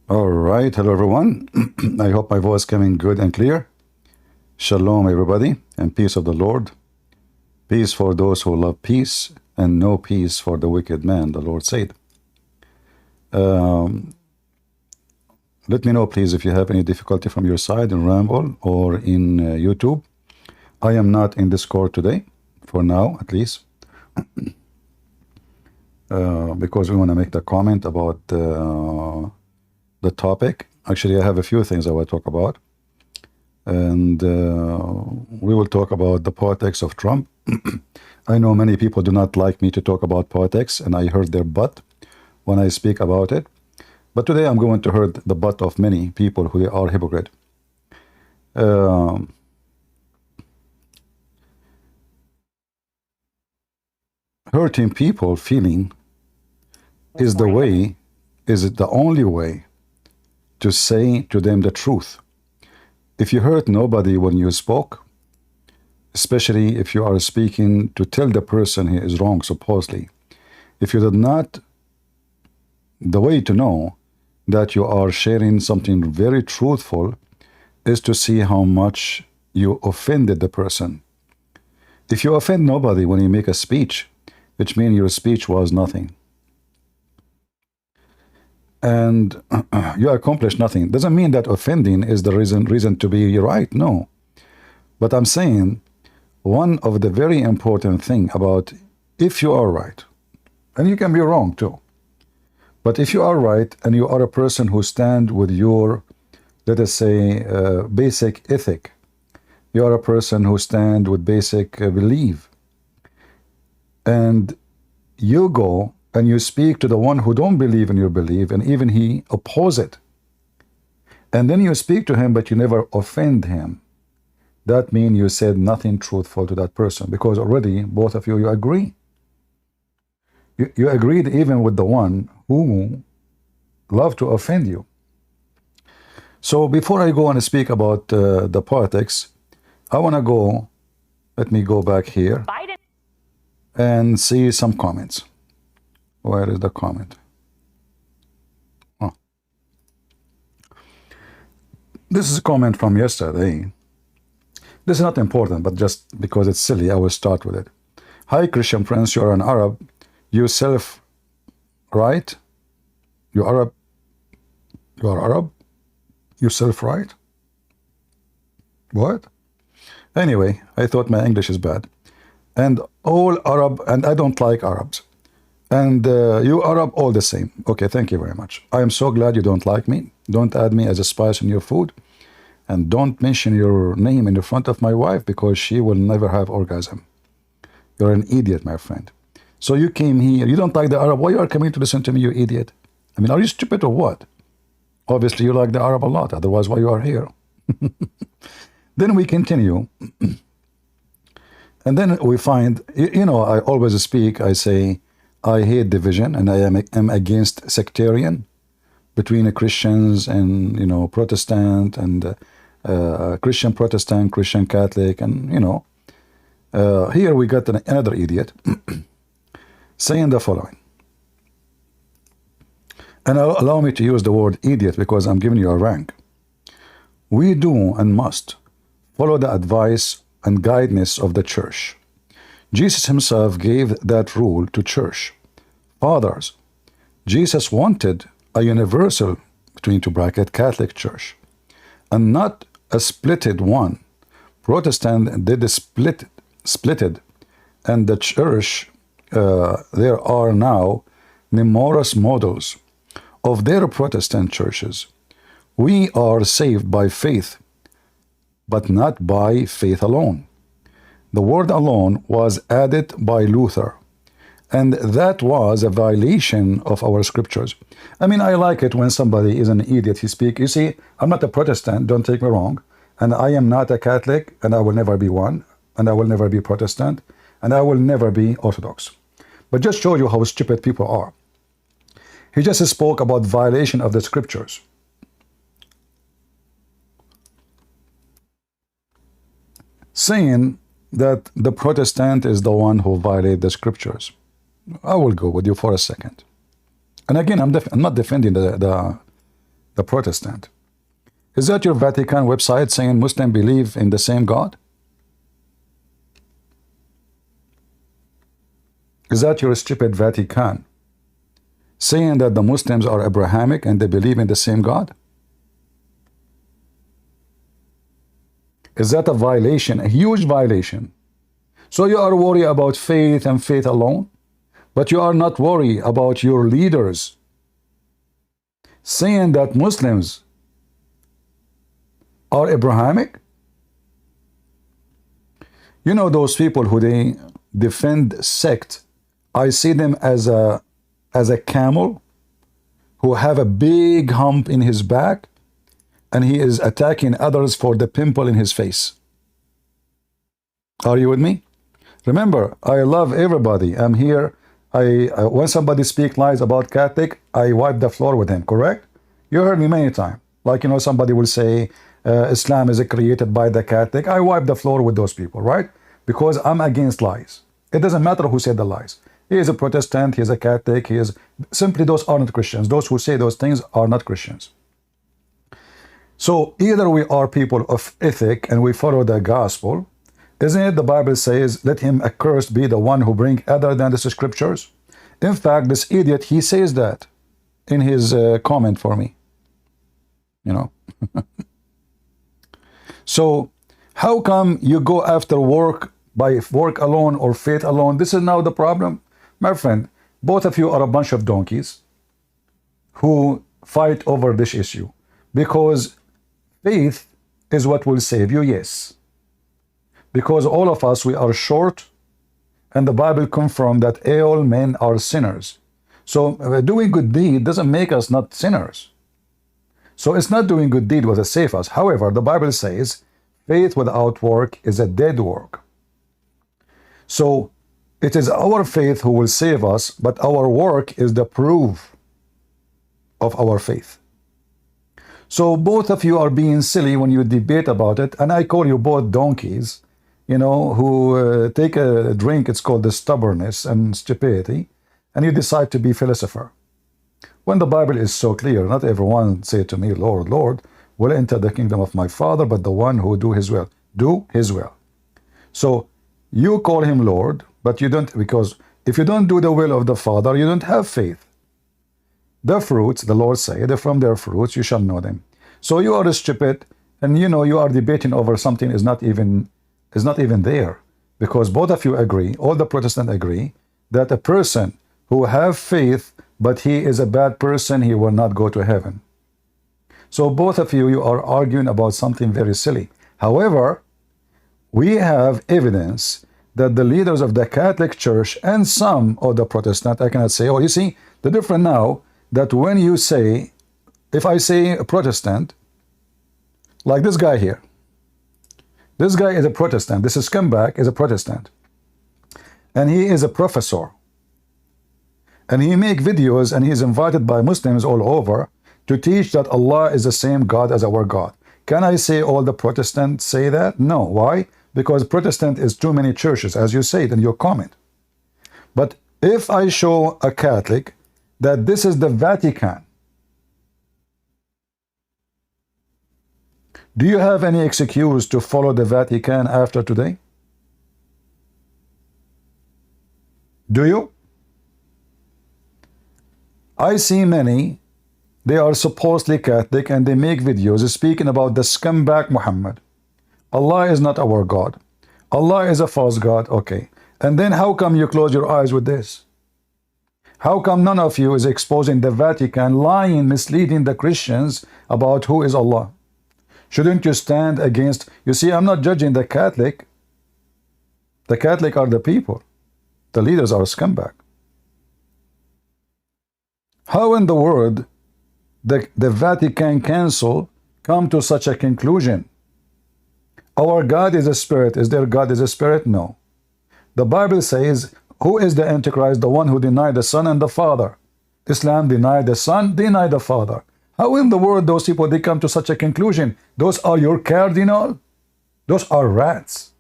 All right, hello everyone. I hope my voice coming good and clear. Shalom, everybody, and peace of the Lord. Peace for those who love peace, and no peace for the wicked man, the Lord said. Let me know, please, if you have any difficulty from your side in Rumble or in YouTube. I am not in Discord today, for now at least, because we want to make the comment about the topic. Actually, I have a few things I will talk about. And we will talk about the politics of Trump. I know many people do not like me to talk about politics, and I heard their butt when I speak about it. But today I'm going to hurt the butt of many people who are hypocrite. Hurting people feeling is the way, is it the only way to say to them the truth. If you hurt nobody when you spoke, especially if you are speaking to tell the person he is wrong, supposedly, if you did not, the way to know that you are sharing something very truthful is to see how much you offended the person. If you offend nobody when you make a speech, which means your speech was nothing, and you accomplish nothing, doesn't mean that offending is the reason to be right. No, but I'm saying one of the very important thing about, if you are right, and you can be wrong too, but if you are right and you are a person who stand with your, let us say, basic ethic, you are a person who stand with basic belief, and you go and you speak to the one who don't believe in your belief, and even he oppose it, and then you speak to him but you never offend him, that means you said nothing truthful to that person, because already both of you agree. You agreed even with the one who love to offend you. So before I go and speak about the politics, I want to go, let me go back here Biden and see some comments. Where is the comment? Oh. This is a comment from yesterday. This is not important, but just because it's silly, I will start with it. Hi, Christian Prince, you are an Arab. You self right? You Arab? You are Arab? You self right? What? Anyway, I thought my English is bad. And all Arab, and I don't like Arabs. And you Arab, all the same. Okay, thank you very much. I am so glad you don't like me. Don't add me as a spice in your food. And don't mention your name in the front of my wife, because she will never have orgasm. You're an idiot, my friend. So you came here, you don't like the Arab. Why you are coming to listen to me, you idiot? I mean, are you stupid or what? Obviously you like the Arab a lot, otherwise why you are here? Then we continue. And then we find, you know, I always speak, I say, I hate division, and I am against sectarian between Christians and, you know, Protestant, and Christian Protestant, Christian Catholic, and, you know, here we got another idiot saying the following. And allow me to use the word idiot because I'm giving you a rank. We do and must follow the advice and guidance of the church. Jesus himself gave that rule to church fathers. Jesus wanted a universal, between two brackets, Catholic church, and not a splitted one. Protestant did splitted, and the church, there are now numerous models of their Protestant churches. We are saved by faith, but not by faith alone. The word alone was added by Luther, and that was a violation of our scriptures. I mean, I like it when somebody is an idiot, he speaks. You see, I'm not a Protestant, don't take me wrong, and I am not a Catholic, and I will never be one, and I will never be Protestant, and I will never be Orthodox. But just show you how stupid people are. He just spoke about violation of the scriptures. Saying that the Protestant is the one who violated the scriptures. I will go with you for a second. And again, I'm not defending the the Protestant. Is that your Vatican website saying Muslims believe in the same God? Is that your stupid Vatican saying that the Muslims are Abrahamic and they believe in the same God? Is that a violation, a huge violation? So you are worried about faith and faith alone, but you are not worried about your leaders saying that Muslims are Abrahamic? You know those people who they defend sect, I see them as a camel who have a big hump in his back and he is attacking others for the pimple in his face. Are you with me? Remember, I love everybody. I'm here. When somebody speaks lies about Catholic, I wipe the floor with him, correct? You heard me many times. Like, you know, somebody will say Islam is created by the Catholic. I wipe the floor with those people, right? Because I'm against lies. It doesn't matter who said the lies. He is a Protestant, he is a Catholic, he is simply those are not Christians. Those who say those things are not Christians. So either we are people of ethic and we follow the gospel. Isn't it the Bible says, let him accursed be the one who bring other than the scriptures? In fact, this idiot, he says that in his comment for me. You know. So how come you go after work by work alone or faith alone? This is now the problem. My friend, both of you are a bunch of donkeys who fight over this issue. Because faith is what will save you, yes. Because all of us, we are short, and the Bible confirms that all men are sinners. So doing good deed doesn't make us not sinners. So it's not doing good deed what will save us. However, the Bible says, faith without work is a dead work. So it is our faith who will save us, but our work is the proof of our faith. So both of you are being silly when you debate about it, and I call you both donkeys, you know, who take a drink, it's called the stubbornness and stupidity, and you decide to be philosopher. When the Bible is so clear, not everyone say to me, Lord, Lord, will enter the kingdom of my Father, but the one who do his will. Do his will. So you call him Lord, but you don't, because if you don't do the will of the Father, you don't have faith. The fruits, the Lord said, from their fruits you shall know them. So you are stupid, and you know you are debating over something is not even there, because both of you agree, all the Protestants agree, that a person who have faith but he is a bad person, he will not go to heaven. So both of you are arguing about something very silly. However, we have evidence that the leaders of the Catholic Church and some of the Protestant, I cannot say, oh, you see, the difference now, that when you say, if I say a Protestant, like this guy here, this guy is a Protestant, this is scumbag is a Protestant, and he is a professor, and he make videos, and he is invited by Muslims all over to teach that Allah is the same God as our God. Can I say all the Protestants say that? No. Why? Because Protestant is too many churches, as you said in your comment. But if I show a Catholic that this is the Vatican, do you have any excuse to follow the Vatican after today? Do you? I see many, they are supposedly Catholic and they make videos speaking about the scumbag Muhammad. Allah is not our God. Allah is a false God. Okay. And then how come you close your eyes with this? How come none of you is exposing the Vatican lying, misleading the Christians about who is Allah? Shouldn't you stand against? You see, I'm not judging the Catholic. The Catholic are the people. The leaders are a scumbag. How in the world the Vatican Council come to such a conclusion? Our God is a spirit. Is their God is a spirit? No. The Bible says, who is the Antichrist? The one who denied the Son and the Father. Islam denied the Son, denied the Father. How in the world those people, they come to such a conclusion? Those are your cardinal? Those are rats.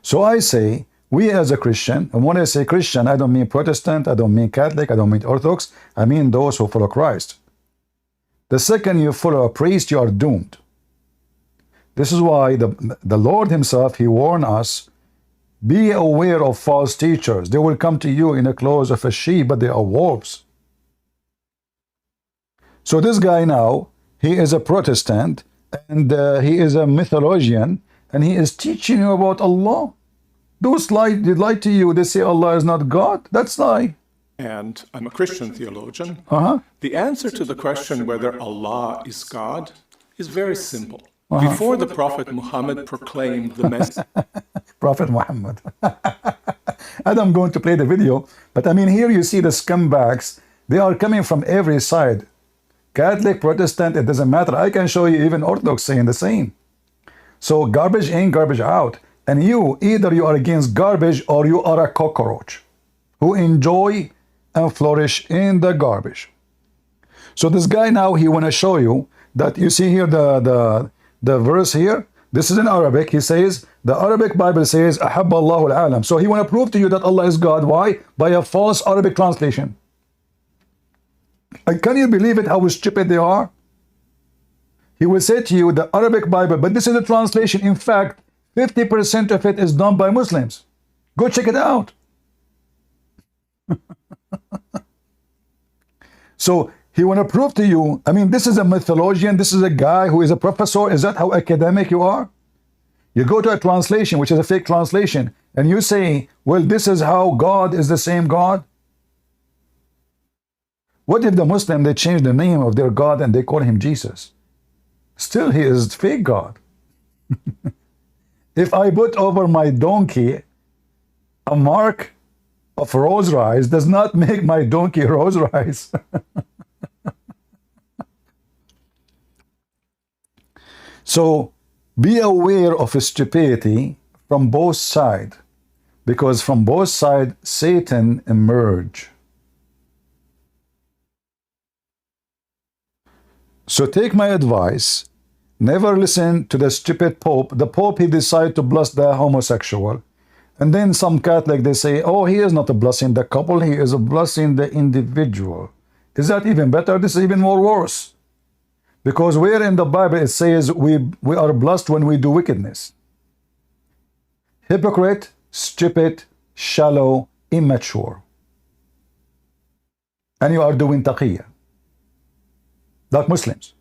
So I say, we as a Christian, and when I say Christian, I don't mean Protestant, I don't mean Catholic, I don't mean Orthodox, I mean those who follow Christ. The second you follow a priest, you are doomed. This is why the Lord himself, he warned us, be aware of false teachers. They will come to you in the clothes of a sheep, but they are wolves. So this guy now, he is a Protestant, and he is a mythologian, and he is teaching you about Allah. Those lie, they lie to you. They say Allah is not God. That's lie. And I'm a Christian theologian. Uh-huh. The answer to the question whether Allah is God is very simple. Before the Prophet Muhammad proclaimed the message, Prophet Muhammad. And I'm going to play the video, but I mean, here you see the scumbags. They are coming from every side. Catholic, Protestant, it doesn't matter. I can show you even Orthodox saying the same. So garbage in, garbage out. And you, either you are against garbage or you are a cockroach who enjoy and flourish in the garbage. So this guy now, he want to show you that you see here the verse here. This is in Arabic. He says, the Arabic Bible says, أحب الله العالم. So he want to prove to you that Allah is God. Why? By a false Arabic translation. And can you believe it, how stupid they are? He will say to you, the Arabic Bible, but this is a translation. In fact, 50% of it is done by Muslims. Go check it out. So he want to prove to you, I mean, this is a mythologian, this is a guy who is a professor. Is that how academic you are? You go to a translation, which is a fake translation, and you say, well, this is how God is the same God. What if the Muslim, they change the name of their God and they call him Jesus? Still, he is fake God. If I put over my donkey a mark of rose rice, does not make my donkey rose rice. So be aware of stupidity from both sides, because from both sides Satan emerge. So take my advice, never listen to the stupid Pope. The Pope, he decided to bless the homosexual. And then some Catholic, they say, oh, he is not a blessing the couple, he is a blessing the individual. Is that even better? This is even more worse. Because where in the Bible it says we are blessed when we do wickedness. Hypocrite, stupid, shallow, immature. And you are doing taqiyya. Like Muslims.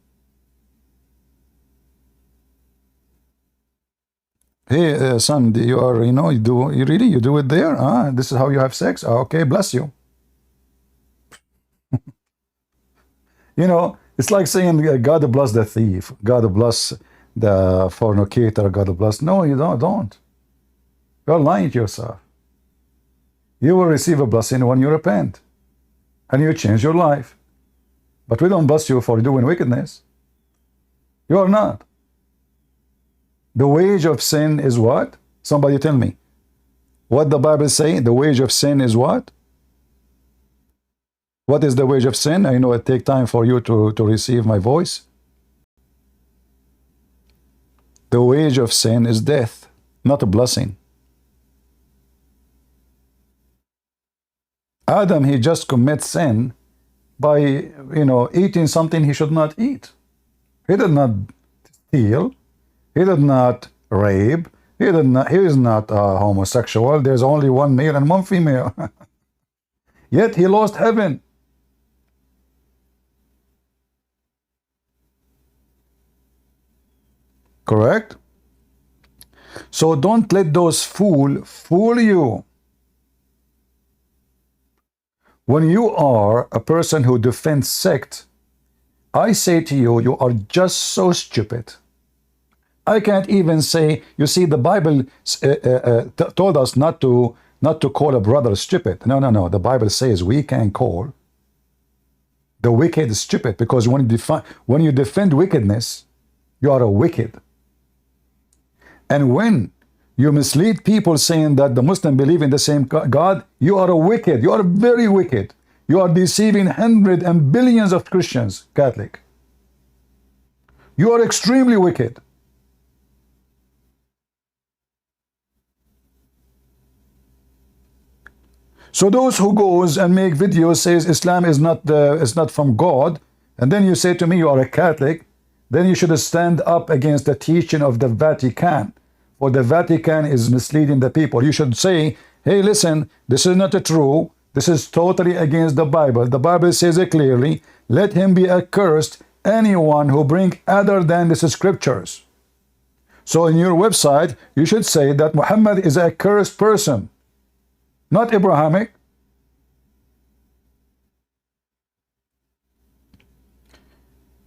Hey, son, you are, you do it there? Ah, this is how you have sex? Ah, okay, bless you. You know, it's like saying, God bless the thief, God bless the fornicator, God bless. No, you don't. You're lying to yourself. You will receive a blessing when you repent and you change your life. But we don't bless you for doing wickedness. You are not. The wage of sin is what? Somebody tell me. What the Bible say? The wage of sin is what? What is the wage of sin? I know it takes time for you to receive my voice. The wage of sin is death, not a blessing. Adam, he just commits sin by, eating something he should not eat. He did not steal. He did not rape. He is not homosexual. There's only one male and one female. Yet he lost heaven. Correct? So don't let those fool you. When you are a person who defends sect, I say to you, you are just so stupid. I can't even say, you see, the Bible told us not to call a brother stupid. No. The Bible says we can call the wicked stupid, because when you defend wickedness, you are a wicked. And when you mislead people saying that the Muslims believe in the same God, you are a wicked. You are very wicked. You are deceiving hundreds and billions of Christians, Catholic. You are extremely wicked. So those who goes and make videos says Islam is not from God, and then you say to me you are a Catholic, then you should stand up against the teaching of the Vatican. For the Vatican is misleading the people. You should say, hey, listen, this is not true. This is totally against the Bible. The Bible says it clearly. Let him be accursed, anyone who bring other than the scriptures. So in your website, you should say that Muhammad is a cursed person, not Abrahamic.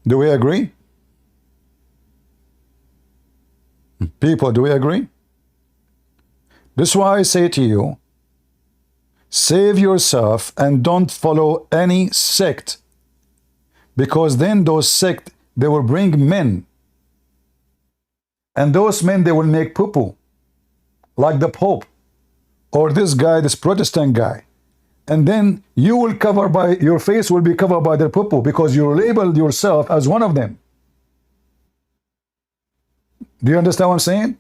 Do we agree? People, do we agree? This is why I say to you, save yourself and don't follow any sect, because then those sects, they will bring men, and those men, they will make poo-poo, like the Pope, or this guy, this Protestant guy, and then you will cover by, your face will be covered by their poo-poo, because you labeled yourself as one of them. Do you understand what I'm saying?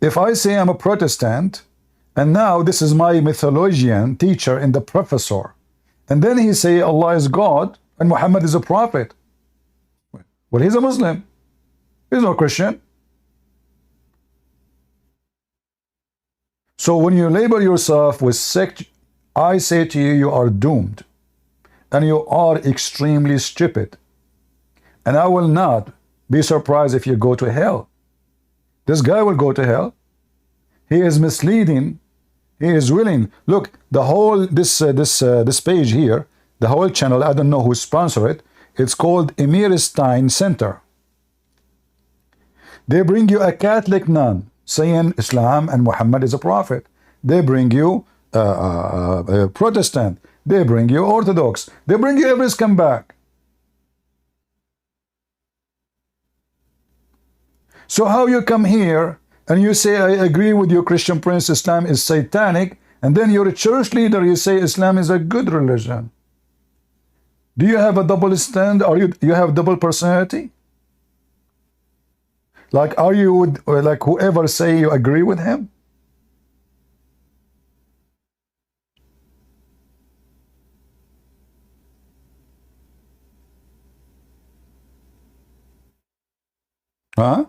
If I say I'm a Protestant, and now this is my mythologian teacher and the professor, and then he say Allah is God and Muhammad is a prophet, well, he's a Muslim. He's not Christian. So when you label yourself with sect, I say to you, you are doomed, and you are extremely stupid, and I will not be surprised if you go to hell. This guy will go to hell. He is misleading. He is willing. Look, the whole this page here, the whole channel, I don't know who sponsored it. It's called Emir Stein Center. They bring you a Catholic nun saying Islam and Muhammad is a prophet. They bring you a Protestant. They bring you Orthodox. They bring you every scumbag. So how you come here and you say, I agree with you, Christian Prince, Islam is satanic, and then you're a church leader, you say Islam is a good religion. Do you have a double stand? Or you have double personality? Like, are you like whoever say you agree with him? Huh?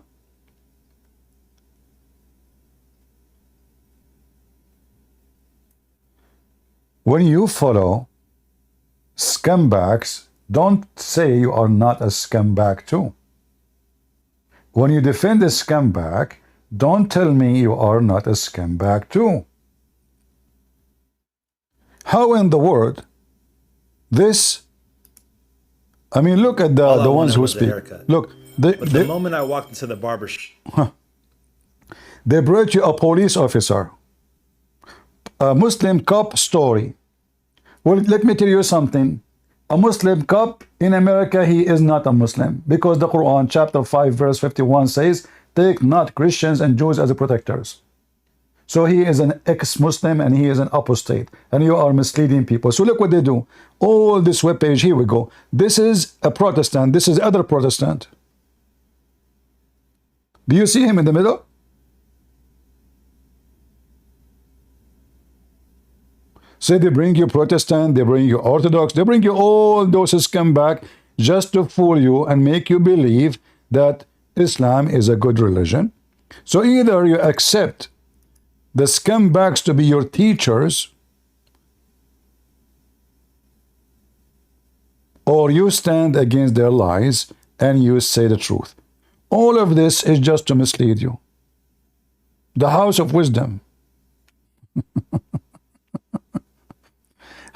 When you follow scumbags, don't say you are not a scumbag too. When you defend a scumbag, don't tell me you are not a scumbag too. How in the world this, I mean, look at the ones who speak. Look, the moment I walked into the barber shop, they brought you a police officer, a Muslim cop story. Well, let me tell you something. A Muslim cop in America, he is not a Muslim, because the Quran chapter 5 verse 51 says, take not Christians and Jews as protectors. So he is an ex-Muslim and he is an apostate, and you are misleading people. So look what they do. All this webpage, here we go. This is a Protestant, this is other Protestant. Do you see him in the middle? Say they bring you Protestant, they bring you Orthodox, they bring you all those scumbags just to fool you and make you believe that Islam is a good religion. So either you accept the scumbags to be your teachers, or you stand against their lies and you say the truth. All of this is just to mislead you. The house of wisdom.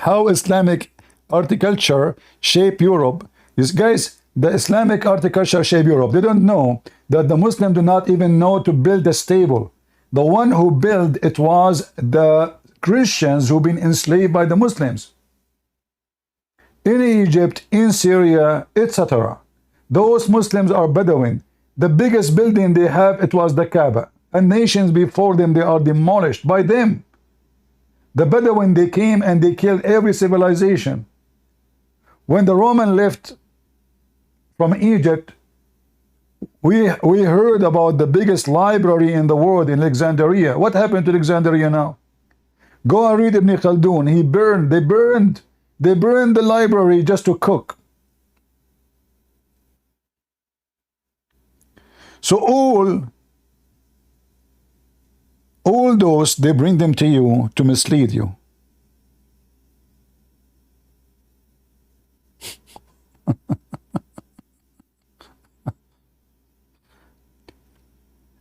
How Islamic horticulture shape Europe. These guys, the Islamic horticulture shape Europe. They don't know that the Muslims do not even know to build a stable. The one who built it was the Christians who've been enslaved by the Muslims. In Egypt, in Syria, etc. Those Muslims are Bedouin. The biggest building they have, it was the Kaaba. And nations before them, they are demolished by them. The Bedouin, they came and they killed every civilization. When the Roman left from Egypt, we heard about the biggest library in the world in Alexandria. What happened to Alexandria now? Go and read Ibn Khaldun. They burned the library just to cook. So all those, they bring them to you to mislead you.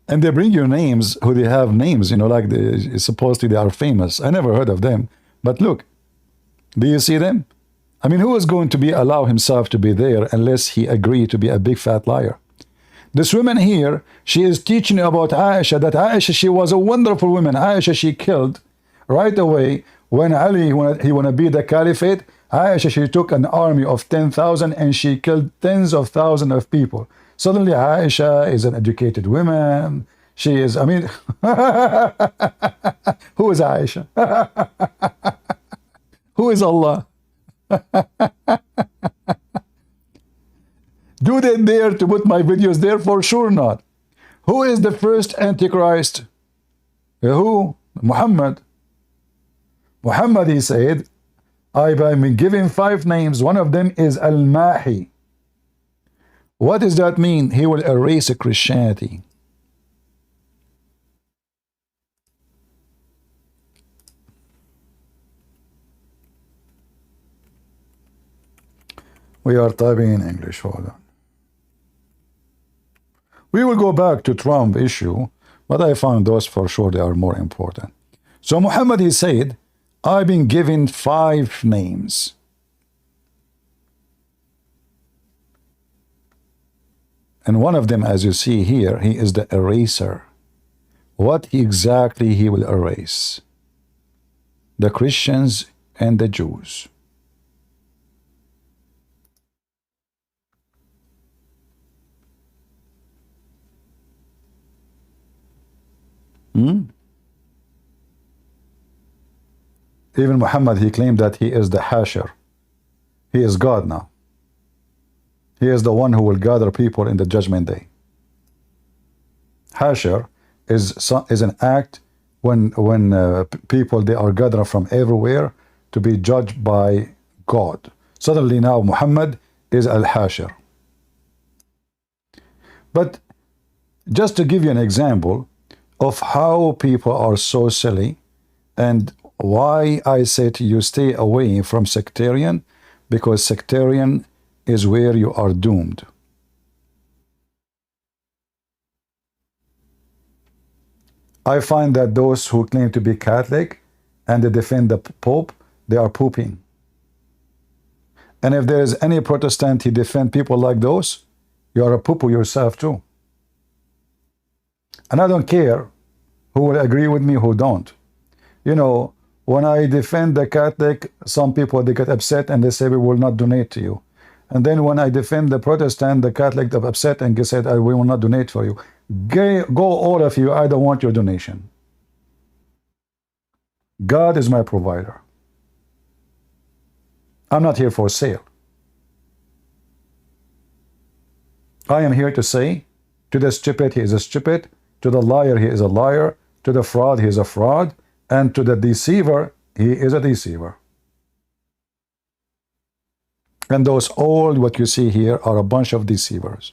And they bring you names who they have names, you know, like they supposedly they are famous. I never heard of them. But look, do you see them? I mean, who is going to be allow himself to be there unless he agree to be a big fat liar? This woman here, she is teaching you about Aisha, that Aisha, she was a wonderful woman. Aisha, she killed right away when Ali, when he want to be the caliphate. Aisha, she took an army of 10,000 and she killed tens of thousands of people. Suddenly Aisha is an educated woman. She is, I mean, who is Aisha? Who is Allah? Do they dare to put my videos there? For sure not. Who is the first Antichrist? Who? Muhammad. Muhammad, he said, I've been given 5 names. One of them is Al-Mahi. What does that mean? He will erase Christianity. We are typing in English. Hold on. We will go back to Trump issue, but I found those for sure they are more important. So Muhammad, he said, I've been given 5 names. And one of them, as you see here, he is the eraser. What exactly he will erase? The Christians and the Jews. Even Muhammad, he claimed that he is the Hasher. He is God now. He is the one who will gather people in the judgment day. Hasher is an act when people, they are gathered from everywhere to be judged by God. Suddenly now Muhammad is Al-Hasher. But just to give you an example of how people are so silly and why I say to you stay away from sectarian, because sectarian is where you are doomed. I find that those who claim to be Catholic and they defend the Pope, they are pooping. And if there is any Protestant who defend people like those, you are a poo-poo yourself too. And I don't care who will agree with me, who don't. You know, when I defend the Catholic, some people, they get upset and they say, we will not donate to you. And then when I defend the Protestant, the Catholic, they're upset and they said, we will not donate for you. Go all of you, I don't want your donation. God is my provider. I'm not here for sale. I am here to say, to the stupid, he is a stupid. To the liar, he is a liar. To the fraud, he is a fraud. And to the deceiver, he is a deceiver. And those all what you see here are a bunch of deceivers.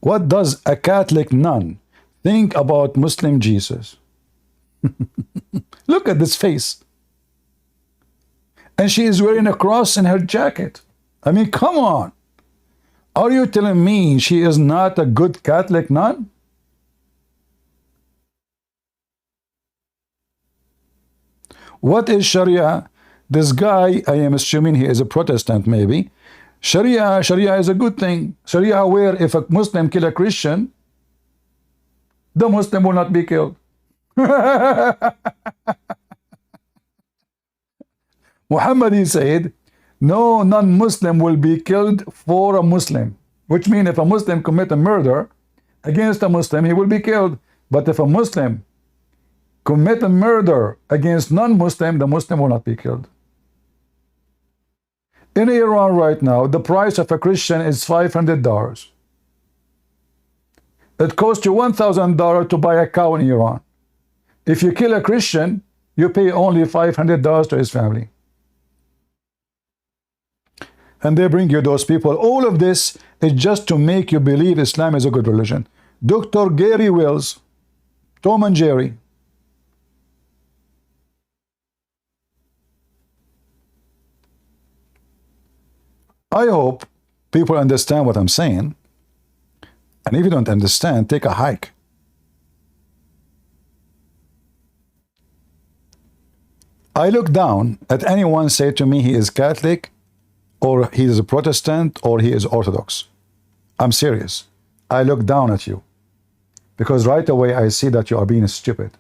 What does a Catholic nun think about Muslim Jesus? Look at this face. And she is wearing a cross in her jacket. I mean, come on. Are you telling me she is not a good Catholic nun? What is Sharia? This guy, I am assuming he is a Protestant maybe. Sharia is a good thing. Sharia where if a Muslim kill a Christian, the Muslim will not be killed. Muhammad, he said, no non-Muslim will be killed for a Muslim. Which means if a Muslim commit a murder against a Muslim, he will be killed. But if a Muslim commit a murder against non-Muslim, the Muslim will not be killed. In Iran right now, the price of a Christian is $500. It costs you $1,000 to buy a cow in Iran. If you kill a Christian, you pay only $500 to his family. and they bring you those people. All of this is just to make you believe Islam is a good religion. Dr. Gary Wills, Tom and Jerry. I hope people understand what I'm saying. And if you don't understand, take a hike. I look down at anyone say to me he is Catholic, or he is a Protestant, or he is Orthodox. I'm serious. I look down at you. Because right away I see that you are being stupid.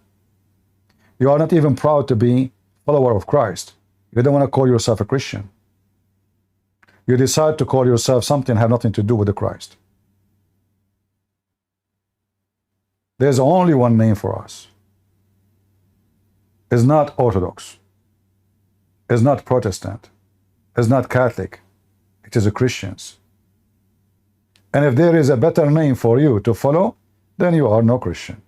You are not even proud to be a follower of Christ. You don't want to call yourself a Christian. You decide to call yourself something that have nothing to do with the Christ. There's only one name for us. It's not Orthodox. It's not Protestant. It's not Catholic. It is a Christians. And if there is a better name for you to follow, then you are no Christian.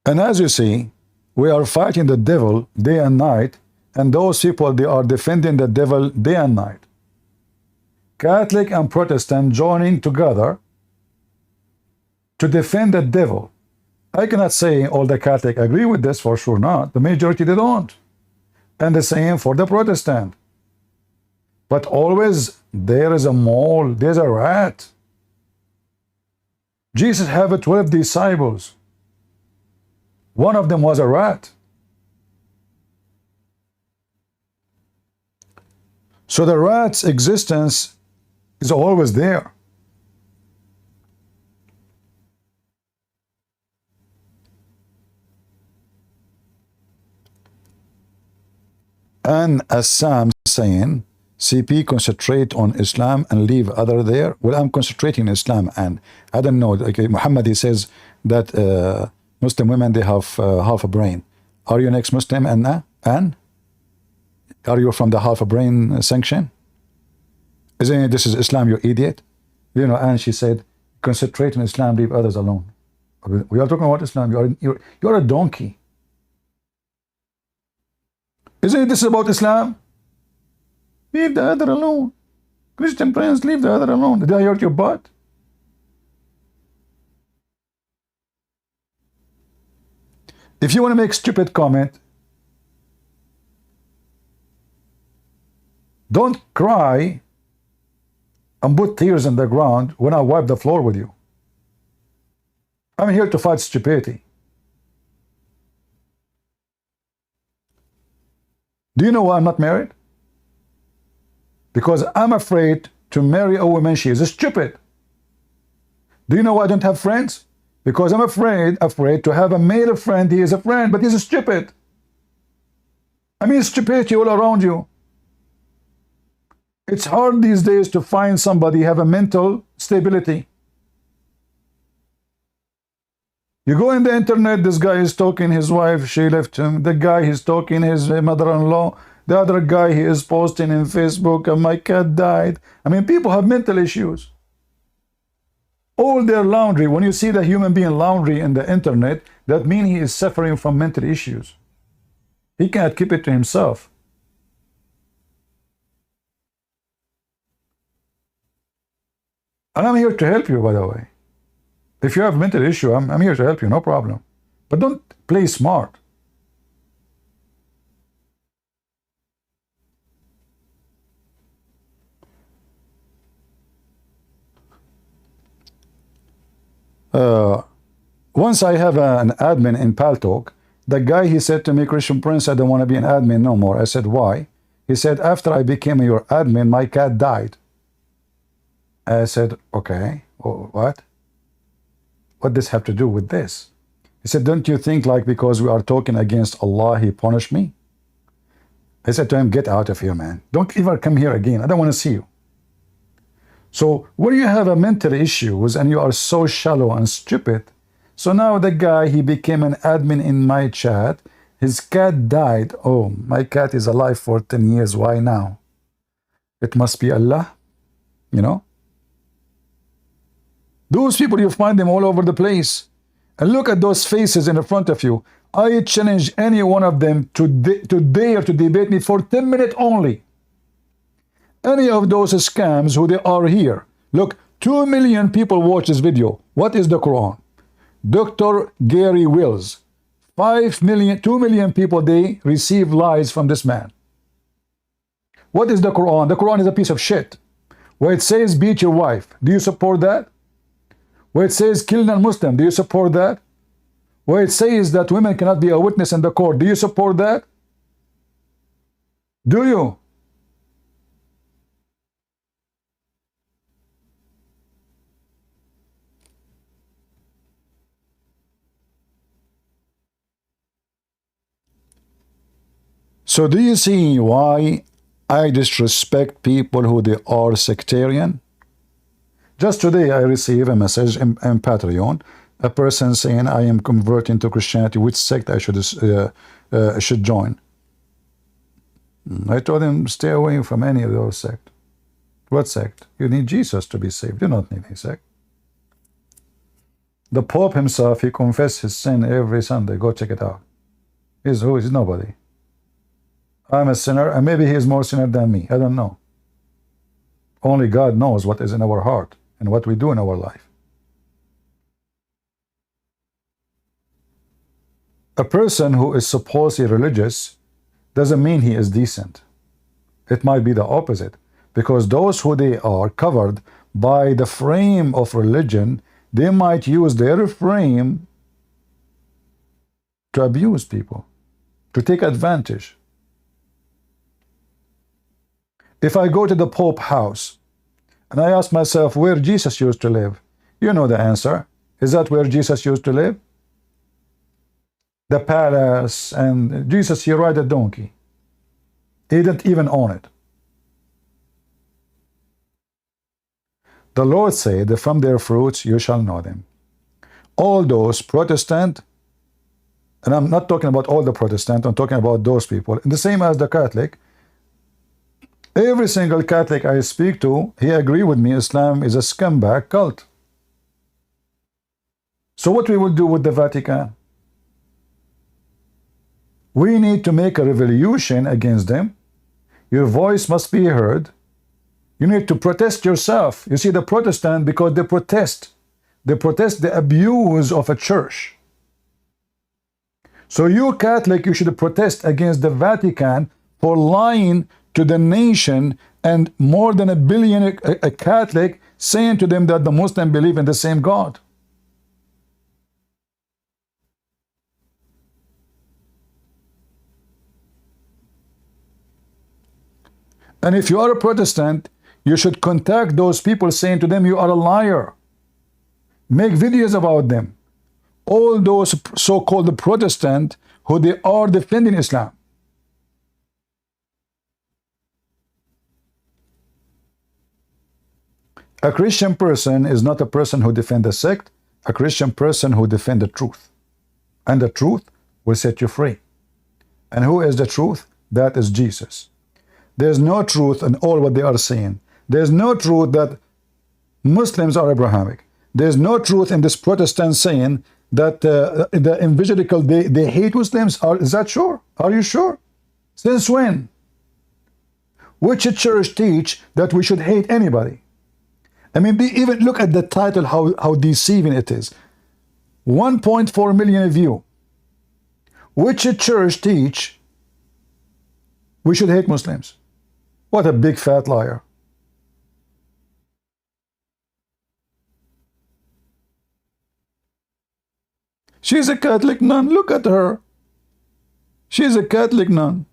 And as you see, we are fighting the devil day and night, and those people, they are defending the devil day and night. Catholic and Protestant joining together to defend the devil. I cannot say all the Catholic agree with this, for sure not. The majority, they don't. And the same for the Protestant. But always there is a mole, there's a rat. Jesus had 12 disciples. One of them was a rat. So the rat's existence is always there. And as Sam saying, CP concentrate on Islam and leave other there. Well, I'm concentrating on Islam, and I don't know. Like Muhammad, he says that Muslim women, they have half a brain. Are you an ex-Muslim, Anna? Anne? Are you from the half a brain section? Isn't it, this is Islam, you idiot? You know, Anne, she said, concentrate on Islam, leave others alone. We are talking about Islam. You're a donkey. Isn't this about Islam? Leave the other alone. Christian Prince, leave the other alone. Did I hurt your butt? If you want to make stupid comment, don't cry and put tears in the ground when I wipe the floor with you. I'm here to fight stupidity. Do you know why I'm not married? Because I'm afraid to marry a woman, she is stupid. Do you know why I don't have friends? Because I'm afraid to have a male friend. He is a friend, but he's stupid. I mean, stupidity all around you. It's hard these days to find somebody have a mental stability. You go in the internet, this guy is talking his wife, she left him. The guy he's talking his mother-in-law. The other guy, he is posting in Facebook, and my cat died. I mean, people have mental issues. All their laundry, when you see the human being laundry in the internet, that means he is suffering from mental issues. He cannot keep it to himself. And I'm here to help you, by the way. If you have a mental issue, I'm here to help you, no problem. But don't play smart. Once I have an admin in Paltalk, the guy, he said to me, Christian Prince, I don't want to be an admin no more. I said, why? He said, after I became your admin, my cat died. I said, okay, what? What does this have to do with this? He said, don't you think like because we are talking against Allah, he punished me? I said to him, get out of here, man. Don't ever come here again. I don't want to see you. So when you have a mental issues and you are so shallow and stupid, so now the guy, he became an admin in my chat. His cat died. Oh, my cat is alive for 10 years. Why now? It must be Allah, you know? Those people, you find them all over the place. And look at those faces in front of you. I challenge any one of them to dare to debate me for 10 minutes only. Any of those scams who they are here. Look, 2 million people watch this video. What is the Quran? Dr. Gary Wills. 2 million people, they receive lies from this man. What is the Quran? The Quran is a piece of shit. Where it says beat your wife, do you support that? Where it says kill non-Muslim, do you support that? Where it says that women cannot be a witness in the court, do you support that? Do you? So do you see why I disrespect people who they are sectarian? Just today I received a message in Patreon, a person saying I am converting to Christianity, which sect I should join. I told him stay away from any of those sects. What sect? You need Jesus to be saved. You don't need any sect. The Pope himself, he confessed his sin every Sunday. Go check it out. He's who? He's nobody. I'm a sinner, and maybe he is more sinner than me. I don't know. Only God knows what is in our heart and what we do in our life. A person who is supposedly religious doesn't mean he is decent. It might be the opposite, because those who they are covered by the frame of religion, they might use their frame to abuse people, to take advantage. If I go to the Pope house and I ask myself where Jesus used to live, you know the answer. Is that where Jesus used to live? The palace, and Jesus, he ride a donkey. He didn't even own it. The Lord said that from their fruits you shall know them. All those Protestant, and I'm not talking about all the Protestant, I'm talking about those people, and the same as the Catholic. Every single Catholic I speak to, he agree with me, Islam is a scumbag cult. So what we will do with the Vatican? We need to make a revolution against them. Your voice must be heard. You need to protest yourself. You see, the Protestant, because they protest the abuse of a church. So you Catholic, you should protest against the Vatican for lying to the nation, and more than 1 billion a Catholic saying to them that the Muslims believe in the same God. And if you are a Protestant, you should contact those people saying to them you are a liar. Make videos about them. All those so-called Protestant who they are defending Islam. A Christian person is not a person who defends a sect, a Christian person who defends the truth. And the truth will set you free. And who is the truth? That is Jesus. There's no truth in all what they are saying. There's no truth that Muslims are Abrahamic. There's no truth in this Protestant saying that the evangelical, they hate Muslims. Is that sure? Are you sure? Since when? Which church teach that we should hate anybody? I mean, even look at the title, how deceiving it is. 1.4 million view. Which church teach we should hate Muslims? What a big fat liar. She's a Catholic nun. Look at her. She's a Catholic nun.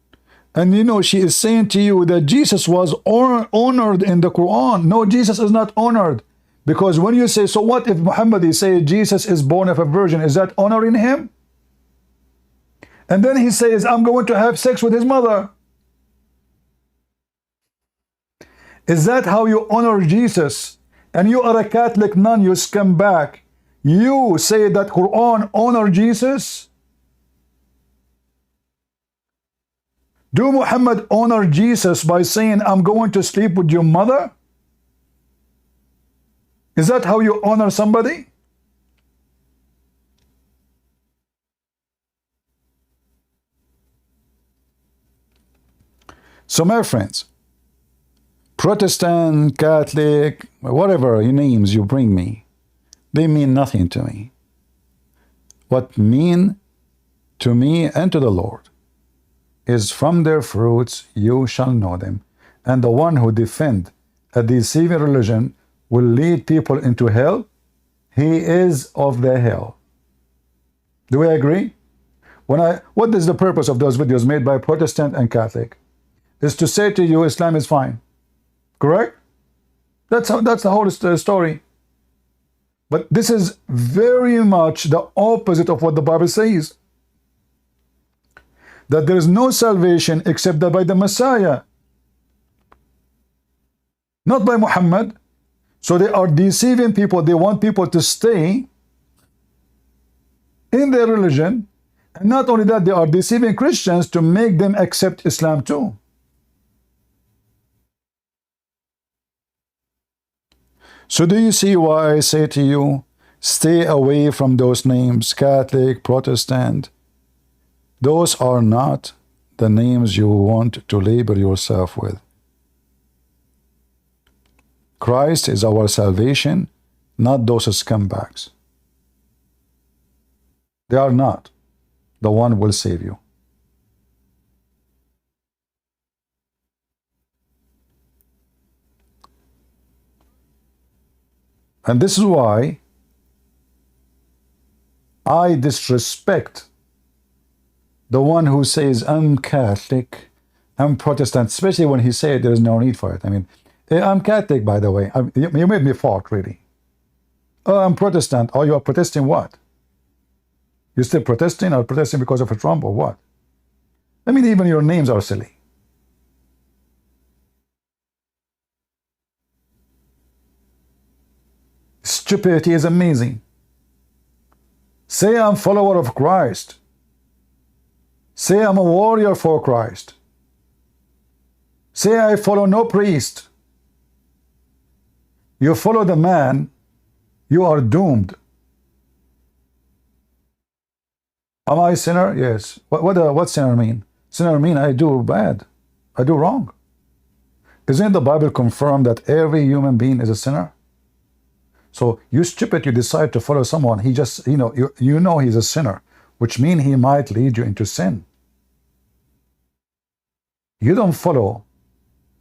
And you know, she is saying to you that Jesus was honored in the Quran. No, Jesus is not honored. Because when you say, so what if Muhammad say Jesus is born of a virgin? Is that honoring him? And then he says, I'm going to have sex with his mother. Is that how you honor Jesus? And you are a Catholic nun, you scumbag. You say that Quran honor Jesus? Do Muhammad honor Jesus by saying, I'm going to sleep with your mother? Is that how you honor somebody? So my friends, Protestant, Catholic, whatever names you bring me, they mean nothing to me. What mean to me and to the Lord is, from their fruits you shall know them. And the one who defend a deceiving religion will lead people into hell. He is of the hell. Do we agree? What is the purpose of those videos made by Protestant and Catholic? Is to say to you Islam is fine. Correct? That's the whole story. But this is very much the opposite of what the Bible says. That there is no salvation except that by the Messiah, not by Muhammad. So they are deceiving people. They want people to stay in their religion. And not only that, they are deceiving Christians to make them accept Islam too. So do you see why I say to you, stay away from those names, Catholic, Protestant? Those are not the names you want to label yourself with. Christ is our salvation, not those scumbags. They are not. The one will save you. And this is why I disrespect the one who says, I'm Catholic, I'm Protestant, especially when he said there is no need for it. I mean, I'm Catholic, by the way. You made me fart, really. Oh, I'm Protestant. Oh, you are protesting what? You still protesting, or protesting because of a Trump, or what? I mean, even your names are silly. Stupidity is amazing. Say I'm a follower of Christ. Say I'm a warrior for Christ. Say I follow no priest. You follow the man, you are doomed. Am I a sinner? Yes. What sinner mean? Sinner mean I do bad. I do wrong. Isn't the Bible confirm that every human being is a sinner? So you stupid, you decide to follow someone, he just, you know he's a sinner, which means he might lead you into sin. You don't follow.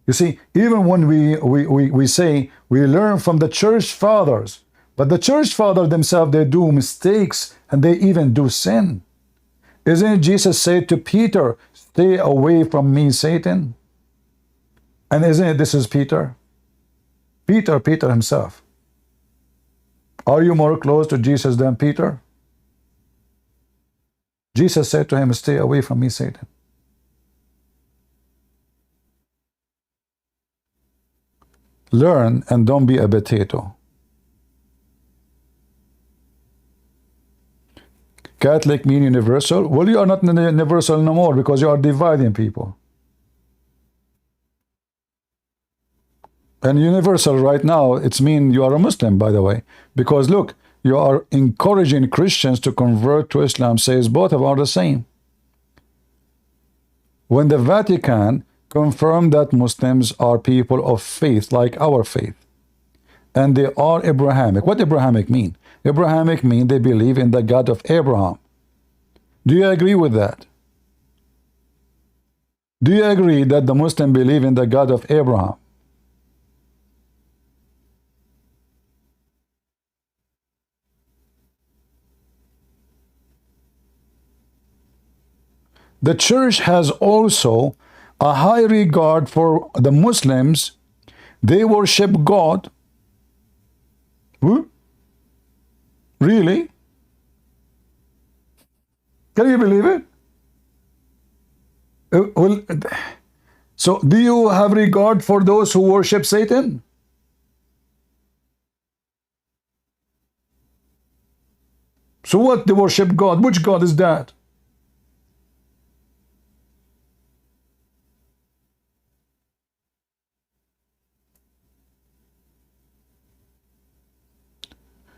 You see, even when we say we learn from the church fathers, but the church fathers themselves, they do mistakes and they even do sin. Isn't it Jesus said to Peter, stay away from me, Satan? And isn't it this is Peter? Peter himself. Are you more close to Jesus than Peter? Jesus said to him, stay away from me, Satan. Learn and don't be a potato. Catholic mean universal? Well, you are not universal no more because you are dividing people. And universal right now, it's mean you are a Muslim, by the way. Because look, you are encouraging Christians to convert to Islam, says both are the same. When the Vatican confirmed that Muslims are people of faith, like our faith, and they are Abrahamic. What Abrahamic mean? Abrahamic mean they believe in the God of Abraham. Do you agree with that? Do you agree that the Muslim believe in the God of Abraham? The church has also a high regard for the Muslims. They worship God. Really? Can you believe it? Well, so do you have regard for those who worship Satan? So what, they worship God? Which God is that?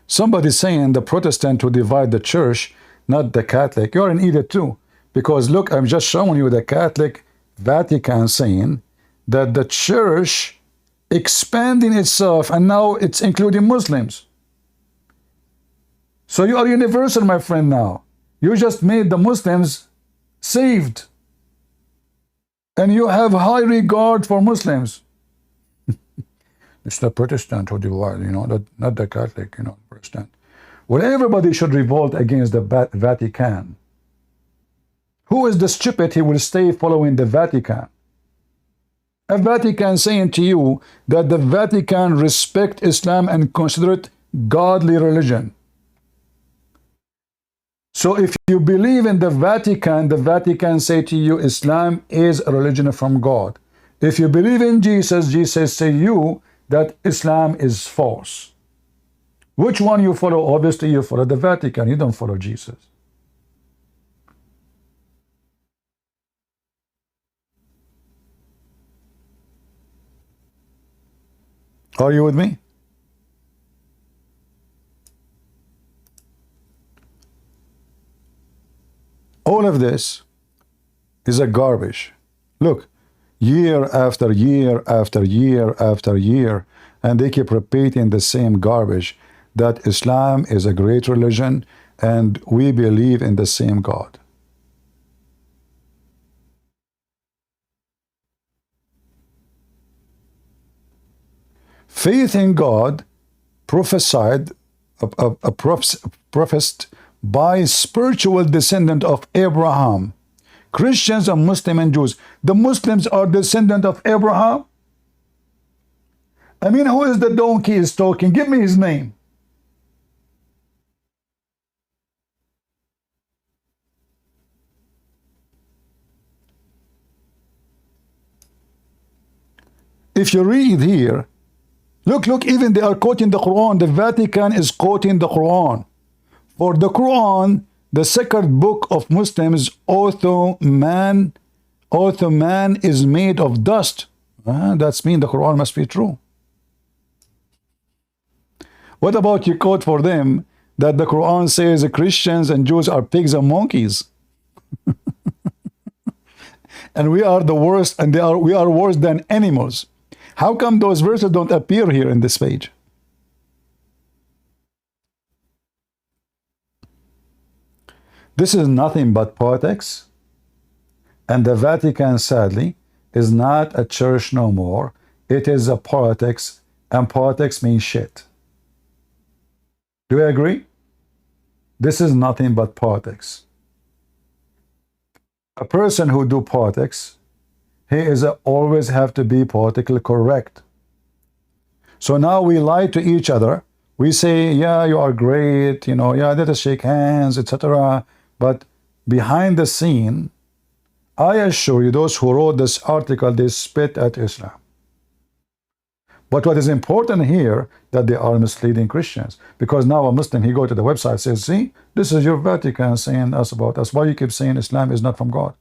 Somebody's saying the Protestant to divide the church, not the Catholic. You're an idiot too. Because look, I'm just showing you the Catholic Vatican saying that the church expanding itself and now it's including Muslims. So you are universal, my friend, now. You just made the Muslims saved. And you have high regard for Muslims. It's the Protestant or the, you know, not the Catholic, you know, Protestant. Well, everybody should revolt against the Vatican. Who is the stupid he will stay following the Vatican? A Vatican saying to you that the Vatican respect Islam and consider it godly religion. So if you believe in the Vatican say to you Islam is a religion from God. If you believe in Jesus, Jesus say you that Islam is false. Which one you follow? Obviously you follow the Vatican, you don't follow Jesus. Are you with me? All of this is a garbage. Look, year after year after year after year, and they keep repeating the same garbage, that Islam is a great religion and we believe in the same God. Faith in God prophesied, professed by spiritual descendant of Abraham. Christians and Muslims and Jews. The Muslims are descendant of Abraham. I mean, who is the donkey is talking? Give me his name. If you read here, look, even they are quoting the Quran. The Vatican is quoting the Quran. For the Quran, the second book of Muslims, although man is made of dust. That's mean the Quran must be true. What about you quote for them that the Quran says Christians and Jews are pigs and monkeys? And we are the worst, and we are worse than animals. How come those verses don't appear here in this page? This is nothing but politics, and the Vatican, sadly, is not a church no more. It is a politics, and politics means shit. Do you agree? This is nothing but politics. A person who do politics, he is always have to be politically correct. So now we lie to each other. We say, yeah, you are great, you know, yeah, let us shake hands, etc. But behind the scene, I assure you, those who wrote this article, they spit at Islam. But what is important here, that they are misleading Christians. Because now a Muslim, he go to the website, says, see, this is your Vatican saying us about us. Why you keep saying Islam is not from God?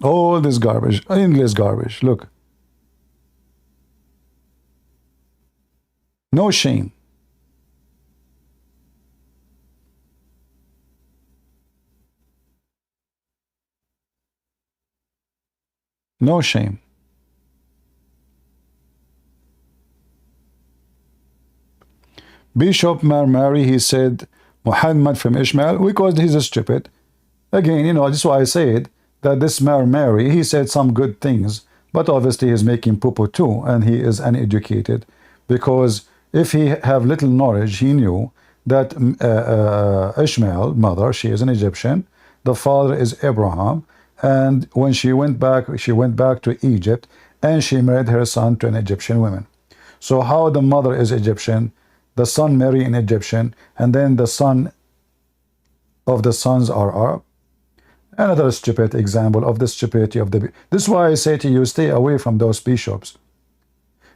All this garbage, endless garbage. Look. No shame. No shame. Bishop Marmari, he said, Muhammad from Ishmael, because he's stupid. Again, you know, this is why I said that this Marmari, he said some good things, but obviously he's making poo-poo too, and he is uneducated. Because if he have little knowledge, he knew that Ishmael, mother, she is an Egyptian, the father is Abraham, and when she went back to Egypt, and she married her son to an Egyptian woman. So how the mother is Egyptian, the son marry an Egyptian, and then the son of the sons are Arab? Another stupid example of the stupidity of the... This is why I say to you, stay away from those bishops.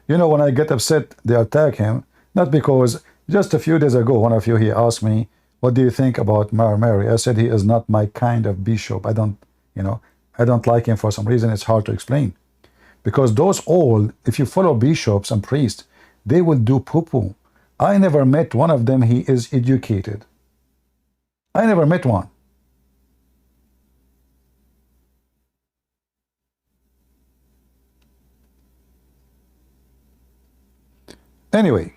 You know, when I get upset, they attack him, not because just a few days ago, one of you, he asked me, what do you think about Marmari? I said, he is not my kind of bishop. I don't You know, I don't like him for some reason. It's hard to explain. Because those all, if you follow bishops and priests, they will do poo-poo. I never met one of them. He is educated. I never met one. Anyway,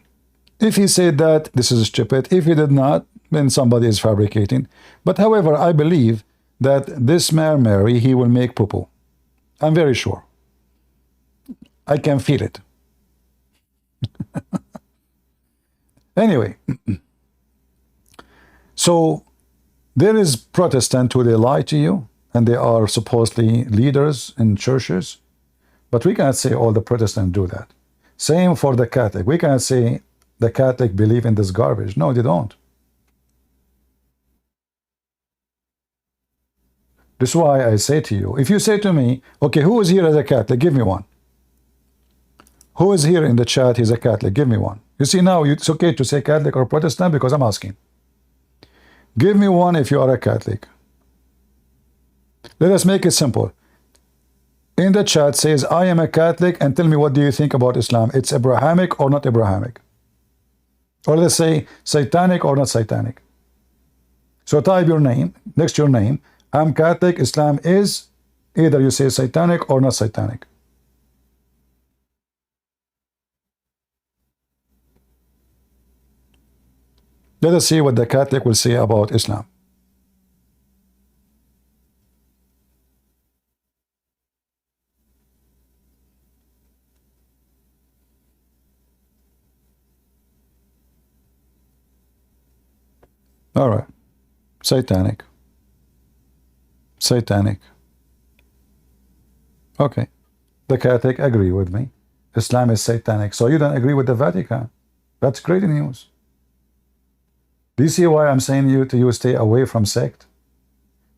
if he said that, this is stupid. If he did not, then somebody is fabricating. But however, I believe that this man Mary, he will make poo-poo. I'm very sure. I can feel it. Anyway, so there is Protestant who they lie to you, and they are supposedly leaders in churches, but we cannot say all the Protestants do that. Same for the Catholic. We cannot say the Catholic believe in this garbage. No, they don't. This is why I say to you, if you say to me, okay, who is here as a Catholic? Give me one. Who is here in the chat? He's a Catholic. Give me one. You see, now it's okay to say Catholic or Protestant because I'm asking. Give me one if you are a Catholic. Let us make it simple. In the chat says, I am a Catholic, and tell me what do you think about Islam. It's Abrahamic or not Abrahamic? Or let's say satanic or not satanic. So type your name, next to your name. I'm Catholic, Islam is, either you say satanic or not satanic. Let us see what the Catholic will say about Islam. All right. Satanic. Satanic. Okay. The Catholic agree with me. Islam is satanic. So you don't agree with the Vatican. That's great news. Do you see why I'm saying to you stay away from sect?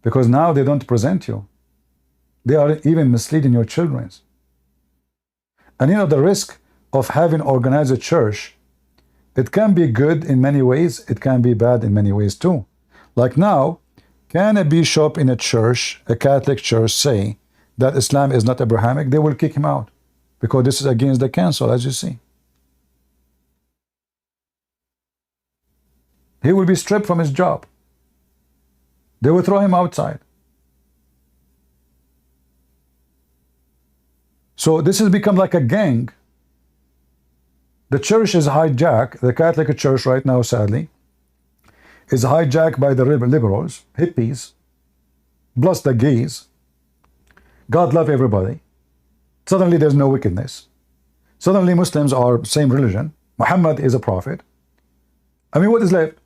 Because now they don't present you. They are even misleading your children. And you know the risk of having organized church, it can be good in many ways, it can be bad in many ways too. Like now, can a bishop in a church, a Catholic church, say that Islam is not Abrahamic? They will kick him out because this is against the council, as you see. He will be stripped from his job. They will throw him outside. So this has become like a gang. The church is hijacked, the Catholic Church right now, sadly, is hijacked by the liberals, hippies, plus the gays. God love everybody. Suddenly there's no wickedness. Suddenly Muslims are same religion. Muhammad is a prophet. I mean, what is left?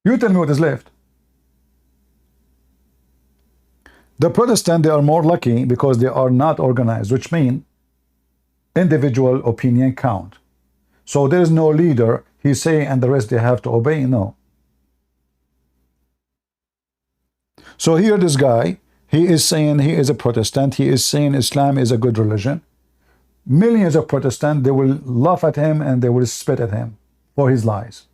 You tell me what is left. The Protestant, they are more lucky because they are not organized, which means individual opinion count. So there is no leader, he's saying, and the rest they have to obey. No. So here this guy, he is saying he is a Protestant, he is saying Islam is a good religion. Millions of Protestants, they will laugh at him and they will spit at him for his lies.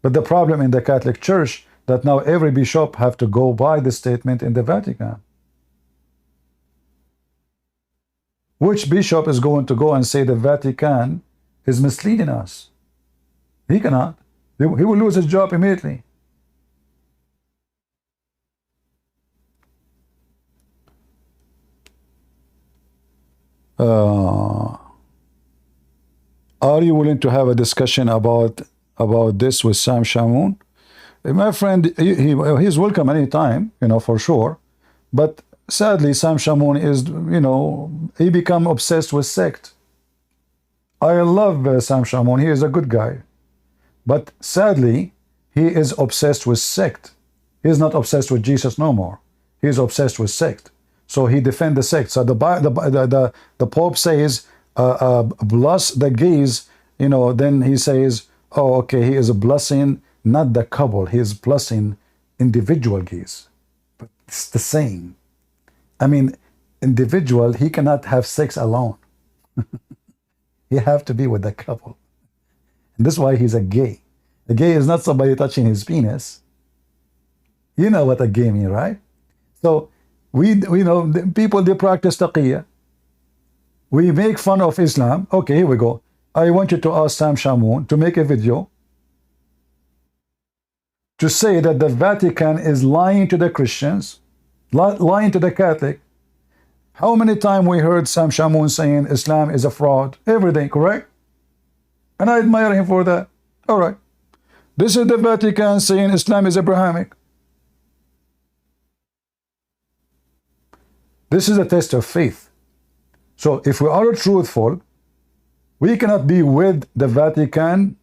But the problem in the Catholic Church, that now every bishop have to go by the statement in the Vatican. Which bishop is going to go and say the Vatican is misleading us? He cannot. He will lose his job immediately. Are you willing to have a discussion about this with Sam Shamoun? My friend, he's welcome anytime, you know, for sure. But sadly, Sam Shamoun is, you know, he become obsessed with sect. I love Sam Shamoun. He is a good guy. But sadly, he is obsessed with sect. He is not obsessed with Jesus no more. He is obsessed with sect. So he defends the sect. So the Pope says, bless the gays, you know, then he says, oh, okay, he is blessing not the couple, he is blessing individual gays. But it's the same. I mean, individual, he cannot have sex alone. He have to be with the couple. And this is why he's a gay. A gay is not somebody touching his penis. You know what a gay means, right? So we know the people, they practice taqiyya. We make fun of Islam. Okay, here we go. I want you to ask Sam Shamoun to make a video to say that the Vatican is lying to the Christians, lying to the Catholic. How many times we heard Sam Shamoun saying Islam is a fraud? Every day, correct? And I admire him for that. All right. This is the Vatican saying Islam is Abrahamic. This is a test of faith. So if we are truthful, we cannot be with the Vatican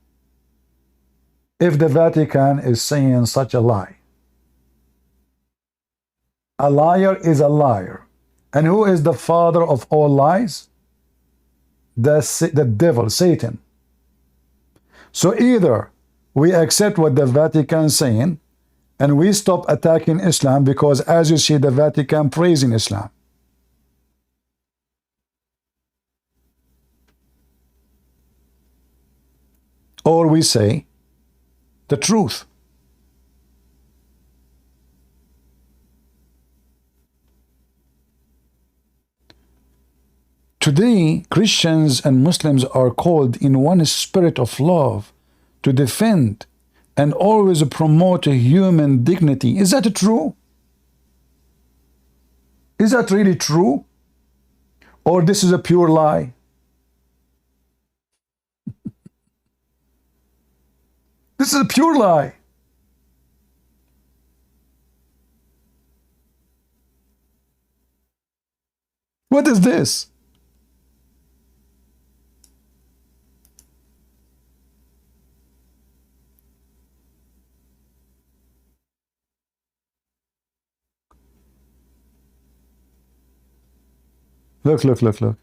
if the Vatican is saying such a lie. A liar is a liar. And who is the father of all lies? The devil, Satan. So either we accept what the Vatican is saying and we stop attacking Islam, because as you see, the Vatican praising Islam. Or we say the truth. Today, Christians and Muslims are called in one spirit of love to defend and always promote human dignity. Is that true? Is that really true? Or this is a pure lie? This is a pure lie. What is this? Look, look, look, look.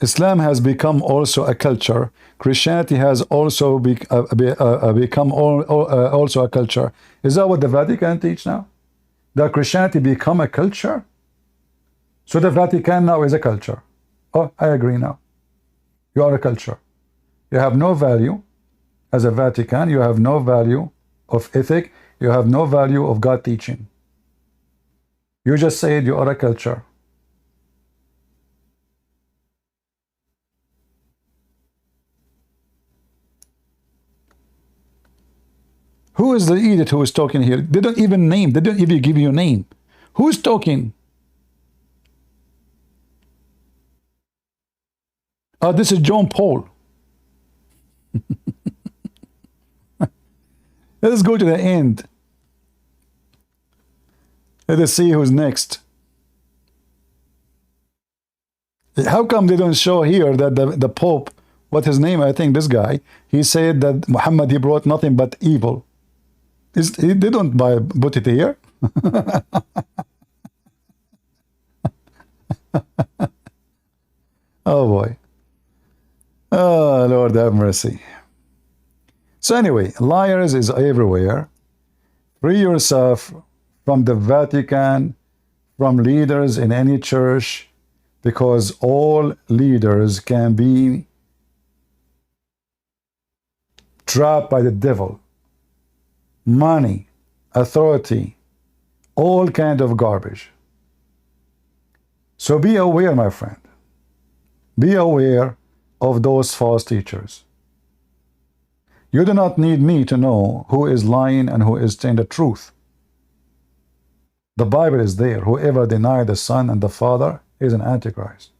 Islam has become also a culture. Christianity has also become also a culture. Is that what the Vatican teach now? That Christianity become a culture? So the Vatican now is a culture. Oh, I agree now. You are a culture. You have no value as a Vatican. You have no value of ethic. You have no value of God teaching. You just said you are a culture. Who is the idiot who is talking here? They don't even name. They don't even give you a name. Who's talking? Oh, this is John Paul. Let's go to the end. Let us see who's next. How come they don't show here that the Pope, what his name, I think this guy, he said that Muhammad, he brought nothing but evil. They don't put it here. Oh boy. Oh, Lord have mercy. So anyway, liars is everywhere. Free yourself from the Vatican, from leaders in any church, because all leaders can be trapped by the devil. Money, authority, all kind of garbage. So be aware, my friend. Be aware of those false teachers. You do not need me to know who is lying and who is telling the truth. The Bible is there. Whoever denies the Son and the Father is an Antichrist.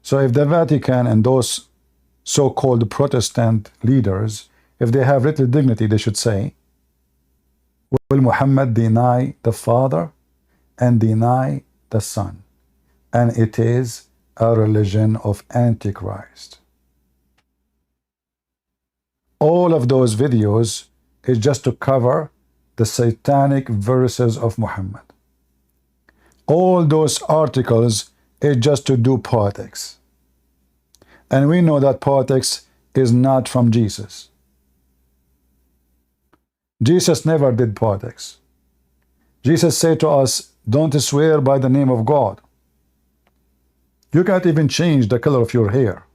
So if the Vatican and those so-called Protestant leaders, if they have little dignity, they should say, will Muhammad deny the Father and deny the Son? And it is a religion of Antichrist. All of those videos is just to cover the satanic verses of Muhammad. All those articles is just to do politics. And we know that politics is not from Jesus. Jesus never did politics. Jesus said to us, don't swear by the name of God. You can't even change the color of your hair.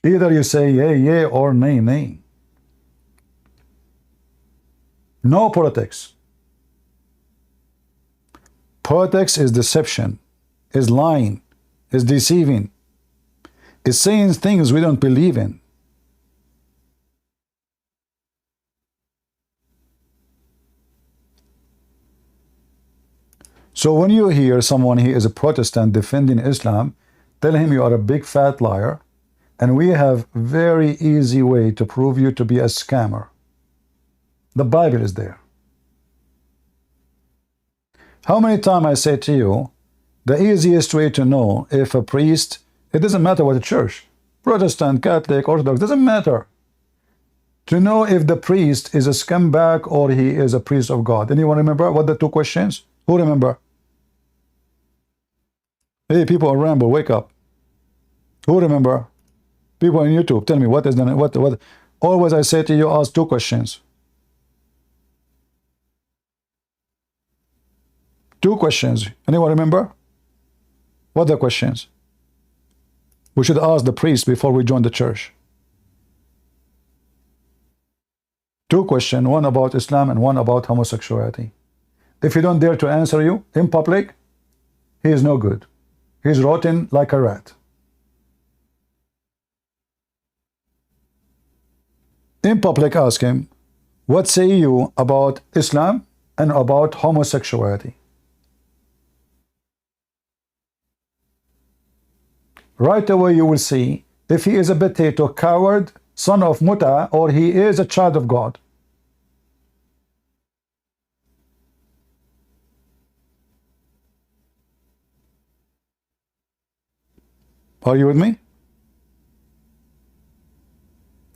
Either you say yay, yay, or nay, nay. No politics. Politics is deception, is lying, is deceiving, is saying things we don't believe in. So when you hear someone he is a Protestant defending Islam, tell him you are a big fat liar, and we have very easy way to prove you to be a scammer. The Bible is there. How many times I say to you, the easiest way to know if a priest, it doesn't matter what the church, Protestant, Catholic, Orthodox, doesn't matter, to know if the priest is a scumbag or he is a priest of God. Anyone remember what the two questions? Who remember? Hey, people on Rambo, wake up. Who remember? People on YouTube, tell me what is the what? Always I say to you, ask two questions. Two questions. Anyone remember? What are the questions? We should ask the priest before we join the church. Two questions, one about Islam and one about homosexuality. If he don't dare to answer you in public, he is no good. He's rotten like a rat. In public, ask him, what say you about Islam and about homosexuality? Right away you will see if he is a potato, coward, son of Muta, or he is a child of God. Are you with me?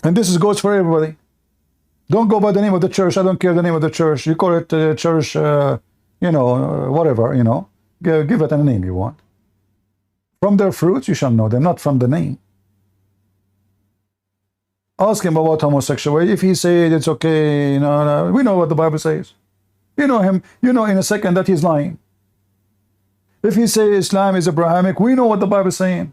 And this goes for everybody. Don't go by the name of the church. I don't care the name of the church. You call it church, whatever, give it a name you want. From their fruits you shall know them, not from the name. Ask him about homosexuality. If he says it's okay, we know what the Bible says. You know him, in a second that he's lying. If he says Islam is Abrahamic, we know what the Bible is saying.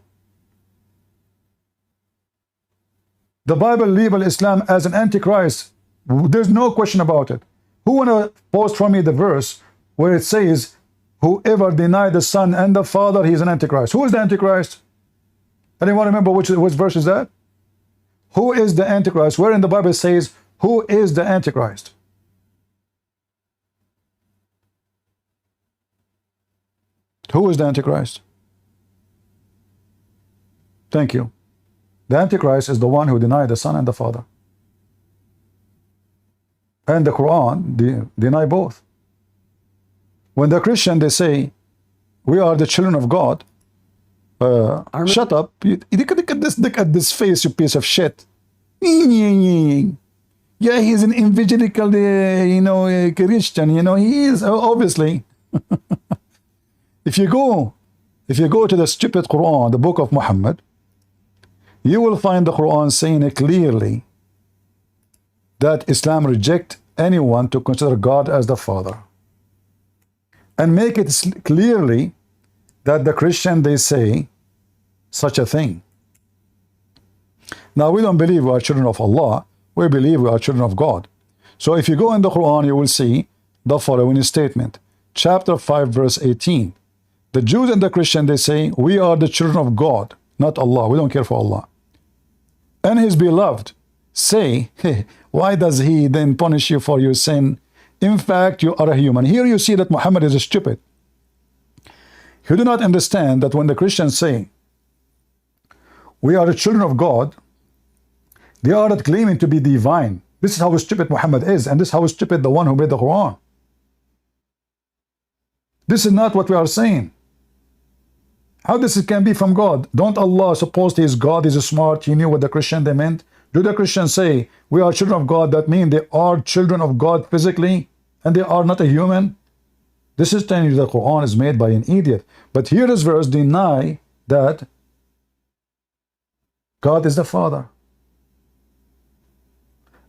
The Bible labels Islam as an antichrist. There's no question about it. Who wanna post for me the verse where it says, whoever denied the Son and the Father, he is an antichrist? Who is the antichrist? Anyone remember which verse is that? Who is the antichrist? Where in the Bible says, who is the antichrist? Who is the antichrist? Thank you. The Antichrist is the one who denied the Son and the Father. And the Quran deny both. When the Christian, they say, we are the children of God. Shut up. Look at this face, you piece of shit. Yeah, he's an evangelical, Christian, he is, obviously. If you go to the stupid Quran, the book of Muhammad, you will find the Quran saying clearly that Islam rejects anyone to consider God as the Father. And make it clearly that the Christian, they say such a thing. Now, we don't believe we are children of Allah. We believe we are children of God. So if you go in the Quran, you will see the following statement. Chapter 5, verse 18. The Jews and the Christian, they say, we are the children of God, not Allah. We don't care for Allah. And his beloved say, hey, why does he then punish you for your sin? In fact, you are a human. Here you see that Muhammad is stupid. He do not understand that when the Christians say, we are the children of God, they are not claiming to be divine. This is how stupid Muhammad is, and this is how stupid the one who made the Quran. This is not what we are saying. How this can be from God? Don't Allah suppose he is God, he's smart, he knew what the Christian they meant? Do the Christians say, we are children of God, that means they are children of God physically, and they are not a human? This is telling you the Quran is made by an idiot. But here this verse deny that God is the Father.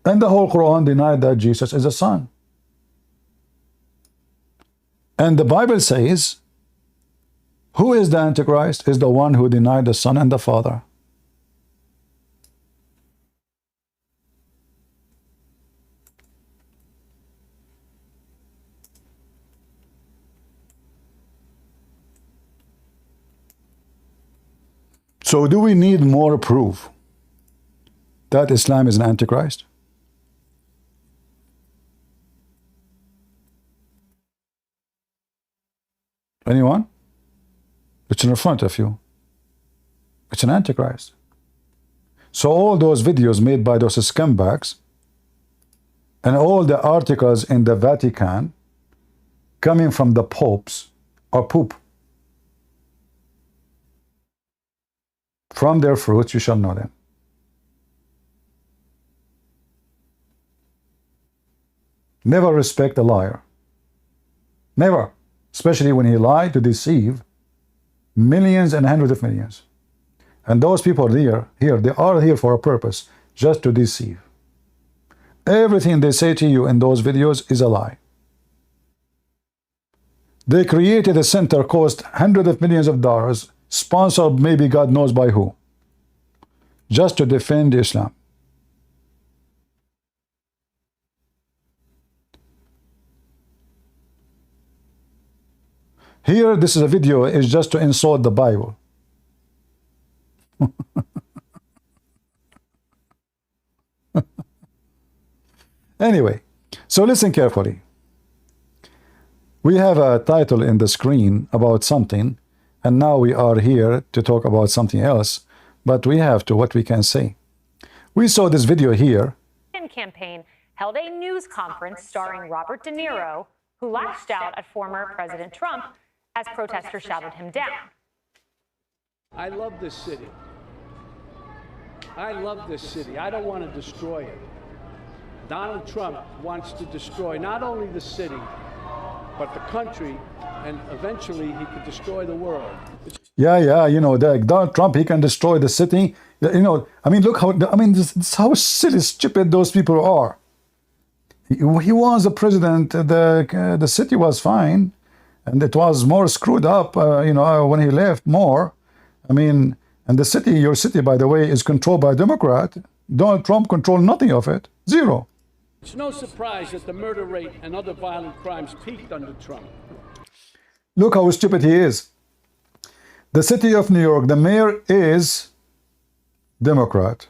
And the whole Quran denied that Jesus is the Son. And the Bible says, who is the Antichrist? Is the one who denied the Son and the Father. So do we need more proof that Islam is an antichrist? Anyone? It's in front of you. It's an antichrist. So all those videos made by those scumbags and all the articles in the Vatican coming from the popes are poop. From their fruits you shall know them. Never respect a liar. Never. Especially when he lied to deceive millions and hundreds of millions. And those people they are here for a purpose, just to deceive. Everything they say to you in those videos is a lie. They created a center, cost hundreds of millions of dollars, sponsored maybe God knows by who, just to defend Islam. Here, this is a video, is just to insult the Bible. Anyway, so listen carefully. We have a title in the screen about something, and now we are here to talk about something else, but we have to what we can say. We saw this video here. Campaign held a news conference starring Robert De Niro, who lashed out at former President Trump as protesters shouted him down. I love this city. I love this city. I don't want to destroy it. Donald Trump wants to destroy not only the city, but the country, and eventually he could destroy the world. Yeah, you know, Donald Trump, he can destroy the city. You know, I mean, look how, this is how silly, stupid those people are. He was the president, the city was fine, and it was more screwed up, you know, when he left more. I mean, and the city, your city, by the way, is controlled by a Democrat. Donald Trump controlled nothing of it. Zero. It's no surprise that the murder rate and other violent crimes peaked under Trump. Look how stupid he is. The city of New York, the mayor is Democrat.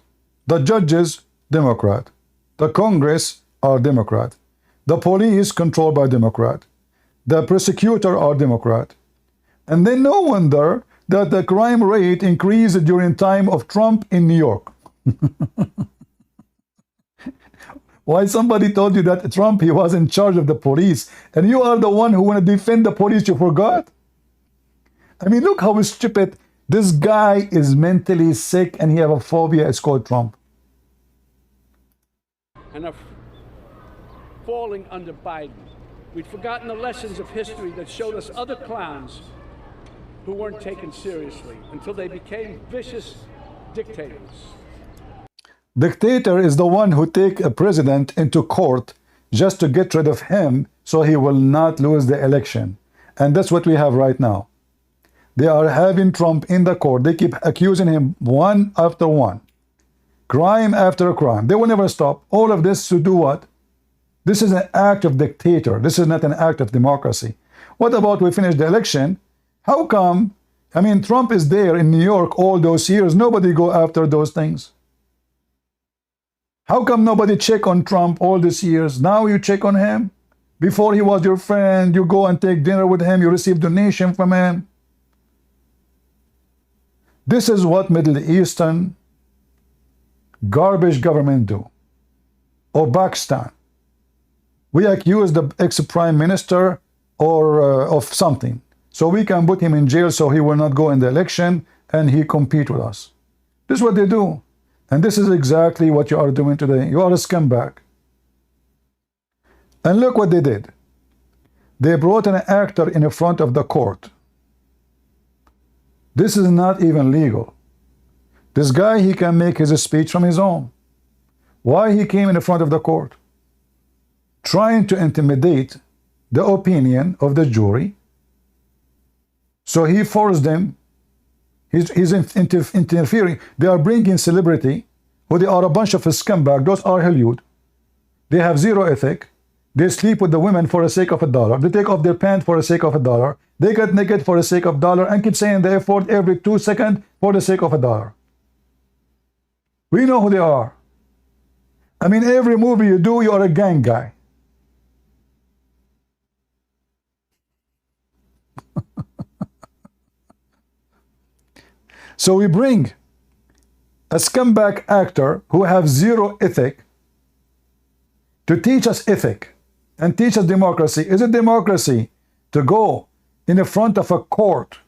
The judges, Democrat. The Congress are Democrat. The police controlled by Democrat. The prosecutor are Democrat. And then no wonder that the crime rate increased during time of Trump in New York. Why somebody told you that Trump, he was in charge of the police, and you are the one who want to defend the police, you forgot? I mean, look how stupid. This guy is mentally sick and he have a phobia. It's called Trump. And are falling under Biden. We'd forgotten the lessons of history that showed us other clowns who weren't taken seriously until they became vicious dictators. Dictator is the one who take a president into court just to get rid of him so he will not lose the election. And that's what we have right now. They are having Trump in the court. They keep accusing him one after one. Crime after crime. They will never stop. All of this to do what? This is an act of dictator. This is not an act of democracy. What about we finish the election? How come? I mean, Trump is there in New York all those years. Nobody go after those things. How come nobody check on Trump all these years? Now you check on him? Before he was your friend, you go and take dinner with him, you receive donation from him. This is what Middle Eastern garbage government do. Or Pakistan. We accuse the ex-prime minister or of something. So we can put him in jail so he will not go in the election and he compete with us. This is what they do. And this is exactly what you are doing today. You are a scumbag. And look what they did. They brought an actor in front of the court. This is not even legal. This guy, he can make his speech from his own. Why he came in front of the court? Trying to intimidate the opinion of the jury. So he forced them. He's interfering. They are bringing celebrity, who they are a bunch of scumbags. Those are Hollywood. They have zero ethic. They sleep with the women for the sake of $1. They take off their pants for the sake of $1. They get naked for the sake of $1 and keep saying the F word every 2 seconds for the sake of $1. We know who they are. I mean, every movie you do, you are a gang guy. So we bring a scumbag actor who have zero ethic to teach us ethic and teach us democracy. Is it democracy to go in the front of a court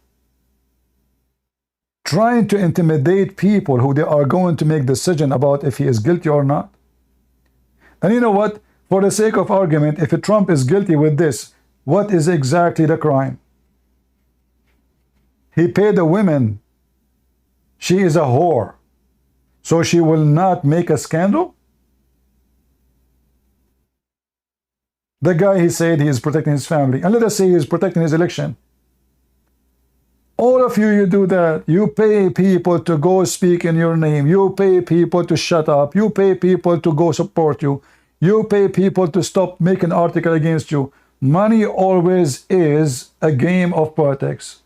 trying to intimidate people who they are going to make decision about if he is guilty or not? And you know what? For the sake of argument, if Trump is guilty with this, what is exactly the crime? He paid the women. She is a whore. So she will not make a scandal? The guy, he said he is protecting his family. And let us say he is protecting his election. All of you, you do that. You pay people to go speak in your name. You pay people to shut up. You pay people to go support you. You pay people to stop making article against you. Money always is a game of politics.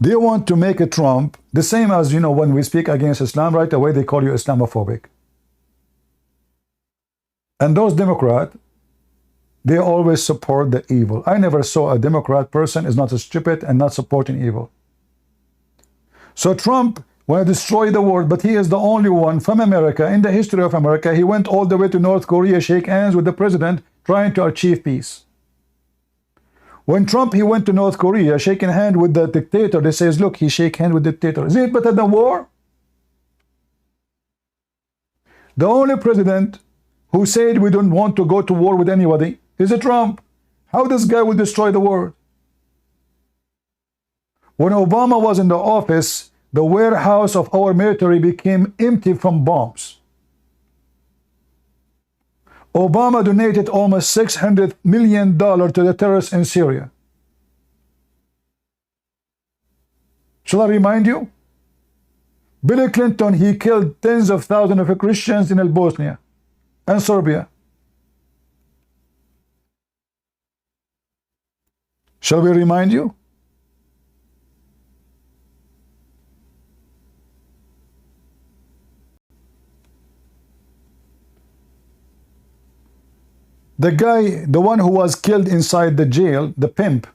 They want to make a Trump the same as, you know, when we speak against Islam, right away they call you Islamophobic. And those Democrats, they always support the evil. I never saw a Democrat person is not stupid and not supporting evil. So Trump want to destroy the world, but he is the only one from America, in the history of America. He went all the way to North Korea, shake hands with the president, trying to achieve peace. When Trump, he went to North Korea, shaking hand with the dictator, they says, look, he shake hand with the dictator. Is it better than war? The only president who said we don't want to go to war with anybody is a Trump. How this guy will destroy the world? When Obama was in the office, the warehouse of our military became empty from bombs. Obama donated almost $600 million to the terrorists in Syria. Shall I remind you? Bill Clinton, he killed tens of thousands of Christians in Bosnia and Serbia. Shall we remind you? The guy, the one who was killed inside the jail, the pimp,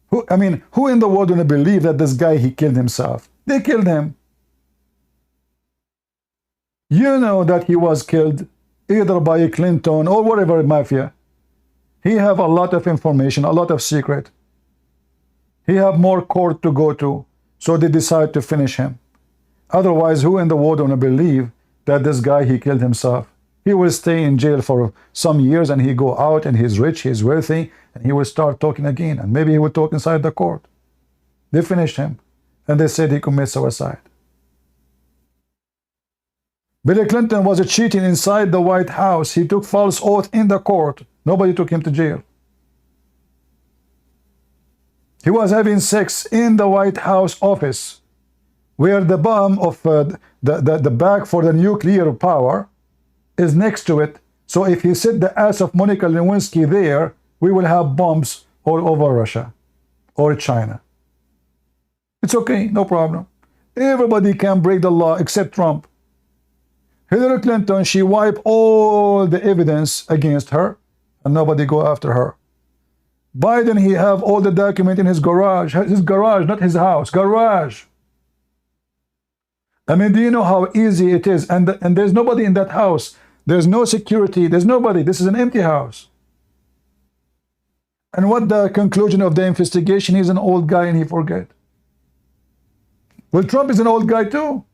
who in the world would believe that this guy, he killed himself? They killed him. You know that he was killed either by Clinton or whatever mafia. He have a lot of information, a lot of secret. He have more court to go to, so they decide to finish him. Otherwise, who in the world would believe that this guy, he killed himself? He will stay in jail for some years and he go out and he's rich, he's wealthy, and he will start talking again. And maybe he will talk inside the court. They finished him and they said he committed suicide. Bill Clinton was cheating inside the White House. He took false oath in the court. Nobody took him to jail. He was having sex in the White House office, where the bomb of the bag for the nuclear power is next to it. So if he set the ass of Monica Lewinsky there, we will have bombs all over Russia or China. It's okay, no problem. Everybody can break the law except Trump. Hillary Clinton, she wiped all the evidence against her and nobody go after her. Biden, he have all the document in his garage, not his house, garage. I mean, do you know how easy it is? And there's nobody in that house. There's no security. There's nobody. This is an empty house. And what the conclusion of the investigation? He's an old guy and he forget. Well, Trump is an old guy too.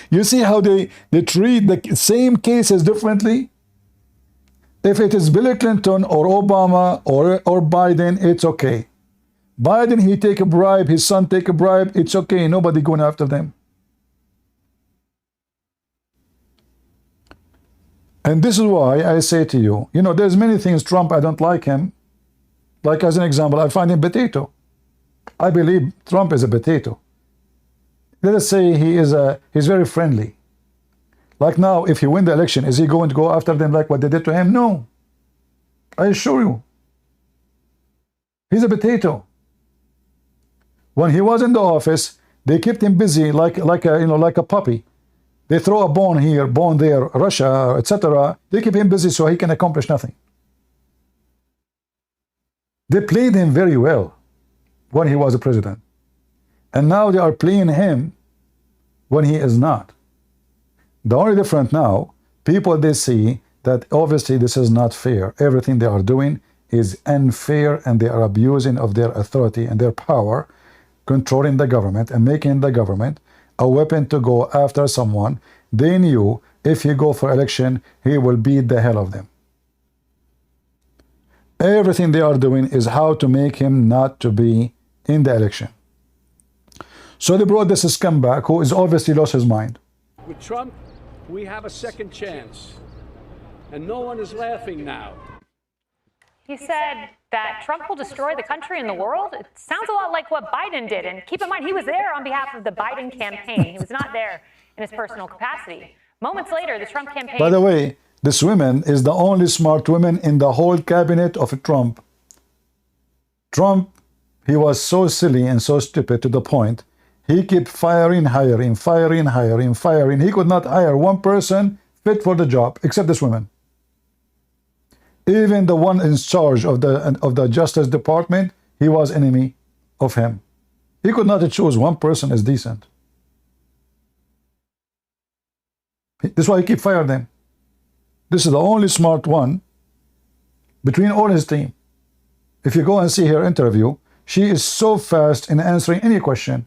You see how they treat the same cases differently? If it is Bill Clinton or Obama or Biden, it's okay. Biden, he take a bribe, his son take a bribe, it's okay, nobody going after them. And this is why I say to you, you know, there's many things Trump, I don't like him. Like as an example, I find him potato. I believe Trump is a potato. Let us say he's very friendly. Like now, if he win the election, is he going to go after them like what they did to him? No. I assure you. He's a potato. When he was in the office, they kept him busy like a puppy. They throw a bone here, bone there, Russia, etc. They keep him busy so he can accomplish nothing. They played him very well when he was a president. And now they are playing him when he is not. The only difference now, people, they see that obviously this is not fair. Everything they are doing is unfair, and they are abusing of their authority and their power, controlling the government and making the government a weapon to go after someone they knew if he go for election, he will beat the hell of them. Everything they are doing is how to make him not to be in the election. So they brought this scumbag who is obviously lost his mind. With Trump, we have a second chance. And no one is laughing now. He said that Trump will destroy the country and the world. It sounds a lot like what Biden did. And keep in mind, he was there on behalf of the Biden campaign. He was not there in his personal capacity. Moments later, the Trump campaign... By the way, this woman is the only smart woman in the whole cabinet of Trump. Trump, he was so silly and so stupid to the point, he kept firing, hiring. He could not hire one person fit for the job, except this woman. Even the one in charge of the Justice Department, he was enemy of him. He could not choose one person as decent. That's why he keep firing them. This is the only smart one between all his team. If you go and see her interview, she is so fast in answering any question.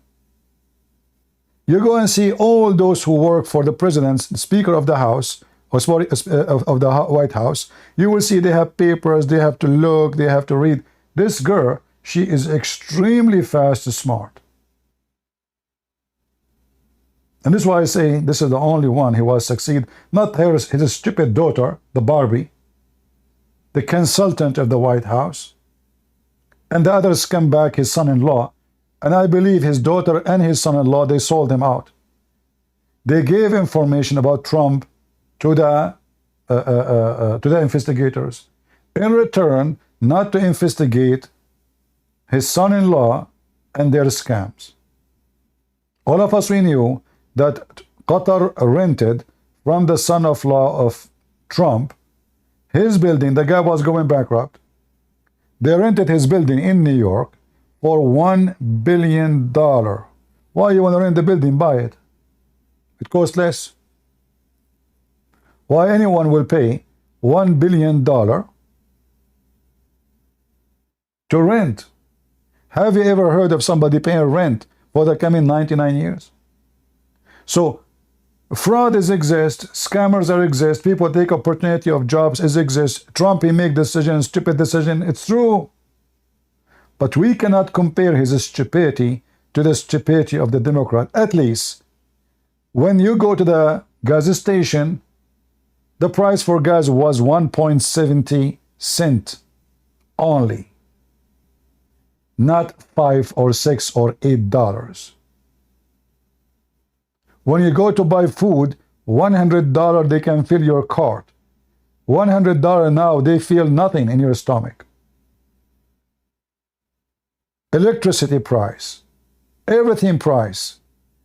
You go and see all those who work for the president, Speaker of the House, or sorry, of the White House. You will see they have papers, they have to look, they have to read. This girl, she is extremely fast and smart. And this is why I say this is the only one who was succeed. Not her, his stupid daughter, the Barbie, the consultant of the White House, and the others come back, his son-in-law. And I believe his daughter and his son-in-law, they sold him out. They gave information about Trump to the investigators. In return, not to investigate his son-in-law and their scams. All of us, we knew that Qatar rented from the son-in-law of Trump his building. The guy was going bankrupt. They rented his building in New York for $1 billion. Why you want to rent the building? Buy it. It costs less. Why anyone will pay $1 billion to rent? Have you ever heard of somebody paying rent for the coming 99 years? So fraud exists, scammers exist, people take opportunity of jobs exist. Trump, he make decisions, stupid decision. It's true. But we cannot compare his stupidity to the stupidity of the Democrat. At least, when you go to the gas station, the price for gas was 1.70 cents only. Not $5 or $6 or $8. When you go to buy food, $100 they can fill your cart. $100 now, they feel nothing in your stomach. Electricity price, everything price,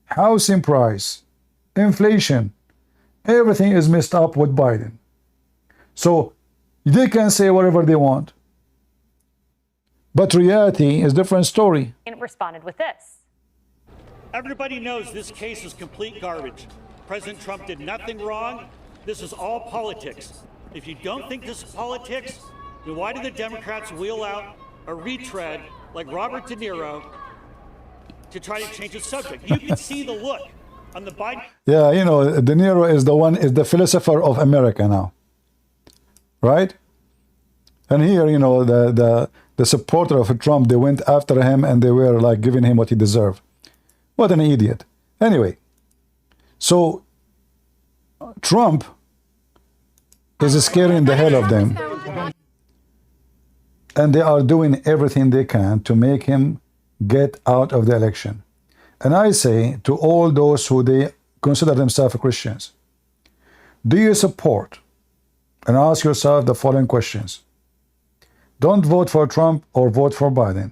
housing price, inflation, everything is messed up with Biden. So they can say whatever they want. But reality is a different story. And responded with this. Everybody knows this case is complete garbage. President Trump did nothing wrong. This is all politics. If you don't think this is politics, then why do the Democrats wheel out a retread like Robert De Niro to try to change the subject? You can see the look on the Biden. Yeah, you know, De Niro is the philosopher of America now, right? And here, you know, the supporter of Trump, they went after him and they were like giving him what he deserved. What an idiot. Anyway, so Trump is scaring the hell of them. And they are doing everything they can to make him get out of the election. And I say to all those who they consider themselves Christians, do you support, and ask yourself the following questions. Don't vote for Trump or vote for Biden.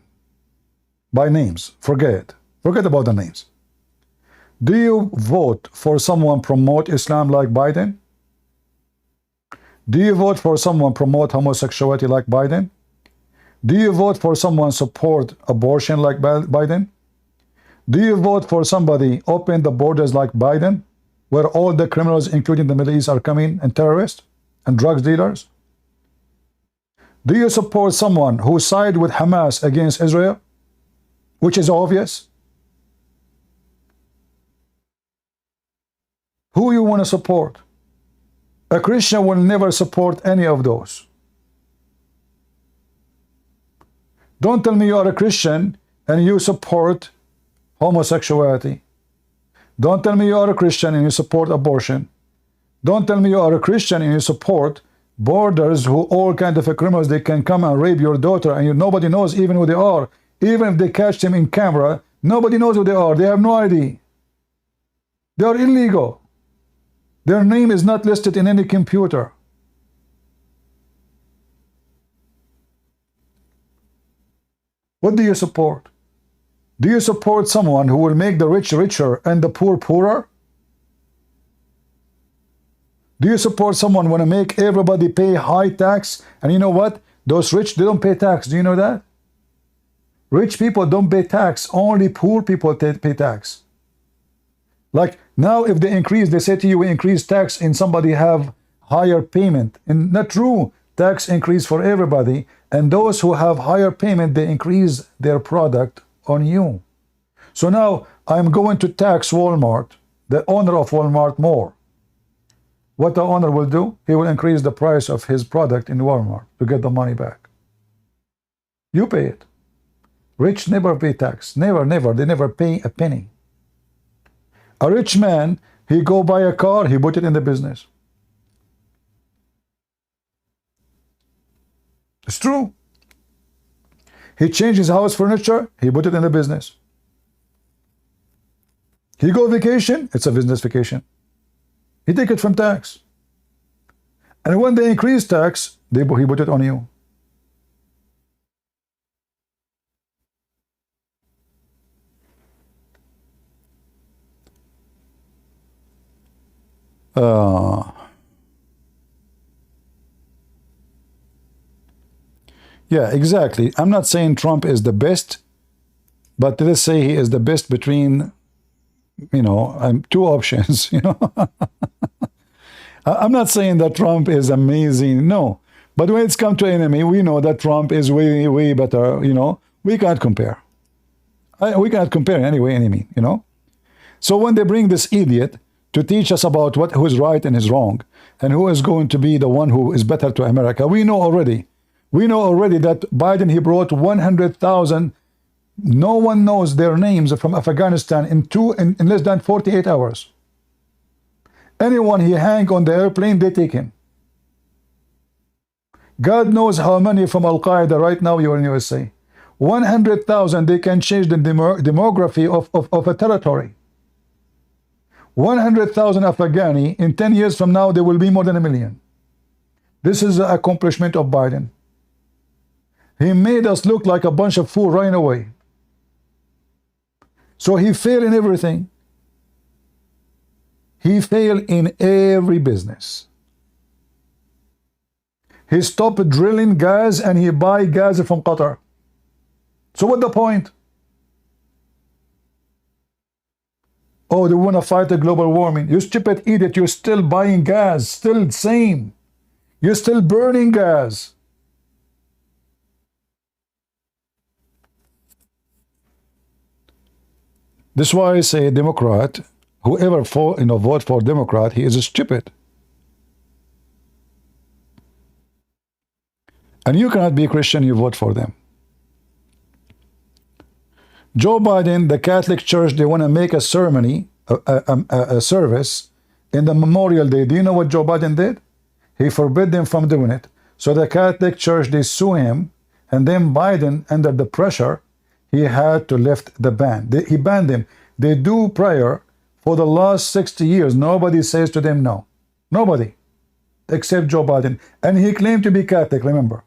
By names, forget about the names. Do you vote for someone promote Islam like Biden? Do you vote for someone promote homosexuality like Biden? Do you vote for someone support abortion like Biden? Do you vote for somebody open the borders like Biden, where all the criminals, including the Middle East, are coming, and terrorists and drugs dealers? Do you support someone who side with Hamas against Israel, which is obvious? Who you want to support? A Christian will never support any of those. Don't tell me you are a Christian and you support homosexuality. Don't tell me you are a Christian and you support abortion. Don't tell me you are a Christian and you support borders who all kind of criminals, they can come and rape your daughter and nobody knows even who they are. Even if they catch them in camera, nobody knows who they are. They have no ID. They are illegal. Their name is not listed in any computer. What do you support? Do you support someone who will make the rich richer and the poor poorer? Do you support someone who want to make everybody pay high tax? And you know what? Those rich, they don't pay tax. Do you know that? Rich people don't pay tax. Only poor people pay tax. Like now, if they increase, they say to you, we increase tax and somebody have higher payment. And not true. Tax increase for everybody. And those who have higher payment, they increase their product on you. So now I'm going to tax Walmart, the owner of Walmart, more. What the owner will do? He will increase the price of his product in Walmart to get the money back. You pay it. Rich never pay tax. Never, never. They never pay a penny. A rich man, he go buy a car, he put it in the business. It's true. He changed his house furniture, he put it in the business. He go vacation, it's a business vacation. He take it from tax. And when they increase tax, he put it on you. Yeah, exactly. I'm not saying Trump is the best, but let's say he is the best between, you know, two options, you know. I'm not saying that Trump is amazing, no. But when it's come to enemy, we know that Trump is way, way better, you know. We can't compare. We can't compare anyway, enemy, you know. So when they bring this idiot to teach us about who is right and is wrong, and who is going to be the one who is better to America, we know already. We know already that Biden, he brought 100,000, no one knows their names, from Afghanistan in less than 48 hours. Anyone he hang on the airplane, they take him. God knows how many from Al-Qaeda right now you're in USA. 100,000, they can change the demography of a territory. 100,000 Afghani, in 10 years from now, there will be more than 1 million. This is the accomplishment of Biden. He made us look like a bunch of fools right away. So he failed in everything. He failed in every business. He stopped drilling gas and he buy gas from Qatar. So what's the point? Oh, they want to fight the global warming. You stupid idiot, you're still buying gas, still same. You're still burning gas. This is why I say Democrat, whoever vote for Democrat, he is stupid. And you cannot be a Christian, you vote for them. Joe Biden, the Catholic Church, they want to make a ceremony, a service in the Memorial Day. Do you know what Joe Biden did? He forbid them from doing it. So the Catholic Church, they sue him, and then Biden, under the pressure, he had to lift the ban. He banned them. They do prayer for the last 60 years. Nobody says to them no. Nobody. Except Joe Biden. And he claimed to be Catholic, remember.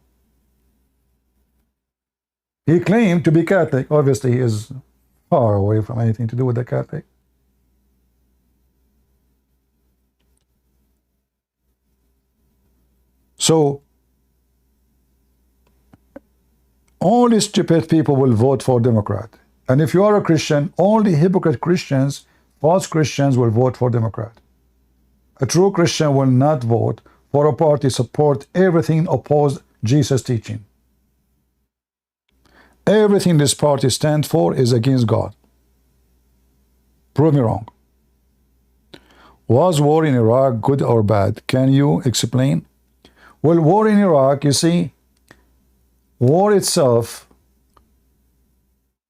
He claimed to be Catholic. Obviously, he is far away from anything to do with the Catholic. So, only stupid people will vote for Democrat. And if you are a Christian, only hypocrite Christians, false Christians will vote for Democrat. A true Christian will not vote for a party support everything opposed Jesus' teaching. Everything this party stands for is against God. Prove me wrong. Was war in Iraq good or bad? Can you explain? Well, war in Iraq, you see, war itself,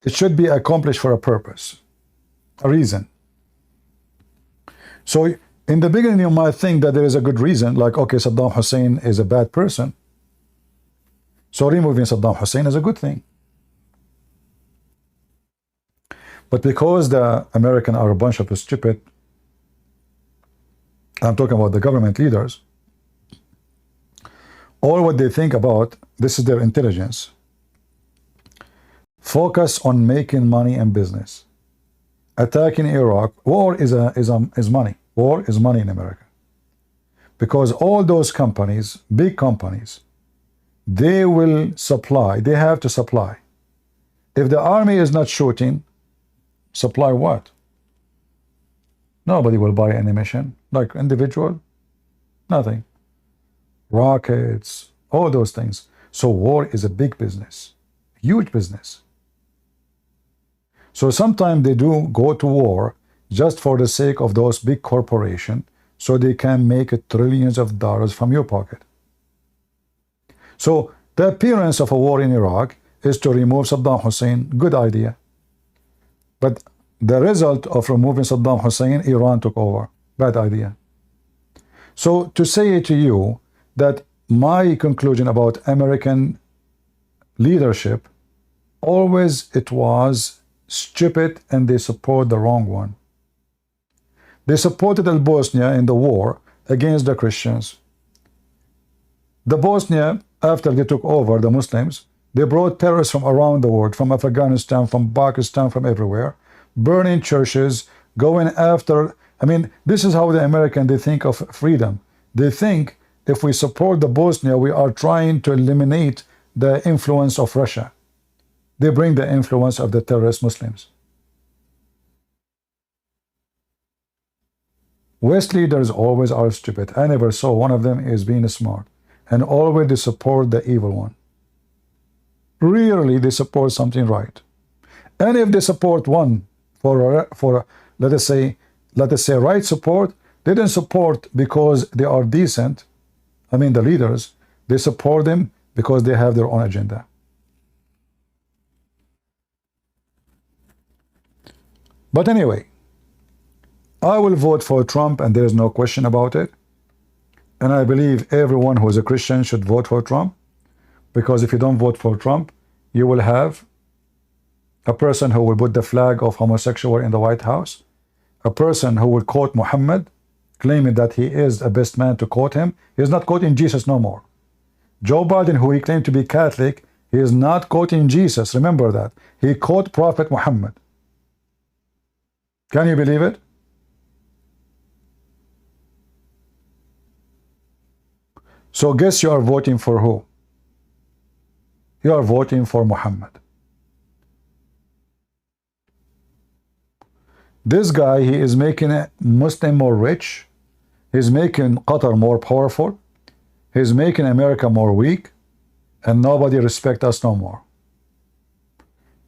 it should be accomplished for a purpose, a reason. So in the beginning, you might think that there is a good reason, like, okay, Saddam Hussein is a bad person, so removing Saddam Hussein is a good thing. But because the Americans are a bunch of stupid, I'm talking about the government leaders, all what they think about, this is their intelligence, focus on making money and business. Attacking Iraq, war is money. War is money in America. Because all those companies, big companies, they will supply, they have to supply. If the army is not shooting, supply what? Nobody will buy ammunition, like individual, nothing. Rockets, all those things. So war is a big business, huge business. So sometimes they do go to war just for the sake of those big corporations, so they can make trillions of dollars from your pocket. So the appearance of a war in Iraq is to remove Saddam Hussein. Good idea. But the result of removing Saddam Hussein, Iran took over. Bad idea. So to say to you that my conclusion about American leadership, always it was stupid and they support the wrong one. They supported Bosnia in the war against the Christians. The Bosnia, after they took over the Muslims, they brought terrorists from around the world, from Afghanistan, from Pakistan, from everywhere, burning churches, going after, I mean, this is how the Americans, they think of freedom. They think if we support the Bosnia, we are trying to eliminate the influence of Russia. They bring the influence of the terrorist Muslims. West leaders always are stupid. I never saw one of them is being smart. And always they support the evil one. Rarely they support something right. And if they support one for let us say right support, they didn't support because they are decent. I mean the leaders, they support them because they have their own agenda. But anyway, I will vote for Trump, and there is no question about it. And I believe everyone who is a Christian should vote for Trump, because if you don't vote for Trump, you will have a person who will put the flag of homosexual in the White House, a person who will quote Muhammad, claiming that he is the best man to quote him. He is not quoting Jesus no more. Joe Biden, who he claimed to be Catholic, he is not quoting Jesus. Remember that. He quote Prophet Muhammad. Can you believe it? So guess you are voting for who? You are voting for Muhammad. This guy, he is making a Muslim more rich. He's making Qatar more powerful. He's making America more weak. And nobody respects us no more.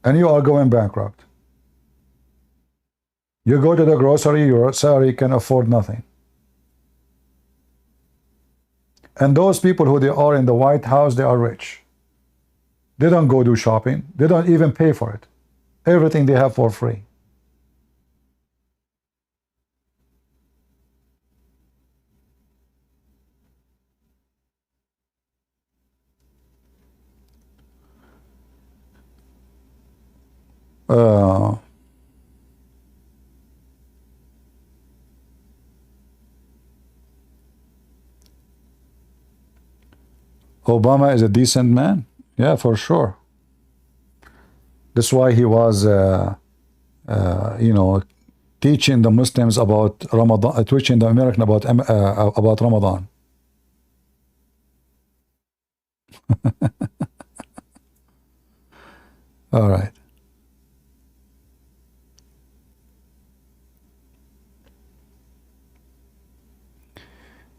And you are going bankrupt. You go to the grocery, your salary can afford nothing. And those people who they are in the White House, they are rich. They don't go do shopping. They don't even pay for it. Everything they have for free. Obama is a decent man. Yeah, for sure. That's why he was, you know, teaching the Muslims about Ramadan, teaching the American about Ramadan. All right.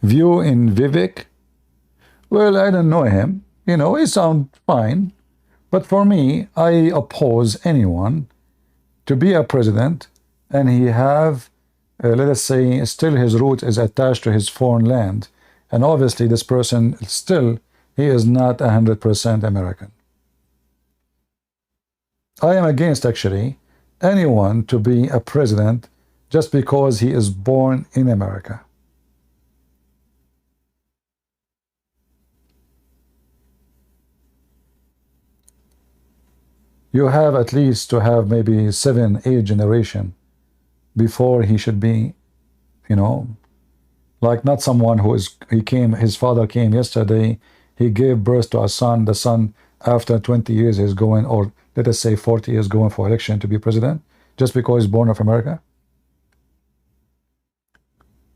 View in Vivek. Well, I don't know him. You know, he sounds fine. But for me, I oppose anyone to be a president and he have, let us say, still his root is attached to his foreign land. And obviously this person still, he is not 100% American. I am against, actually, anyone to be a president just because he is born in America. You have at least to have maybe 7, 8 generation before he should be, you know, like not someone who is, his father came yesterday, he gave birth to a son, the son after 20 years is going, or let us say 40 years going for election to be president, just because he's born of America.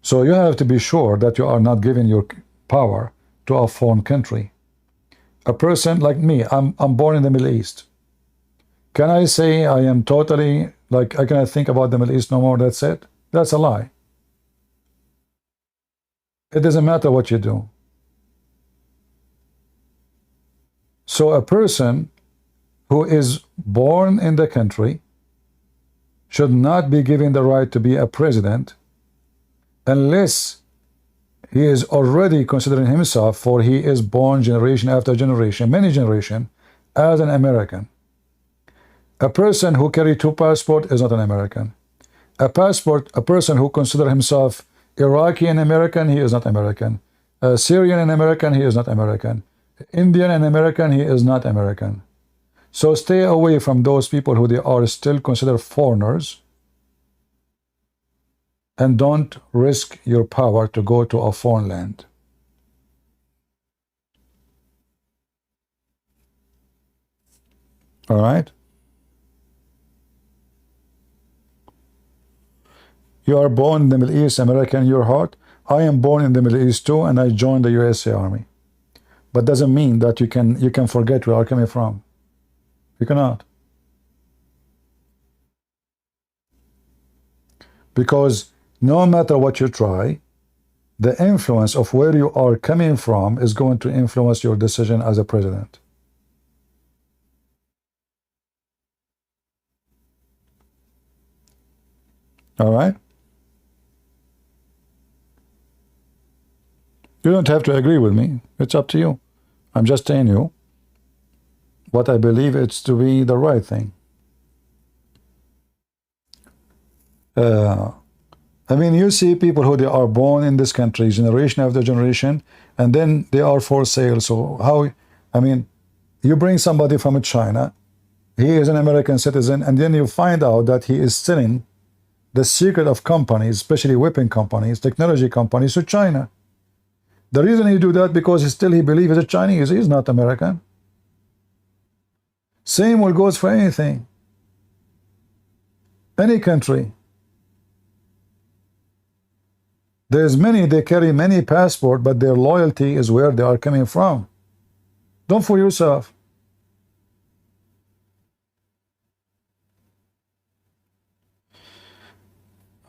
So you have to be sure that you are not giving your power to a foreign country. A person like me, I'm born in the Middle East. Can I say I am totally, like, I cannot think about the Middle East no more, that's it? That's a lie. It doesn't matter what you do. So a person who is born in the country should not be given the right to be a president unless he is already considering himself, for he is born generation after generation, many generations, as an American. A person who carries 2 passports is not an American. A person who considers himself Iraqi and American, he is not American. Syrian and American, he is not American. Indian and American, he is not American. So stay away from those people who they are still considered foreigners, and don't risk your power to go to a foreign land. All right? You are born in the Middle East, American in your heart. I am born in the Middle East too, and I joined the USA Army. But doesn't mean that you can forget where you are coming from. You cannot. Because no matter what you try, the influence of where you are coming from is going to influence your decision as a president. All right? You don't have to agree with me. It's up to you. I'm just telling you what I believe it's to be the right thing. I mean, you see people who they are born in this country, generation after generation, and then they are for sale. So how, I mean, you bring somebody from China, he is an American citizen, and then you find out that he is selling the secret of companies, especially weapon companies, technology companies, to China. The reason he do that, because he believes he's a Chinese, he's not American. Same will goes for anything. Any country. There's many, they carry many passports, but their loyalty is where they are coming from. Don't fool yourself.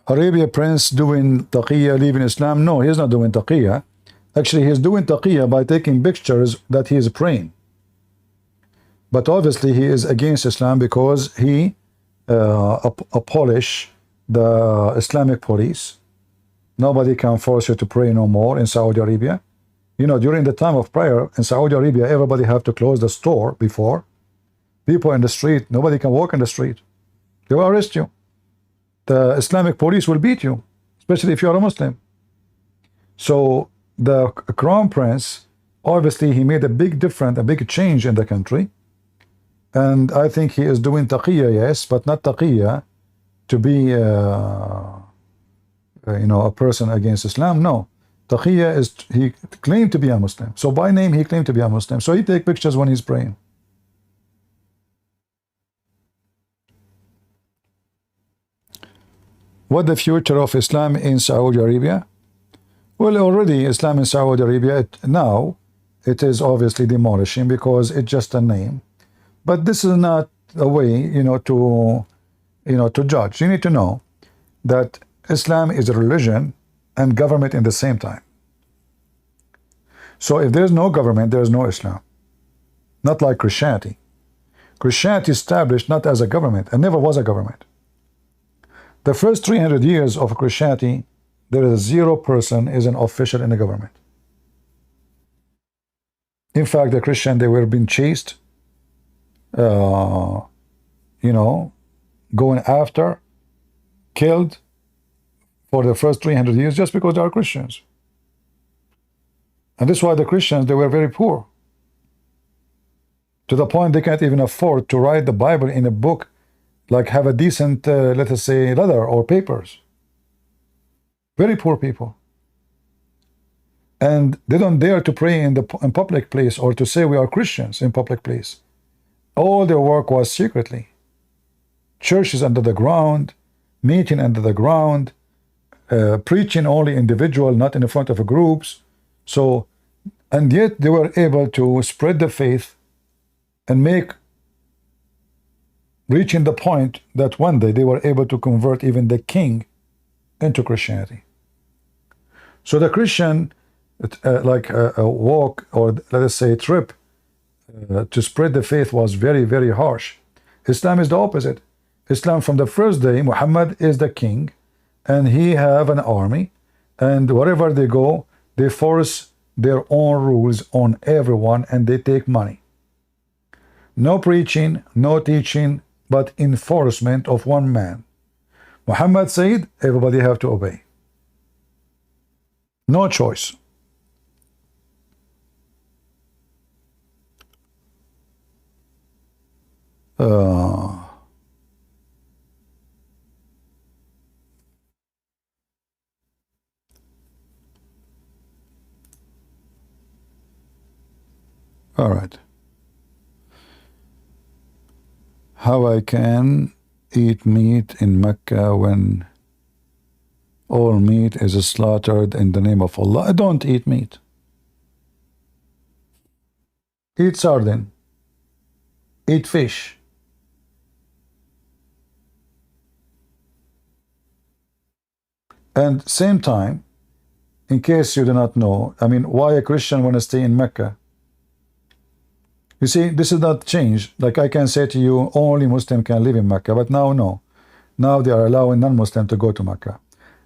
Arabia Prince doing taqiyya, leaving Islam? No, he's not doing taqiyya. Actually, he's doing taqiyya by taking pictures that he is praying. But obviously he is against Islam because he abolish the Islamic police. Nobody can force you to pray no more in Saudi Arabia. You know, during the time of prayer in Saudi Arabia, everybody have to close the store before. People in the street, nobody can walk in the street. They will arrest you. The Islamic police will beat you, especially if you are a Muslim. So the Crown Prince, obviously he made a big difference, a big change in the country. And I think he is doing taqiyya, yes, but not taqiyya to be, you know, a person against Islam. No. Taqiyya is, he claimed to be a Muslim. So by name, he claimed to be a Muslim. So he take pictures when he's praying. What the future of Islam in Saudi Arabia? Well, already Islam in Saudi Arabia, now it is obviously demolishing because it's just a name. But this is not a way, you know, to judge. You need to know that Islam is a religion and government in the same time. So if there's no government, there's no Islam. Not like Christianity. Christianity established not as a government and never was a government. The first 300 years of Christianity, there is 0 person is an official in the government. In fact, the Christians, they were being chased, you know, going after, killed for the first 300 years just because they are Christians. And this is why the Christians, they were very poor. To the point they can't even afford to write the Bible in a book, like have a decent, let us say, leather or papers. Very poor people. And they don't dare to pray in public place or to say we are Christians in public place. All their work was secretly. Churches under the ground, meeting under the ground, preaching only individual, not in the front of groups. So, and yet they were able to spread the faith and reaching the point that one day they were able to convert even the king into Christianity. So the Christian, like a walk or let us say trip to spread the faith was very, very harsh. Islam is the opposite. Islam from the first day, Muhammad is the king and he have an army, and wherever they go, they force their own rules on everyone and they take money. No preaching, no teaching, but enforcement of one man. Muhammad said, everybody have to obey. No choice. All right. How I can eat meat in Mecca when all meat is slaughtered in the name of Allah? I don't eat meat. Eat sardine. Eat fish. And same time, in case you do not know, I mean, why a Christian want to stay in Mecca? You see, this is not change. Like I can say to you, only Muslim can live in Mecca, but now no. Now they are allowing non-Muslim to go to Mecca.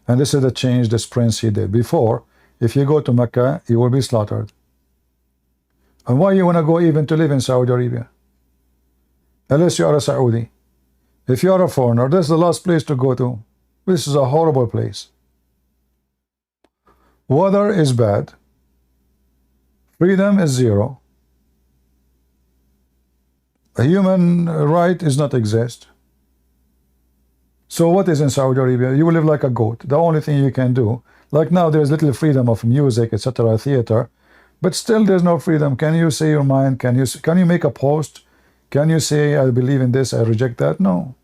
And this is the change this prince he did. Before, if you go to Mecca, you will be slaughtered. And why you want to go even to live in Saudi Arabia? Unless you are a Saudi. If you are a foreigner, this is the last place to go to. This is a horrible place. Weather is bad. Freedom is 0. A human right is not exist. So what is in Saudi Arabia? You will live like a goat. The only thing you can do, like now there's little freedom of music, etc., theater, but still there's no freedom. Can you say your mind? Can you make a post? Can you say I believe in this, I reject that? No.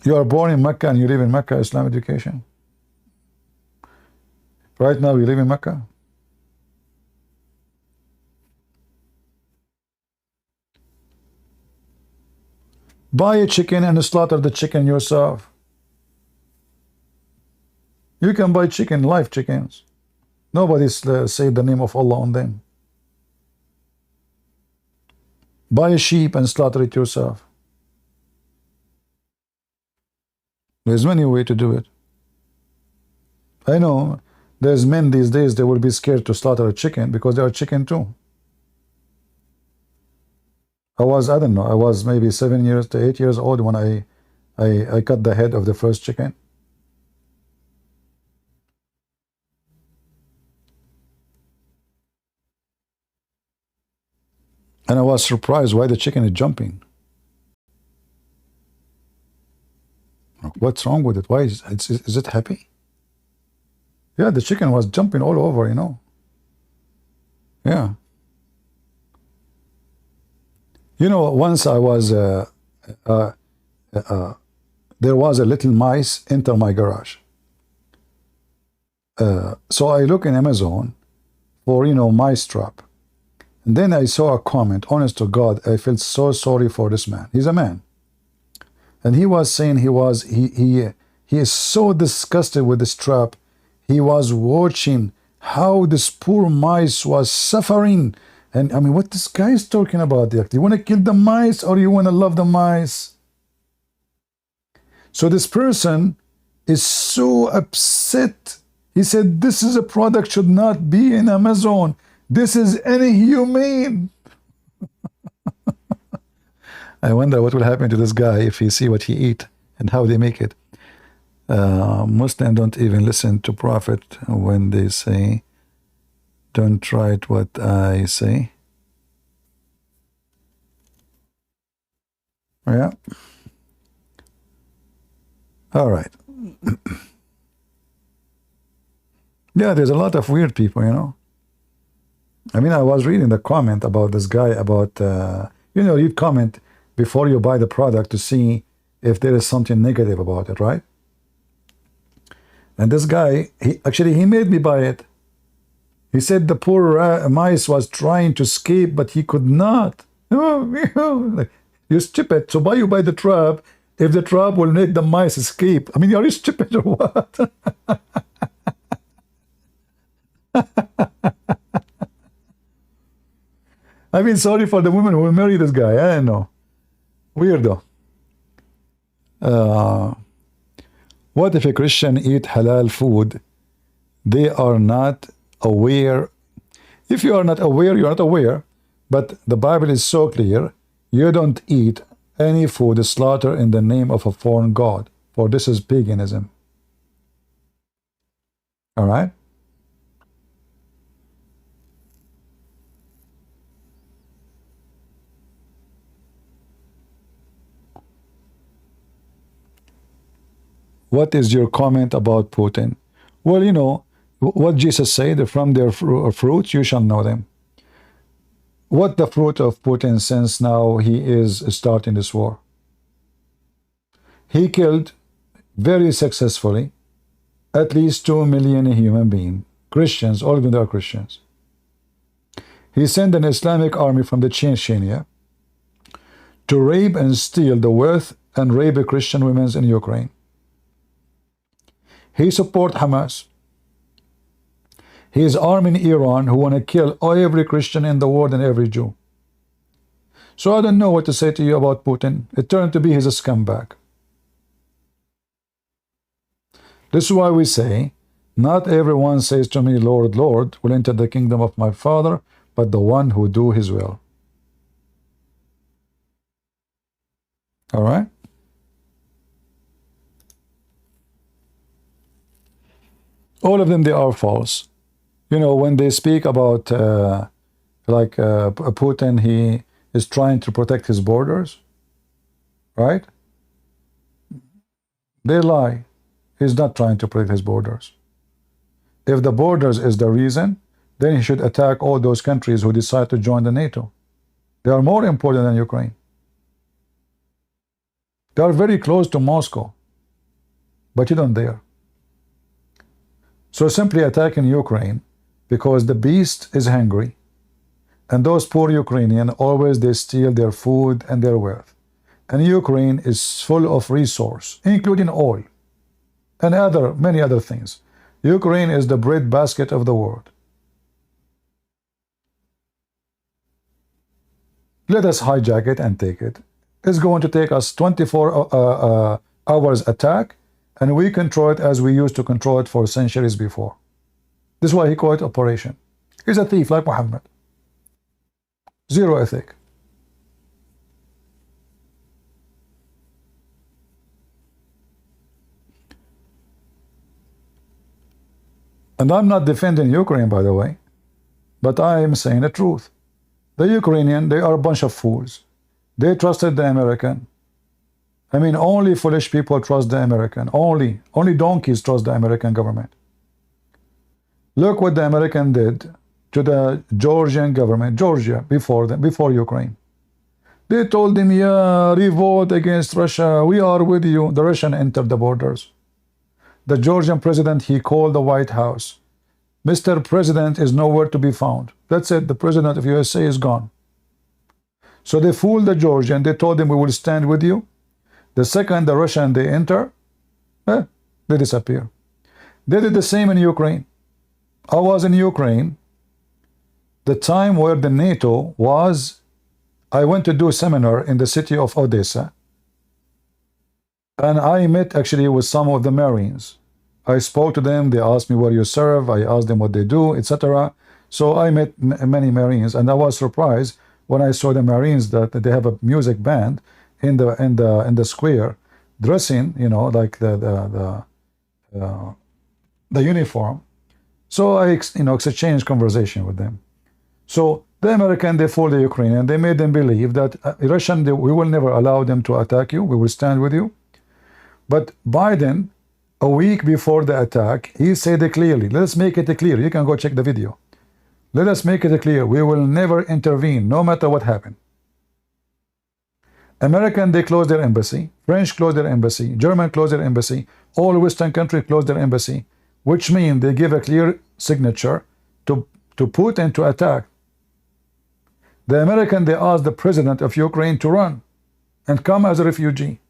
You are born in Mecca and you live in Mecca, Islam education. Right now you live in Mecca. Buy a chicken and slaughter the chicken yourself. You can buy chicken, live chickens. Nobody's say the name of Allah on them. Buy a sheep and slaughter it yourself. There's many ways to do it. I know there's men these days, they will be scared to slaughter a chicken because they are chicken too. I don't know, I was maybe 7 years to 8 years old when I cut the head of the first chicken. And I was surprised why the chicken is jumping. What's wrong with it? Why is it happy? Yeah, the chicken was jumping all over, you know. Yeah. You know, once I was, there was a little mice enter my garage. So I look in Amazon for, you know, mice trap. And then I saw a comment, honest to God, I felt so sorry for this man. He's a man. And he was saying he is so disgusted with this trap. He was watching how this poor mice was suffering. And I mean, what this guy is talking about there? Do you want to kill the mice or you want to love the mice? So this person is so upset. He said, this is a product should not be in Amazon. This is inhumane. I wonder what will happen to this guy if he see what he eat and how they make it. Muslims don't even listen to Prophet when they say, don't try it what I say. Yeah. All right. Yeah, there's a lot of weird people, you know. I mean, I was reading the comment about this guy about, you know, you comment before you buy the product to see if there is something negative about it, right? And this guy, he made me buy it. He said the poor mice was trying to escape, but he could not. Like, you're stupid. So why you buy the trap if the trap will make the mice escape? I mean, are you stupid or what? I mean, sorry for the women who will marry this guy. I don't know. Weirdo. What if a Christian eat halal food? They are not aware. If you are not aware, you are not aware. But the Bible is so clear. You don't eat any food slaughtered in the name of a foreign god. For this is paganism. All right? What is your comment about Putin? Well, you know, what Jesus said, from their fruits you shall know them. What the fruit of Putin since now he is starting this war? He killed very successfully at least 2 million human beings, Christians, all of them are Christians. He sent an Islamic army from the Chechnya to rape and steal the wealth and rape Christian women in Ukraine. He support Hamas. He is arming Iran who want to kill every Christian in the world and every Jew. So I don't know what to say to you about Putin. It turned to be he's a scumbag. This is why we say, not everyone says to me, Lord, Lord, will enter the kingdom of my Father, but the one who do his will. All right? All of them, they are false. You know, when they speak about Putin, he is trying to protect his borders, right? They lie. He's not trying to protect his borders. If the borders is the reason, then he should attack all those countries who decide to join the NATO. They are more important than Ukraine. They are very close to Moscow, but you don't dare. So simply attacking Ukraine because the beast is hungry, and those poor Ukrainians always they steal their food and their wealth. And Ukraine is full of resource, including oil and many other things. Ukraine is the breadbasket of the world. Let us hijack it and take it. It's going to take us 24 hours attack, and we control it as we used to control it for centuries before. This is why he called it operation. He's a thief like Muhammad. Zero ethic. And I'm not defending Ukraine, by the way, but I am saying the truth. The Ukrainian, they are a bunch of fools. They trusted the American. I mean, only foolish people trust the American. Only donkeys trust the American government. Look what the American did to the Georgian government, Georgia, before Ukraine. They told them, yeah, revolt against Russia. We are with you. The Russian entered the borders. The Georgian president, he called the White House. Mr. President is nowhere to be found. That's it. The president of USA is gone. So they fooled the Georgian. They told them, we will stand with you. The second the Russian they enter, they disappear. They did the same in Ukraine. I was in Ukraine. The time where the NATO was, I went to do a seminar in the city of Odessa. And I met actually with some of the Marines. I spoke to them. They asked me where you serve. I asked them what they do, etc. So I met many Marines, and I was surprised when I saw the Marines that they have a music band in the square, dressing, you know, like the uniform. So I exchanged conversation with them. So the American, they fooled the Ukrainian. They made them believe that Russian, we will never allow them to attack you. We will stand with you. But Biden, a week before the attack, he said it clearly. Let us make it clear. You can go check the video. Let us make it clear. We will never intervene, no matter what happened. American, they closed their embassy. French closed their embassy. German closed their embassy. All Western countries closed their embassy, which means they give a clear signature to Putin to attack. The American, they asked the president of Ukraine to run and come as a refugee.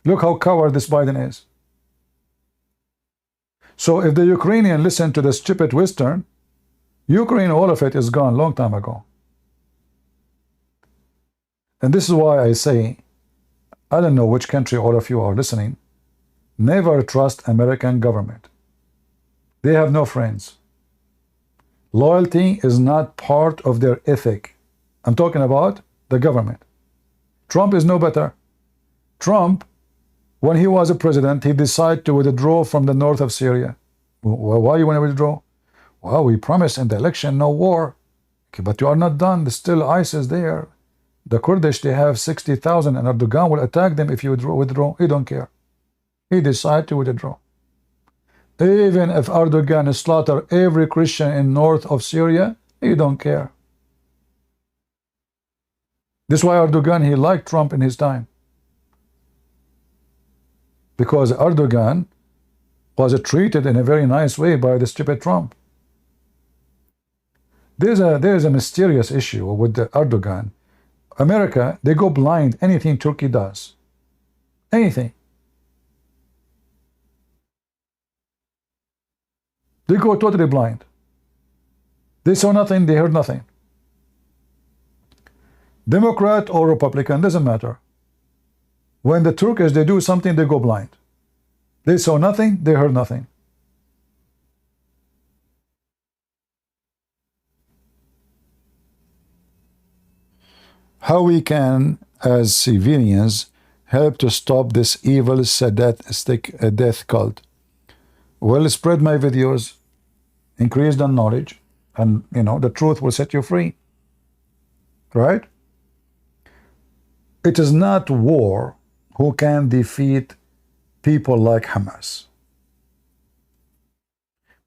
Look how coward this Biden is. So if the Ukrainian listen to the stupid Western, Ukraine, all of it is gone long time ago. And this is why I say, I don't know which country all of you are listening, never trust American government. They have no friends. Loyalty is not part of their ethic. I'm talking about the government. Trump is no better. Trump, when he was a president, he decided to withdraw from the north of Syria. Why you want to withdraw? Well, we promised in the election no war. Okay, but you are not done. There's still ISIS there. The Kurdish, they have 60,000, and Erdogan will attack them if you withdraw. He don't care. He decided to withdraw. Even if Erdogan slaughter every Christian in north of Syria, he don't care. This is why Erdogan, he liked Trump in his time. Because Erdogan was treated in a very nice way by the stupid Trump. There is a mysterious issue with the Erdogan. America, they go blind anything Turkey does. Anything. They go totally blind. They saw nothing, they heard nothing. Democrat or Republican, doesn't matter. When the Turkish, they do something, they go blind. They saw nothing, they heard nothing. How we can, as civilians, help to stop this evil sadistic death cult? Well, spread my videos, increase the knowledge, and the truth will set you free. Right? It is not war who can defeat people like Hamas.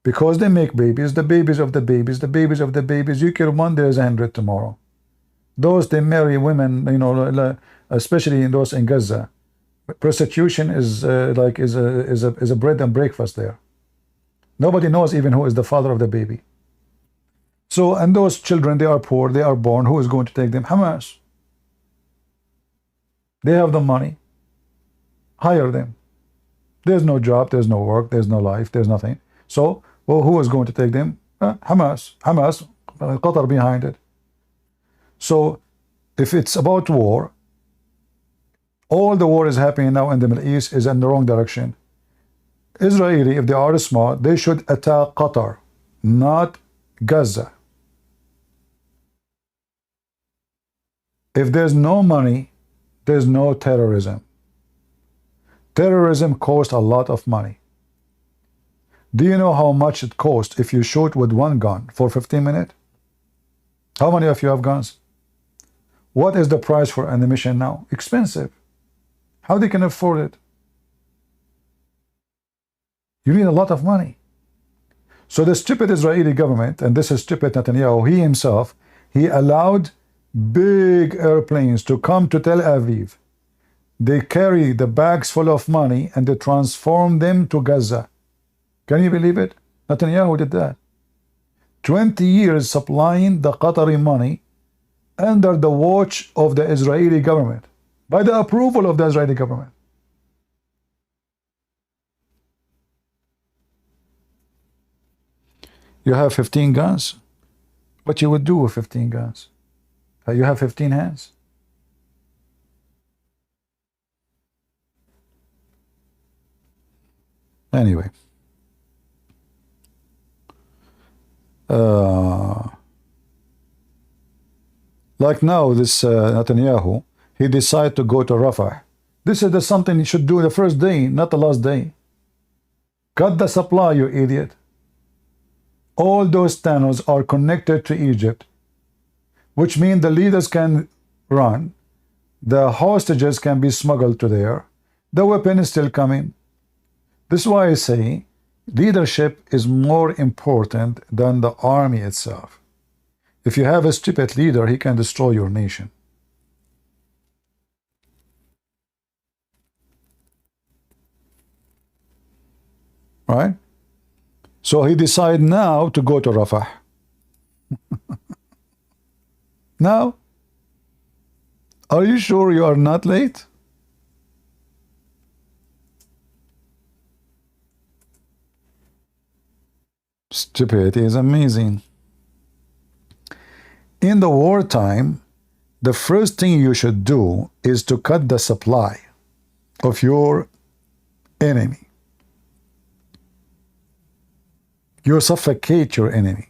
Because they make babies, the babies of the babies, the babies of the babies. You kill one, there's 100 tomorrow. Those, they marry women, especially in those in Gaza. Prostitution is a bread and breakfast there. Nobody knows even who is the father of the baby. So, and those children, they are poor, they are born. Who is going to take them? Hamas. They have the money. Hire them. There's no job, there's no work, there's no life, there's nothing. So, well, who is going to take them? Hamas. Hamas, Qatar behind it. So, if it's about war, all the war is happening now in the Middle East is in the wrong direction. Israeli, if they are smart, they should attack Qatar, not Gaza. If there's no money, there's no terrorism. Terrorism costs a lot of money. Do you know how much it costs if you shoot with one gun for 15 minutes? How many of you have guns? What is the price for ammunition now? Expensive. How they can afford it? You need a lot of money. So the stupid Israeli government, and this is stupid Netanyahu, he himself, he allowed big airplanes to come to Tel Aviv. They carry the bags full of money and they transform them to Gaza. Can you believe it? Netanyahu did that. 20 years supplying the Qatari money under the watch of the Israeli government, by the approval of the Israeli government. You have 15 guns? What you would do with 15 guns? You have 15 hands? Anyway. Like now, this Netanyahu, he decided to go to Rafah. This is something he should do the first day, not the last day. Cut the supply, you idiot. All those tunnels are connected to Egypt, which means the leaders can run, the hostages can be smuggled to there, the weapon is still coming. This is why I say leadership is more important than the army itself. If you have a stupid leader, he can destroy your nation. Right? So he decided now to go to Rafah. Now, are you sure you are not late? Stupidity is amazing. In the wartime, the first thing you should do is to cut the supply of your enemy. You suffocate your enemy.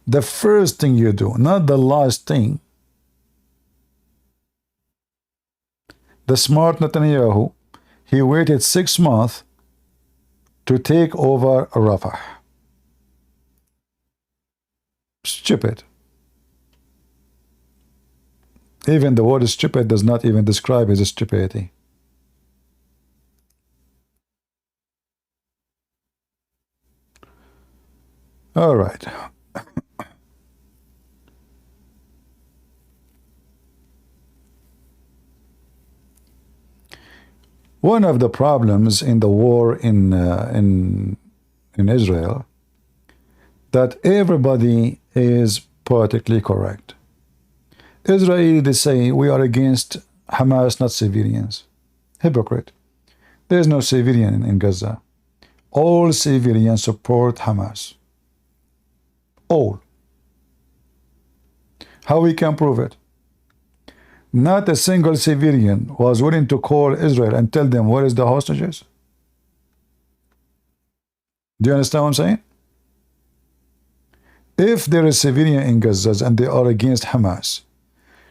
The first thing you do, not the last thing. The smart Netanyahu, he waited 6 months to take over Rafah. Stupid. Even the word stupid does not even describe his stupidity. All right. One of the problems in the war in Israel, that everybody is politically correct. Israel, they say, we are against Hamas, not civilians. Hypocrite. There is no civilian in Gaza. All civilians support Hamas. All. How we can prove it? Not a single civilian was willing to call Israel and tell them where is the hostages. Do you understand what I'm saying? If there is civilian in Gaza and they are against Hamas,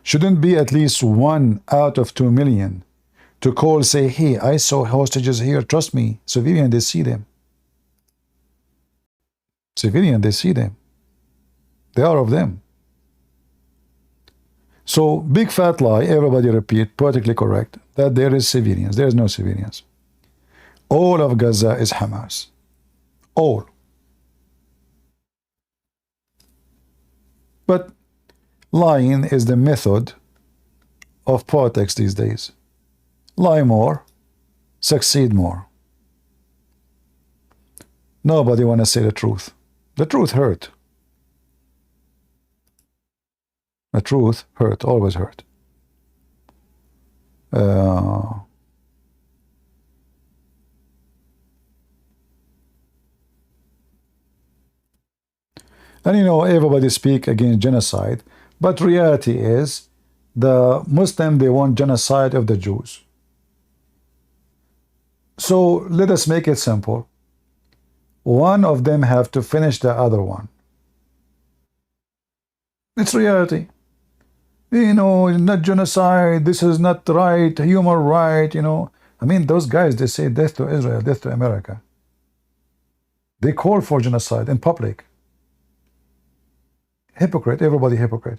shouldn't be at least 1 out of 2 million to call, say, hey, I saw hostages here, trust me. Civilian, they see them. Civilian, they see them. They are of them. So, big fat lie, everybody repeat, politically correct, that there is civilians. There is no civilians. All of Gaza is Hamas. All. But lying is the method of politics these days. Lie more, succeed more. Nobody want to say the truth. The truth hurt. The truth hurt, always hurt. And you know, everybody speak against genocide, but reality is the Muslim, they want genocide of the Jews. So let us make it simple. One of them have to finish the other one. It's reality. You know, not genocide, this is not right, human right, you know. I mean, those guys, they say death to Israel, death to America. They call for genocide in public. Hypocrite, everybody hypocrite.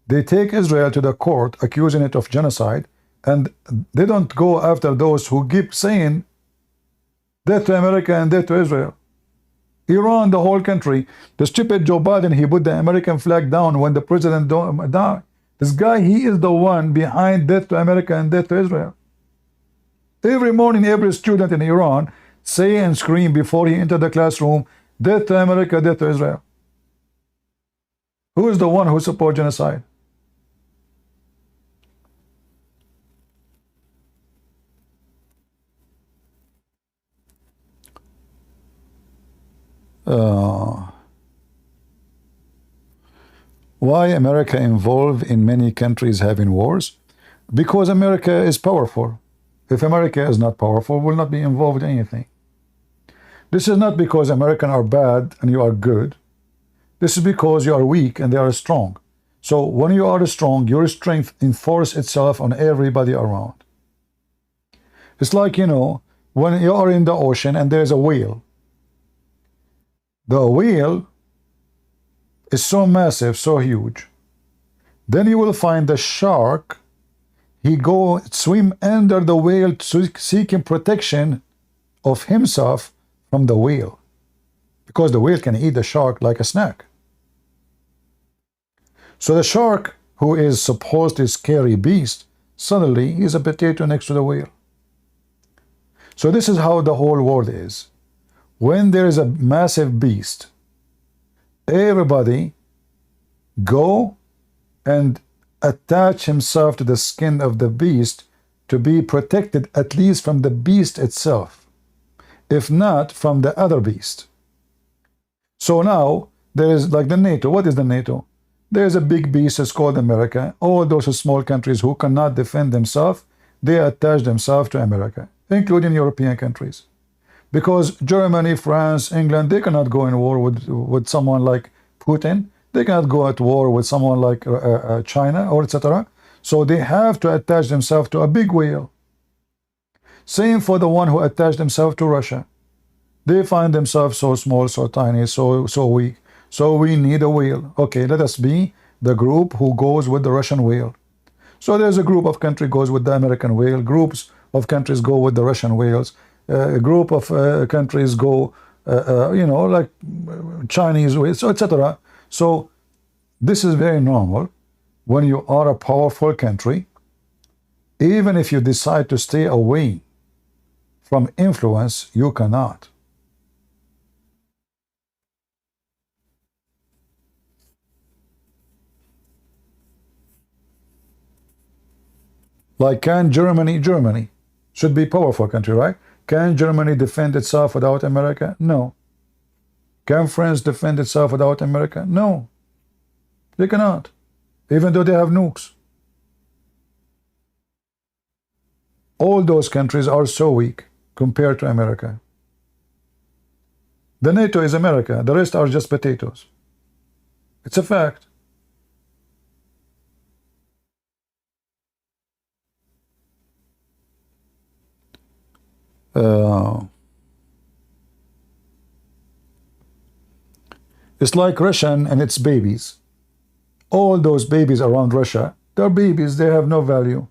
They take Israel to the court, accusing it of genocide, and they don't go after those who keep saying death to America and death to Israel. Iran, the whole country. The stupid Joe Biden, he put the American flag down when the president died. This guy, he is the one behind death to America and death to Israel. Every morning, every student in Iran say and scream before he enter the classroom, death to America, death to Israel. Who is the one who supports genocide? Why America involved in many countries having wars? Because America is powerful. If America is not powerful, will not be involved in anything. This is not because Americans are bad and you are good. This is because you are weak and they are strong. So when you are strong, your strength enforces itself on everybody around. It's like, you know, when you are in the ocean and there's a whale. The whale is so massive, so huge. Then you will find the shark. He go swim under the whale, seeking protection of himself from the whale, because the whale can eat the shark like a snack. So the shark, who is supposed to be a scary beast, suddenly is a potato next to the whale. So this is how the whole world is. When there is a massive beast, everybody go and attach himself to the skin of the beast to be protected at least from the beast itself, if not from the other beast. So now there is like the NATO. What is the NATO? There is a big beast, it's called America. All those small countries who cannot defend themselves, they attach themselves to America, including European countries. Because Germany, France, England, they cannot go in war with someone like Putin. They cannot go at war with someone like China or etc. So they have to attach themselves to a big whale. Same for the one who attached themselves to Russia. They find themselves so small, so tiny, so weak. So we need a whale. Okay, let us be the group who goes with the Russian whale. So there's a group of countries goes with the American whale. Groups of countries go with the Russian whales. A group of countries go, you know, like Chinese whales, etc. So this is very normal. When you are a powerful country, even if you decide to stay away from influence, you cannot. Like, can Germany should be a powerful country, right? Can Germany defend itself without America? No. Can France defend itself without America? No. They cannot, even though they have nukes. All those countries are so weak compared to America. The NATO is America. The rest are just potatoes. It's a fact. It's like Russia and its babies. All those babies around Russia, they're babies, they have no value.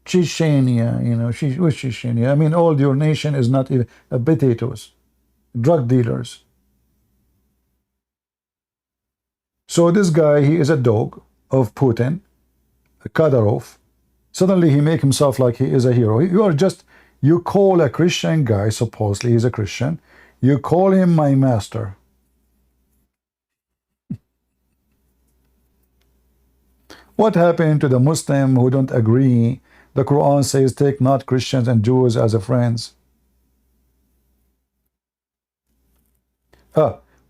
Chechnya, you know, who's Chechnya? I mean, all your nation is not even potatoes, drug dealers. So this guy, he is a dog of Putin, Kadyrov. Suddenly he make himself like he is a hero. You are just, you call a Christian guy, supposedly he's a Christian, you call him my master. What happened to the Muslim who don't agree? The Quran says, take not Christians and Jews as a friends.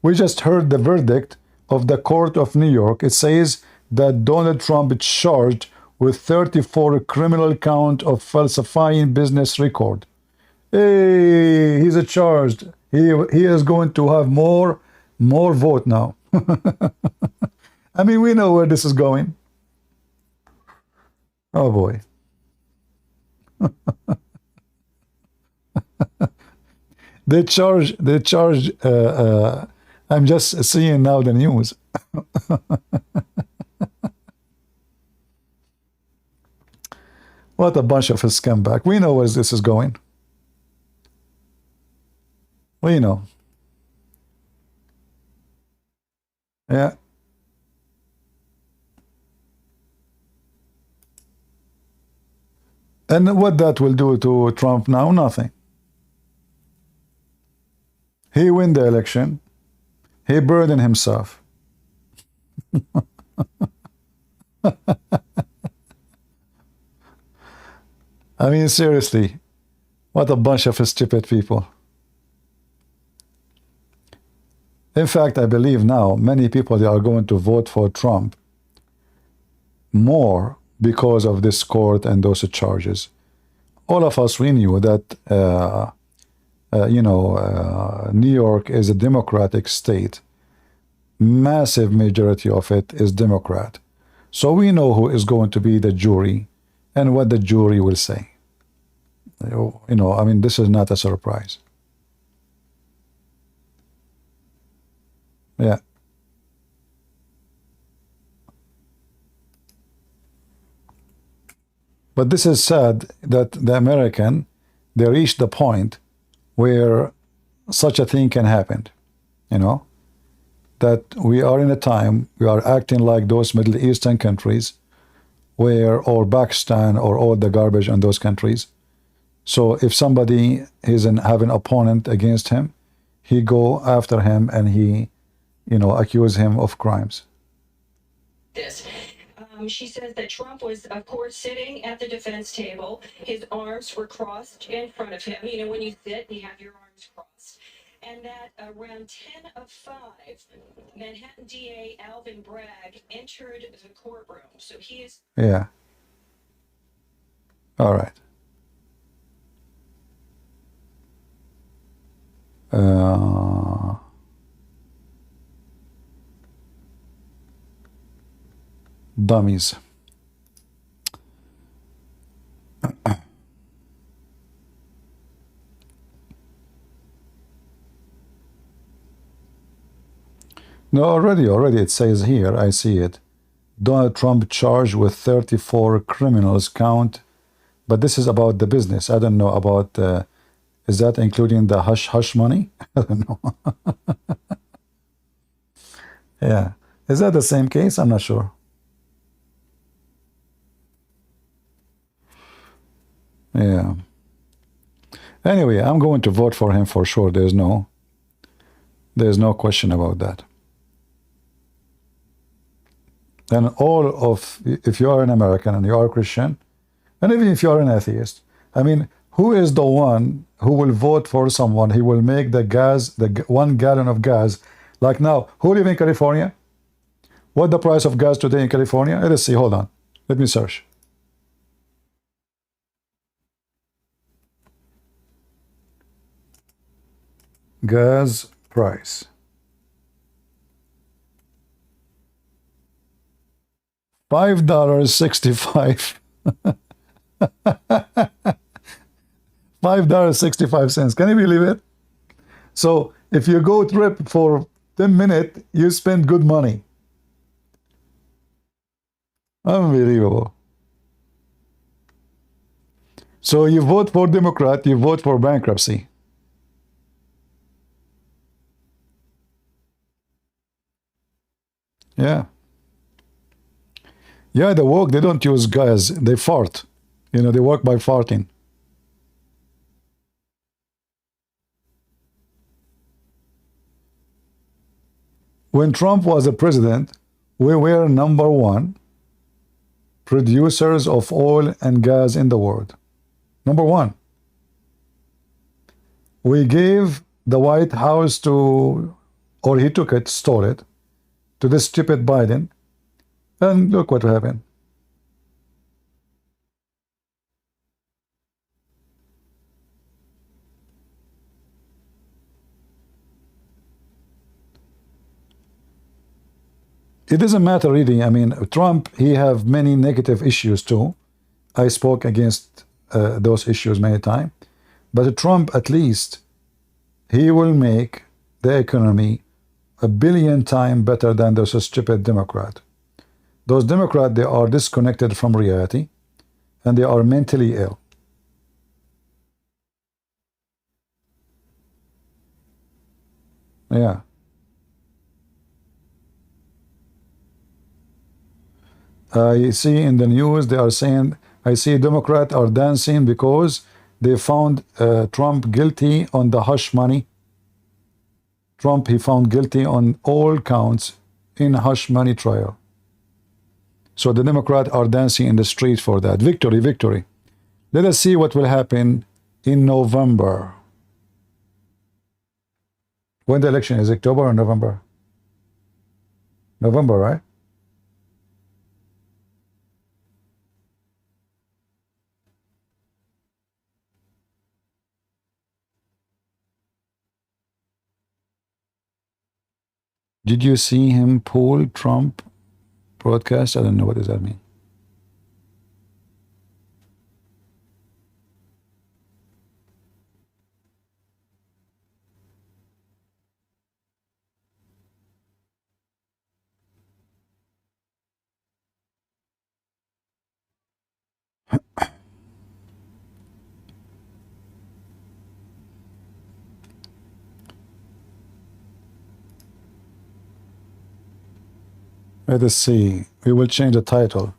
We just heard the verdict of the court of New York. It says that Donald Trump is charged with 34 criminal count of falsifying business record. Hey, he's charged. He is going to have more vote now. I mean, we know where this is going. Oh boy. They charge I'm just seeing now the news. What a bunch of a scumbag. We know where this is going. We know. Yeah. And what that will do to Trump now? Nothing. He win the election. He burden himself. I mean, seriously, what a bunch of stupid people. In fact, I believe now many people, they are going to vote for Trump more because of this court and those charges. All of us, we knew that, New York is a Democratic state. Massive majority of it is Democrat. So we know who is going to be the jury and what the jury will say. I mean, this is not a surprise. Yeah. But this is sad that the American, they reached the point where such a thing can happen, that we are in a time, we are acting like those Middle Eastern countries or Pakistan or all the garbage in those countries. So if somebody have an opponent against him, he go after him and he, accuse him of crimes. She says that Trump was, of course, sitting at the defense table. His arms were crossed in front of him. When you sit, you have your arms crossed. And that around 10 of 5, Manhattan DA Alvin Bragg entered the courtroom. So he is... Yeah. All right. Dummies. No, already it says here, I see it. Donald Trump charged with 34 criminals count, but this is about the business. I don't know about, is that including the hush money? I don't know. Yeah. Is that the same case? I'm not sure. Yeah. Anyway, I'm going to vote for him for sure. There's no question about that. And if you are an American and you are a Christian, and even if you are an atheist, I mean, who is the one who will vote for someone? He will make the 1 gallon of gas. Like now, who live in California? What the price of gas today in California? Let's see, hold on. Let me search. Gas price. $5.65. $5.65. Can you believe it? So if you go trip for 10 minutes, you spend good money. Unbelievable. So you vote for Democrat, you vote for bankruptcy. Yeah. Yeah, they work, they don't use gas, they fart. They work by farting. When Trump was a president, we were #1 producers of oil and gas in the world. #1. We gave the White House or he took it, stole it, to this stupid Biden, and look what happened. It doesn't matter really. I mean, Trump, he have many negative issues too. I spoke against those issues many times. But Trump, at least, he will make the economy a billion times better than those stupid Democrat. Those Democrats, they are disconnected from reality, and they are mentally ill. Yeah. I see in the news they are saying, I see Democrats are dancing because they found Trump guilty on the hush money. Trump, he found guilty on all counts in hush money trial. So the Democrats are dancing in the street for that. Victory, victory. Let us see what will happen in November. When the election is, October or November? November, right? Did you see him pull Trump broadcast? I don't know. What does that mean? Let us see. We will change the title.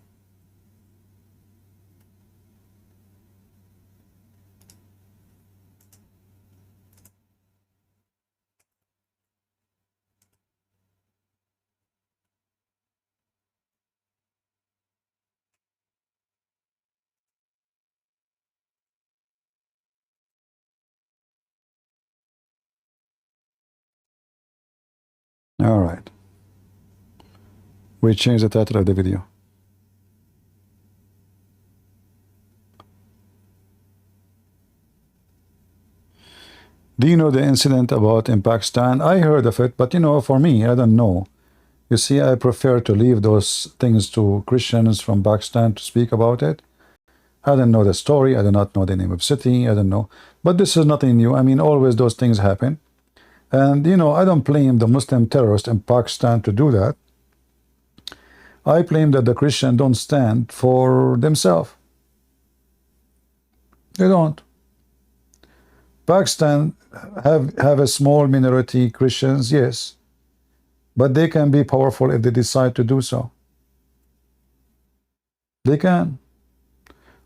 All right. We change the title of the video. Do you know the incident about in Pakistan? I heard of it, but you know, for me, I don't know. You see, I prefer to leave those things to Christians from Pakistan to speak about it. I don't know the story. I do not know the name of city. I don't know. But this is nothing new. I mean, always those things happen. And, you know, I don't blame the Muslim terrorists in Pakistan to do that. I claim that the Christians don't stand for themselves. They don't. Pakistan have a small minority Christians, yes, but they can be powerful if they decide to do so. They can.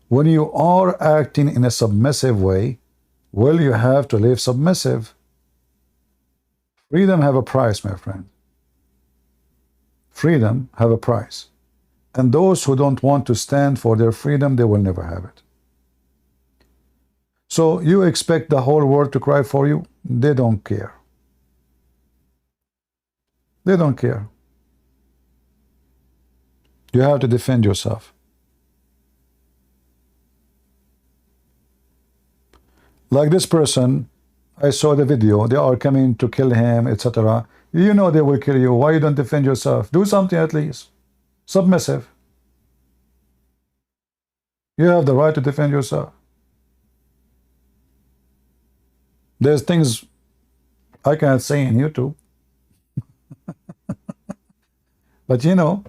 When you are acting in a submissive way, well, you have to live submissive. Freedom have a price, my friend. Freedom have a price. And those who don't want to stand for their freedom, they will never have it. So you expect the whole world to cry for you? They don't care. They don't care. You have to defend yourself. Like this person, I saw the video, they are coming to kill him, etc. You know they will kill you. Why you don't defend yourself? Do something at least. Submissive. You have the right to defend yourself. There's things I cannot say in YouTube. But you know,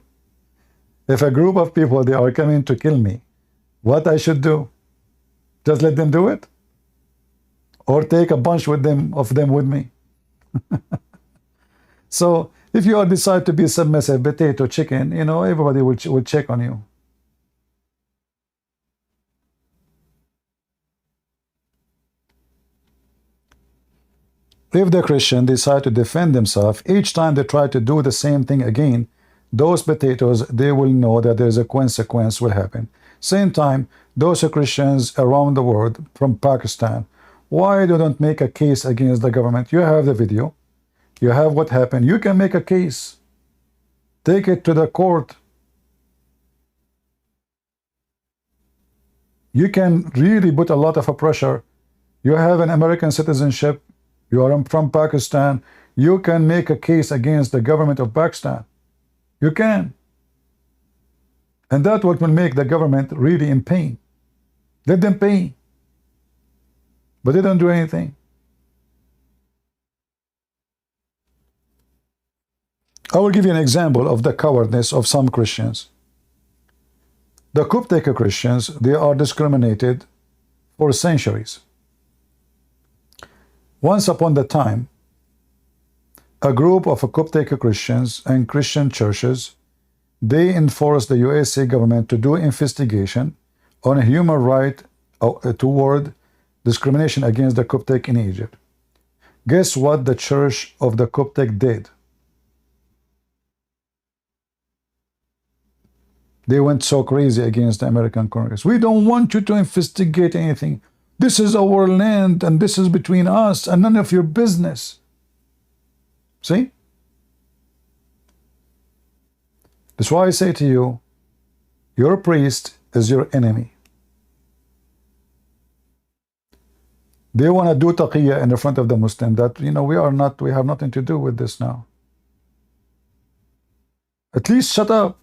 if a group of people, they are coming to kill me, what I should do? Just let them do it? Or take a bunch of them with me? So if you decide to be submissive, potato, chicken, you know, everybody will check on you. If the Christian decide to defend themselves, each time they try to do the same thing again, those potatoes, they will know that there's a consequence will happen. Same time, those Christians around the world, from Pakistan, why they don't make a case against the government? You have the video. You have what happened. You can make a case. Take it to the court. You can really put a lot of pressure. You have an American citizenship. You are from Pakistan. You can make a case against the government of Pakistan. You can. And that's what will make the government really in pain. Let them pay. But they don't do anything. I will give you an example of the cowardness of some Christians. The Coptic Christians, they are discriminated for centuries. Once upon the time, a group of Coptic Christians and Christian churches, they enforced the USA government to do investigation on a human right toward discrimination against the Coptic in Egypt. Guess what the Church of the Coptic did? They went so crazy against the American Congress. We don't want you to investigate anything. This is our land and this is between us and none of your business. See? That's why I say to you, your priest is your enemy. They want to do taqiyya in the front of the Muslim that, you know, we have nothing to do with this now. At least shut up.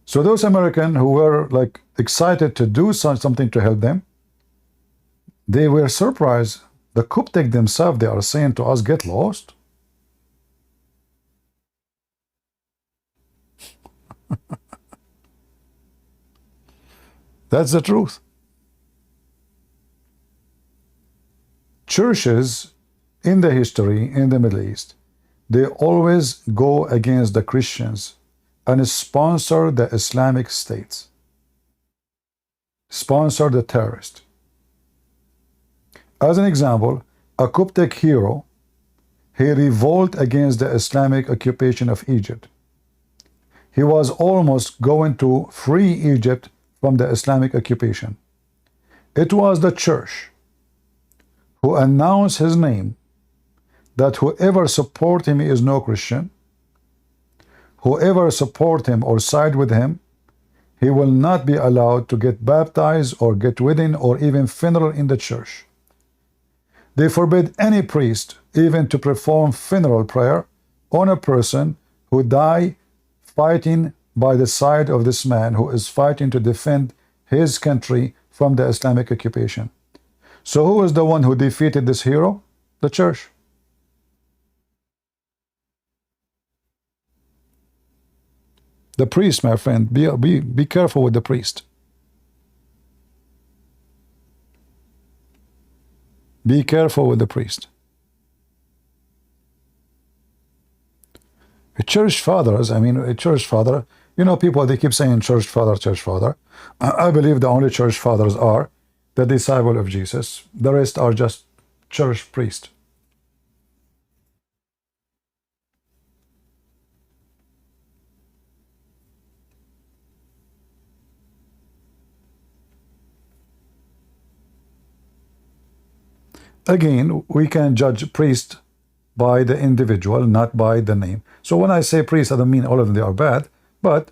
So those Americans who were like excited to do something to help them, they were surprised. The Coptic themselves, they are saying to us, get lost. That's the truth. Churches in the history in the Middle East, they always go against the Christians and sponsor the Islamic states, sponsor the terrorists. As an example, a Coptic hero, he revolted against the Islamic occupation of Egypt. He was almost going to free Egypt from the Islamic occupation. It was the church who announced his name, that whoever support him is no Christian, whoever support him or side with him, he will not be allowed to get baptized or get wedding or even funeral in the church. They forbid any priest even to perform funeral prayer on a person who died fighting by the side of this man who is fighting to defend his country from the Islamic occupation. So who is the one who defeated this hero? The church. The priest, my friend, be careful with the priest. Be careful with the priest. A church fathers, I mean, a church father, you know, people, they keep saying church father, church father. I believe the only church fathers are the disciple of Jesus. The rest are just church priests. Again, we can judge priest by the individual, not by the name. So when I say priest, I don't mean all of them they are bad, but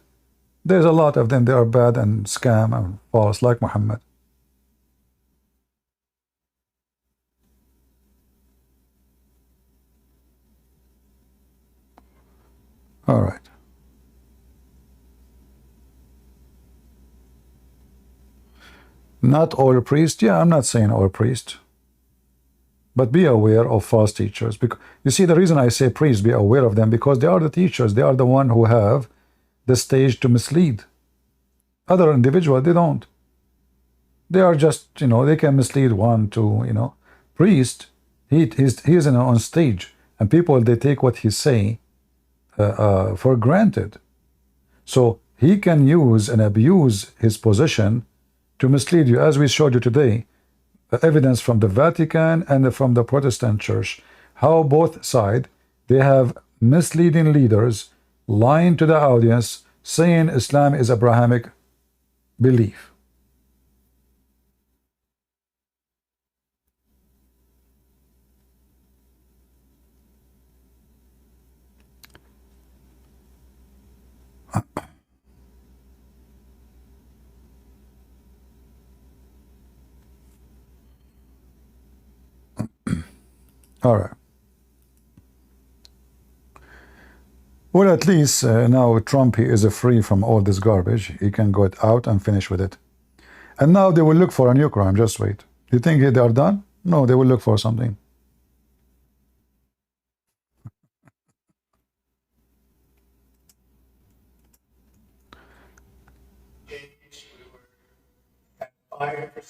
there's a lot of them they are bad and scam and false, like Muhammad. All right. Not all priests. Yeah, I'm not saying all priests. But be aware of false teachers. Because you see, the reason I say priests, be aware of them, because they are the teachers. They are the one who have the stage to mislead. Other individuals, they don't. They are just, you know, they can mislead one, two, you know. Priest, he is on stage, and people, they take what he say for granted. So he can use and abuse his position to mislead you, as we showed you today. Evidence from the Vatican and from the Protestant Church, how both sides, they have misleading leaders lying to the audience, saying Islam is Abrahamic belief. All right. Well, at least now Trump, he is free from all this garbage. He can go out and finish with it. And now they will look for a new crime. Just wait. You think they are done? No, they will look for something.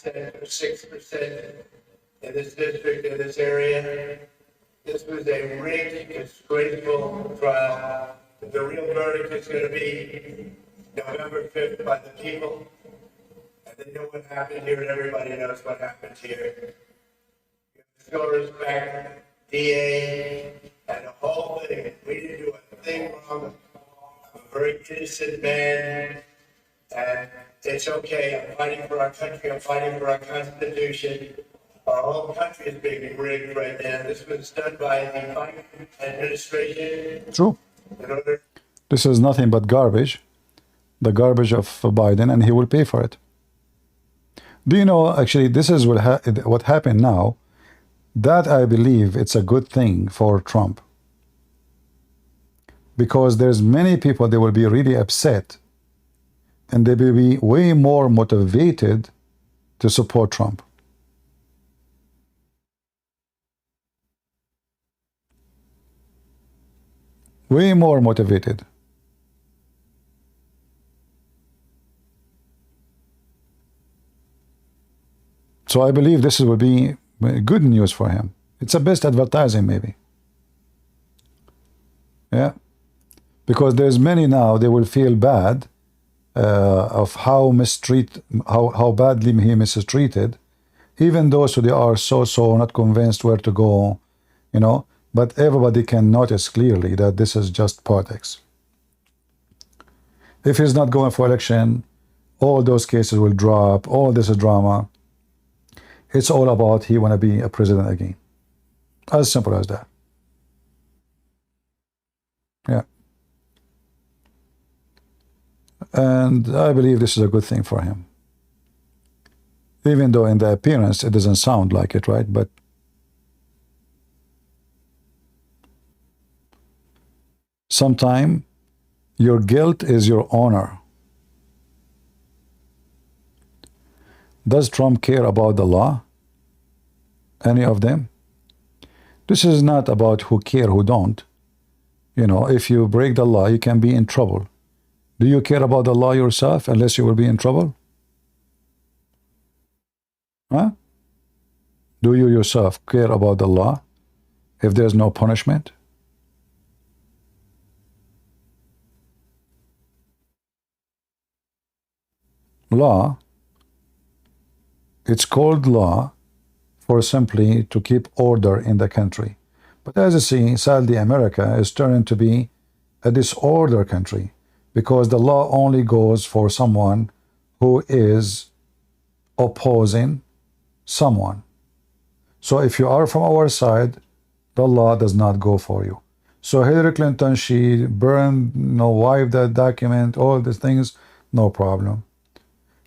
5% or 6% in this district, in this area. This was a rigged, disgraceful trial. The real verdict is going to be November 5th by the people. And they know what happened here, and everybody knows what happened here. Scores back, DA, and the whole thing. We didn't do a thing wrong. I'm a very innocent man, and it's okay. I'm fighting for our country. I'm fighting for our Constitution. Our whole country is being rigged right now. This was done by the Biden administration. True. In order. This is nothing but garbage. The garbage of Biden, and he will pay for it. Do you know, actually, this is what happened now. That, I believe, it's a good thing for Trump. Because there's many people, they will be really upset. And they will be way more motivated to support Trump. Way more motivated. So I believe this will be good news for him. It's the best advertising, maybe. Yeah. Because there's many now, they will feel bad of how badly he mistreated. Even those who they are so not convinced where to go, you know. But everybody can notice clearly that this is just politics. If he's not going for election, all those cases will drop, all this is drama. It's all about he want to be a president again. As simple as that. Yeah. And I believe this is a good thing for him. Even though in the appearance it doesn't sound like it, right? But sometimes your guilt is your honor. Does Trump care about the law? Any of them? This is not about who care, who don't. You know, if you break the law, you can be in trouble. Do you care about the law yourself unless you will be in trouble? Huh? Do you yourself care about the law if there's no punishment? Law, it's called law for simply to keep order in the country. But as you see, sadly, America is turning to be a disorder country because the law only goes for someone who is opposing someone. So if you are from our side, the law does not go for you. So Hillary Clinton, she burned, wiped that document, all these things, no problem.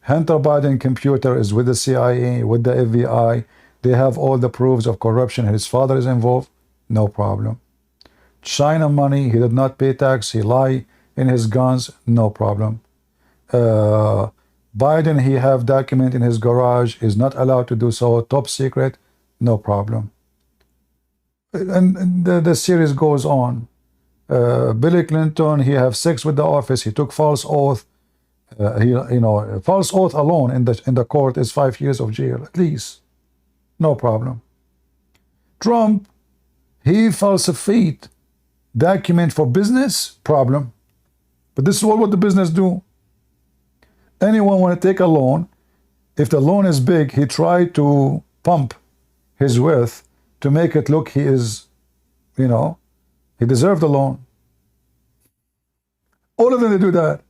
Hunter Biden computer is with the CIA, with the FBI. They have all the proofs of corruption. His father is involved, no problem. China money, he did not pay tax, he lied in his guns, no problem. Biden, he have document in his garage, is not allowed to do so, top secret, no problem. And the series goes on. Billy Clinton, he have sex with the office, he took false oath. False oath alone in the court is 5 years of jail at least, no problem. Trump, he falsified document for business, problem. But this is what the business do. Anyone want to take a loan, if the loan is big, he try to pump his worth to make it look he is, he deserved the loan. All of them, they do that.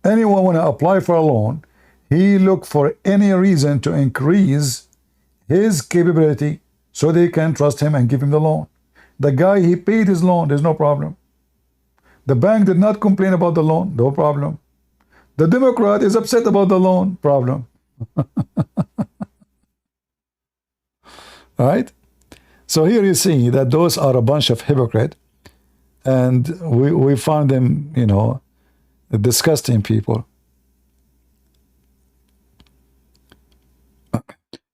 Anyone want to apply for a loan, he look for any reason to increase his capability so they can trust him and give him the loan. The guy, he paid his loan, there's no problem. The bank did not complain about the loan, no problem. The Democrat is upset about the loan, problem. Right? So here you see that those are a bunch of hypocrites, and we found them, disgusting people.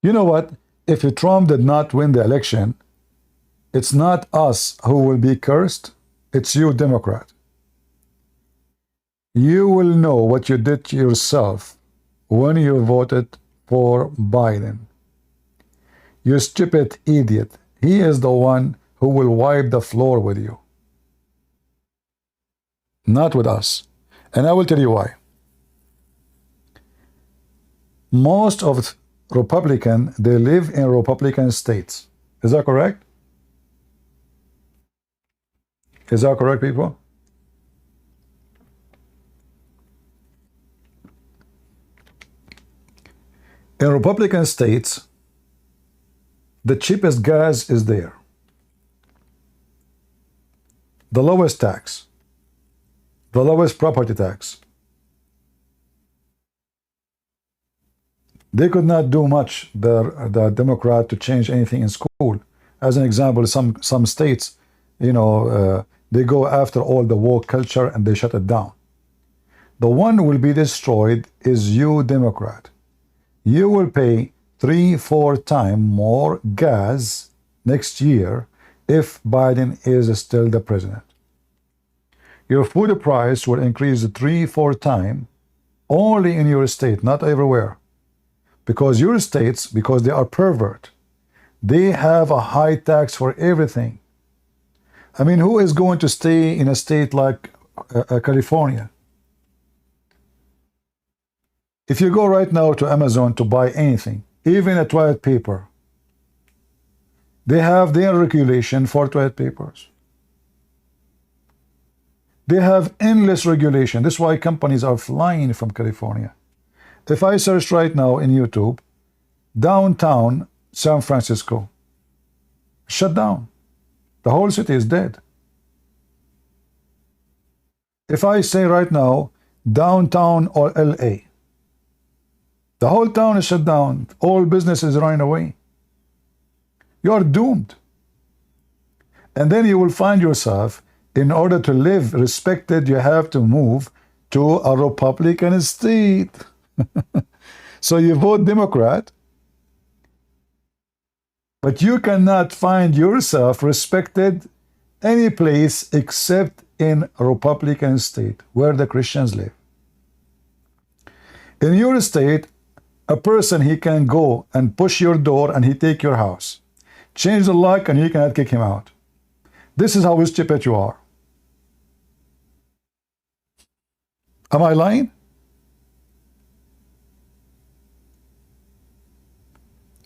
You know what? If Trump did not win the election, it's not us who will be cursed, it's you, Democrat. You will know what you did to yourself when you voted for Biden. You stupid idiot. He is the one who will wipe the floor with you, not with us. And I will tell you why. Most of Republican, they live in Republican states. Is that correct? Is that correct, people? In Republican states, the cheapest gas is there. The lowest tax. The lowest property tax. They could not do much, the Democrat, to change anything in school. As an example, some states, they go after all the woke culture and they shut it down. The one who will be destroyed is you, Democrat. You will pay 3-4 times more gas next year if Biden is still the president. Your food price will increase 3-4 times only in your state, not everywhere. Because your states, because they are pervert, they have a high tax for everything. I mean, who is going to stay in a state like California? If you go right now to Amazon to buy anything, even a toilet paper, they have their regulation for toilet papers. They have endless regulation. That's why companies are flying from California. If I search right now in YouTube, downtown San Francisco, shut down. The whole city is dead. If I say right now, downtown or LA, the whole town is shut down. All businesses running away. You are doomed. And then you will find yourself, in order to live respected, you have to move to a Republican state. So you vote Democrat, but you cannot find yourself respected any place except in a Republican state where the Christians live. In your state, a person, he can go and push your door and he take your house, change the lock, and you cannot kick him out. This is how stupid you are. Am I lying?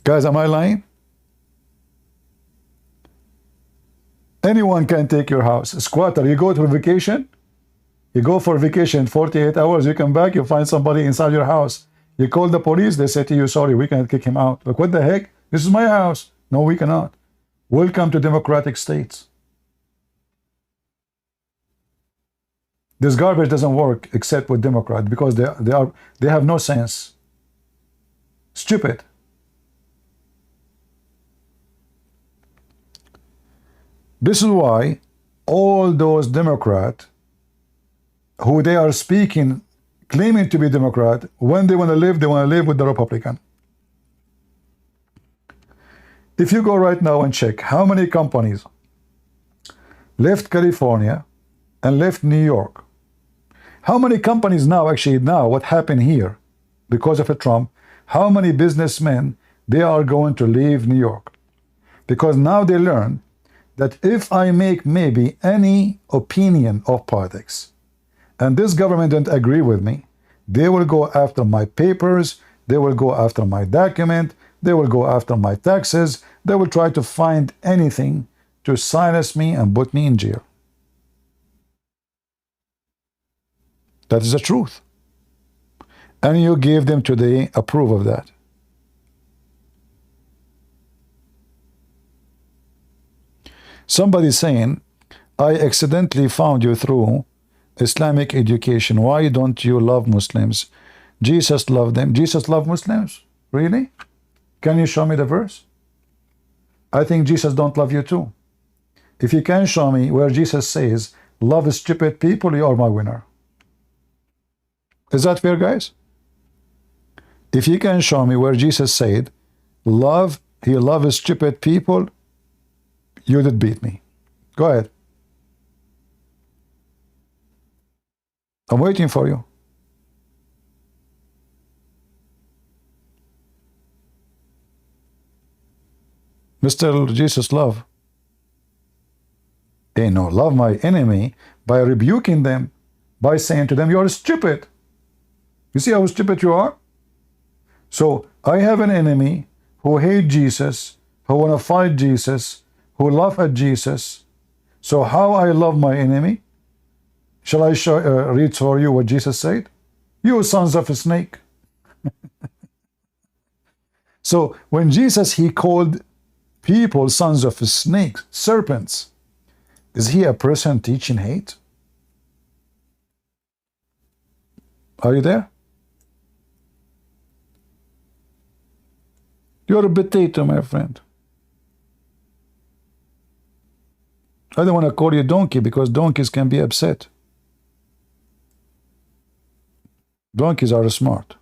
Guys, am I lying? Anyone can take your house. A squatter, you go to vacation, you go for vacation 48 hours, you come back, you find somebody inside your house. You call the police, they say to you, sorry, we cannot kick him out. Like, what the heck? This is my house. No, we cannot. Welcome to democratic states. This garbage doesn't work except with Democrats because they have no sense. Stupid. This is why all those Democrats who they are speaking, claiming to be Democrat, when they want to live with the Republican. If you go right now and check how many companies left California and left New York, how many companies now, what happened here because of a Trump, how many businessmen, they are going to leave New York? Because now they learn that if I make maybe any opinion of politics, and this government don't agree with me, they will go after my papers, they will go after my document, they will go after my taxes, they will try to find anything to silence me and put me in jail. That is the truth. And you gave them today a proof of that. Somebody saying, I accidentally found you through Islamic education. Why don't you love Muslims? Jesus loved them. Jesus loved Muslims? Really? Can you show me the verse? I think Jesus don't love you too. If you can show me where Jesus says, love stupid people, you are my winner. Is that fair, guys? If you can show me where Jesus said, he loves stupid people, you did beat me. Go ahead. I'm waiting for you. Mr. Jesus love. They know, love my enemy by rebuking them, by saying to them, you are stupid. You see how stupid you are? So I have an enemy who hate Jesus, who want to fight Jesus, who laugh at Jesus. So how I love my enemy? Shall I read for you what Jesus said? You sons of a snake. So when Jesus, he called people sons of snakes, serpents, is he a person teaching hate? Are you there? You're a potato, my friend. I don't want to call you donkey because donkeys can be upset. Donkeys are smart.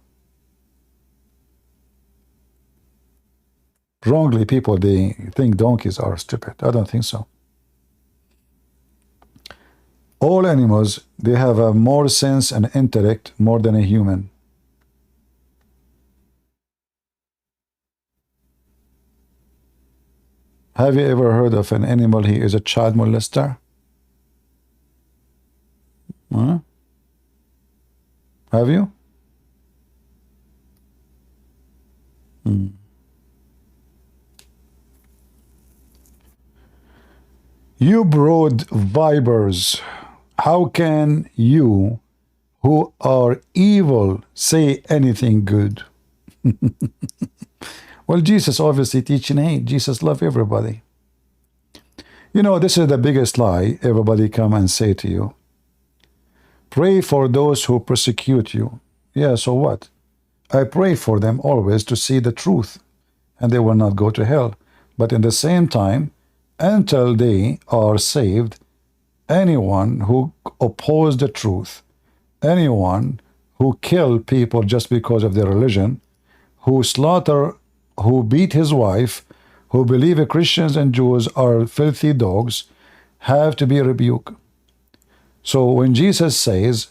Wrongly, people, they think donkeys are stupid. I don't think so. All animals, they have a more sense and intellect more than a human. Have you ever heard of an animal he is a child molester? Huh? Have you? You brood vipers, how can you, who are evil, say anything good? Well, Jesus obviously teaching hate. Jesus love everybody. You know, this is the biggest lie everybody come and say to you. Pray for those who persecute you. Yeah, so what? I pray for them always to see the truth, and they will not go to hell. But in the same time, until they are saved, anyone who oppose the truth, anyone who kill people just because of their religion, who slaughter, who beat his wife, who believe Christians and Jews are filthy dogs, have to be rebuked. So when Jesus says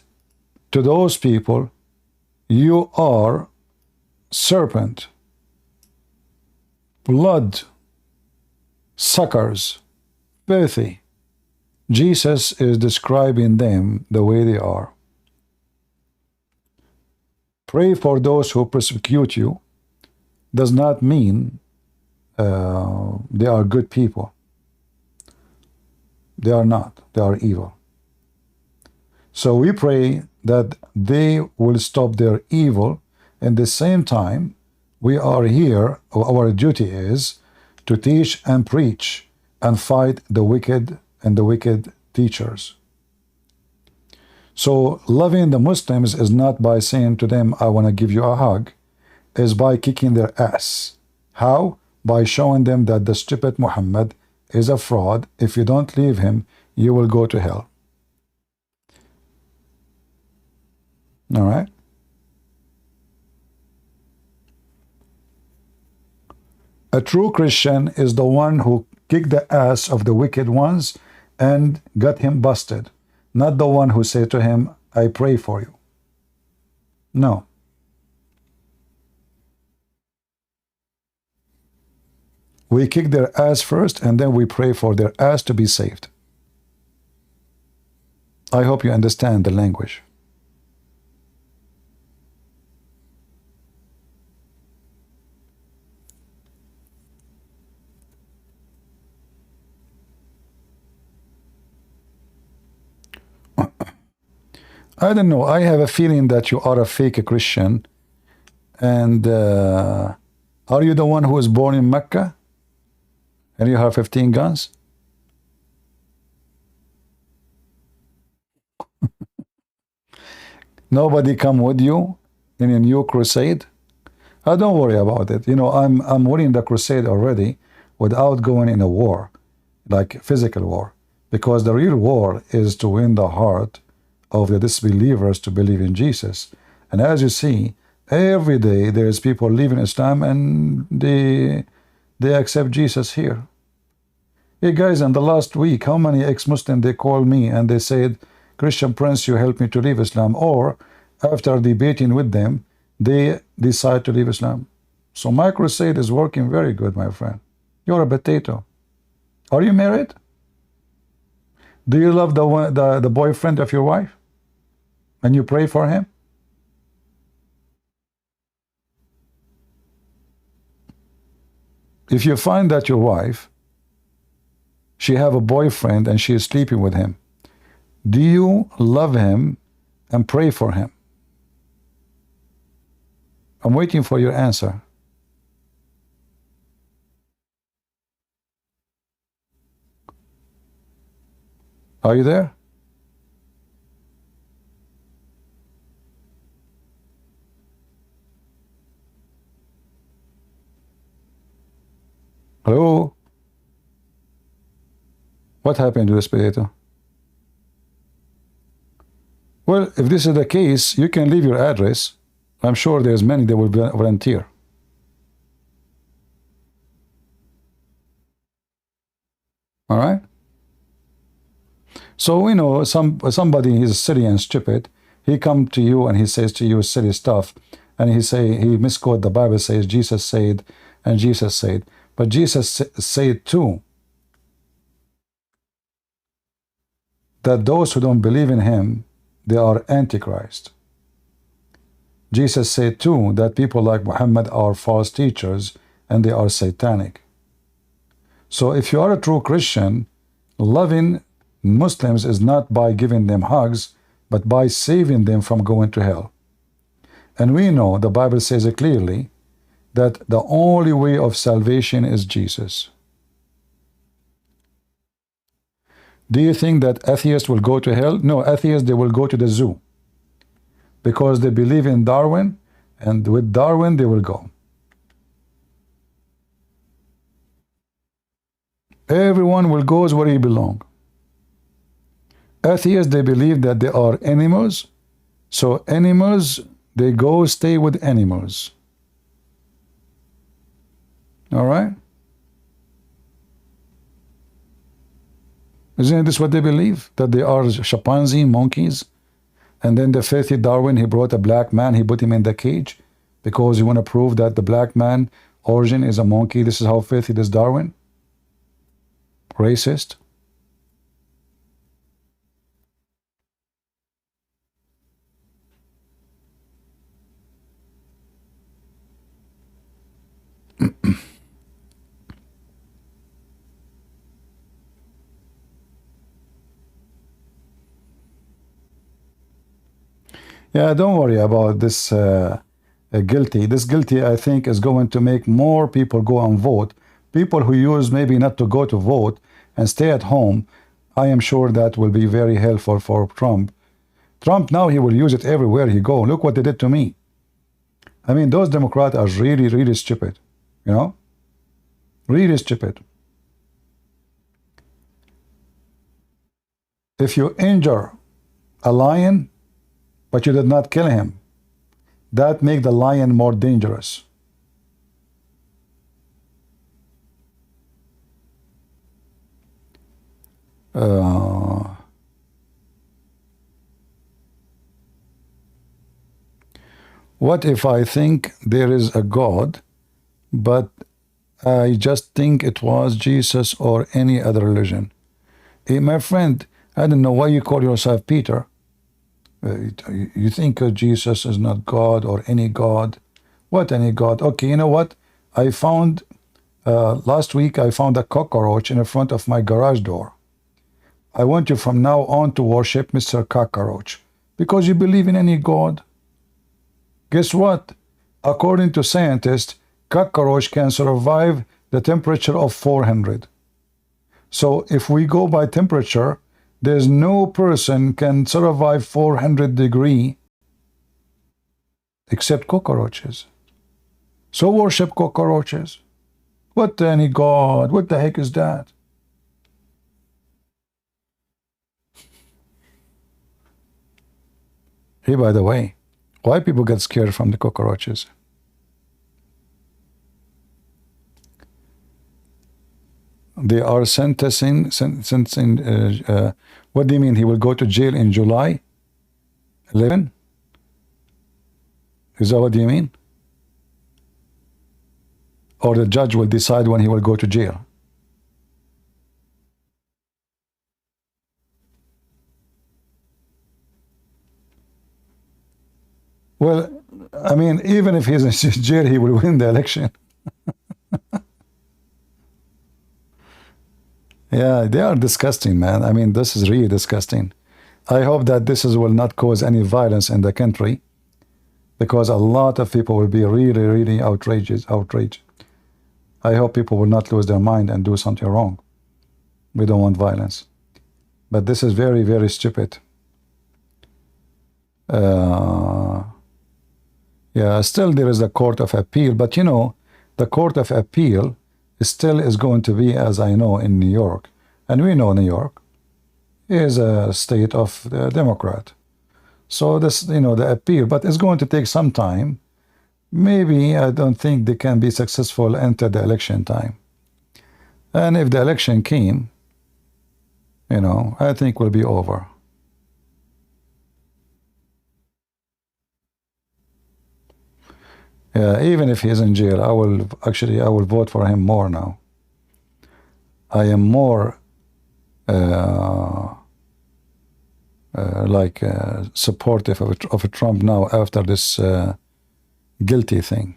to those people, you are serpent, blood suckers, filthy, Jesus is describing them the way they are. Pray for those who persecute you does not mean they are good people. They are not. They are evil. So we pray that they will stop their evil. At the same time, we are here, our duty is to teach and preach and fight the wicked and the wicked teachers. So loving the Muslims is not by saying to them, I want to give you a hug, is by kicking their ass. How? By showing them that the stupid Muhammad is a fraud. If you don't leave him, you will go to hell. All right? A true Christian is the one who kicked the ass of the wicked ones and got him busted, not the one who said to him, I pray for you. No. We kick their ass first, and then we pray for their ass to be saved. I hope you understand the language. I don't know. I have a feeling that you are a fake Christian. And are you the one who was born in Mecca? And you have 15 guns? Nobody come with you in a new crusade? Don't worry about it. You know, I'm winning the crusade already without going in a war, like physical war. Because the real war is to win the heart of the disbelievers to believe in Jesus. And as you see, every day there's people leaving Islam and they accept Jesus here. Hey guys, in the last week, how many ex-Muslims they called me and they said, Christian Prince, you helped me to leave Islam. Or after debating with them, they decide to leave Islam. So my crusade is working very good, my friend. You're a potato. Are you married? Do you love the boyfriend of your wife? And you pray for him? If you find that your wife, she have a boyfriend and she is sleeping with him, do you love him and pray for him? I'm waiting for your answer. Are you there? Hello? What happened to this potato? Well, if this is the case, you can leave your address. I'm sure there's many that will volunteer. All right? So we know somebody is silly and stupid. He come to you and he says to you silly stuff, and he misquote the Bible, says Jesus said, and Jesus said, but Jesus said too that those who don't believe in him, they are antichrist. Jesus said too that people like Muhammad are false teachers and they are satanic. So if you are a true Christian, loving Muslims is not by giving them hugs, but by saving them from going to hell. And we know the Bible says it clearly that the only way of salvation is Jesus. Do you think that atheists will go to hell? No, atheists, they will go to the zoo because they believe in Darwin, and with Darwin they will go. Everyone will go where he belongs. Atheists, they believe that they are animals, so animals, they go stay with animals. All right? Isn't this what they believe? That they are chimpanzee, monkeys? And then the filthy Darwin, he brought a black man, he put him in the cage because he want to prove that the black man origin is a monkey. This is how filthy this Darwin. Racist. Yeah, don't worry about this guilty. This guilty, I think, is going to make more people go and vote. People who use maybe not to go to vote and stay at home, I am sure that will be very helpful for Trump. Trump now, he will use it everywhere he go. Look what they did to me. I mean, those Democrats are really, really stupid. You know? Really stupid. If you injure a lion, but you did not kill him, that makes the lion more dangerous. What if I think there is a God, but I just think it was Jesus or any other religion? Hey, my friend, I don't know why you call yourself Peter. You think Jesus is not God or any God. What any God? Okay, you know what? I found, last week I found a cockroach in the front of my garage door. I want you from now on to worship Mr. Cockroach because you believe in any God. Guess what? According to scientists, cockroach can survive the temperature of 400. So if we go by temperature, there's no person can survive 400 degrees except cockroaches. So worship cockroaches. What any God? What the heck is that? Hey, by the way, why people get scared from the cockroaches? They are sentencing, what do you mean? He will go to jail in July 11? Is that what you mean? or the judge will decide when he will go to jail. Well, I mean, even if he's in jail, he will win the election. Yeah, they are disgusting, man. I mean, this is really disgusting. I hope that will not cause any violence in the country, because a lot of people will be really outraged. I hope people will not lose their mind and do something wrong. We don't want violence. But this is very stupid. Yeah, still there is a court of appeal, but you know, the court of appeal still is going to be, as I know, in New York. And we know New York is a state of the Democrat. So this, you know, the appeal, but it's going to take some time. Maybe I don't think they can be successful until the election time. And if the election came, you know, I think will be over. Yeah, even if he's in jail, I will vote for him more now. I am more supportive of Trump now after this guilty thing.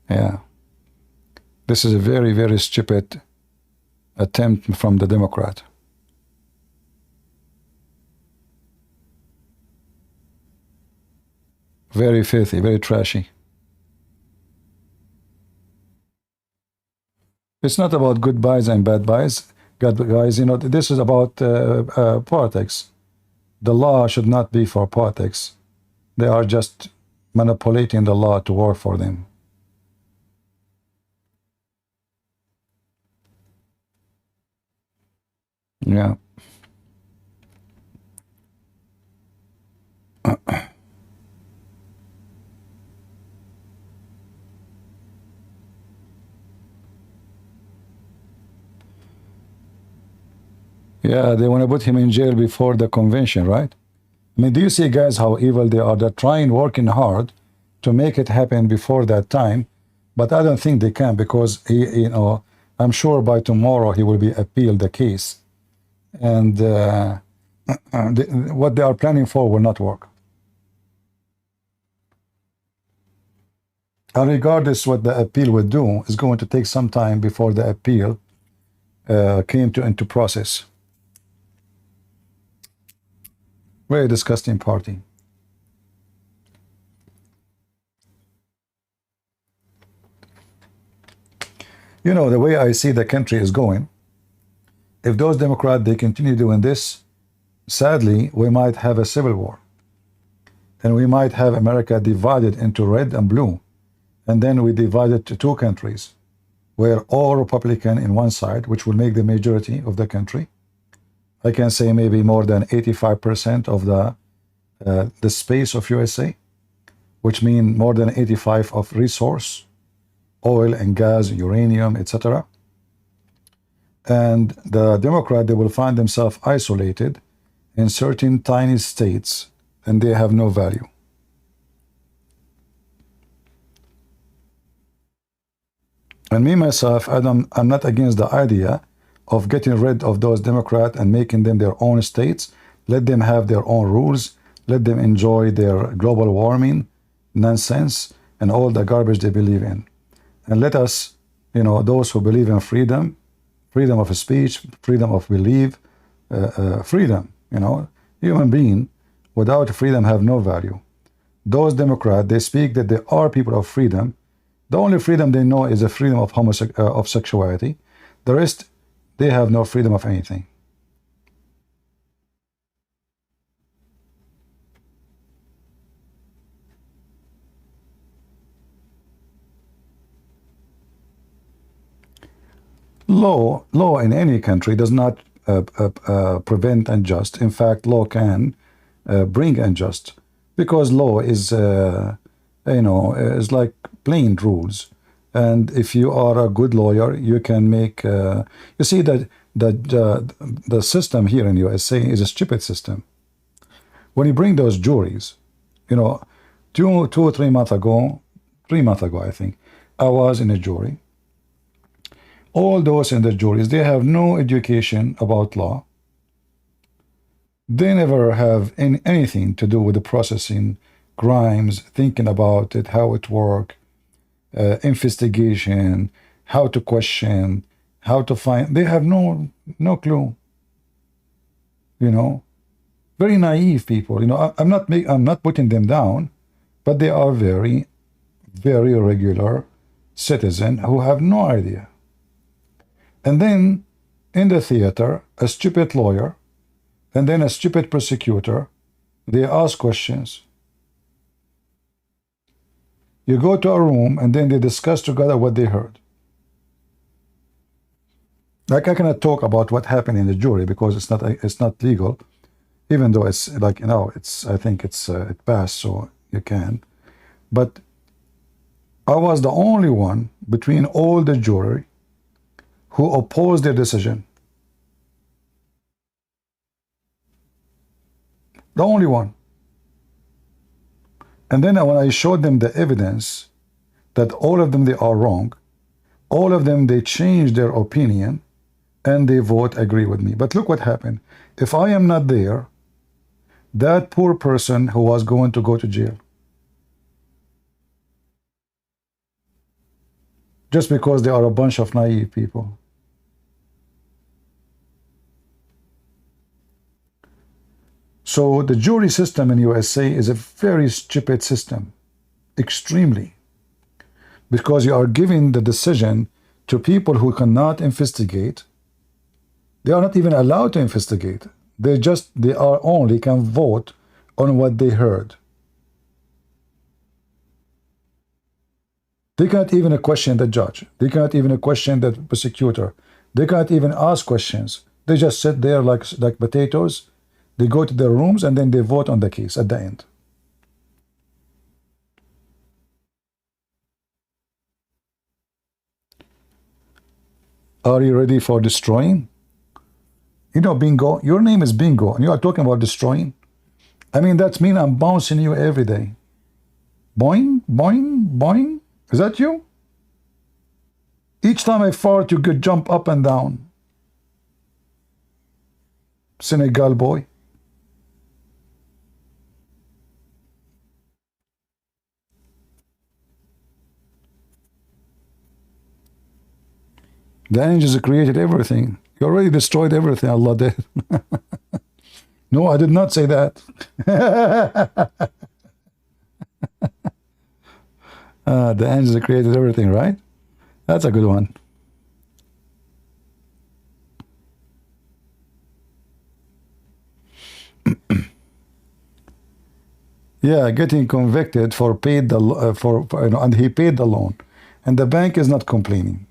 Yeah, this is a very stupid attempt from the Democrat. Very filthy, very trashy. It's not about good buys and bad buys, guys. You know, this is about politics. The law should not be for politics. They are just manipulating the law to work for them. Yeah. Yeah, they want to put him in jail before the convention, right? I mean, do you see, guys, how evil they are? They're trying, working hard to make it happen before that time, but I don't think they can, because he, you know, I'm sure by tomorrow he will be appealed the case, and what they are planning for will not work. And regardless what the appeal will do, it's going to take some time before the appeal came into process. Very disgusting party. You know, the way I see the country is going, if those Democrats, they continue doing this, sadly, we might have a civil war. And we might have America divided into red and blue. And then we divide it to two countries, where all Republican in one side, which will make the majority of the country. I can say maybe more than 85% of the space of USA, which means more than 85% of resource, oil and gas, uranium, etc. And the Democrat, they will find themselves isolated in certain tiny states, and they have no value. And me, myself, I'm not against the idea of getting rid of those Democrats and making them their own states. Let them have their own rules. Let them enjoy their global warming nonsense and all the garbage they believe in. And let us, you know, those who believe in freedom, freedom of speech, freedom of belief, freedom, you know, human being without freedom have no value. Those Democrats, they speak that they are people of freedom. The only freedom they know is the freedom of sexuality. The rest, they have no freedom of anything. Law in any country does not prevent unjust. In fact, law can bring unjust, because law is, you know, is like plain rules. And if you are a good lawyer, you can make. You see that the system here in USA is a stupid system. When you bring those juries, you know, two or 3 months ago, 3 months ago, I think, I was in a jury. All those in the juries, they have no education about law. They never have anything to do with the processing crimes, thinking about it, how it works, investigation, how to question, how to find. They have no clue. You know, very naive people. You know, I'm not putting them down, but they are very, very regular citizens who have no idea. And then in the theater, a stupid lawyer and then a stupid prosecutor, they ask questions. You go to a room and then they discuss together what they heard. Like, I cannot talk about what happened in the jury because it's not legal, even though it's like, you know, I think it passed, so you can. But I was the only one between all the jury who opposed their decision. The only one. And then when I showed them the evidence that all of them, they are wrong, all of them, they changed their opinion and they vote agree with me. But look what happened. If I am not there, that poor person who was going to go to jail, just because they are a bunch of naive people. So the jury system in USA is a very stupid system, extremely, because you are giving the decision to people who cannot investigate. They are not even allowed to investigate. They are only can vote on what they heard. They cannot even question the judge. They cannot even question the prosecutor. They cannot even ask questions. They just sit there like potatoes. They go to their rooms and then they vote on the case at the end. Are you ready for destroying? You know, Bingo, your name is Bingo, and you are talking about destroying? I mean, that means I'm bouncing you every day. Boing, boing, boing. Is that you? Each time I fart, you could jump up and down. Senegal boy. The angels created everything. You already destroyed everything, Allah did. No, I did not say that. The angels created everything, right? That's a good one. Yeah, getting convicted for paid the and he paid the loan, and the bank is not complaining.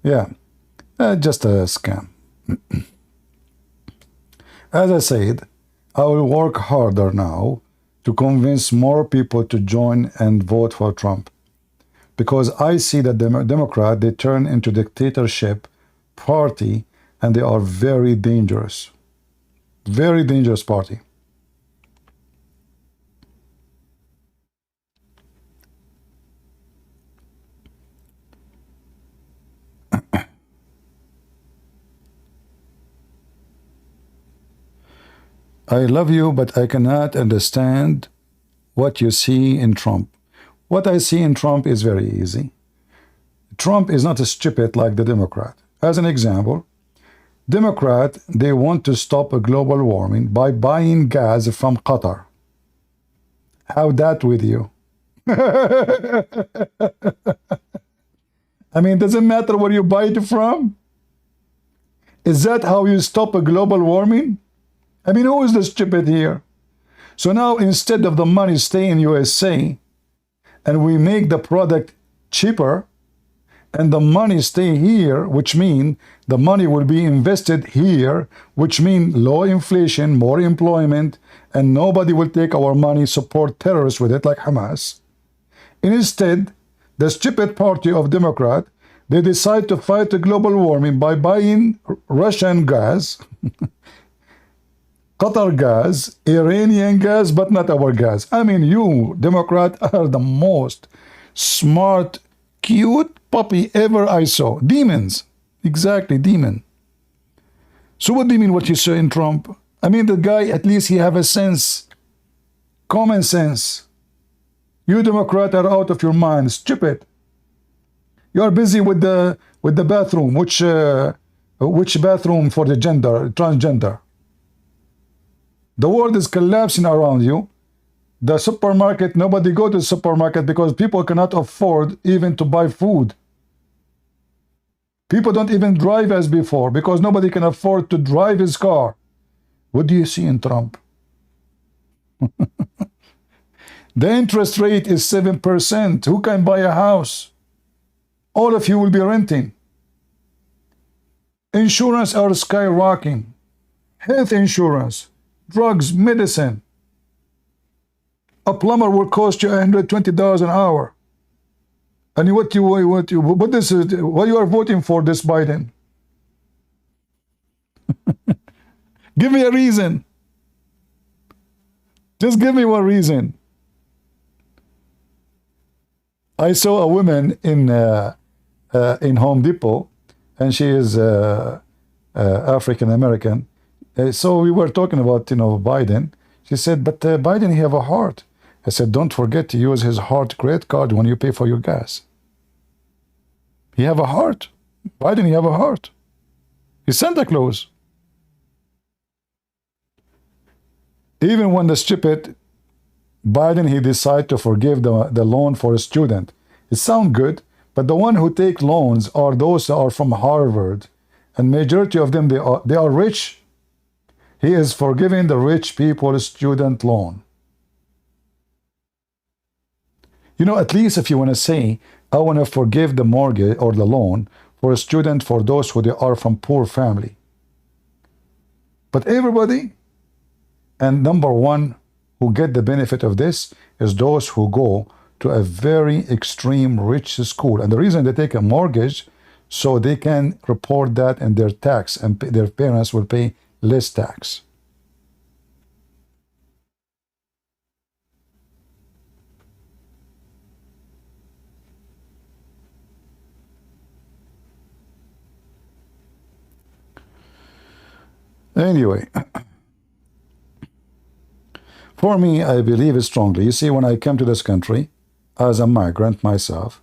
Yeah, just a scam. As I said, I will work harder now to convince more people to join and vote for Trump, because I see that the Democrat, they turn into dictatorship party, and they are very dangerous party. I love you, but I cannot understand what you see in Trump. What I see in Trump is very easy. Trump is not a stupid like the Democrat. As an example, Democrat, they want to stop a global warming by buying gas from Qatar. How that with you? I mean, doesn't matter where you buy it from. Is that how you stop a global warming? I mean, who is the stupid here? So now, instead of the money staying in USA, and we make the product cheaper, and the money stay here, which means the money will be invested here, which means low inflation, more employment, and nobody will take our money, support terrorists with it like Hamas. Instead, the stupid party of Democrat, they decide to fight the global warming by buying Russian gas. Qatar gas, Iranian gas, but not our gas. I mean, you, Democrat, are the most smart, cute puppy ever I saw. Demons. Exactly, demon. So what do you mean what you saw in Trump? I mean, the guy, at least he have a sense. Common sense. You Democrat are out of your mind. Stupid. You are busy with the bathroom. Which bathroom for the transgender? The world is collapsing around you. The supermarket, nobody go to the supermarket because people cannot afford even to buy food. People don't even drive as before because nobody can afford to drive his car. What do you see in Trump? The interest rate is 7%. Who can buy a house? All of you will be renting. Insurance are skyrocketing. Health insurance, drugs, medicine. A plumber will cost you $120 an hour. And what you why you are voting for this Biden? Give me a reason. Just give me one reason. I saw a woman in Home Depot, and she is African American. So we were talking about Biden. She said, "But Biden, he have a heart." I said, "Don't forget to use his heart credit card when you pay for your gas." He have a heart. Biden, he have a heart. He's Santa Claus. Even when the stupid Biden, he decide to forgive the loan for a student. It sounds good, but the one who take loans are those that are from Harvard, and majority of them, they are rich. He is forgiving the rich people's student loan. At least if you want to say, I want to forgive the mortgage or the loan for a student for those who they are from poor family. But everybody, and number one, who get the benefit of this is those who go to a very extreme rich school. And the reason they take a mortgage, so they can report that in their tax, and their parents will pay less tax. Anyway, for me, I believe strongly. You see, when I came to this country as a migrant myself,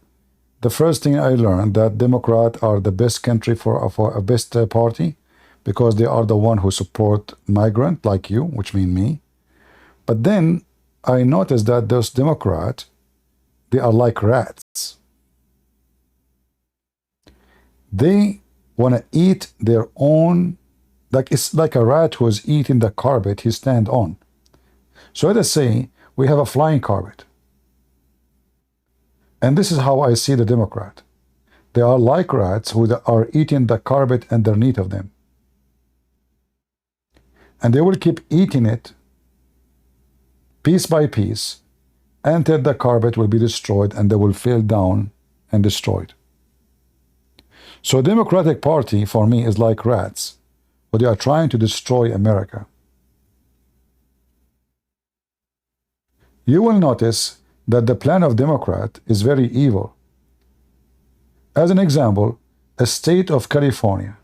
the first thing I learned that Democrats are the best country for a best party, because they are the one who support migrant like you, which mean me. But then I noticed that those Democrats, they are like rats. They want to eat their own. Like it's like a rat who is eating the carpet he stand on. So let us say we have a flying carpet. And this is how I see the Democrat. They are like rats who are eating the carpet underneath of them. And they will keep eating it piece by piece until the carpet will be destroyed and they will fall down and destroyed. So Democratic Party for me is like rats. But they are trying to destroy America. You will notice that the plan of Democrat is very evil. As an example, a state of California.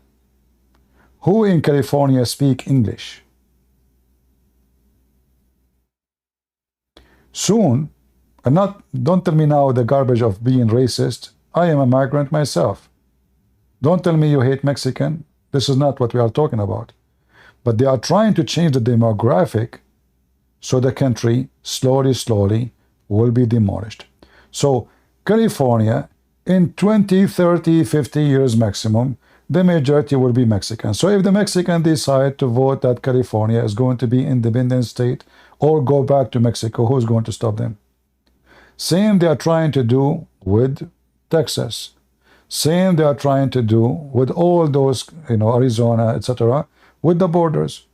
Who in California speak English? Soon, and don't tell me now the garbage of being racist. I am a migrant myself. Don't tell me you hate Mexican. This is not what we are talking about. But they are trying to change the demographic so the country slowly will be demolished. So California, in 20, 30, 50 years maximum, the majority will be Mexican. So if the Mexican decide to vote that California is going to be independent state or go back to Mexico, who's going to stop them? Same they are trying to do with Texas. Same they are trying to do with all those, Arizona, etc., with the borders.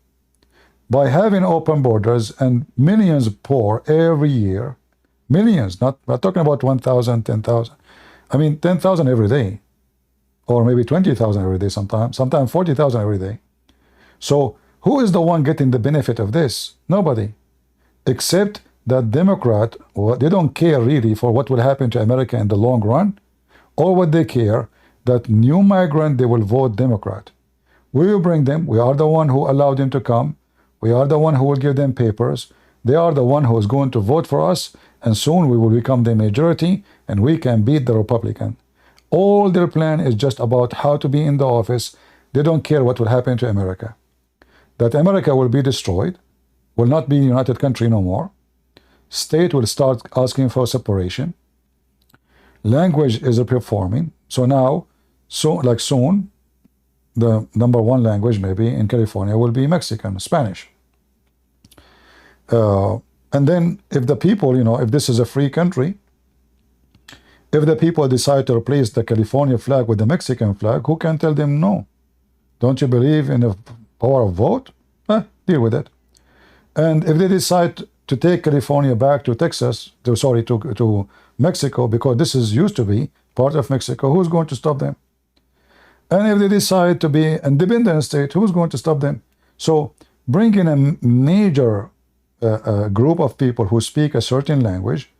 By having open borders and millions poor every year, millions, we're talking about 1,000, 10,000. I mean, 10,000 every day, or maybe 20,000 every day sometimes 40,000 every day. So Who is the one getting the benefit of this? Nobody. Except that Democrat, well, they don't care really for what will happen to America in the long run. Or what they care, that new migrant, they will vote Democrat. We will bring them. We are the one who allowed them to come. We are the one who will give them papers. They are the one who is going to vote for us, and soon we will become the majority, and we can beat the Republican. All their plan is just about how to be in the office. They don't care what will happen to America. That America will be destroyed, will not be a united country no more. State will start asking for separation. Language is performing. So now, soon, the #1 language maybe in California will be Mexican, Spanish. And then if the people, if this is a free country, if the people decide to replace the California flag with the Mexican flag, who can tell them no? Don't you believe in the power of vote? Deal with it. And if they decide to take California back to Texas, to Mexico, because this is used to be part of Mexico, who's going to stop them? And if they decide to be an independent state, who's going to stop them? So bringing a major group of people who speak a certain language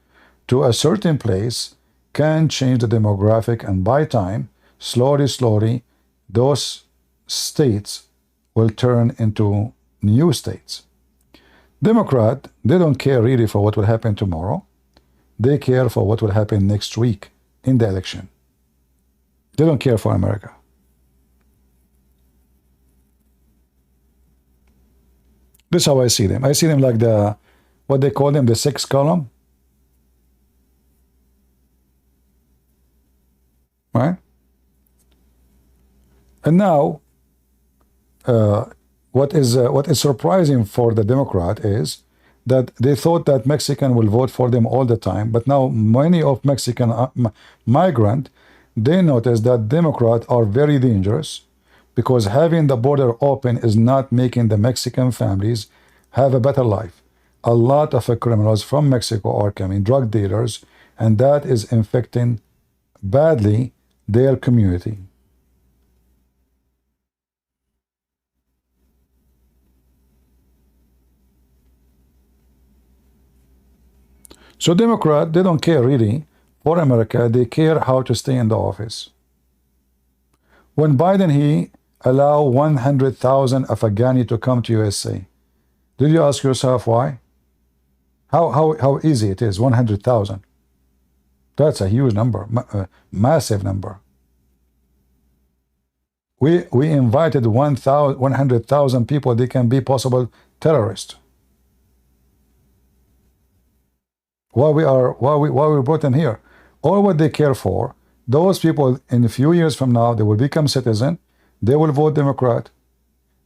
to a certain place can change the demographic, and by time, slowly, those states will turn into new states. Democrat, they don't care really for what will happen tomorrow. They care for what will happen next week in the election. They don't care for America. This is how I see them. I see them like what they call them, the sixth column. Right? And now, what is surprising for the Democrat is that they thought that Mexican will vote for them all the time, but now many of Mexican migrant, they notice that Democrats are very dangerous, because having the border open is not making the Mexican families have a better life. A lot of criminals from Mexico are coming, drug dealers, and that is infecting badly their community. So Democrat, they don't care really for America. They care how to stay in the office. When Biden, he allowed 100,000 Afghani to come to USA, did you ask yourself why? How easy it is, 100,000. That's a huge number, massive number. We invited 100,000 people. They can be possible terrorists. Why we brought them here? All what they care for, those people in a few years from now, they will become citizen. They will vote Democrat,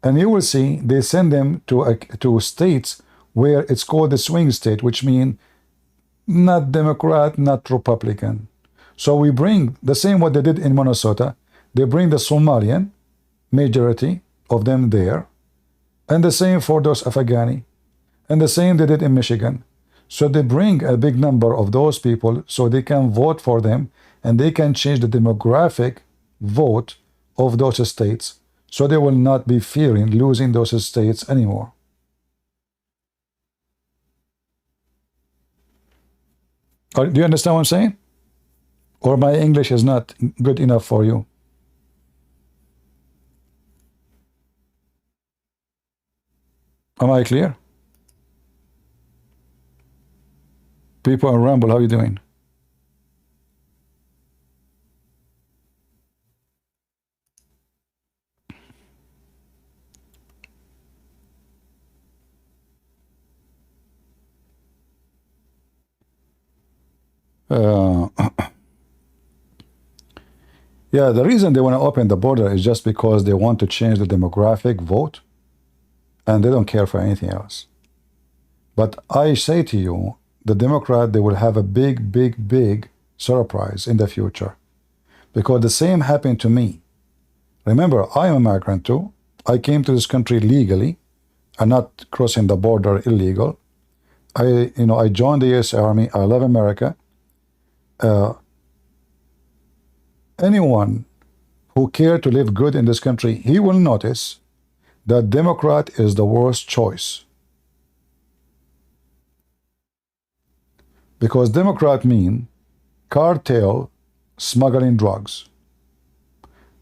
and you will see they send them to states where it's called the swing state, which means not Democrat, not Republican. So we bring the same what they did in Minnesota. They bring the Somalian majority of them there, and the same for those Afghani, and the same they did in Michigan. So they bring a big number of those people so they can vote for them, and they can change the demographic vote of those states, so they will not be fearing losing those states anymore. Do you understand what I'm saying? Or my English is not good enough for you? Am I clear? People on Rumble, how are you doing? Yeah, the reason they want to open the border is just because they want to change the demographic vote, and they don't care for anything else. But I say to you, the Democrat, they will have a big surprise in the future, because the same happened to me. Remember, I am a migrant too. I came to this country legally and not crossing the border illegal. I joined the U.S. Army. I love America. Anyone who cared to live good in this country, he will notice that Democrat is the worst choice. Because Democrat mean cartel smuggling drugs.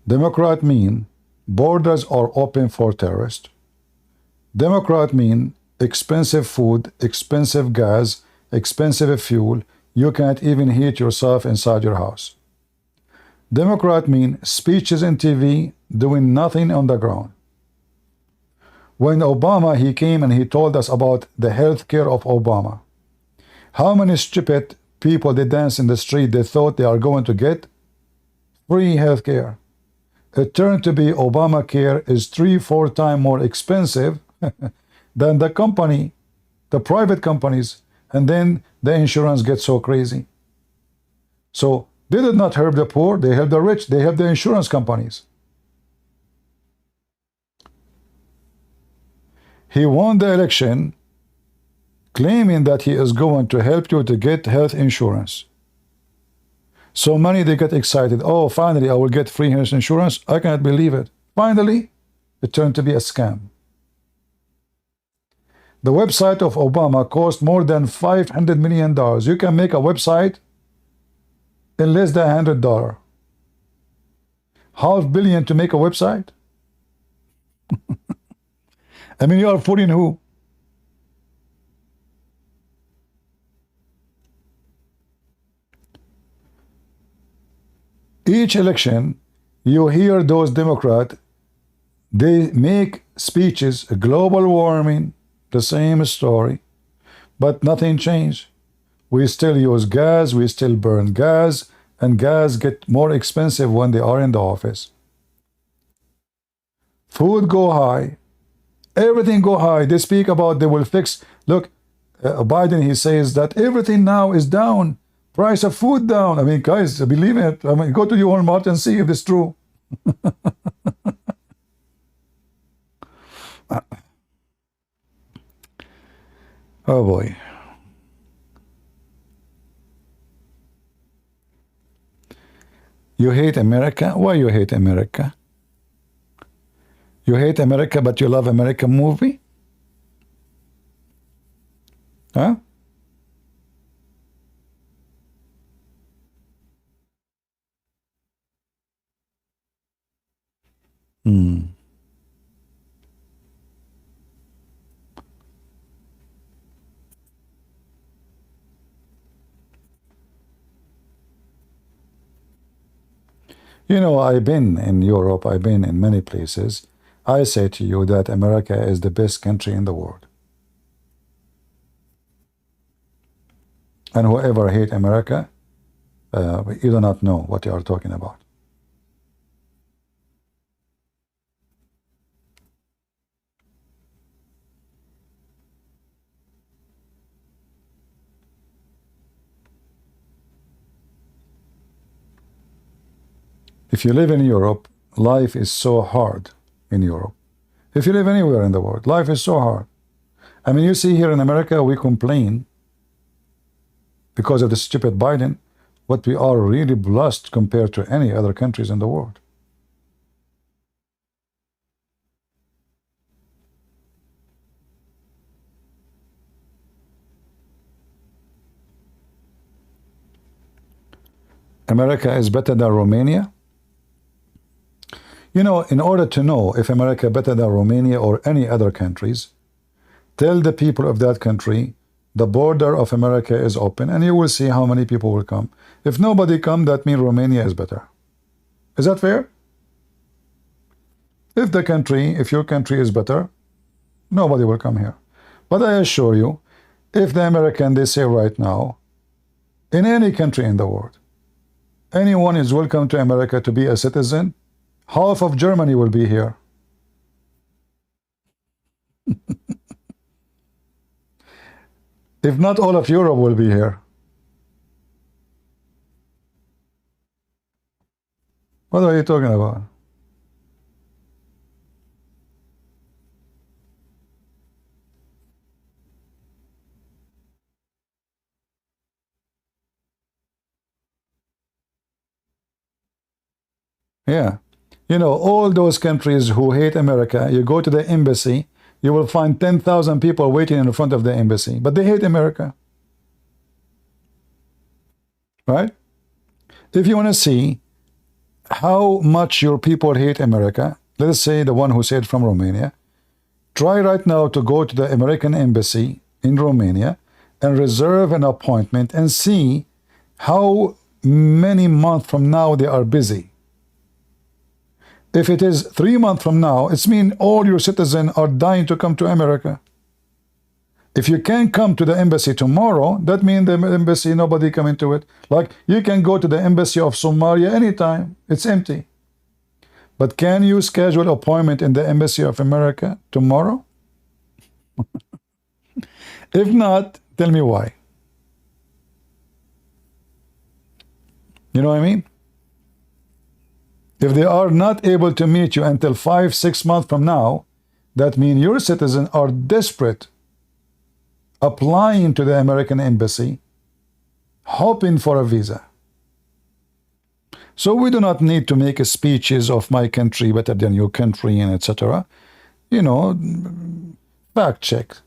Democrat mean borders are open for terrorists. Democrat mean expensive food, expensive gas, expensive fuel. You can't even heat yourself inside your house. Democrat mean speeches in TV, doing nothing on the ground. When Obama, he came and he told us about the health care of Obama. How many stupid people they dance in the street, they thought they are going to get free health care. It turned to be Obamacare is 3-4 times more expensive than the company, the private companies, and then the insurance gets so crazy. So they did not help the poor, they help the rich, they help the insurance companies. He won the election claiming that he is going to help you to get health insurance. So many, they get excited. Oh, finally, I will get free health insurance. I cannot believe it. Finally, it turned to be a scam. The website of Obama cost more than $500 million. You can make a website in less than $100. $500 million to make a website? I mean, you are fooling who? Each election, you hear those Democrats, they make speeches, global warming, the same story, but nothing changed. We still use gas, we still burn gas, and gas get more expensive when they are in the office. Food go high, everything go high. They speak about they will fix. Look, Biden, he says that everything now is down. Price of food down. I mean, guys, believe it. I mean, go to your Walmart and see if it's true. Oh boy. You hate America? Why you hate America? You hate America, but you love American movie? Huh? You know, I've been in Europe, I've been in many places. I say to you that America is the best country in the world. And whoever hate America, you do not know what you are talking about. If you live in Europe, life is so hard in Europe. If you live anywhere in the world, life is so hard. I mean, you see here in America, we complain because of the stupid Biden, but we are really blessed compared to any other countries in the world. America is better than Romania. You know, in order to know if America is better than Romania or any other countries, tell the people of that country the border of America is open, and you will see how many people will come. If nobody come, that means Romania is better. Is that fair? If your country is better, nobody will come here. But I assure you, if the American, they say right now, in any country in the world, anyone is welcome to America to be a citizen, half of Germany will be here. If not all of Europe will be here. What are you talking about? Yeah. You know, all those countries who hate America, you go to the embassy, you will find 10,000 people waiting in front of the embassy, but they hate America. Right? If you want to see how much your people hate America, let us say the one who said from Romania, try right now to go to the American embassy in Romania and reserve an appointment and see how many months from now they are busy. If it is 3 months from now, it's mean all your citizens are dying to come to America. If you can't come to the embassy tomorrow, that means the embassy, nobody come into it. Like, you can go to the embassy of Somalia anytime. It's empty. But can you schedule an appointment in the embassy of America tomorrow? If not, tell me why. You know what I mean? If they are not able to meet you until 5-6 months from now, that means your citizens are desperate, applying to the American embassy, hoping for a visa. So we do not need to make speeches of my country better than your country and etc. You know, fact check.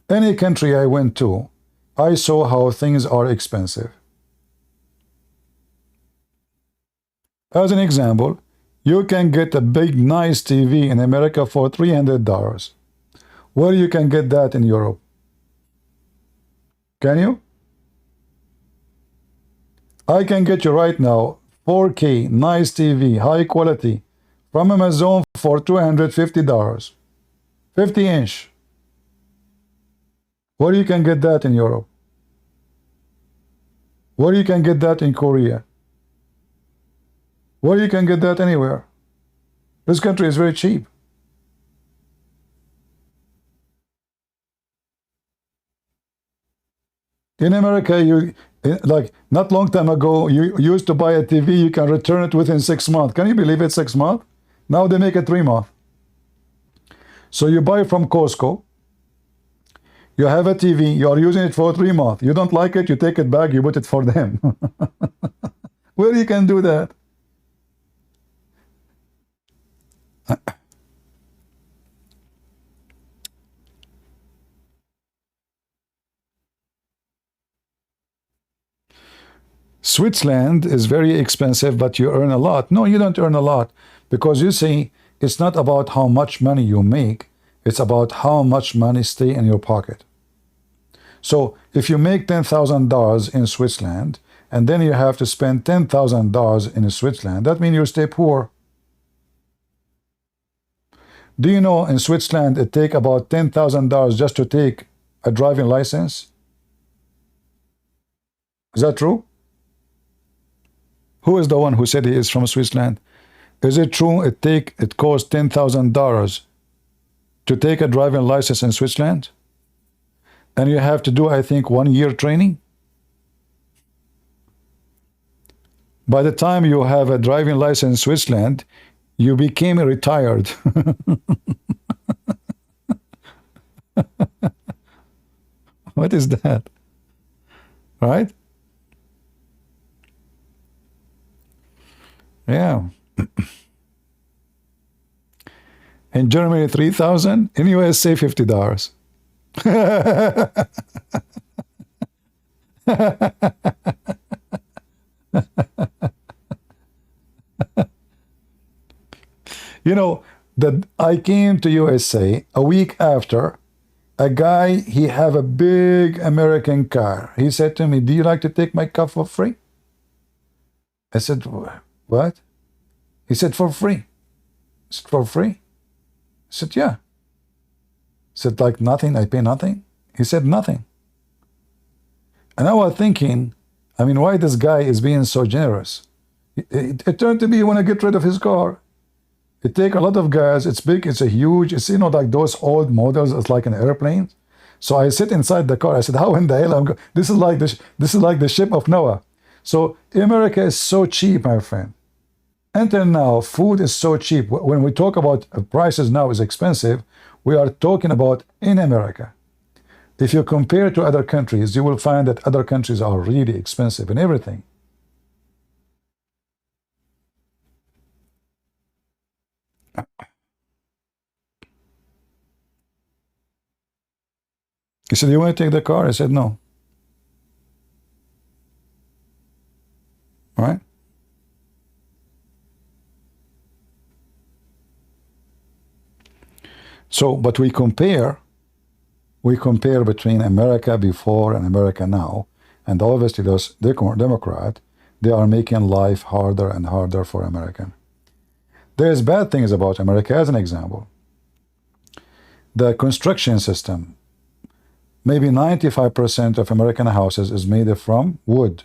Any country I went to, I saw how things are expensive. As an example, you can get a big nice TV in America for $300. Where you can get that in Europe? Can you? I can get you right now 4K nice TV, high quality from Amazon for $250. 50-inch. Where you can get that in Europe? Where you can get that in Korea? Where you can get that anywhere? This country is very cheap. In America, you like not long time ago, you used to buy a TV, you can return it within 6 months. Can you believe it? 6 months? Now they make it 3 months. So you buy from Costco. You have a TV, you are using it for 3 months. You don't like it, you take it back, you put it for them. Where you can do that? Switzerland is very expensive, but you earn a lot. No, you don't earn a lot, because you see, it's not about how much money you make, it's about how much money stay in your pocket. So if you make $10,000 in Switzerland, and then you have to spend $10,000 in Switzerland, that means you stay poor. Do you know in Switzerland it take about $10,000 just to take a driving license? Is that true? Who is the one who said he is from Switzerland? Is it true it costs $10,000 to take a driving license in Switzerland? And you have to do, I think, 1 year training? By the time you have a driving license in Switzerland, you became retired. What is that? Right? Yeah. In Germany, 3,000. In USA, $50. You know, that I came to USA a week after. A guy, he have a big American car. He said to me, "Do you like to take my car for free?" I said, "What?" He said, "For free." I said, "For free?" I said, "Yeah." I said, "Like nothing? I pay nothing?" He said, "Nothing." And I was thinking, I mean, why this guy is being so generous? It turned to be, when I get rid of his car, it take a lot of gas. It's big. It's a huge. It's, you know, like those old models. It's like an airplane. So I sit inside the car. I said, "How in the hell I'm going? This is like the ship of Noah." So America is so cheap, my friend. Until now, food is so cheap. When we talk about prices now is expensive, we are talking about in America. If you compare to other countries, you will find that other countries are really expensive in everything. He said, you want to take the car? I said, no. Right? So, but we compare between America before and America now, and obviously those Democrat, they are making life harder and harder for American. There's bad things about America. As an example, the construction system, maybe 95% of American houses is made from wood.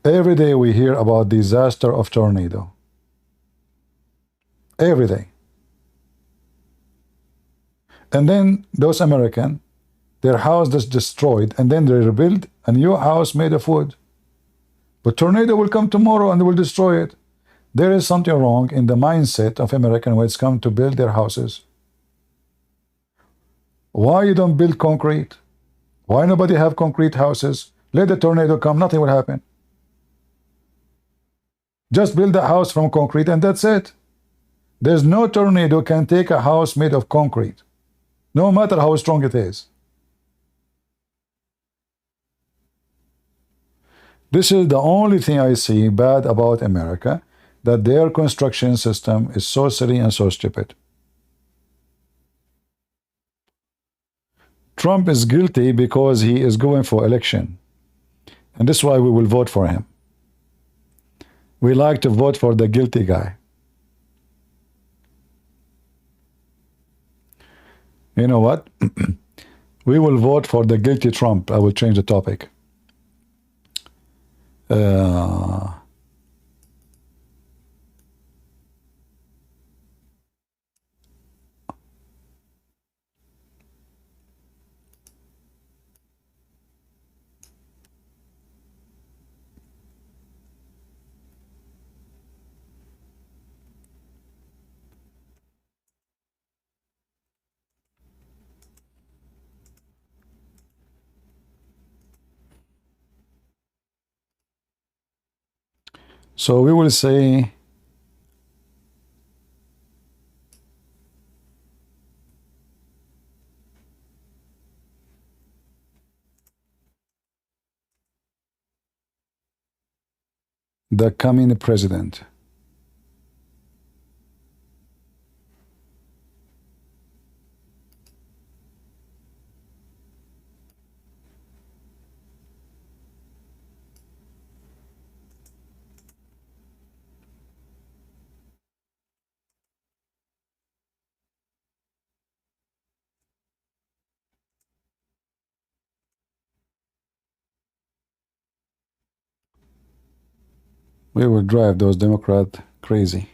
Every day we hear about disaster of tornado. Every day. And then those American, their house is destroyed, and then they rebuild a new house made of wood. But tornado will come tomorrow and will destroy it. There is something wrong in the mindset of American when it's come to build their houses. Why you don't build concrete? Why nobody have concrete houses? Let the tornado come, nothing will happen. Just build a house from concrete and that's it. There's no tornado can take a house made of concrete, no matter how strong it is. This is the only thing I see bad about America, that their construction system is so silly and so stupid. Trump is guilty because he is going for election, and this is why we will vote for him. We like to vote for the guilty guy. You know what? We will vote for the guilty Trump. I will change the topic. So we will say the coming president. We will drive those Democrats crazy.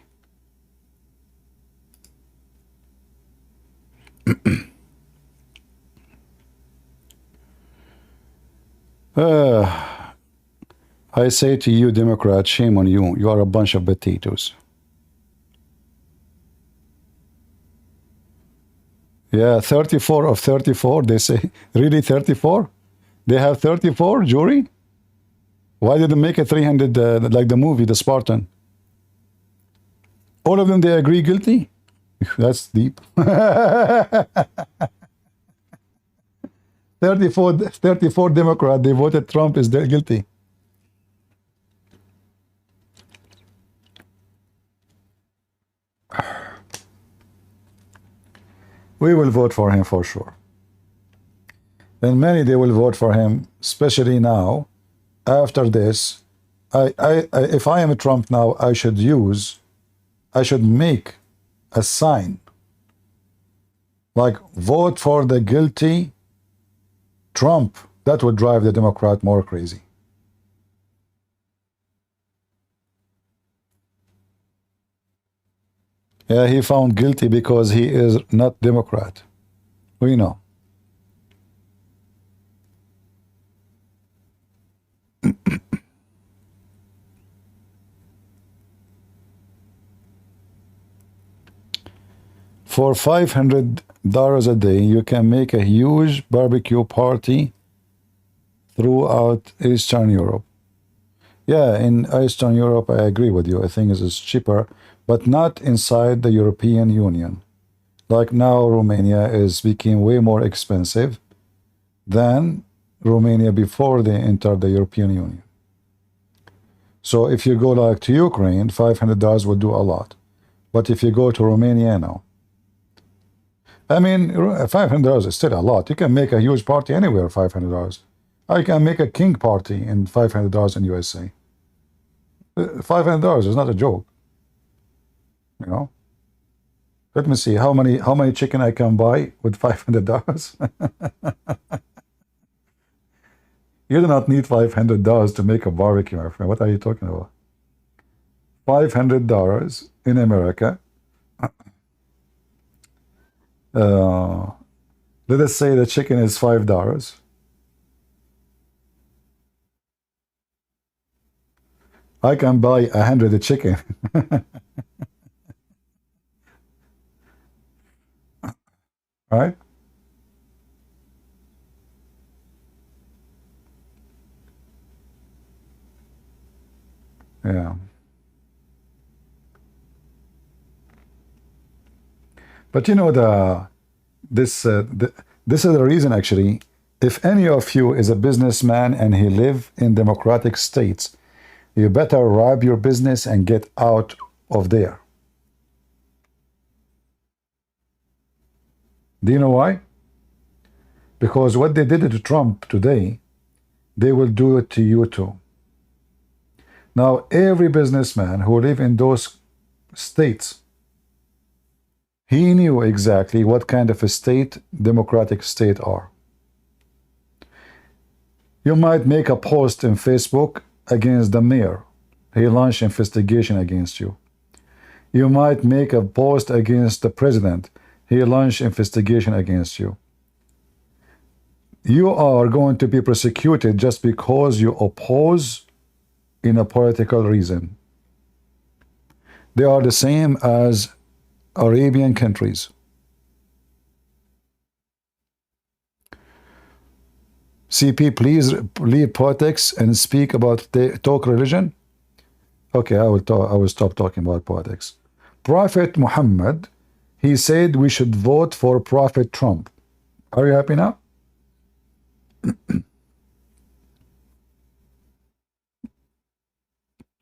I say to you, Democrats, shame on you. You are a bunch of potatoes. Yeah, 34 of 34, they say. Really 34? They have 34, jury? Why did they make it 300 like the movie, The Spartan? All of them, they agree guilty? That's deep. 34 Democrat, they voted Trump is guilty. We will vote for him for sure. And many, they will vote for him, especially now. After this, if I am a Trump now, I should make a sign like vote for the guilty Trump. That would drive the Democrat more crazy. Yeah, he found guilty because he is not Democrat. We know. For $500 a day, you can make a huge barbecue party throughout Eastern Europe. Yeah, in Eastern Europe, I agree with you. I think it's cheaper, but not inside the European Union. Like now, Romania is became way more expensive than Romania before they entered the European Union. So if you go like to Ukraine, $500 would do a lot. But if you go to Romania now, I mean, $500 is still a lot. You can make a huge party anywhere, $500. I can make a king party in $500 in USA. $500 is not a joke. You know? Let me see how many chicken I can buy with $500. You do not need $500 to make a barbecue, my friend. What are you talking about? $500 in America. Let us say the chicken is $5. I can buy 100 chicken. Right? Yeah. But you know this is the reason actually. If any of you is a businessman and he live in democratic states, you better rob your business and get out of there. Do you know why? Because what they did to Trump today, they will do it to you too. Now, every businessman who live in those states, he knew exactly what kind of a state democratic state are. You might make a post in Facebook against the mayor. He launched investigation against you. You might make a post against the president. He launched investigation against you. You are going to be prosecuted just because you oppose in a political reason. They are the same as Arabian countries. CP, please leave politics and speak about talk religion. Okay, I will stop talking about politics. Prophet Muhammad, he said we should vote for Prophet Trump. Are you happy now?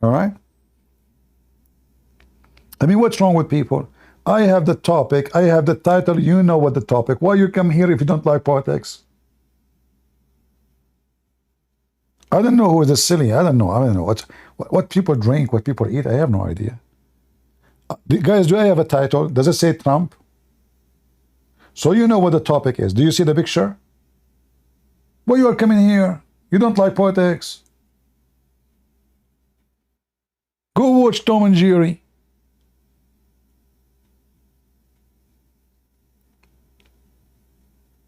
All right. I mean, what's wrong with people? I have the topic, I have the title, you know what the topic. Why you come here if you don't like politics? I don't know who is silly. I don't know what people drink, what people eat. I have no idea. Guys, do I have a title? Does it say Trump? So you know what the topic is. Do you see the picture? Why you are coming here? You don't like politics? Go watch Tom and Jerry.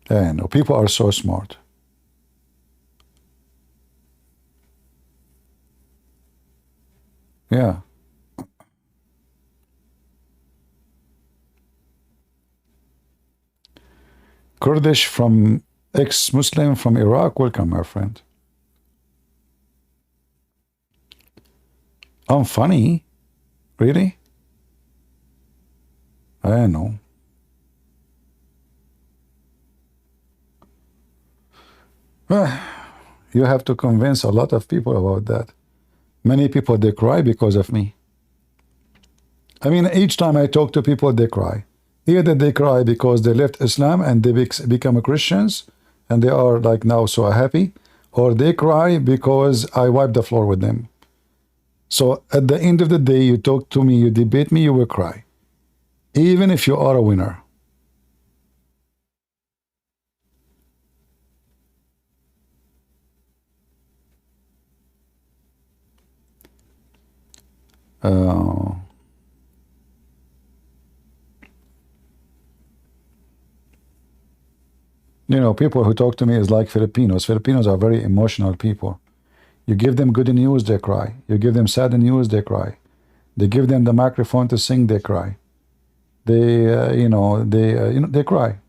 I know, people are so smart. Yeah. Kurdish from ex-Muslim from Iraq. Welcome, my friend. I'm funny? Really? I know. You have to convince a lot of people about that. Many people, they cry because of me. I mean, each time I talk to people, they cry. Either they cry because they left Islam and they become Christians and they are like now so happy, or they cry because I wipe the floor with them. So at the end of the day, you talk to me, you debate me, you will cry. Even if you are a winner. You know, people who talk to me is like Filipinos. Filipinos are very emotional people. You give them good news, they cry. You give them sad news, they cry. They give them the microphone to sing, they cry. They, they cry.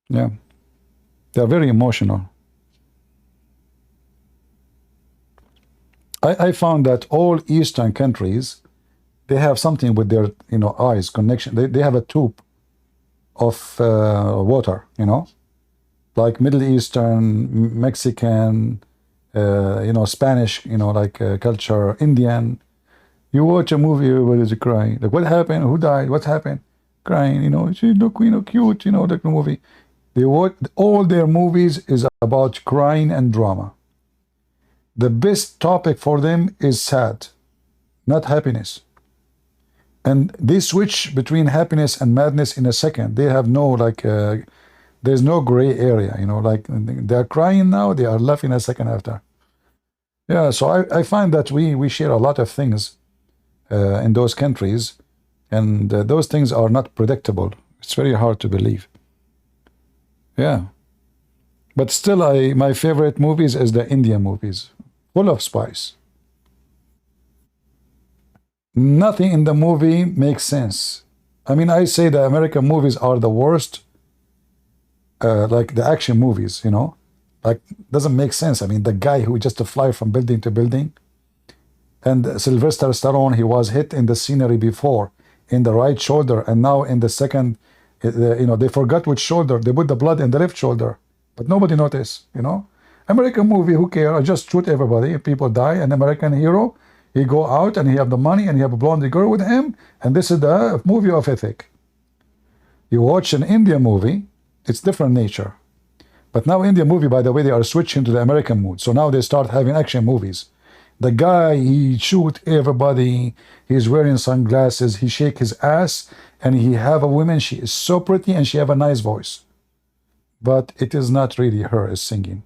Yeah, they are very emotional. I found that all Eastern countries, they have something with their, you know, eyes connection. They have a tube of water, you know, like Middle Eastern, Mexican, you know, Spanish, you know, like culture, Indian. You watch a movie, everybody's crying. Like, what happened? Who died? What happened? Crying, you know, she look, you know, cute, you know, like the movie. They watch, all their movies is about crying and drama. The best topic for them is sad, not happiness. And they switch between happiness and madness in a second. They have no, like, there's no gray area, you know, like they're crying now, they are laughing a second after. Yeah, so I find that we share a lot of things in those countries, and those things are not predictable. It's very hard to believe. Yeah. But still, my favorite movies is the Indian movies, full of spice. Nothing in the movie makes sense. I mean, I say the American movies are the worst, like the action movies, you know, like doesn't make sense. I mean, the guy who just to fly from building to building, and Sylvester Stallone, he was hit in the scenery before in the right shoulder, and now in the second, you know, they forgot which shoulder. They put the blood in the left shoulder, but nobody noticed, you know. American movie, who cares? I just shoot everybody. People die. An American hero, he go out and he have the money and he have a blonde girl with him, and this is the movie of ethic. You watch an Indian movie, it's different nature. But now Indian movie, by the way, they are switching to the American mood. So now they start having action movies. The guy, he shoot everybody, he's wearing sunglasses, he shake his ass, and he have a woman, she is so pretty and she have a nice voice. But it is not really her is singing.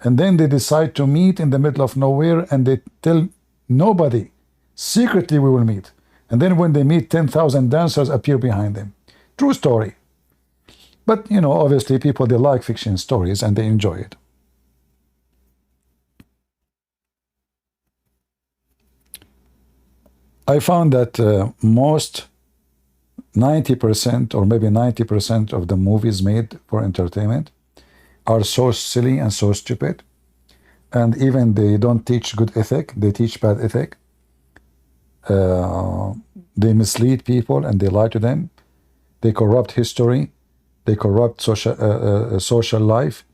And then they decide to meet in the middle of nowhere, and they tell nobody, secretly we will meet. And then when they meet, 10,000 dancers appear behind them. True story. But, you know, obviously people, they like fiction stories and they enjoy it. I found that most 90% or maybe 90% of the movies made for entertainment are so silly and so stupid, and even they don't teach good ethic, they teach bad ethic. They mislead people and they lie to them. They corrupt history, they corrupt social life.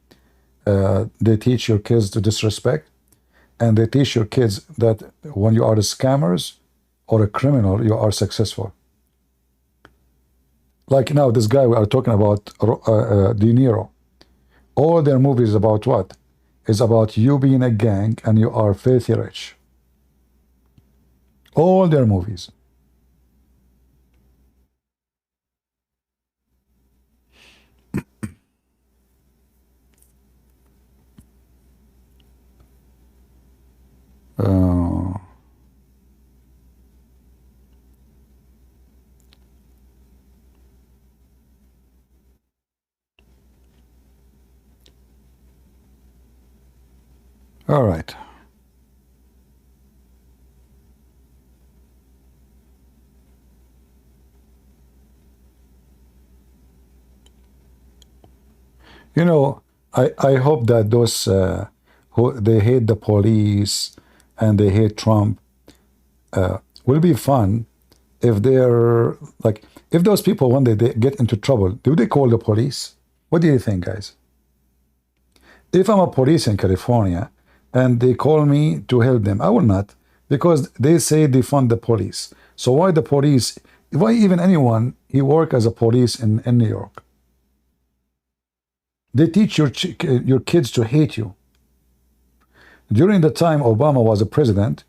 They teach your kids to disrespect, and they teach your kids that when you are a scammers or a criminal, you are successful. Like now, this guy we are talking about, Deniro. All their movies about what? It's about you being a gang and you are filthy rich. All their movies. All right. You know, I hope that those who they hate the police and they hate Trump will be fun if they're like, if those people one day they get into trouble, do they call the police? What do you think, guys? If I'm a police in California and they call me to help them, I will not, because they say they fund the police. So why the police, why even anyone, he work as a police in New York? They teach your kids to hate you. During the time Obama was a president,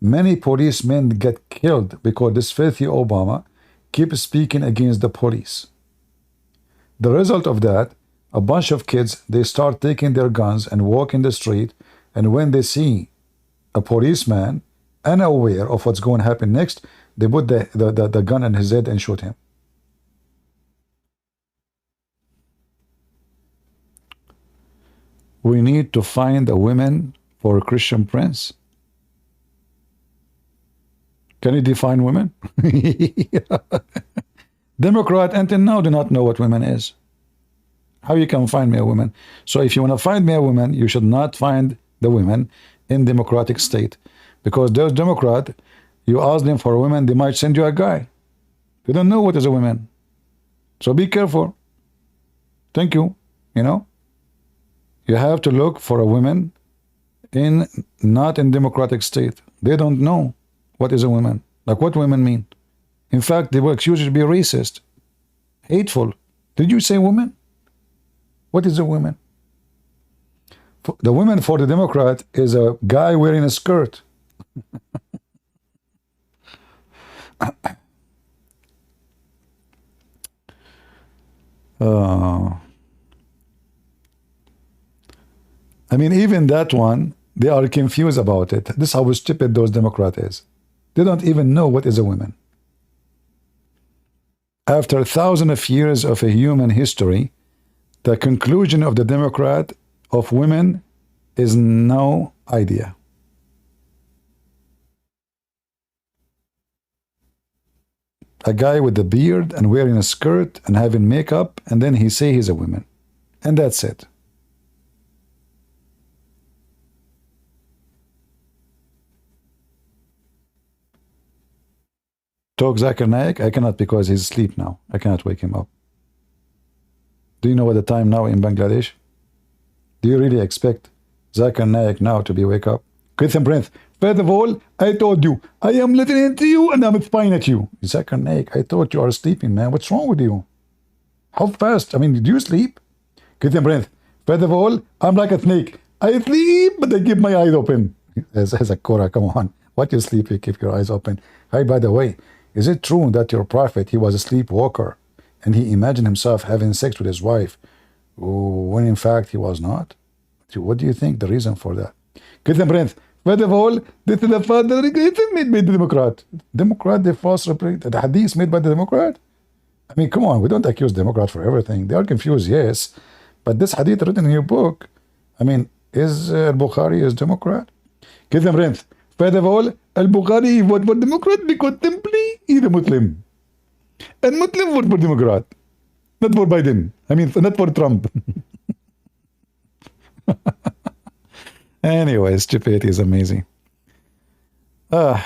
many policemen get killed because this filthy Obama keeps speaking against the police. The result of that, a bunch of kids, they start taking their guns and walk in the street, and when they see a policeman, unaware of what's going to happen next, they put the gun in his head and shoot him. We need to find a woman for Christian Prince. Can you define women? Democrat until now do not know what women is. How you can find me a woman? So if you want to find me a woman, you should not find the women in democratic state. Because those Democrats, you ask them for a woman, they might send you a guy. They don't know what is a woman. So be careful. Thank you. You know, you have to look for a woman in not in democratic state. They don't know what is a woman. Like what women mean. In fact, they will accuse you to be racist, hateful. Did you say woman? What is a woman? The woman for the Democrat is a guy wearing a skirt. I mean, even that one, they are confused about it. This is how stupid those Democrats is. They don't even know what is a woman. After thousands of years of a human history, the conclusion of the Democrat of women is no idea. A guy with a beard and wearing a skirt and having makeup, and then he say he's a woman. And that's it. Talk Zakir Naik, I cannot because he's asleep now. I cannot wake him up. Do you know what the time now in Bangladesh? Do you really expect Zakir Naik now to be wake up? christianprince, first of all, I told you, I am listening to you and I'm spying at you. Zakir Naik, I thought you are sleeping, man. What's wrong with you? How fast? I mean, did you sleep? christianprince, first of all, I'm like a snake. I sleep, but I keep my eyes open. As a Korah, come on. What you sleep, you keep your eyes open. Hey, by the way, is it true that your prophet, he was a sleepwalker and he imagined himself having sex with his wife when in fact he was not? What do you think the reason for that? christianprince, first of all, this is the father made by the Democrat. Democrat, the false the hadith made by the Democrat? I mean, come on, we don't accuse Democrat for everything. They are confused, yes. But this hadith written in your book, I mean, is Bukhari is Democrat? christianprince, first of all, Al-Bukhari vote for Democrat because simply he's a Muslim. And Muslim vote for Democrat. Not for Biden. I mean, not for Trump. Anyway, stupidity is amazing. I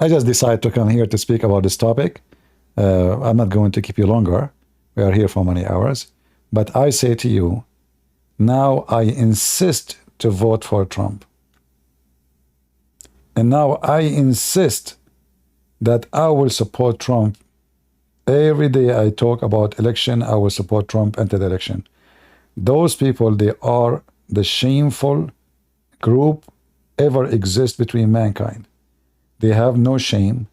just decided to come here to speak about this topic. I'm not going to keep you longer. We are here for many hours. But I say to you, now I insist to vote for Trump. And now I insist that I will support Trump. Every day I talk about election, I will support Trump into the election. Those people, they are the shameful group ever exist between mankind. They have no shame.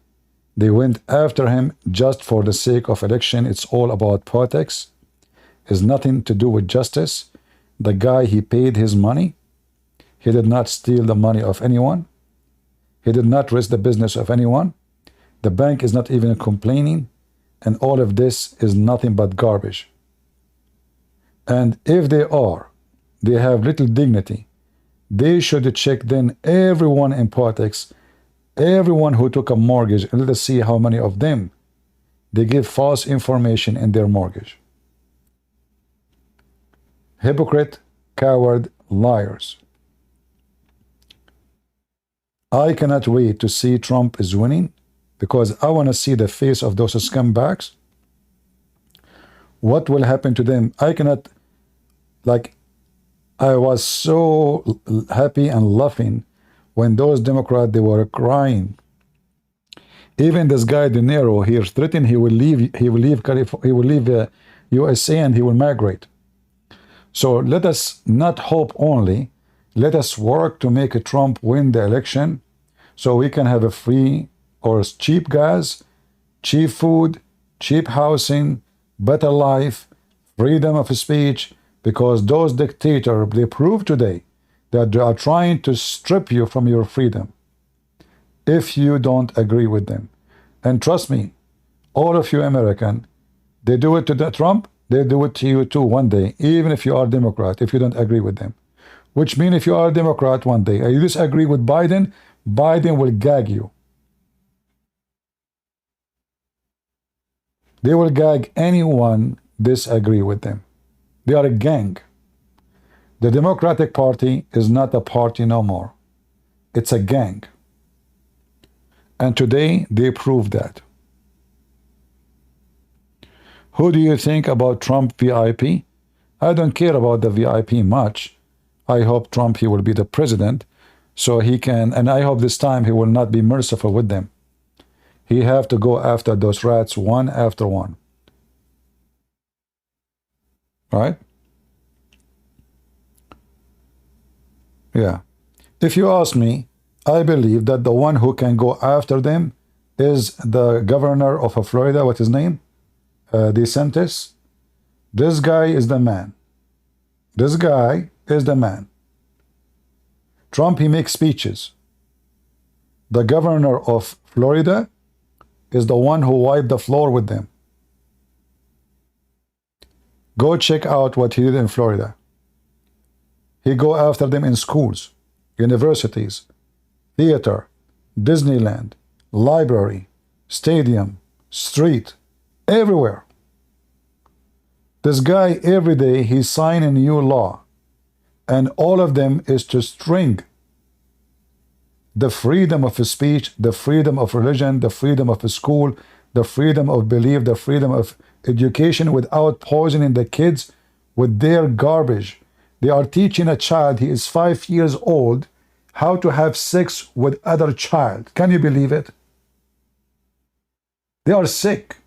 They went after him just for the sake of election. It's all about politics. It's nothing to do with justice. The guy, he paid his money. He did not steal the money of anyone. He did not risk the business of anyone. The bank is not even complaining. And all of this is nothing but garbage. And if they have little dignity, they should check then everyone in politics, everyone who took a mortgage, and let us see how many of them they give false information in their mortgage. Hypocrite, coward, liars. I cannot wait to see Trump is winning because I want to see the face of those scumbags. What will happen to them? I cannot, like, I was so happy and laughing when those Democrats, they were crying. Even this guy Deniro, he threatened he will leave California, he will leave USA and he will migrate. So let us not hope only. Let us work to make Trump win the election so we can have a free or cheap gas, cheap food, cheap housing, better life, freedom of speech, because those dictators, they prove today that they are trying to strip you from your freedom if you don't agree with them. And trust me, all of you American, they do it to Trump, they do it to you too one day, even if you are Democrat, if you don't agree with them. Which means if you are a Democrat one day and you disagree with Biden, Biden will gag you. They will gag anyone disagree with them. They are a gang. The Democratic Party is not a party no more. It's a gang. And today they proved that. Who do you think about Trump VIP? I don't care about the VIP much. I hope Trump, he will be the president, so he can, and I hope this time he will not be merciful with them. He have to go after those rats one after one. Right? Yeah. If you ask me, I believe that the one who can go after them is the governor of Florida. What's his name? DeSantis. This guy is the man. This guy is the man. Trump, he makes speeches. The governor of Florida is the one who wiped the floor with them. Go check out what he did in Florida. He go after them in schools, universities, theater, Disneyland, library, stadium, street, everywhere. This guy, every day, he's signing a new law. And all of them is to string the freedom of speech, the freedom of religion, the freedom of school, the freedom of belief, the freedom of education without poisoning the kids with their garbage. They are teaching a child, he is 5 years old, how to have sex with other child. Can you believe it? They are sick.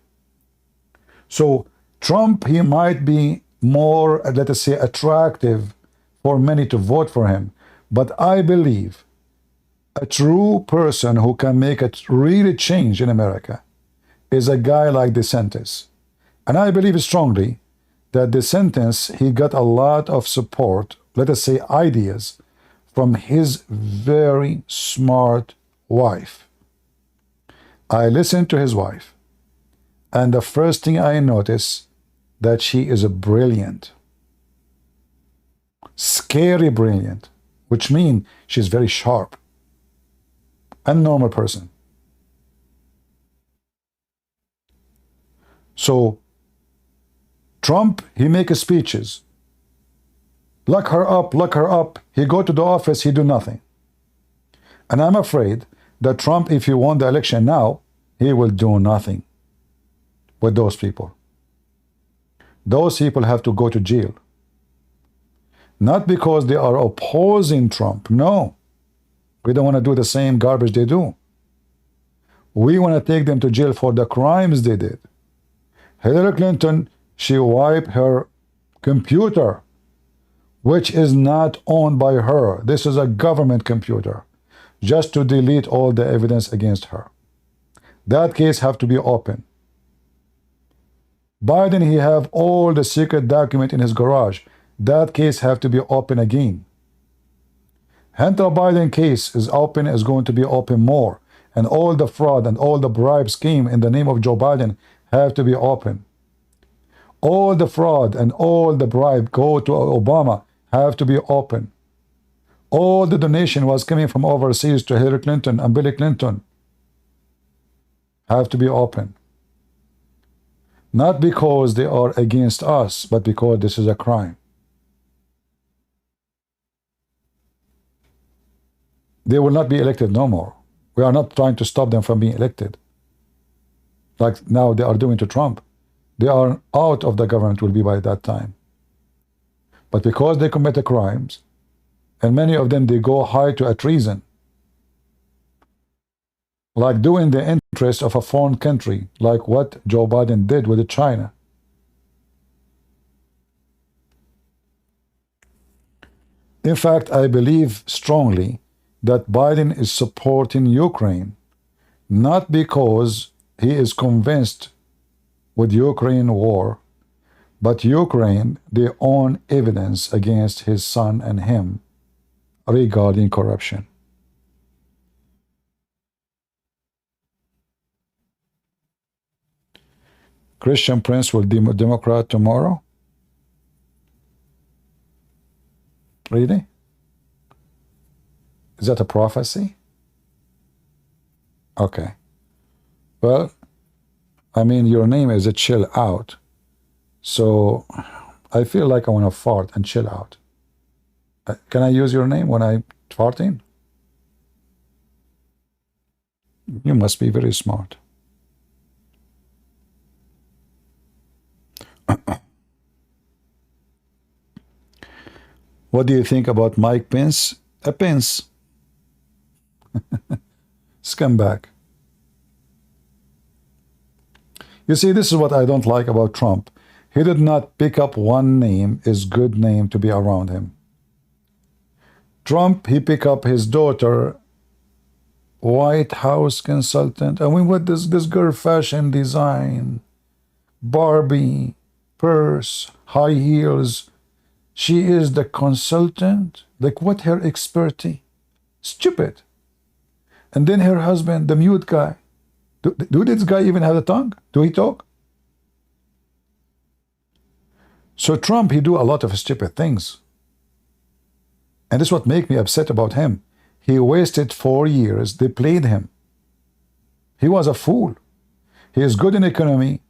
So Trump, he might be more, let us say, attractive for many to vote for him. But I believe a true person who can make a really change in America is a guy like DeSantis. And I believe strongly that DeSantis, he got a lot of support, let us say ideas, from his very smart wife. I listened to his wife, and the first thing I notice that she is a brilliant. Scary brilliant, which means she's very sharp. A normal person. So Trump, he makes speeches. Lock her up, lock her up. He go to the office, he do nothing. And I'm afraid that Trump, if he won the election now, he will do nothing with those people. Those people have to go to jail. Not because they are opposing Trump. No. We don't want to do the same garbage they do. We want to take them to jail for the crimes they did. Hillary Clinton, she wiped her computer, which is not owned by her. This is a government computer, just to delete all the evidence against her. That case have to be open. Biden, he have all the secret document in his garage. That case have to be open again. Hunter Biden case is open, is going to be open more. And all the fraud and all the bribe scheme in the name of Joe Biden have to be open. All the fraud and all the bribe go to Obama have to be open. All the donation was coming from overseas to Hillary Clinton and Billy Clinton have to be open. Not because they are against us, but because this is a crime. They will not be elected no more. We are not trying to stop them from being elected, like now they are doing to Trump. They are out of the government will be by that time. But because they commit crimes, and many of them, they go high to a treason, like doing the interest of a foreign country, like what Joe Biden did with China. In fact, I believe strongly that Biden is supporting Ukraine, not because he is convinced with Ukraine war, but Ukraine, their own evidence against his son and him regarding corruption. Christian Prince will be Democrat tomorrow? Really? Is that a prophecy? Okay. Well, I mean, your name is a chill out. So I feel like I want to fart and chill out. Can I use your name when I'm farting? You must be very smart. What do you think about Mike Pence? A Pence. Scumbag. You see, this is what I don't like about Trump. He did not pick up one name, his good name, to be around him. Trump, he picked up his daughter, White House consultant. I mean, what this girl, fashion design, Barbie, purse, high heels. She is the consultant. Like, what her expertise? Stupid. And then her husband, the mute guy. Do this guy even have a tongue? Do he talk? So Trump, he do a lot of stupid things. And this is what make me upset about him. He wasted 4 years. They played him. He was a fool. He is good in economy.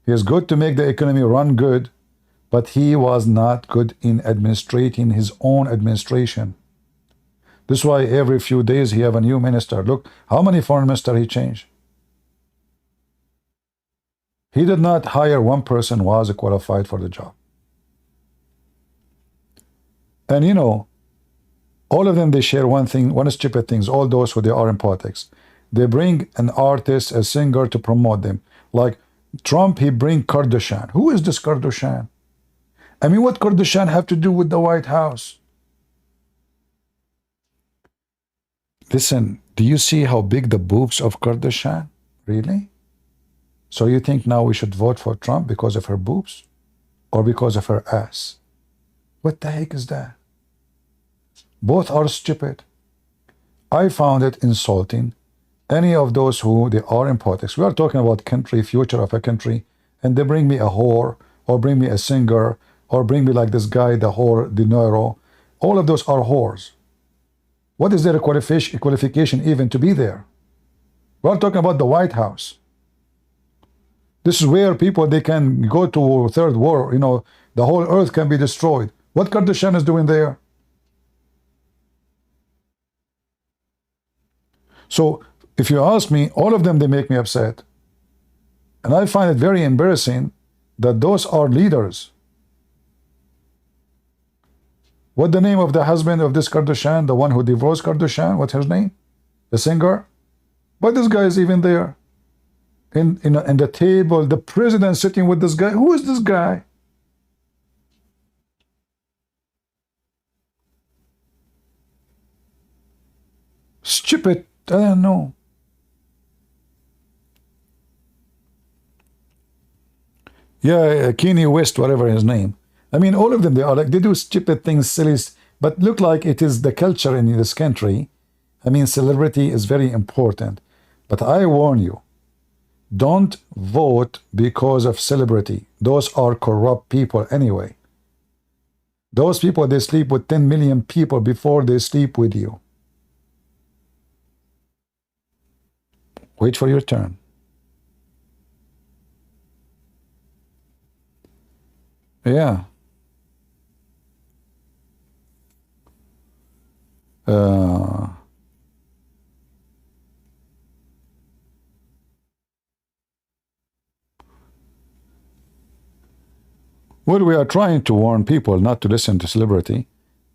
He is good to make the economy run good. But he was not good in administrating his own administration. This is why every few days he have a new minister. Look, how many foreign ministers he changed? He did not hire one person who was qualified for the job. And you know, all of them, they share one thing, one stupid things, all those who they are in politics. They bring an artist, a singer to promote them. Like Trump, he bring Kardashian. Who is this Kardashian? I mean, what Kardashian have to do with the White House? Listen, do you see how big the boobs of Kardashian? Really? So you think now we should vote for Trump because of her boobs? Or because of her ass? What the heck is that? Both are stupid. I found it insulting. Any of those who they are in politics. We are talking about country, future of a country, and they bring me a whore, or bring me a singer, or bring me like this guy, the whore, Deniro. All of those are whores. What is their qualification even to be there? We are talking about the White House. This is where people, they can go to third war, you know, the whole earth can be destroyed. What Kardashian is doing there? So, if you ask me, all of them, they make me upset. And I find it very embarrassing that those are leaders. What the name of the husband of this Kardashian, the one who divorced Kardashian, what's her name? The singer? But this guy is even there. In the table, the president sitting with this guy. Who is this guy? Stupid. I don't know. Yeah, Kanye West, whatever his name. I mean, all of them, they are like, they do stupid things, silly, but look like it is the culture in this country. I mean, celebrity is very important. But I warn you, don't vote because of celebrity. Those are corrupt people anyway. Those people, they sleep with 10 million people before they sleep with you. Wait for your turn. Yeah. Well, we are trying to warn people not to listen to celebrity.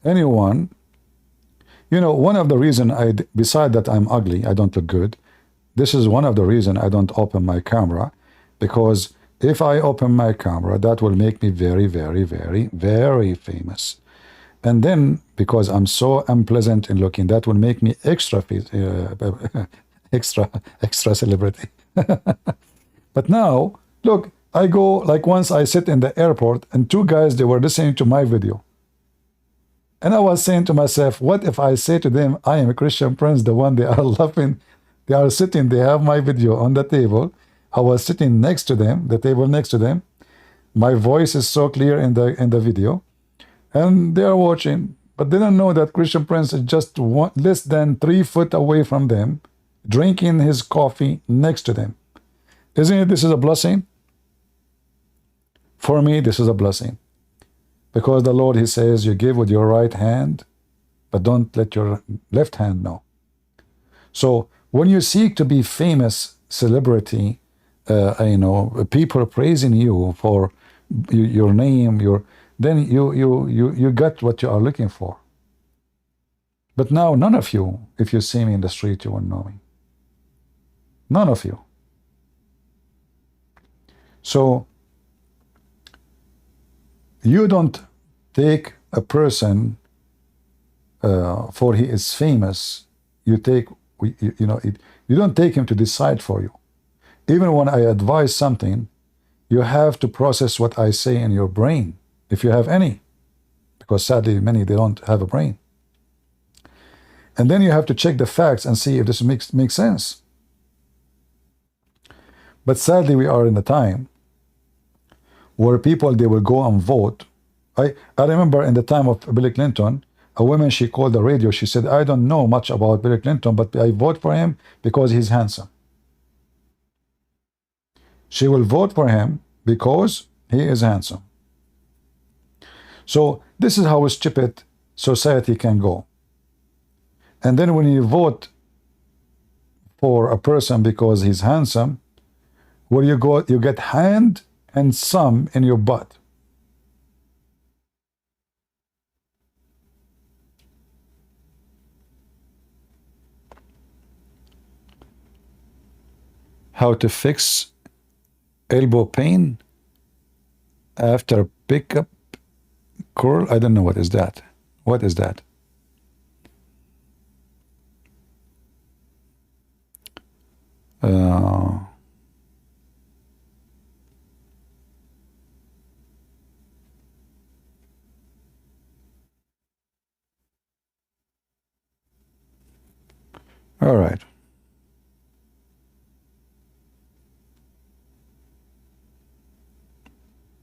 Anyone, you know, one of the reasons beside that I'm ugly, I don't look good. This is one of the reasons I don't open my camera, because if I open my camera, that will make me very, very, very, very famous. And then, because I'm so unpleasant in looking, that will make me extra celebrity. But now, look, I go, like once I sit in the airport and two guys, they were listening to my video. And I was saying to myself, what if I say to them, I am a Christian Prince, the one they are laughing, they are sitting, they have my video on the table. I was sitting next to them, the table next to them. My voice is so clear in the video. And they are watching, but they don't know that Christian Prince is just less than 3 feet away from them, drinking his coffee next to them. Isn't it this is a blessing? For me, this is a blessing. Because the Lord, he says, you give with your right hand but don't let your left hand know. So when you seek to be famous celebrity, people praising you for your name, then you get what you are looking for. But now none of you, if you see me in the street, you won't know me. None of you. So you don't take a person for he is famous. You take, you don't take him to decide for you. Even when I advise something, you have to process what I say in your brain, if you have any, because sadly many, they don't have a brain. And then you have to check the facts and see if this makes sense. But sadly, we are in the time where people, they will go and vote. I remember in the time of Bill Clinton, a woman, she called the radio, she said, I don't know much about Bill Clinton, but I vote for him because he's handsome. She will vote for him because he is handsome. So this is how stupid society can go. And then when you vote for a person because he's handsome, where you go, you get hand and some in your butt. How to fix elbow pain after pickup curl? I don't know, what is that? What is that? All right.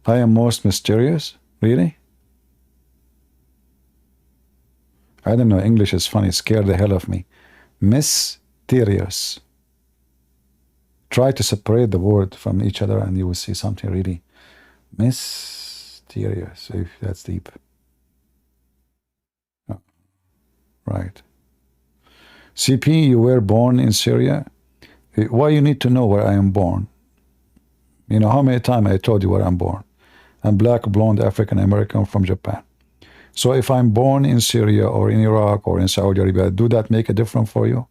I am most mysterious? Really? I don't know. English is funny. Scared the hell of me. Mysterious. Try to separate the word from each other and you will see something really mysterious. If that's deep. Oh, right. CP, you were born in Syria? Why you need to know where I am born? You know how many times I told you where I'm born? I'm black, blonde, African American from Japan. So if I'm born in Syria or in Iraq or in Saudi Arabia, do that make a difference for you?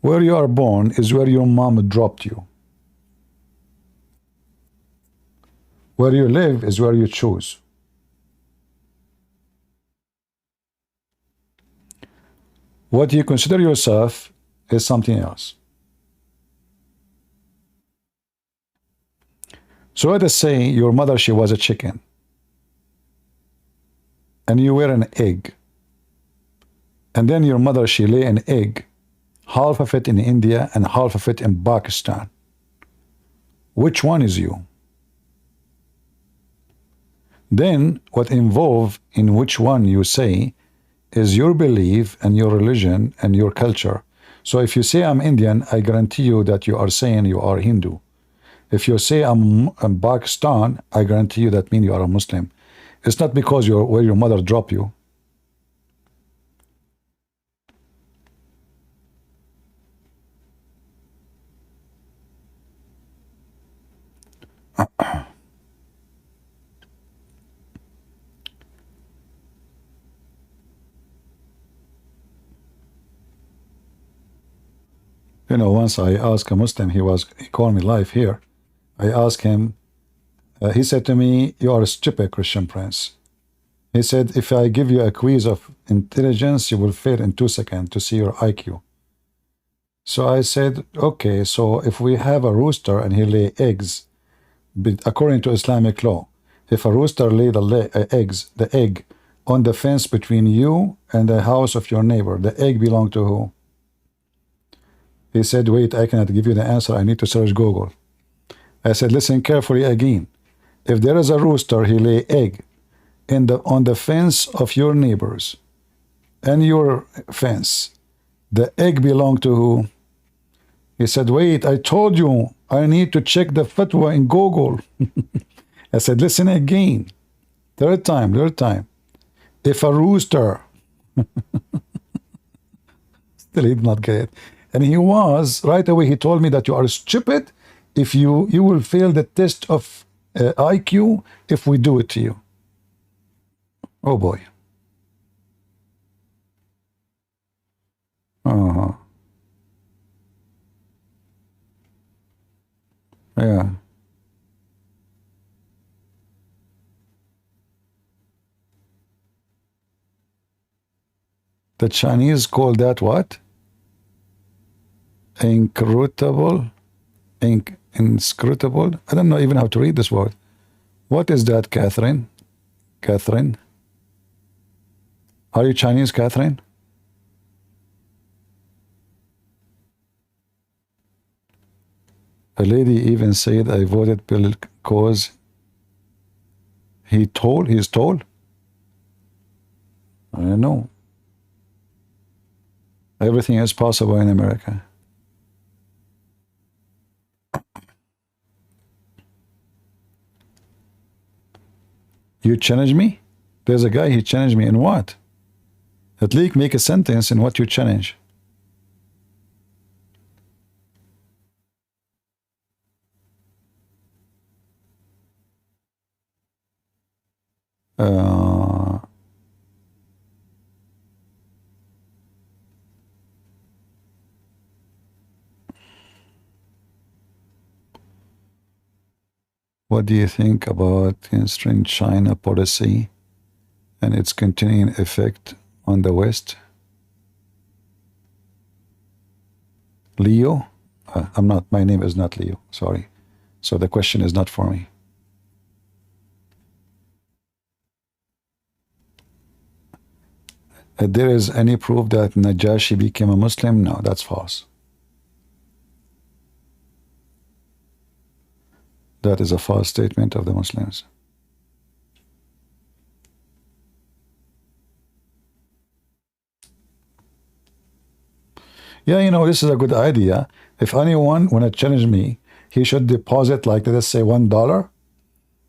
Where you are born is where your mom dropped you. Where you live is where you choose. What you consider yourself is something else. So let us say your mother, she was a chicken. And you were an egg. And then your mother, she lay an egg, half of it in India and half of it in Pakistan. Which one is you? Then what involved in which one you say is your belief and your religion and your culture. So if you say I'm Indian, I guarantee you that you are saying you are Hindu. If you say I'm Pakistan, I guarantee you that means you are a Muslim. It's not because you're where your mother dropped you. You know, once I asked a Muslim, he called me live here. I asked him, he said to me, you are a stupid Christian Prince. He said, if I give you a quiz of intelligence, you will fail in 2 seconds to see your IQ. So I said, okay, so if we have a rooster and he lay eggs, according to Islamic law, if a rooster lay the egg on the fence between you and the house of your neighbor, the egg belong to who? He said, wait, I cannot give you the answer. I need to search Google. I said, listen carefully again. If there is a rooster, he lay egg on the fence of your neighbors and your fence, the egg belong to who? He said, wait, I told you I need to check the fatwa in Google. I said, listen again. Third time. If a rooster, still he did not get it. And he was, right away, he told me that you are stupid if you will fail the test of IQ if we do it to you. Oh boy. Yeah. The Chinese call that what? Inscrutable? Inscrutable? I don't know even how to read this word. What is that, Catherine? Catherine? Are you Chinese, Catherine? A lady even said I voted Bill because he's tall? I don't know. Everything is possible in America. You challenge me? There's a guy, he challenged me in what? At least make a sentence in what you challenge. What do you think about constrained China policy and its continuing effect on the West? Leo? I'm not, my name is not Leo, sorry. So the question is not for me. There is any proof that Najashi became a Muslim? No, that's false. That is a false statement of the Muslims. Yeah, you know, this is a good idea. If anyone want to challenge me, he should deposit, like, let's say $1,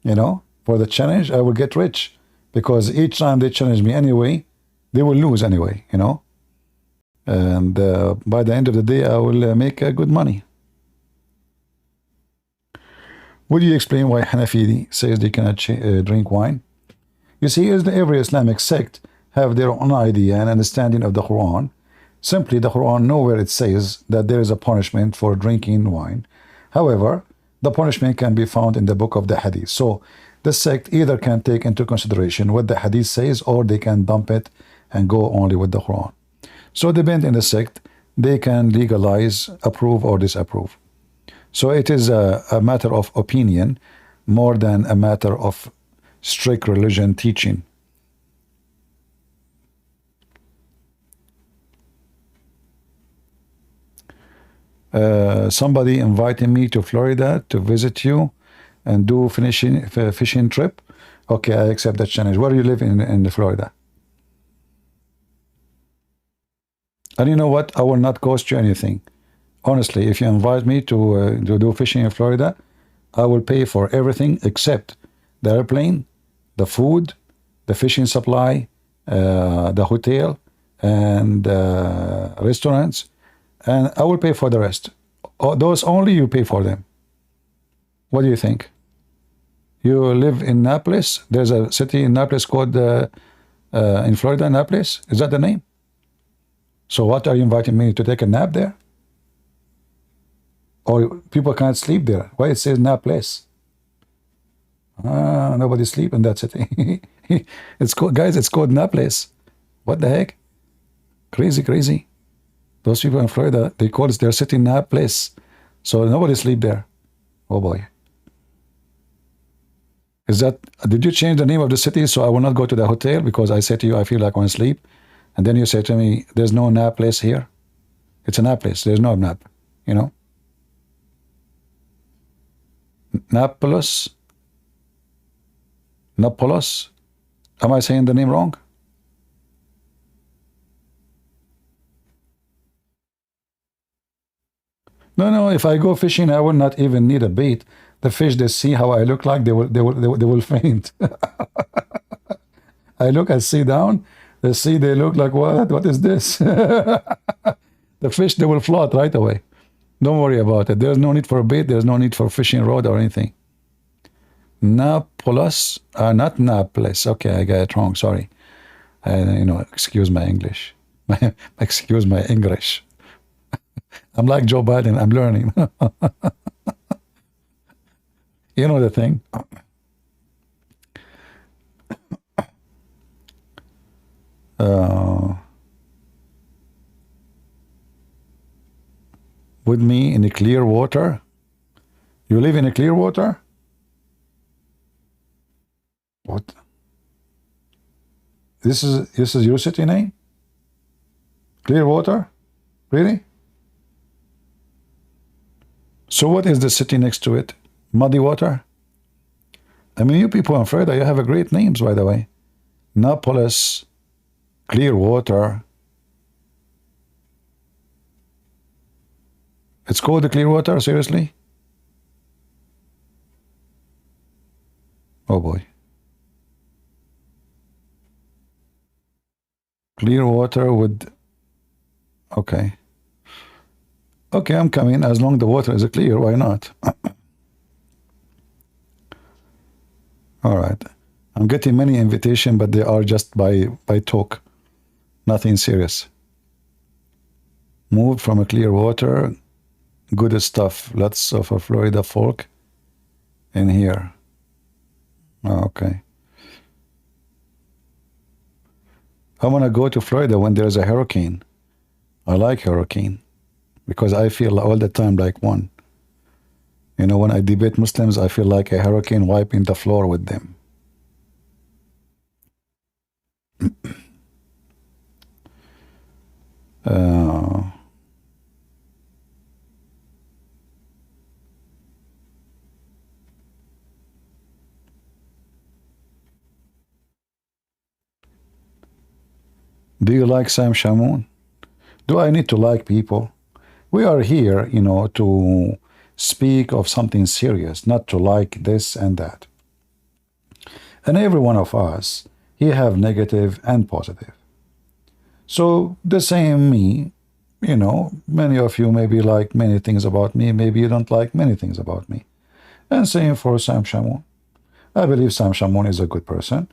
you know, for the challenge. I will get rich because each time they challenge me anyway, they will lose anyway, you know. And by the end of the day, I will make good money. Would you explain why Hanafi says they cannot drink wine? You see, every Islamic sect have their own idea and understanding of the Quran. Simply, the Quran nowhere it says that there is a punishment for drinking wine. However, the punishment can be found in the book of the Hadith. So, the sect either can take into consideration what the Hadith says, or they can dump it and go only with the Quran. So, depending on the sect, they can legalize, approve, or disapprove. So it is a matter of opinion more than a matter of strict religion teaching. Somebody invited me to Florida to visit you and do fishing trip. Okay, I accept that challenge. Where do you live in Florida? And you know what? I will not cost you anything. Honestly, if you invite me to do fishing in Florida, I will pay for everything except the airplane, the food, the fishing supply, the hotel, and restaurants, and I will pay for the rest. Those only you pay for them. What do you think? You live in Naples? There's a city in Naples called, in Florida, Naples? Is that the name? So what, are you inviting me to take a nap there? Or people can't sleep there? Why it says Naples? Nobody sleep in that city. It's called, guys, it's called Naples. What the heck? Crazy, crazy. Those people in Florida, they call it their city Naples. So nobody sleep there. Oh boy. Is that, did you change the name of the city so I will not go to the hotel because I said to you I feel like I want to sleep? And then you say to me, there's no Naples here? It's a Naples, there's no nap, you know? Napolis? Napolis? Am I saying the name wrong? No, no, if I go fishing, I will not even need a bait. The fish, they see how I look like, they will faint. I look, I see down, they look like, what is this? The fish, they will float right away. Don't worry about it. There's no need for a bait. There's no need for fishing rod or anything. Napolis, not Naples. Okay, I got it wrong. Sorry. Excuse my English. Excuse my English. I'm like Joe Biden. I'm learning. You know the thing. With me in the clear water. You live in a clear water? What? This is your city name? Clear water? Really? So what is the city next to it? Muddy water? I mean, you people in Florida, you have a great names, by the way. Napolis, Clearwater. It's called the Clearwater, seriously? Oh boy. Clearwater with... Okay. Okay, I'm coming. As long as the water is clear, why not? All right. I'm getting many invitations, but they are just by talk. Nothing serious. Moved from a clear water. Good stuff. Lots of Florida folk in here. Okay. I want to go to Florida when there's a hurricane. I like hurricane because I feel all the time like one. You know, when I debate Muslims, I feel like a hurricane wiping the floor with them. Do you like Sam Shamoun? Do I need to like people? We are here, you know, to speak of something serious, not to like this and that. And every one of us, he have negative and positive. So the same me, you know, many of you maybe like many things about me, maybe you don't like many things about me. And same for Sam Shamoun. I believe Sam Shamoun is a good person,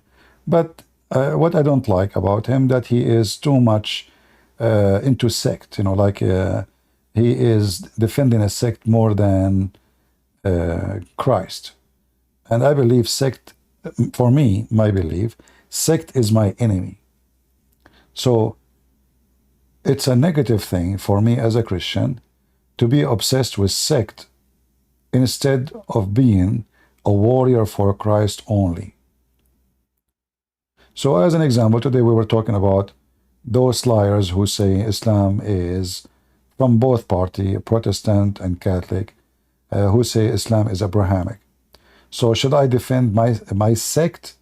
but what I don't like about him, that he is too much into sect, you know, like he is defending a sect more than Christ. And I believe sect, for me, my belief, sect is my enemy. So it's a negative thing for me as a Christian to be obsessed with sect instead of being a warrior for Christ only. So as an example, today we were talking about those liars who say Islam is from both parties, Protestant and Catholic, who say Islam is Abrahamic. So should I defend my sect,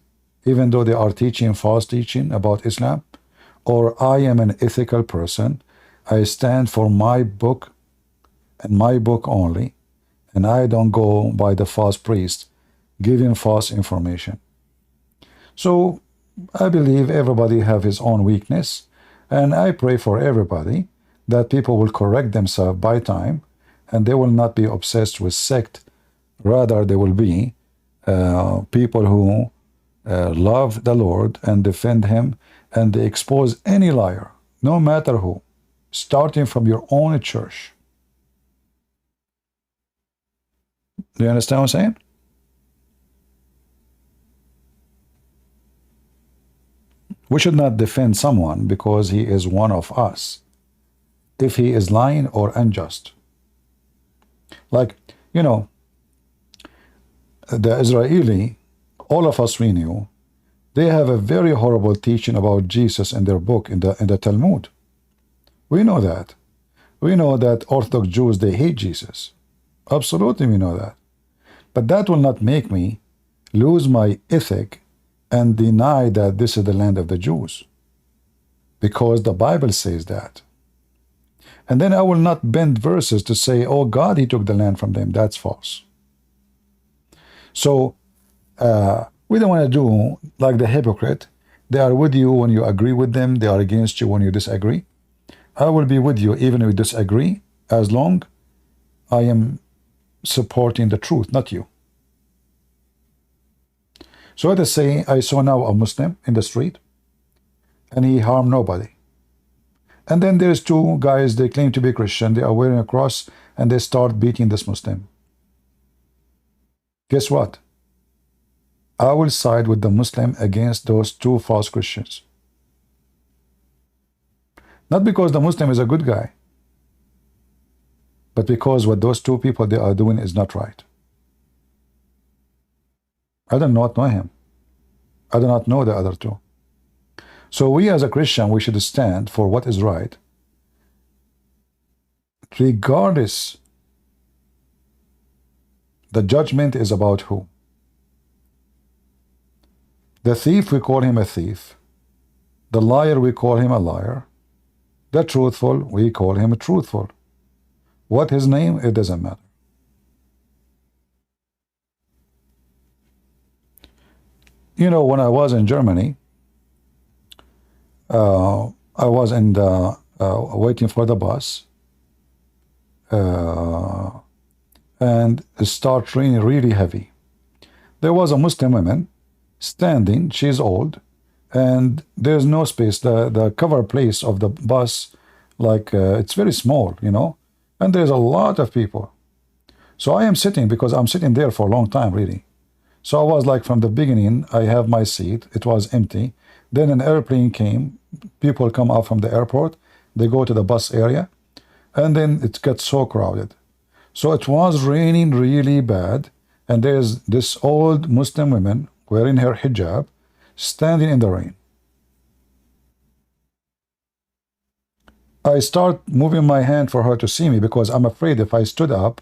even though they are teaching false teaching about Islam? Or I am an ethical person, I stand for my book and my book only, and I don't go by the false priest giving false information. So I believe everybody have his own weakness, and I pray for everybody that people will correct themselves by time, and they will not be obsessed with sect. Rather, they will be people who love the Lord and defend him, and they expose any liar, no matter who, starting from your own church. Do you understand what I'm saying? We should not defend someone because he is one of us, if he is lying or unjust. Like, you know, the Israeli, all of us we knew, they have a very horrible teaching about Jesus in their book, in the Talmud. We know that. We know that Orthodox Jews, they hate Jesus. Absolutely, we know that. But that will not make me lose my ethic and deny that this is the land of the Jews, because the Bible says that. And then I will not bend verses to say, oh God, he took the land from them. That's false. So we don't want to do like the hypocrite. They are with you when you agree with them. They are against you when you disagree. I will be with you even if we disagree, as long I am supporting the truth, not you. So let us say I saw now a Muslim in the street and he harmed nobody. And then there's two guys, they claim to be Christian, they are wearing a cross, and they start beating this Muslim. Guess what? I will side with the Muslim against those two false Christians. Not because the Muslim is a good guy, but because what those two people they are doing is not right. I do not know him. I do not know the other two. So we as a Christian, we should stand for what is right, regardless. The judgment is about who? The thief, we call him a thief. The liar, we call him a liar. The truthful, we call him truthful. What his name, it doesn't matter. You know, when I was in Germany, I was in the waiting for the bus, and it started raining really heavy. There was a Muslim woman standing. She's old, and there's no space. The cover place of the bus, like it's very small, you know, and there's a lot of people. So I am sitting, because I'm sitting there for a long time, really. So I was like, from the beginning, I have my seat. It was empty. Then an airplane came. People come out from the airport. They go to the bus area. And then it gets so crowded. So it was raining really bad. And there's this old Muslim woman wearing her hijab, standing in the rain. I start moving my hand for her to see me, because I'm afraid if I stood up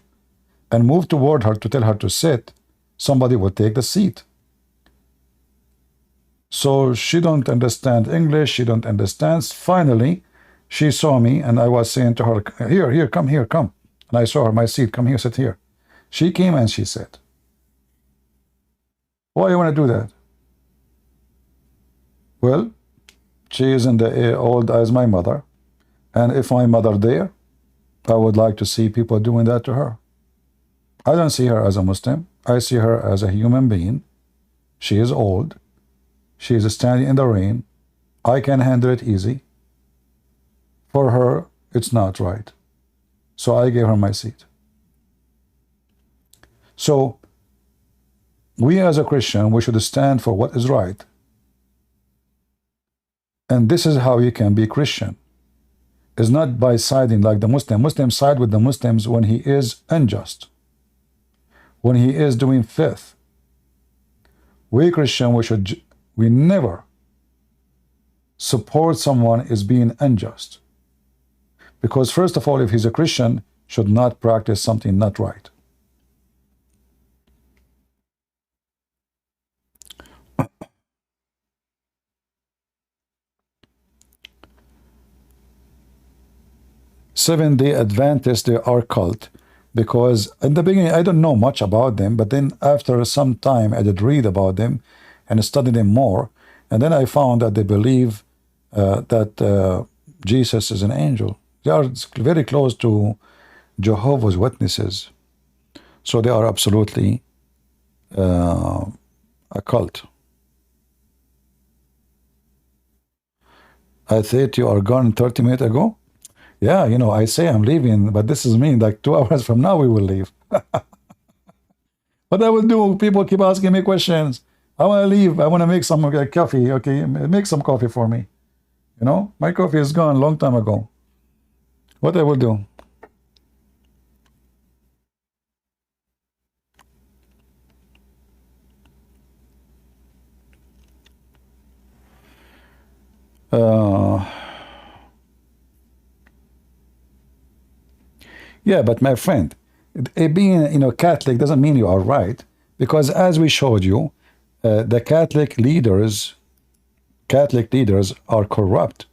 and moved toward her to tell her to sit, somebody would take the seat. So she don't understand English, she don't understand. Finally, she saw me, and I was saying to her, here, come here, come. And I saw her, my seat, come here, sit here. She came and she said, why you want to do that? Well, she is in the old as my mother, and if my mother there, I would like to see people doing that to her. I don't see her as a Muslim. I see her as a human being. She is old. She is standing in the rain. I can handle it easy. For her, it's not right. So I gave her my seat. So we as a Christian, we should stand for what is right. And this is how you can be Christian. It's not by siding like the Muslim. Muslims side with the Muslims when he is unjust, when he is doing filth. We Christian, we never support someone is being unjust. Because first of all, if he's a Christian, should not practice something not right. Seventh-day Adventists, they are cult, because in the beginning I don't know much about them, but then after some time I did read about them and study them more, and then I found that they believe that Jesus is an angel. They are very close to Jehovah's Witnesses, so they are absolutely a cult. I thought you are gone 30 minutes ago. Yeah, you know, I say I'm leaving, but this is me, like 2 hours from now we will leave. What I will do, people keep asking me questions. I want to leave, I want to make some coffee, okay, make some coffee for me. You know, my coffee is gone a long time ago. What I will do? Yeah, but my friend, being, you know, Catholic doesn't mean you are right, because as we showed you, the Catholic leaders are corrupt.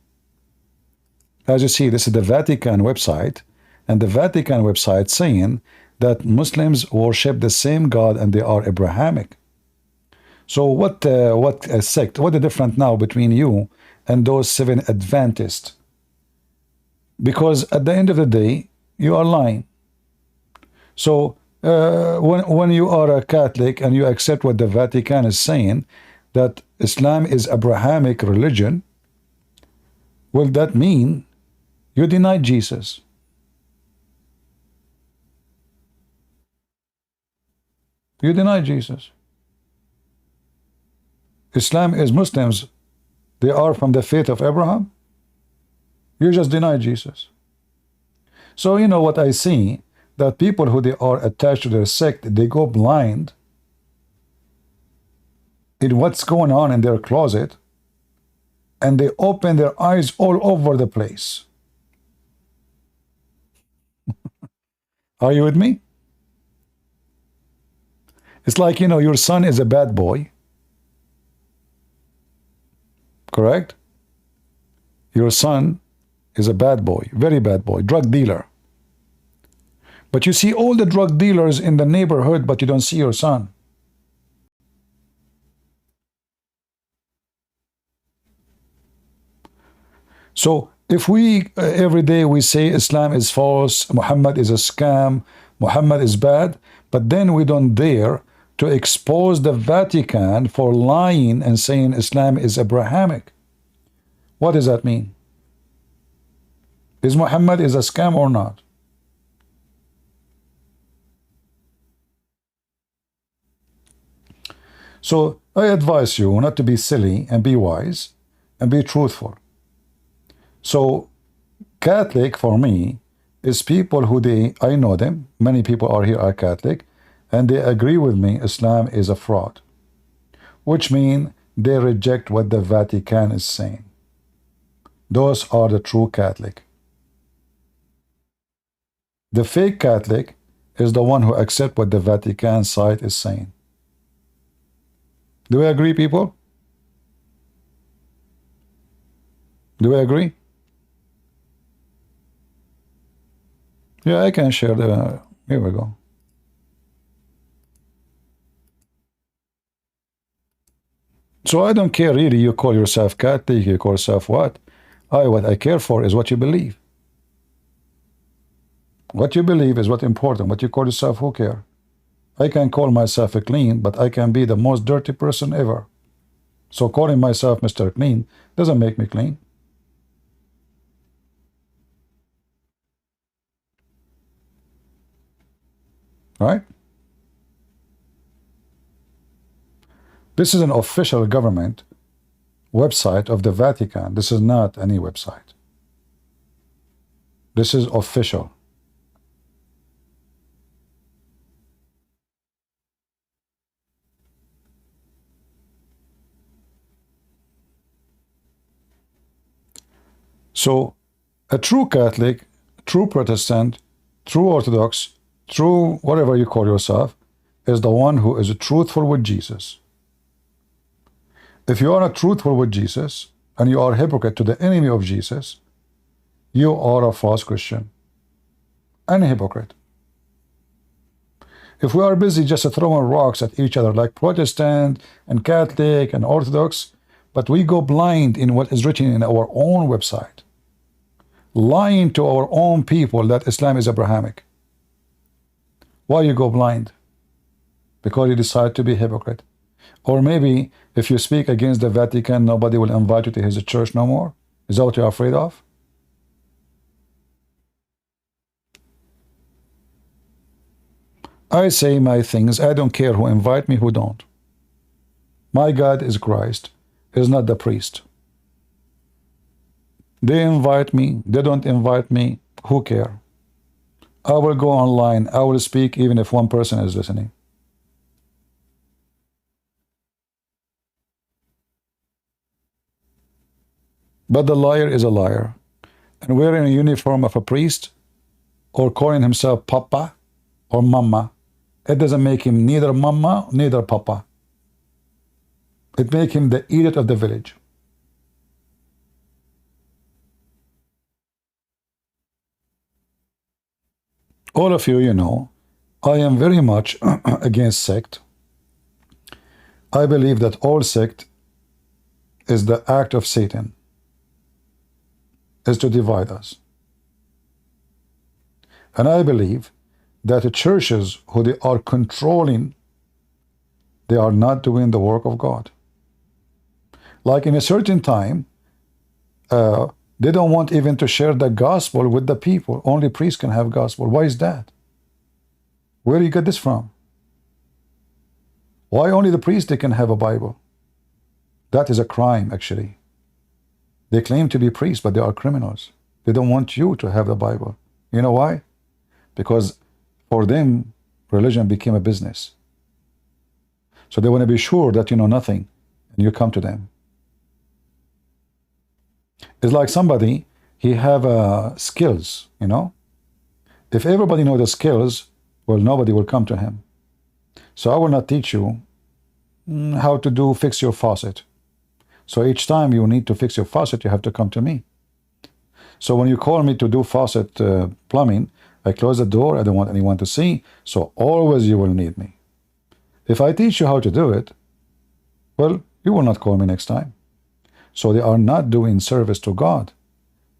As you see, this is the Vatican website, and the Vatican website saying that Muslims worship the same God and they are Abrahamic. So what sect, what the difference now between you and those 7 Adventists? Because at the end of the day, you are lying. So when you are a Catholic and you accept what the Vatican is saying, that Islam is Abrahamic religion, will that mean you deny Jesus? You deny Jesus. Islam is Muslims, they are from the faith of Abraham. You just deny Jesus. So you know what I see, that people who they are attached to their sect, they go blind in what's going on in their closet, and they open their eyes all over the place. Are you with me? It's like, you know, your son is a bad boy, correct? Your son is a bad boy, very bad boy, drug dealer. But you see all the drug dealers in the neighborhood, but you don't see your son. So if we every day we say Islam is false, Muhammad is a scam, Muhammad is bad, but then we don't dare to expose the Vatican for lying and saying Islam is Abrahamic. What does that mean? Is Muhammad is a scam or not? So I advise you not to be silly and be wise and be truthful. So Catholic for me is people who I know them, many people are here are Catholic, and they agree with me Islam is a fraud, which means they reject what the Vatican is saying. Those are the true Catholic. The fake Catholic is the one who accepts what the Vatican site is saying. Do we agree, people? Do we agree? Yeah, I can share the... Here we go. So I don't care really, you call yourself Catholic, you call yourself what? What I care for is what you believe. What you believe is what's important. What you call yourself, who care? I can call myself a clean, but I can be the most dirty person ever. So calling myself Mr. Clean doesn't make me clean. Right? This is an official government website of the Vatican. This is not any website. This is official. So a true Catholic, true Protestant, true Orthodox, true whatever you call yourself, is the one who is truthful with Jesus. If you are not truthful with Jesus and you are a hypocrite to the enemy of Jesus, you are a false Christian and a hypocrite. If we are busy just throwing rocks at each other like Protestant and Catholic and Orthodox, but we go blind in what is written in our own website, lying to our own people that Islam is Abrahamic. Why you go blind? Because you decide to be hypocrite. Or maybe if you speak against the Vatican, nobody will invite you to his church no more. Is that what you're afraid of? I say my things. I don't care who invite me, who don't. My God is Christ, is not the priest. They invite me, they don't invite me, who care? I will go online, I will speak even if one person is listening. But the liar is a liar. And wearing a uniform of a priest, or calling himself Papa or Mama, it doesn't make him neither Mama, neither Papa. It makes him the idiot of the village. All of you, you know, I am very much against sect. I believe that all sect is the act of Satan, is to divide us. And I believe that the churches who they are controlling, they are not doing the work of God. Like in a certain time, they don't want even to share the gospel with the people. Only priests can have gospel. Why is that? Where do you get this from? Why only the priests they can have a Bible? That is a crime, actually. They claim to be priests, but they are criminals. They don't want you to have the Bible. You know why? Because for them, religion became a business. So they want to be sure that you know nothing, and you come to them. It's like somebody, he have skills, you know. If everybody know the skills, well, nobody will come to him. So I will not teach you how to fix your faucet. So each time you need to fix your faucet, you have to come to me. So when you call me to do faucet plumbing, I close the door. I don't want anyone to see. So always you will need me. If I teach you how to do it, well, you will not call me next time. So they are not doing service to God.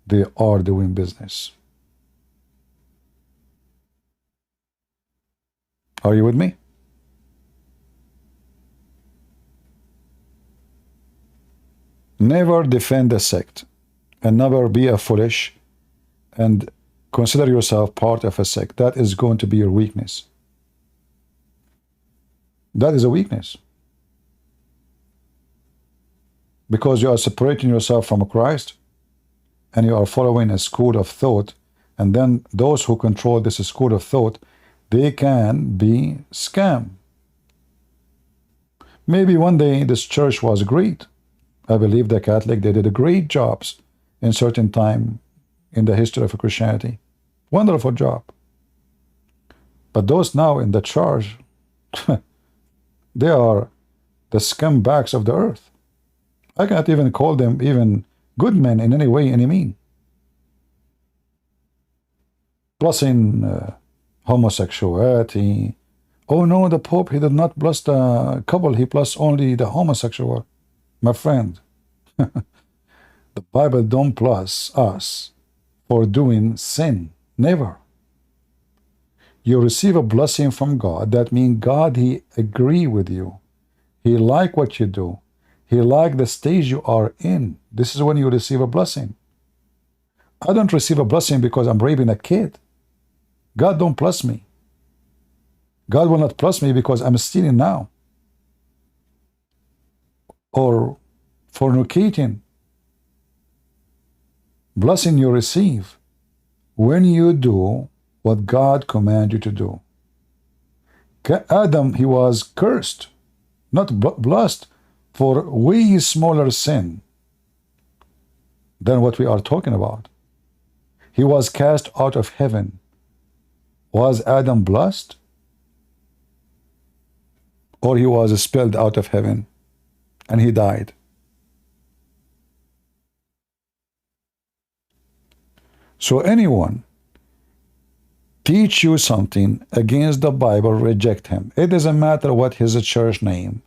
They are doing business. Are you with me? Never defend a sect, and never be a foolish and consider yourself part of a sect. That is going to be your weakness. That is a weakness. Because you are separating yourself from Christ, and you are following a school of thought, and then those who control this school of thought, they can be scam. Maybe one day this church was great. I believe the Catholic, they did great jobs in certain time in the history of Christianity. Wonderful job. But those now in the church, they are the scumbags of the earth. I cannot even call them even good men in any way, any mean. Plus in homosexuality. Oh no, the Pope, he did not bless the couple, he blessed only the homosexual. My friend, the Bible don't bless us for doing sin. Never. You receive a blessing from God. That means God, he agree with you. He like what you do. He like the stage you are in. This is when you receive a blessing. I don't receive a blessing because I'm raping a kid. God don't bless me. God will not bless me because I'm stealing now, or fornicating. Blessing you receive when you do what God commanded you to do. Adam, he was cursed, not blessed, for way smaller sin than what we are talking about. He was cast out of heaven. Was Adam blessed? Or he was expelled out of heaven and he died? So anyone teach you something against the Bible, reject him. It doesn't matter what his church name.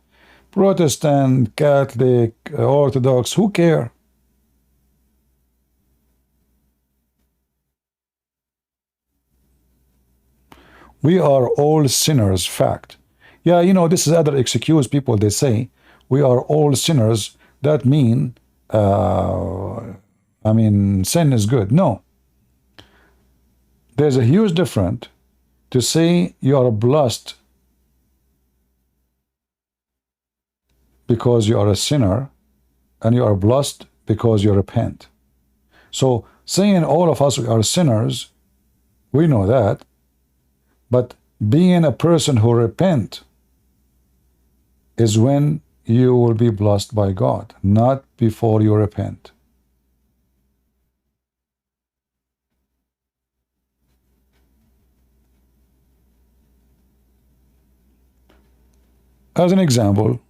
Protestant, Catholic, Orthodox, who care? We are all sinners, fact. Yeah, you know, this is other excuse people, they say, we are all sinners. That mean, sin is good. No. There's a huge difference to say you are blessed because you are a sinner, and you are blessed because you repent. So saying all of us are sinners, we know that, but being a person who repent is when you will be blessed by God, not before you repent. As an example,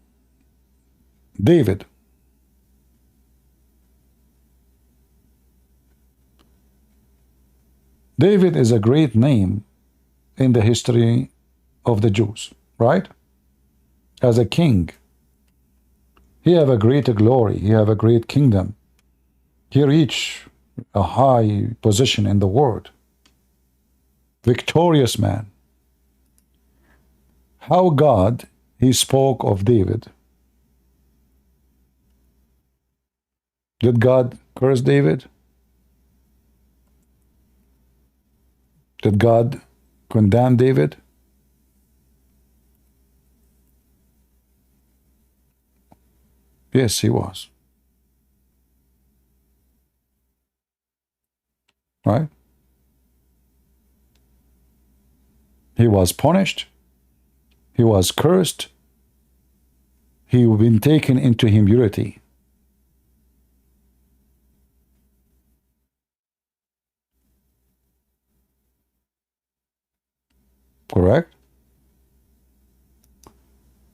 David. David is a great name in the history of the Jews, right? As a king. He have a great glory. He have a great kingdom. He reached a high position in the world. Victorious man. How God, he spoke of David. Did God curse David? Did God condemn David? Yes, he was. Right? He was punished. He was cursed. He been taken into humility. Correct?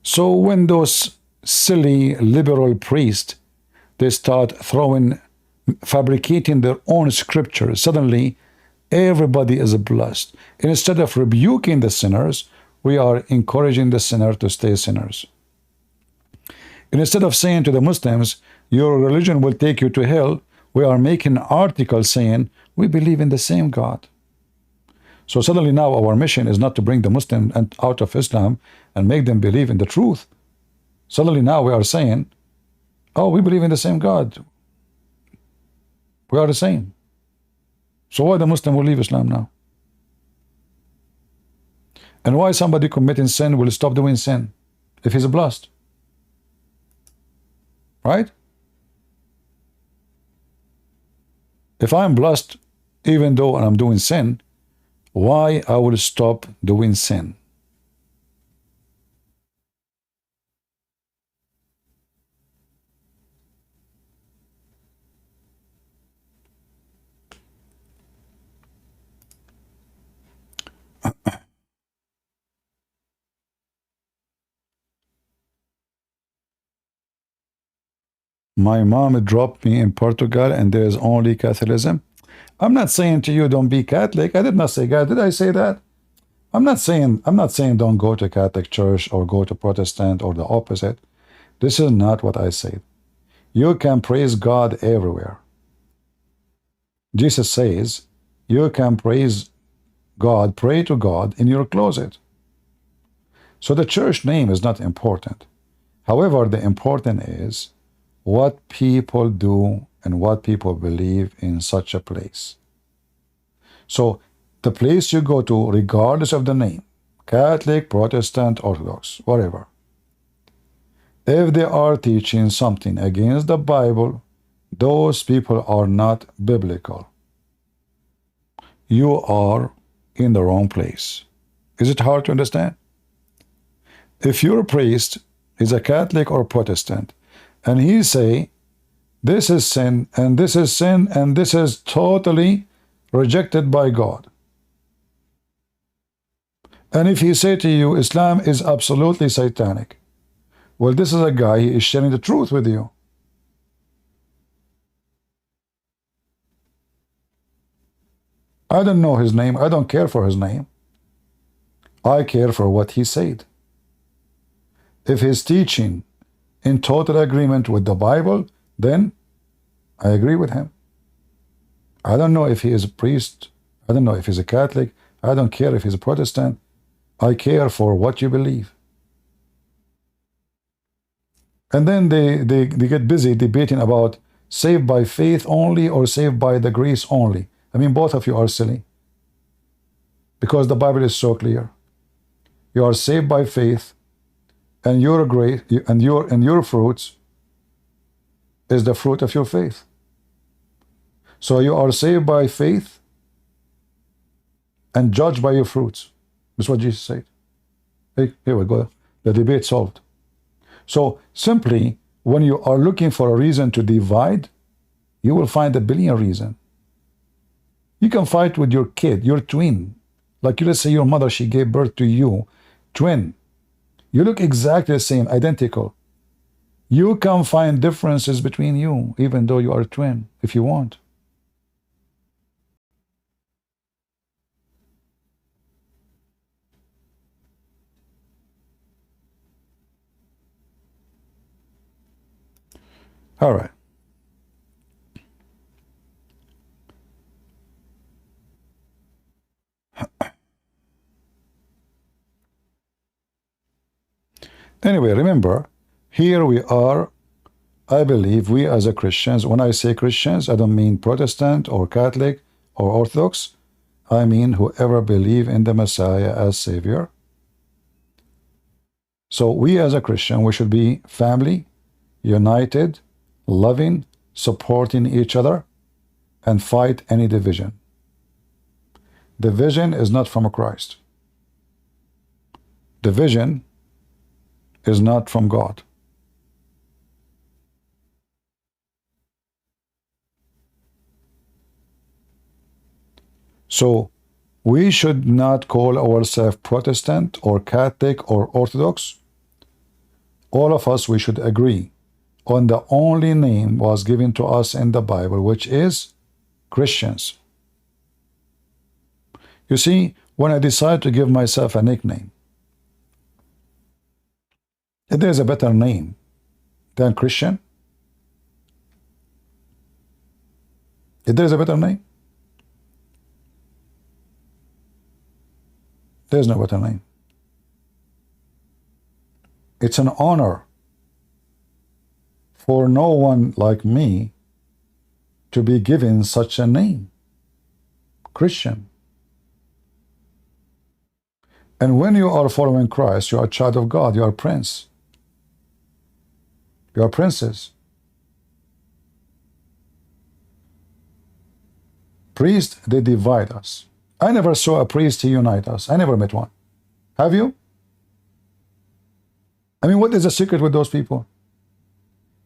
So when those silly liberal priests, they start fabricating their own scriptures, suddenly everybody is blessed. Instead of rebuking the sinners, we are encouraging the sinner to stay sinners. And instead of saying to the Muslims, your religion will take you to hell, we are making articles saying, we believe in the same God. So suddenly now our mission is not to bring the Muslim out of Islam and make them believe in the truth. Suddenly now we are saying, oh, we believe in the same God. We are the same. So why the Muslim will leave Islam now? And why somebody committing sin will stop doing sin if he's blessed? Right? If I'm blessed, even though I'm doing sin, why I will stop doing sin? My mom dropped me in Portugal and there is only Catholicism. I'm not saying to you don't be Catholic. I did not say God. Did I say that? I'm not saying don't go to Catholic church or go to Protestant or the opposite. This is not what I said. You can praise God everywhere. Jesus says you can praise God, pray to God in your closet. So the church name is not important. However, the important is what people do and what people believe in such a place. So the place you go to, regardless of the name, Catholic, Protestant, Orthodox, whatever, if they are teaching something against the Bible, those people are not biblical. You are in the wrong place. Is it hard to understand? If your priest is a Catholic or Protestant, and he say, this is sin, and this is sin, and this is totally rejected by God. And if he say to you, Islam is absolutely satanic, well, this is a guy, he is sharing the truth with you. I don't know his name. I don't care for his name. I care for what he said. If he's teaching in total agreement with the Bible, then I agree with him. I don't know if he is a priest. I don't know if he's a Catholic. I don't care if he's a Protestant. I care for what you believe. And then they get busy debating about saved by faith only or saved by the grace only. I mean, both of you are silly. Because the Bible is so clear. You are saved by faith, and your grace and your fruits is the fruit of your faith. So you are saved by faith and judged by your fruits. That's what Jesus said. Hey, here we go. The debate solved. So simply, when you are looking for a reason to divide, you will find a billion reasons. You can fight with your kid, your twin. Like let's say your mother, she gave birth to you, twin. You look exactly the same, identical. You can find differences between you, even though you are a twin, if you want. All right. Anyway, remember, here we are. I believe we as a Christians, when I say Christians, I don't mean Protestant or Catholic or Orthodox. I mean whoever believe in the Messiah as Savior. So we as a Christian, we should be family, united, loving, supporting each other, and fight any division. Division is not from Christ. Division is not from God. So we should not call ourselves Protestant or Catholic or Orthodox. All of us, we should agree on the only name was given to us in the Bible, which is Christians. You see, when I decide to give myself a nickname, if there's a better name than Christian, if there's a better name, there's no better name. It's an honor for no one like me to be given such a name, Christian. And when you are following Christ, you are a child of God, you are a prince. You are princes. Priests, they divide us. I never saw a priest unite us. I never met one. Have you? I mean, what is the secret with those people?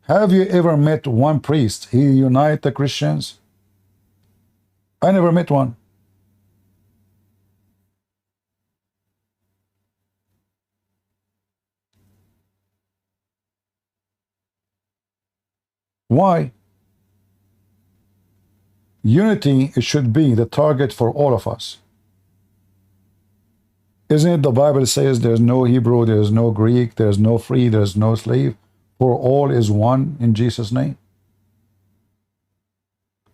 Have you ever met one priest? He unite the Christians? I never met one. Why? Unity, it should be the target for all of us. Isn't it the Bible says there's no Hebrew, there's no Greek, there's no free, there's no slave, for all is one in Jesus' name?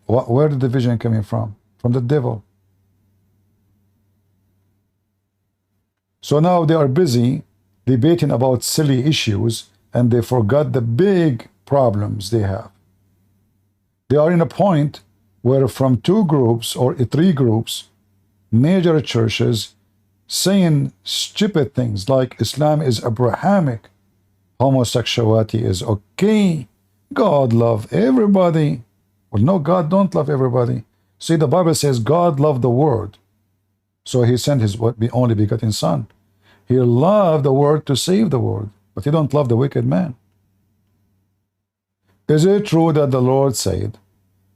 Where the division coming from? From the devil. So now they are busy debating about silly issues and they forgot the big problems they have. They are in a point where from two groups or three groups, major churches, saying stupid things like Islam is Abrahamic, homosexuality is okay, God love everybody. Well, no, God don't love everybody. See, the Bible says God loved the world, so he sent his only begotten son. He loved the world to save the world, but he don't love the wicked man. Is it true that the Lord said,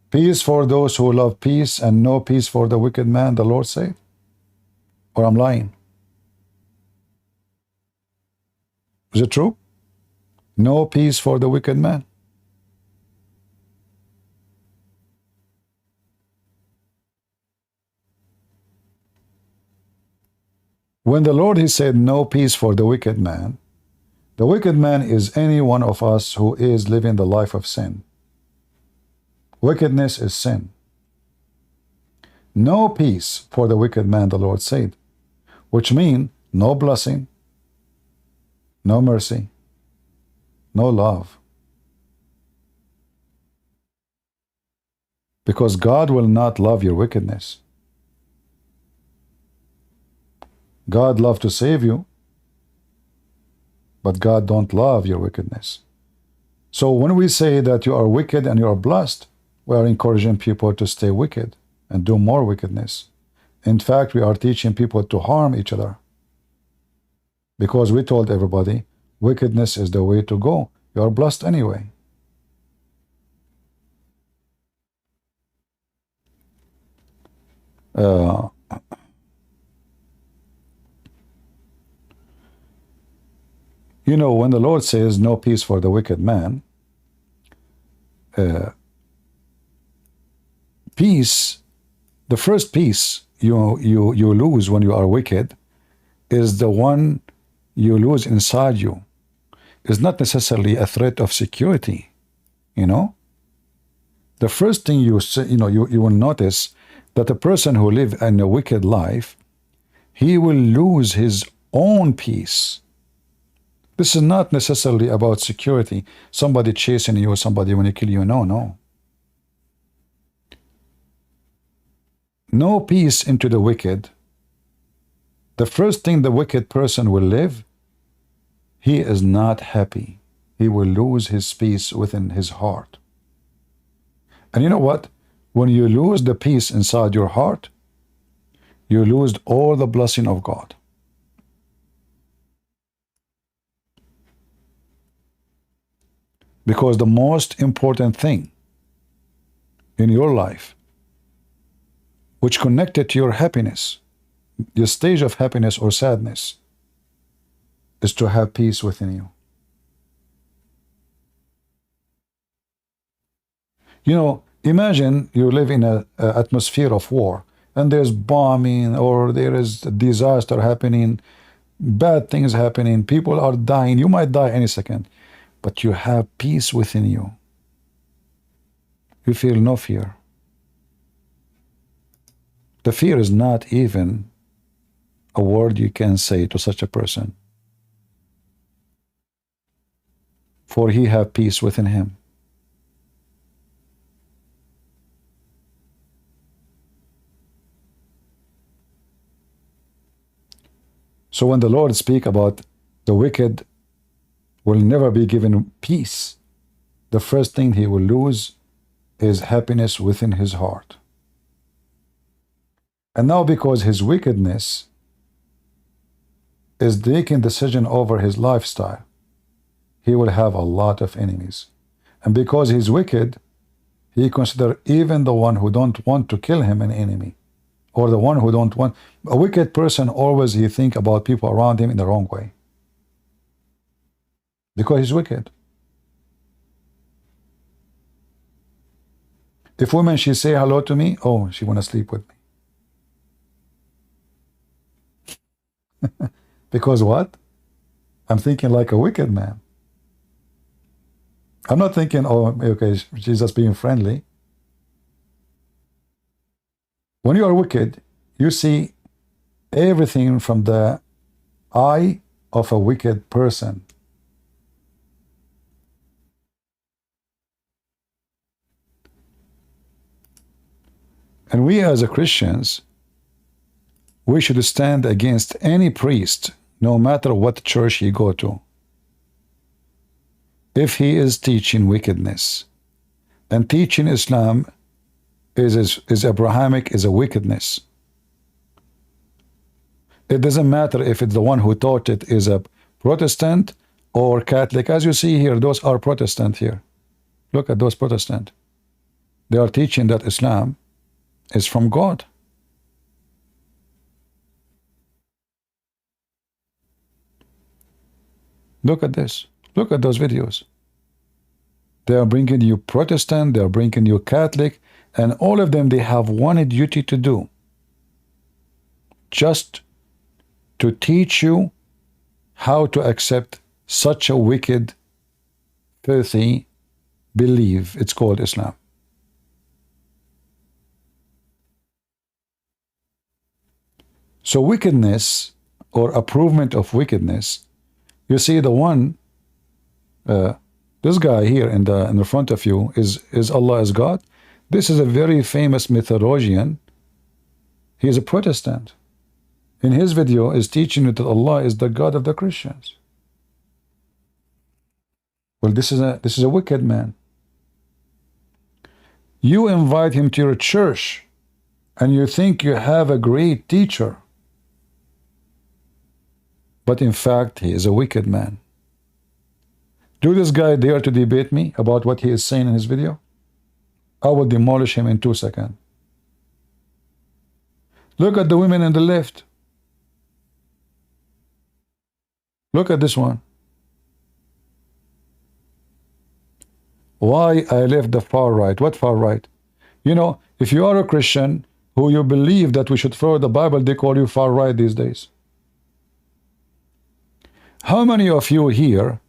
peace for those who love peace and no peace for the wicked man, the Lord said? Or I'm lying? Is it true? No peace for the wicked man. When the Lord, he said, no peace for the wicked man is any one of us who is living the life of sin. Wickedness is sin. No peace for the wicked man, the Lord said, which means no blessing, no mercy, no love. Because God will not love your wickedness. God loves to save you, but God don't love your wickedness. So when we say that you are wicked and you are blessed, we are encouraging people to stay wicked and do more wickedness. In fact, we are teaching people to harm each other. Because we told everybody, wickedness is the way to go. You are blessed anyway. You know, when the Lord says no peace for the wicked man, peace, the first peace you lose when you are wicked is the one you lose inside you. It's not necessarily a threat of security. you know, the first thing you will notice that a person who lives in a wicked life, he will lose his own peace. This is not necessarily about security, somebody chasing you, somebody when to kill you. No. No peace into the wicked. The first thing the wicked person will live, he is not happy. He will lose his peace within his heart. And you know what? When you lose the peace inside your heart, you lose all the blessing of God. Because the most important thing in your life, which connected to your happiness, your stage of happiness or sadness, is to have peace within you. You know, imagine you live in an atmosphere of war, and there's bombing, or there is a disaster happening, bad things happening, people are dying. You might die any second, but you have peace within you. You feel no fear. The fear is not even a word you can say to such a person, for he have peace within him. So when the Lord speak about the wicked will never be given peace, the first thing he will lose is happiness within his heart. And now because his wickedness is taking decision over his lifestyle, he will have a lot of enemies. And because he's wicked, he consider even the one who don't want to kill him an enemy, or the one who don't want. A wicked person always he think about people around him in the wrong way, because he's wicked. If women she say hello to me, oh, she want to sleep with me. Because what? I'm thinking like a wicked man. I'm not thinking, oh, okay, she's just being friendly. When you are wicked, you see everything from the eye of a wicked person. And we as a Christians, we should stand against any priest, no matter what church he go to, if he is teaching wickedness. And teaching Islam is Abrahamic, is a wickedness. It doesn't matter if it's the one who taught it is a Protestant or Catholic. As you see here, those are Protestant here. Look at those Protestant. They are teaching that Islam is from God. Look at this. Look at those videos. They are bringing you Protestant, they are bringing you Catholic, and all of them, they have one duty to do. Just to teach you how to accept such a wicked, filthy belief. It's called Islam. So wickedness, or approvement of wickedness, you see the one, this guy here in the front of you is Allah is God. This is a very famous mythologian. He is a Protestant. In his video is teaching you that Allah is the God of the Christians. Well, this is a wicked man. You invite him to your church and you think you have a great teacher, but in fact he is a wicked man. Do this guy dare to debate me about what he is saying in his video? I will demolish him in 2 seconds. Look at the women on the left. Look at this one. Why I left the far right? What far right? You know, if you are a Christian who you believe that we should follow the Bible, they call you far right these days. How many of you here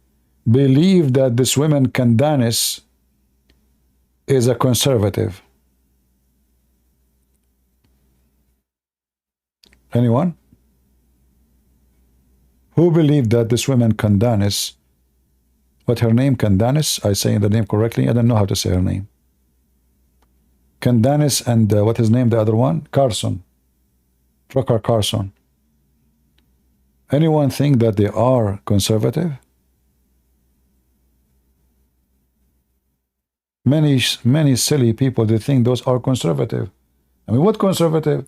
believe that this woman can dance is a conservative? Anyone? Who believed that this woman Candace, what her name, Candace, I say the name correctly, I don't know how to say her name. Candace and what is name the other one? Carson. Trucker Carson. Anyone think that they are conservative? Many silly people, they think those are conservative. I mean, what conservative?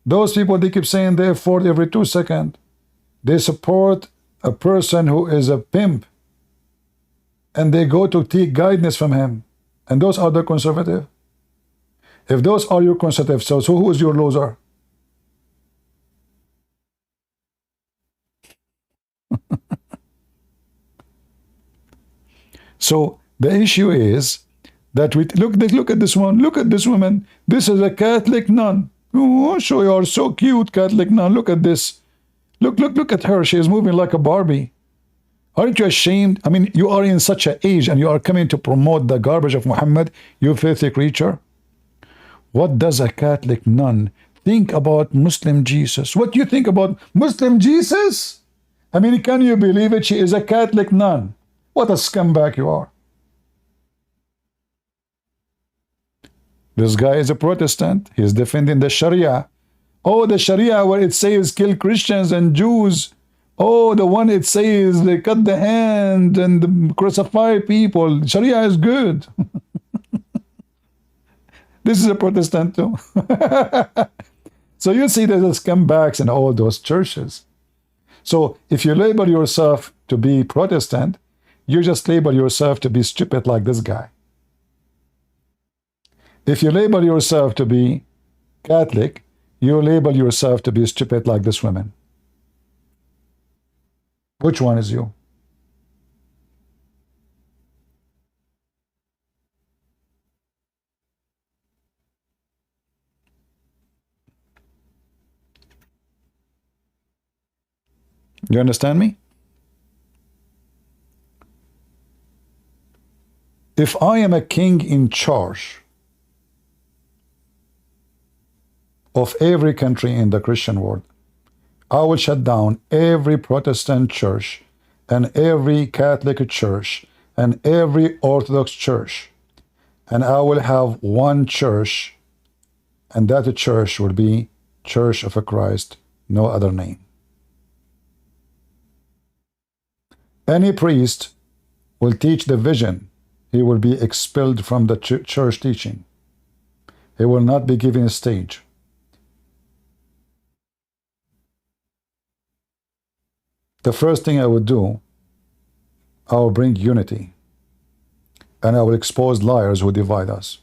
Those people, they keep saying they F-word every 2 seconds. They support a person who is a pimp, and they go to take guidance from him. And those are the conservative? If those are your conservative, so who is your loser? So the issue is that we look at this one, look at this woman. This is a Catholic nun. Oh, you are so cute, Catholic nun. Look at this. Look at her. She is moving like a Barbie. Aren't you ashamed? I mean, you are in such an age and you are coming to promote the garbage of Muhammad, you filthy creature. What does a Catholic nun think about Muslim Jesus? What do you think about Muslim Jesus? I mean, can you believe it? She is a Catholic nun. What a scumbag you are. This guy is a Protestant. He is defending the Sharia. Oh, the Sharia where it says kill Christians and Jews. Oh, the one it says they cut the hand and crucify people. Sharia is good. This is a Protestant too. So you see there's scumbags in all those churches. So if you label yourself to be Protestant, you just label yourself to be stupid like this guy. If you label yourself to be Catholic, you label yourself to be stupid like this woman. Which one is you? You understand me? If I am a king in charge of every country in the Christian world, I will shut down every Protestant church and every Catholic church and every Orthodox church. And I will have one church, and that church will be Church of Christ, no other name. Any priest will teach the vision. He will be expelled from the church teaching. He will not be given a stage. The first thing I would do, I will bring unity, and I will expose liars who divide us,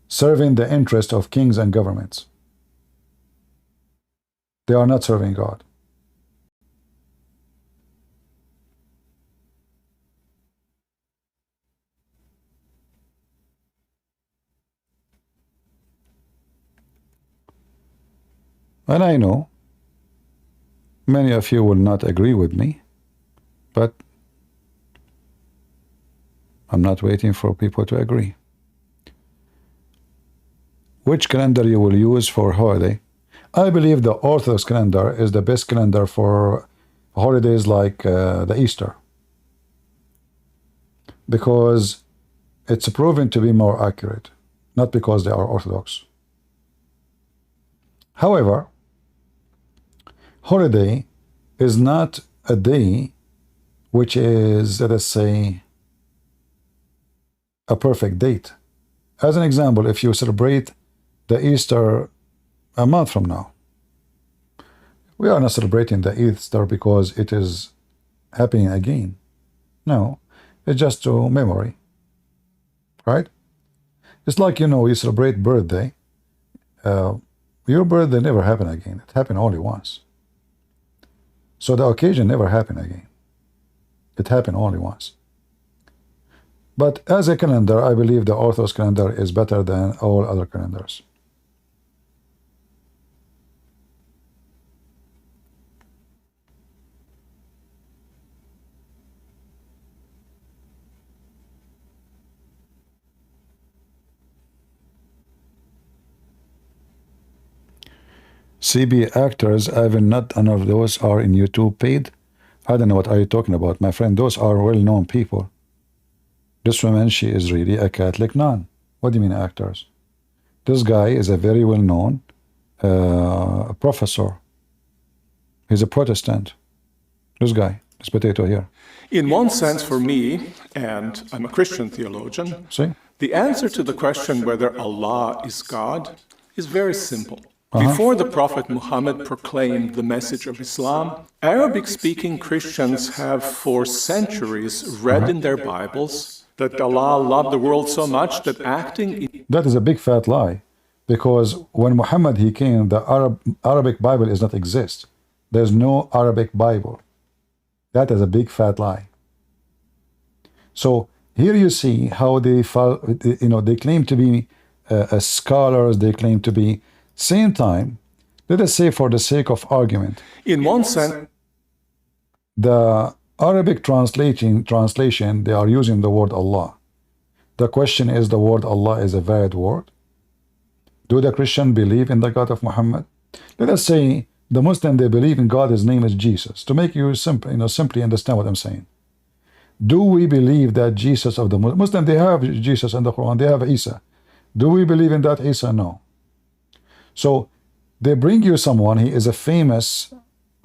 serving the interest of kings and governments. They are not serving God. And I know many of you will not agree with me, but I'm not waiting for people to agree. Which calendar you will use for holiday? I believe the Orthodox calendar is the best calendar for holidays like the Easter, because it's proven to be more accurate, not because they are Orthodox. However, holiday is not a day which is, let us say, a perfect date. As an example, if you celebrate the Easter a month from now, we are not celebrating the Easter because it is happening again. No, it's just to memory, right? It's like, you know, you celebrate birthday. Your birthday never happened again. It happened only once. So the occasion never happened again. It happened only once. But as a calendar, I believe the Orthodox calendar is better than all other calendars. CB actors, even not none of those are in YouTube paid. I don't know what are you talking about, my friend. Those are well-known people. This woman, she is really a Catholic nun. What do you mean actors? This guy is a very well-known professor. He's a Protestant. This guy, this potato here. In one sense, for me, and I'm a Christian theologian, See? the answer to the question whether Allah is God is very simple. Before the Prophet Muhammad proclaimed the message of Islam, Arabic-speaking Christians have for centuries read in their Bibles that Allah loved the world so much that acting... That is a big fat lie. Because when Muhammad he came, the Arabic Bible does not exist. There's no Arabic Bible. That is a big fat lie. So here you see how they they claim to be scholars, they claim to be. Same time, let us say for the sake of argument, In one sense, the Arabic translation, they are using the word Allah. The question is, the word Allah is a valid word? Do the Christian believe in the God of Muhammad? Let us say the Muslim, they believe in God, his name is Jesus. To make you simply understand what I'm saying. Do we believe that Jesus of the Muslim, they have Jesus in the Quran, they have Isa. Do we believe in that Isa? No. So they bring you someone, he is a famous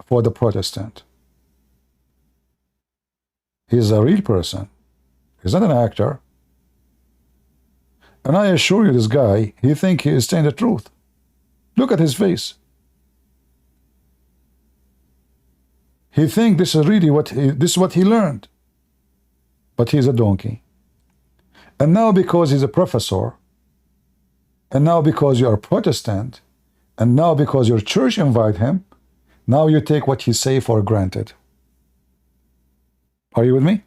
for the Protestant. He's a real person. He's not an actor. And I assure you, this guy, he thinks he is saying the truth. Look at his face. He thinks this is really this is what he learned. But he's a donkey. And now because he's a professor, and now because you are Protestant, and now because your church invite him, now you take what he say for granted. Are you with me?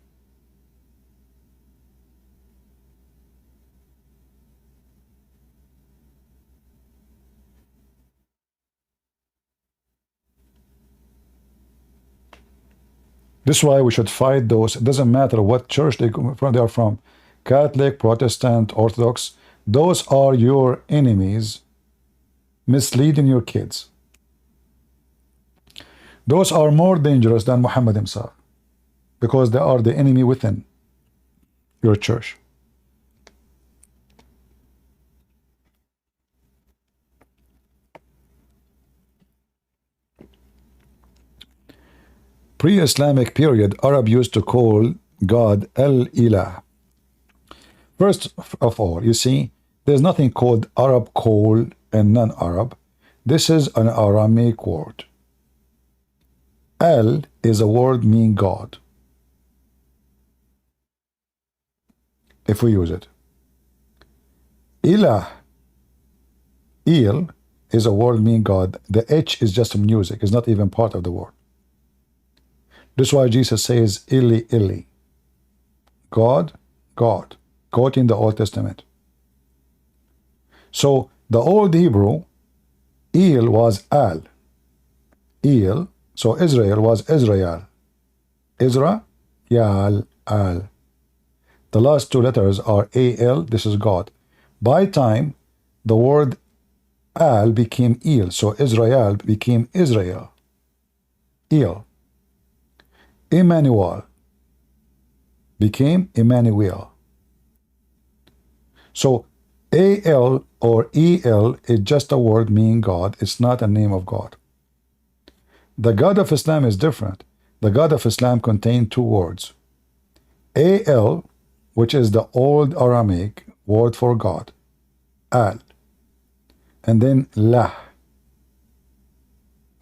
This is why we should fight those. It doesn't matter what church they are from. Catholic, Protestant, Orthodox. Those are your enemies misleading your kids. Those are more dangerous than Muhammad himself, because they are the enemy within your church. Pre-Islamic period, Arab used to call God El-Ilah. First of all, you see, there's nothing called Arab call and non-Arab. This is an Aramaic word. El is a word meaning God, if we use it. Ilah, Il, is a word meaning God. The H is just music. It's not even part of the word. This is why Jesus says, Ili, Ili. God, God. Quoting the Old Testament. So, the Old Hebrew, Il was Al. Il, so Israel was Israel. Isra, Yal, Al. The last two letters are A-L, this is God. By time, the word Al became Il, so Israel became Israel. Il. Emmanuel became Emmanuel. So A-L or E-L is just a word meaning God. It's not a name of God. The God of Islam is different. The God of Islam contains two words. A-L, which is the old Aramaic word for God. Al. And then Lah.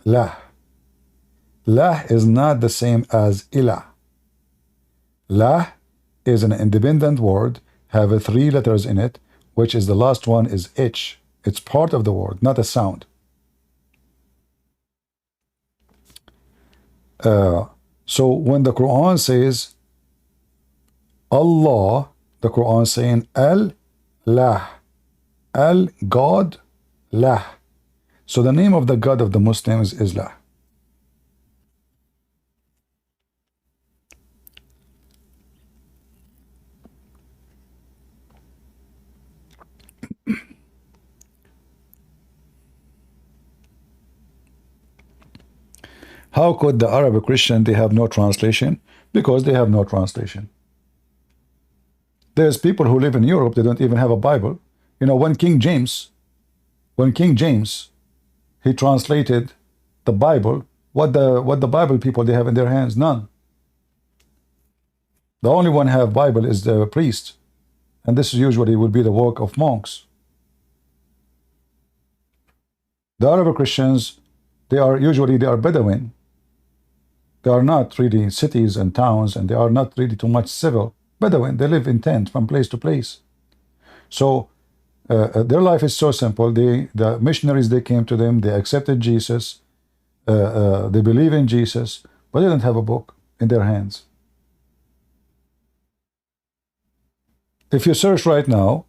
Lah. Lah is not the same as Ilah. Lah is an independent word, have 3 letters in it, which is the last one is H. It's part of the word, not a sound. So when the Quran says Allah, the Quran saying Al-Lah. Al-God, Lah. So the name of the God of the Muslims is Lah. How could the Arab Christian, they have no translation? Because they have no translation. There's people who live in Europe, they don't even have a Bible. You know, when King James, he translated the Bible, what the Bible people they have in their hands? None. The only one who have Bible is the priest, and this usually would be the work of monks. The Arab Christians, they are Bedouin. They are not really cities and towns, and they are not really too much civil. Bedouin, they live in tents from place to place. So their life is so simple. The missionaries, they came to them, they accepted Jesus, they believe in Jesus, but they don't have a book in their hands. If you search right now,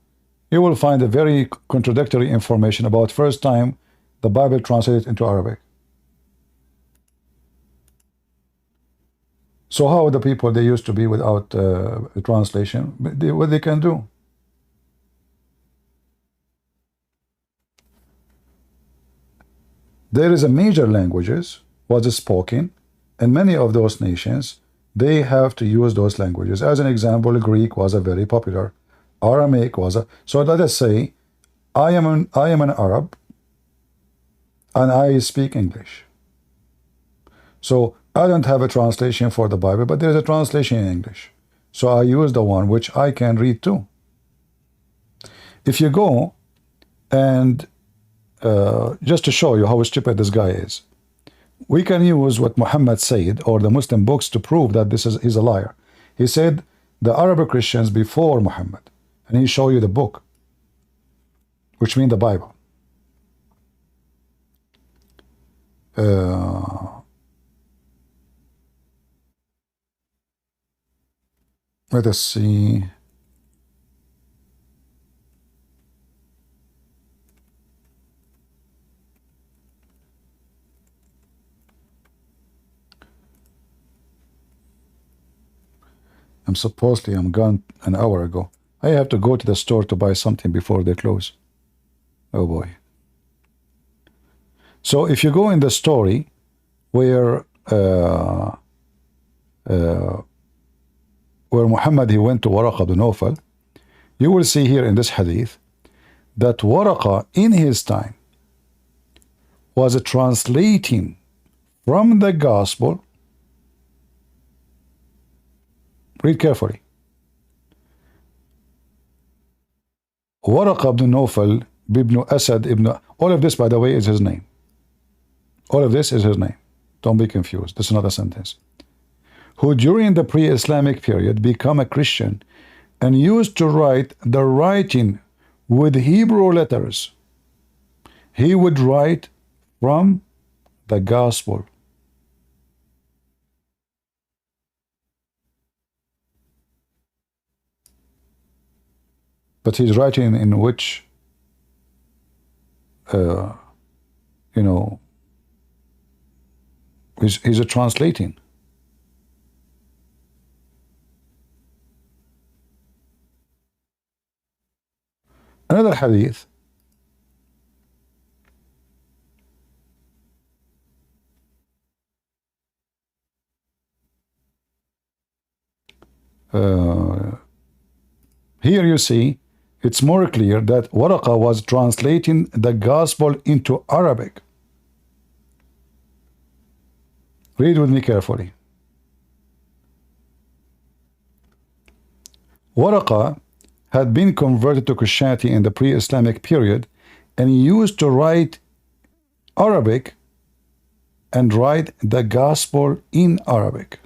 you will find a very contradictory information about first time the Bible translated into Arabic. So how the people they used to be without translation, what they can do? There is a major languages was spoken, and many of those nations, they have to use those languages. As an example, Greek was a very popular. Aramaic was a. So let us say, I am an Arab, and I speak English. So I don't have a translation for the Bible, but there's a translation in English. So I use the one which I can read too. If you go and just to show you how stupid this guy is, we can use what Muhammad said or the Muslim books to prove that he's a liar. He said the Arab Christians before Muhammad, and he show you the book, which means the Bible. Let us see. I'm gone an hour ago. I have to go to the store to buy something before they close. Oh boy. So if you go in the story where Muhammad he went to Waraqah bin Nawfal, you will see here in this hadith that Waraqah in his time was translating from the gospel. Read carefully. Waraqah ibn Nawfal ibn Asad ibn, all of this by the way is his name. All of this is his name. Don't be confused. This is not a sentence. Who during the pre-Islamic period become a Christian and used to write the writing with Hebrew letters. He would write from the gospel. But he's writing in which, you know, he's a translating. Another hadith. Here you see, it's more clear that Waraqah was translating the gospel into Arabic. Read with me carefully. Waraqah had been converted to Christianity in the pre-Islamic period and he used to write Arabic and write the gospel in Arabic.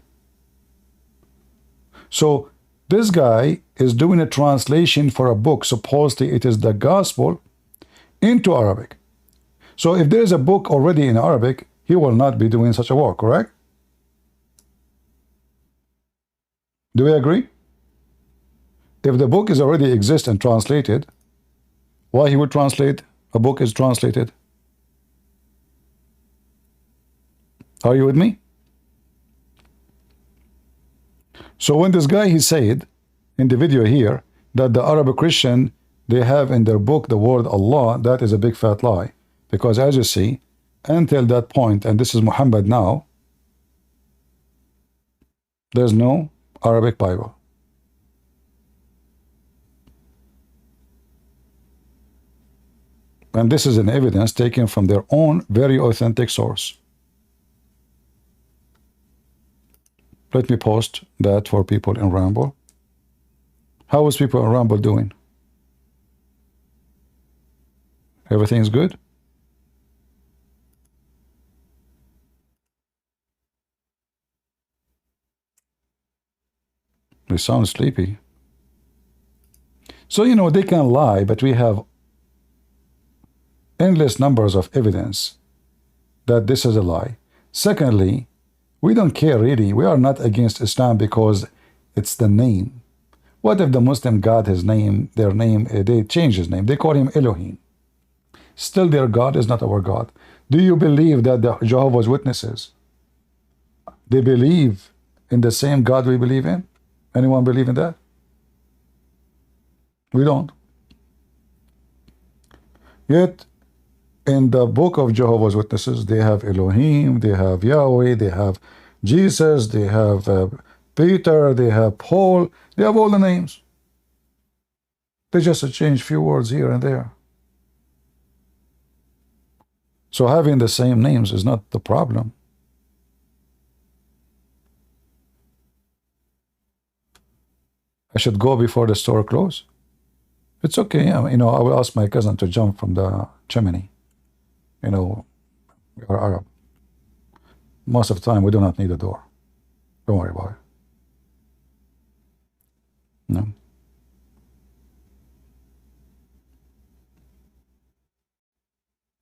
So this guy is doing a translation for a book, supposedly it is the gospel, into Arabic. So if there is a book already in Arabic, he will not be doing such a work, correct? Do we agree? If the book is already exist and translated, why he would translate a book is translated? Are you with me? So when this guy he said in the video here that the Arab Christian they have in their book the word Allah, that is a big fat lie, because as you see until that point, and this is Muhammad now, There's no Arabic Bible. And this is an evidence taken from their own very authentic source. Let me post that for people in Ramble. How is people in Ramble doing? Everything's good? They sound sleepy. So, you know, they can lie, but we have endless numbers of evidence that this is a lie. Secondly, we don't care really. We are not against Islam because it's the name. What if the Muslim God, his name, their name, they change his name? They call him Elohim. Still their God is not our God. Do you believe that the Jehovah's Witnesses, they believe in the same God we believe in? Anyone believe in that? We don't. Yet, in the book of Jehovah's Witnesses, they have Elohim, they have Yahweh, they have Jesus, they have Peter, they have Paul, they have all the names. They just change few words here and there. So having the same names is not the problem. I should go before the store closes. It's okay. You know, I will ask my cousin to jump from the chimney. You know, we are Arab. Most of the time, we do not need a door. Don't worry about it. No.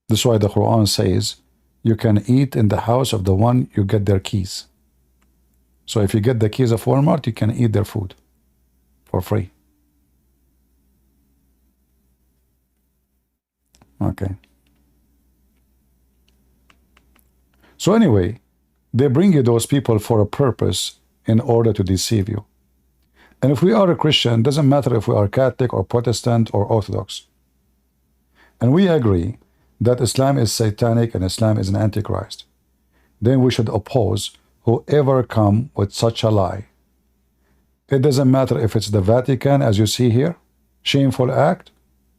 This is why the Quran says you can eat in the house of the one you get their keys. So if you get the keys of Walmart, you can eat their food for free. Okay. So anyway, they bring you those people for a purpose in order to deceive you. And if we are a Christian, it doesn't matter if we are Catholic or Protestant or Orthodox. And we agree that Islam is satanic and Islam is an antichrist. Then we should oppose whoever come with such a lie. It doesn't matter if it's the Vatican, as you see here, shameful act,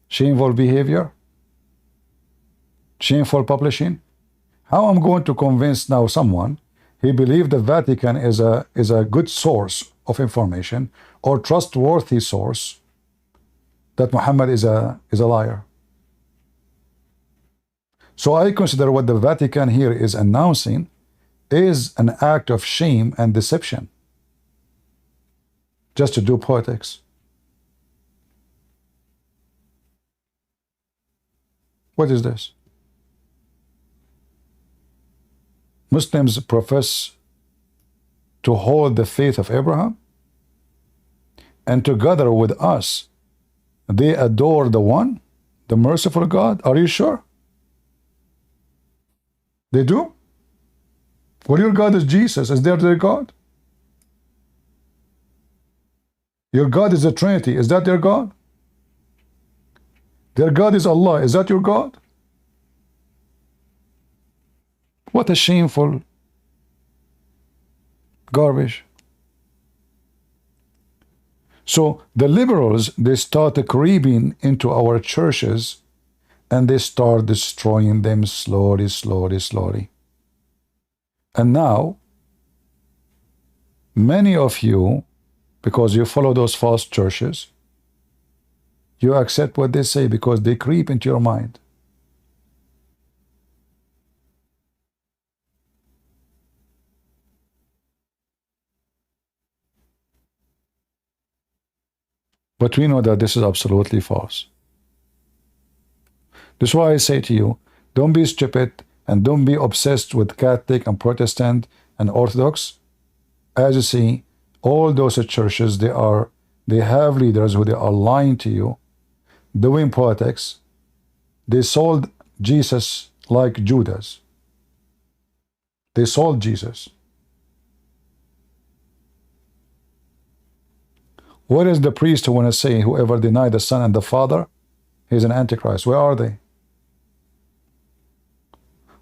shameful behavior, shameful publishing. How I'm going to convince now someone he believed the Vatican is a good source of information or trustworthy source that Muhammad is a liar? So I consider what the Vatican here is announcing is an act of shame and deception, just to do politics. What is this? Muslims profess to hold the faith of Abraham, and together with us, they adore the one, the merciful God. Are you sure? They do? Well, your God is Jesus. Is that their God? Your God is a Trinity. Is that their God? Their God is Allah. Is that your God? What a shameful garbage. So the liberals, they start creeping into our churches and they start destroying them slowly, slowly, slowly. And now, many of you, because you follow those false churches, you accept what they say because they creep into your mind. But we know that this is absolutely false. This is why I say to you, don't be stupid and don't be obsessed with Catholic and Protestant and Orthodox. As you see, all those churches, they have leaders who they are lying to you, doing politics. They sold Jesus like Judas. They sold Jesus. What is the priest who want to say whoever denied the Son and the Father, he's an antichrist? Where are they?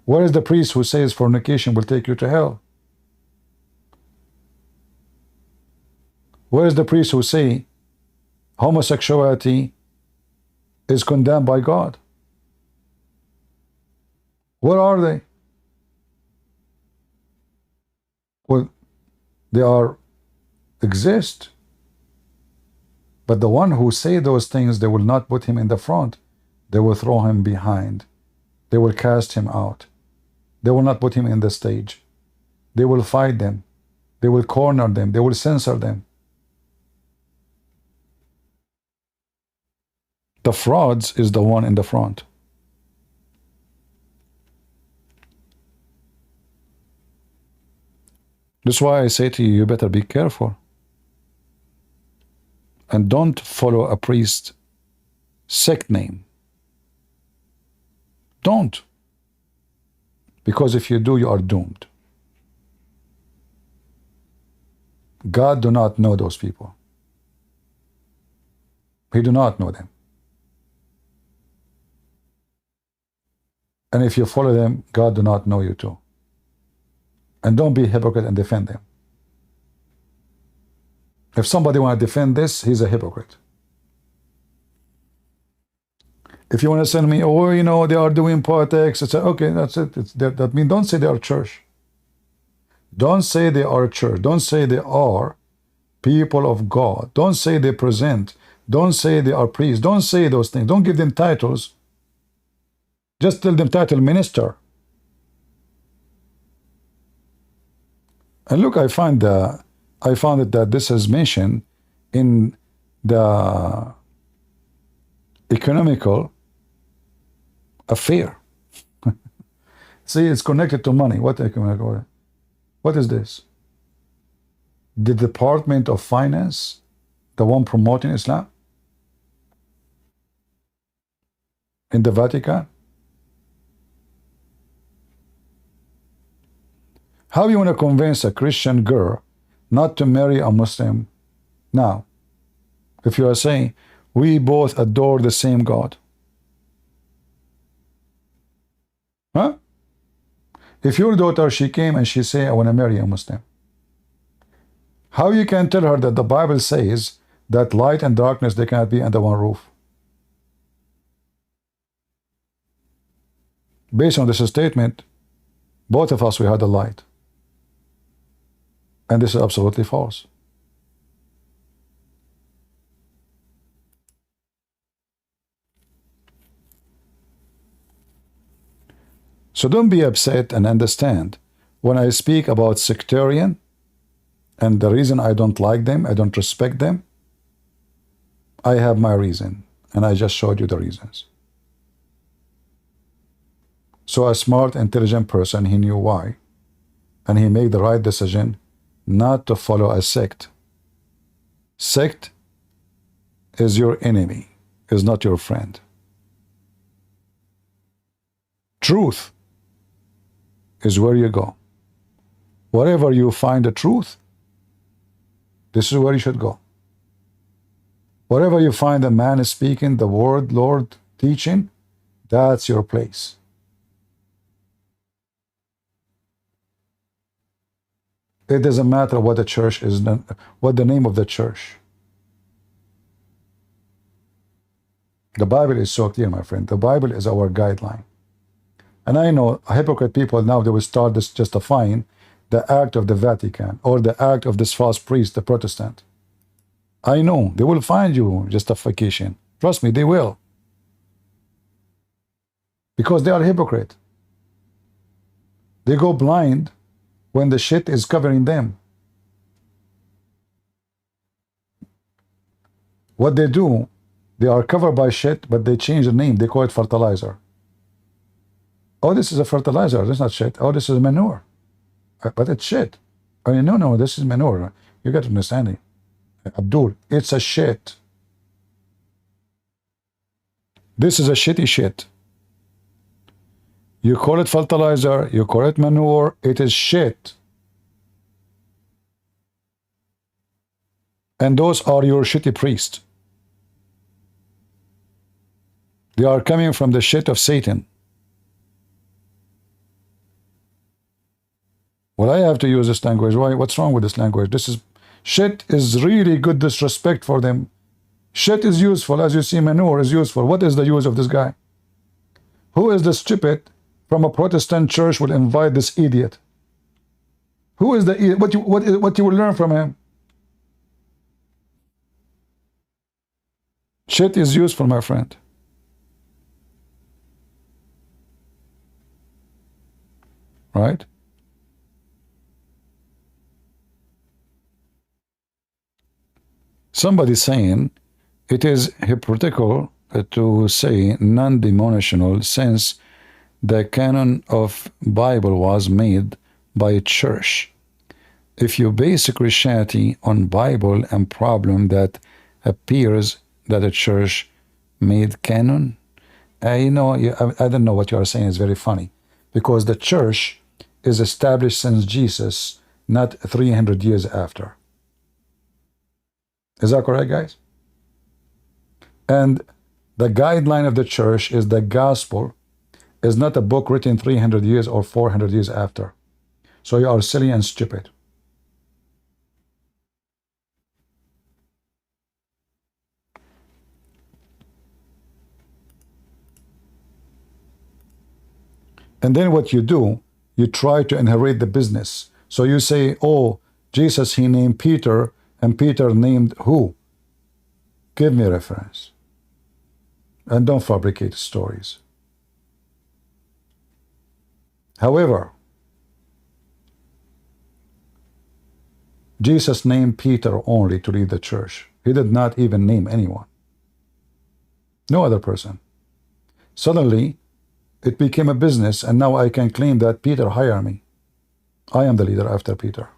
Where is the priest who says fornication will take you to hell? Where is the priest who say homosexuality is condemned by God? Where are they? Well, they are exist, but the one who say those things, they will not put him in the front. They will throw him behind. They will cast him out. They will not put him in the stage. They will fight them. They will corner them. They will censor them. The frauds is the one in the front. That's why I say to you, you better be careful. And don't follow a priest sect name. Don't. Because if you do, you are doomed. God do not know those people. He do not know them. And if you follow them, God do not know you too. And don't be a hypocrite and defend them. If somebody want to defend this, he's a hypocrite. If you want to send me, oh, you know, they are doing politics, it's okay, that's it. That means don't say they are church. Don't say they are church. Don't say they are people of God. Don't say they present. Don't say they are priests. Don't say those things. Don't give them titles. Just tell them title minister. And look, I found it that this is mentioned in the economical affair. See, it's connected to money. What economical? What is this? The Department of Finance, the one promoting Islam in the Vatican? How you want to convince a Christian girl not to marry a Muslim now? If you are saying, we both adore the same God. Huh? If your daughter, she came and she say, I want to marry a Muslim. How you can tell her that the Bible says that light and darkness, they cannot be under one roof? Based on this statement, both of us, we had the light. And this is absolutely false. So don't be upset, and understand when I speak about sectarian and the reason I don't like them, I don't respect them, I have my reason, and I just showed you the reasons. So a smart, intelligent person, he knew why, and he made the right decision not to follow a sect. Sect is your enemy, is not your friend. Truth is where you go. Wherever you find the truth, this is where you should go. Wherever you find a man speaking the word, Lord teaching, that's your place. It doesn't matter what the church is, what the name of the church. The Bible is so clear, my friend. The Bible is our guideline. And I know hypocrite people now, they will start this justifying the act of the Vatican or the act of this false priest, the Protestant. I know they will find you justification. Trust me, they will. Because they are hypocrite. They go blind when the shit is covering them. What they do, they are covered by shit, but they change the name. They call it fertilizer. Oh, this is a fertilizer. This is not shit. Oh, this is manure. But it's shit. I mean, no, this is manure. You got to understand it. Abdul, it's a shit. This is a shitty shit. You call it fertilizer, you call it manure, it is shit. And those are your shitty priests. They are coming from the shit of Satan. Well, I have to use this language. Why? What's wrong with this language? This is Shit is really good disrespect for them. Shit is useful, as you see, manure is useful. What is the use of this guy? Who is the stupid from a Protestant church will invite this idiot? Who is the idiot? What you will learn from him? Shit is useful, my friend. Right? Somebody saying it is hypocritical to say non-denominational since the canon of Bible was made by a church. If you base Christianity on Bible and problem that appears that a church made canon, I don't know what you are saying is very funny, because the church is established since Jesus, not 300 years after. Is that correct, guys? And the guideline of the church is the gospel, is not a book written 300 years or 400 years after. So you are silly and stupid. And then what you do, you try to inherit the business. So you say, oh, Jesus, he named Peter, and Peter named who? Give me a reference. And don't fabricate stories. However, Jesus named Peter only to lead the church. He did not even name anyone. No other person. Suddenly, it became a business, and now I can claim that Peter hired me. I am the leader after Peter.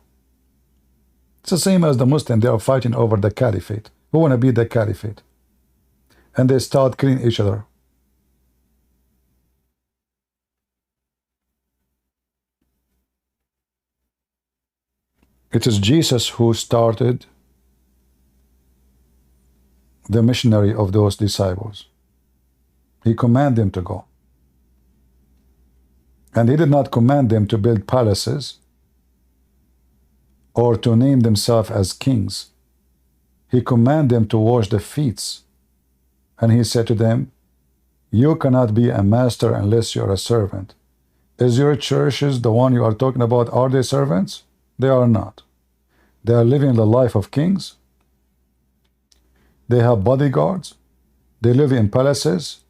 It's the same as the Muslims. They are fighting over the caliphate. Who want to be the caliphate? And they start killing each other. It is Jesus who started the missionary of those disciples. He commanded them to go. And he did not command them to build palaces or to name themselves as kings. He commanded them to wash the feet. And he said to them, you cannot be a master unless you are a servant. Is your churches, the one you are talking about, are they servants? They are not. They are living the life of kings. They have bodyguards. They live in palaces.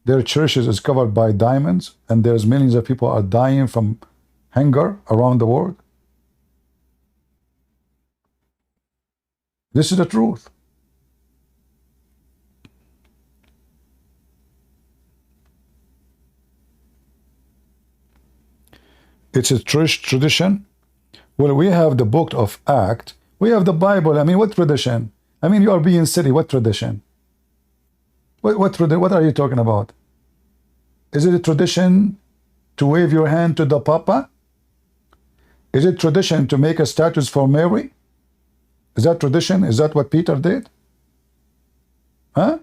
Their churches is covered by diamonds, and there's millions of people are dying from hunger around the world. This is the truth. It's a church tradition. Well, we have the book of Acts. We have the Bible. I mean, what tradition? I mean, you are being silly. What tradition? What are you talking about? Is it a tradition to wave your hand to the Papa? Is it tradition to make a statue for Mary? Is that tradition? Is that what Peter did? Huh?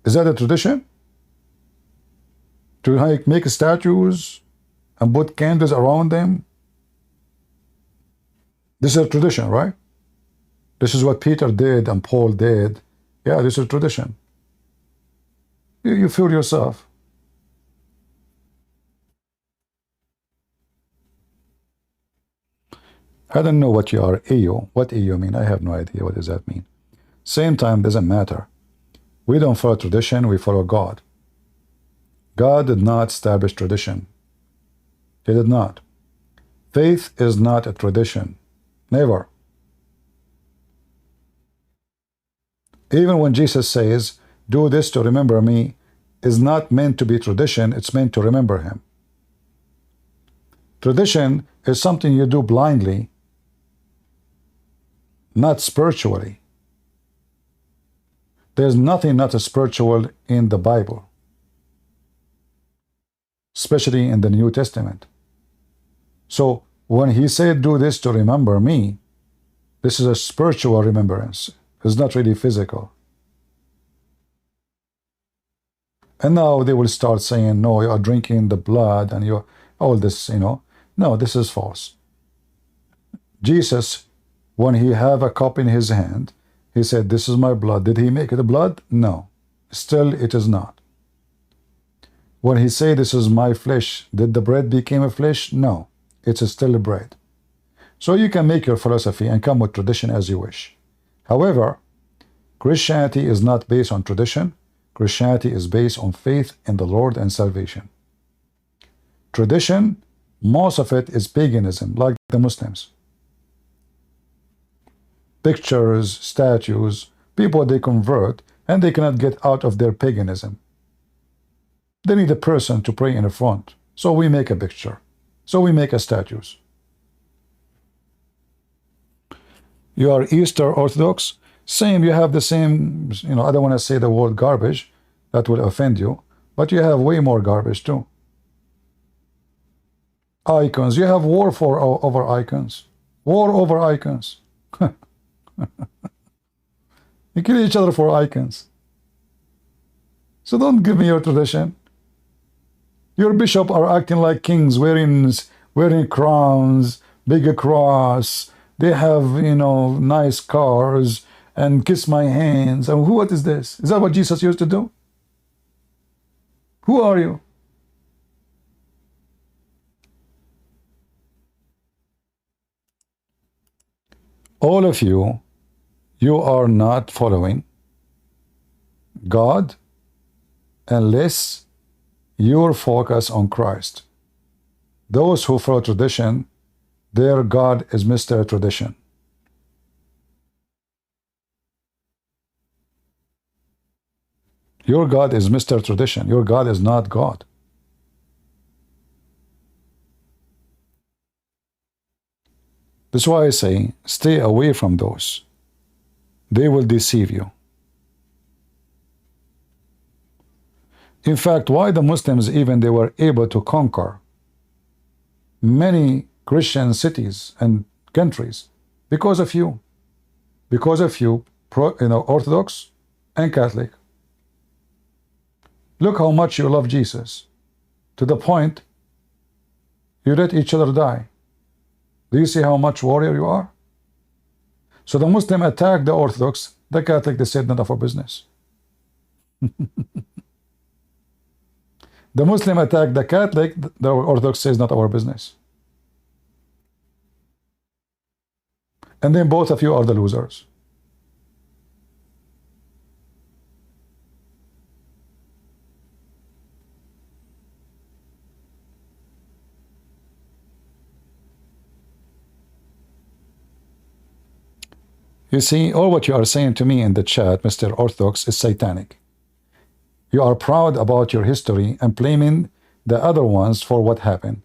Is that a tradition? To make statues and put candles around them? This is a tradition, right? This is what Peter did and Paul did. Yeah, this is a tradition. You feel yourself. I don't know what you are, AO. What AO mean? I have no idea. What does that mean? Same time, doesn't matter. We don't follow tradition, we follow God. God did not establish tradition. He did not. Faith is not a tradition. Never. Even when Jesus says, do this to remember me, is not meant to be tradition, it's meant to remember him. Tradition is something you do blindly, not spiritually. There's nothing not spiritual in the Bible, especially in the New Testament. So when he said, do this to remember me, this is a spiritual remembrance. It's not really physical. And now they will start saying, no, you are drinking the blood and you're all this, No, this is false. Jesus, when he have a cup in his hand, he said, this is my blood. Did he make it blood? No. Still, it is not. When he said, this is my flesh, did the bread become a flesh? No. It's still a bread. So you can make your philosophy and come with tradition as you wish. However, Christianity is not based on tradition. Christianity is based on faith in the Lord and salvation. Tradition, most of it is paganism, like the Muslims. Pictures, statues, people they convert, and they cannot get out of their paganism. They need a person to pray in the front. So we make a picture. So we make a statues. You are Eastern Orthodox? Same, you have the same, I don't want to say the word garbage, that will offend you, but you have way more garbage too. Icons, you have war over icons. War over icons. You kill each other for icons. So don't give me your tradition. Your bishop are acting like kings, wearing crowns, big cross. They have, nice cars, and kiss my hands. And what is this? Is that what Jesus used to do? Who are you? All of you, you are not following God unless you're focused on Christ. Those who follow tradition, their God is Mr. Tradition. Your God is Mr. Tradition. Your God is not God. That's why I say, stay away from those. They will deceive you. In fact, why the Muslims even they were able to conquer many Christian cities and countries? Because of you. Because of you, Orthodox and Catholic. Look how much you love Jesus, to the point you let each other die. Do you see how much warrior you are? So the Muslim attacked the Orthodox, the Catholic, they said none of our business. The Muslim attacked the Catholic, the Orthodox says not our business. And then both of you are the losers. You see, all what you are saying to me in the chat, Mr. Orthodox, is satanic. You are proud about your history and blaming the other ones for what happened.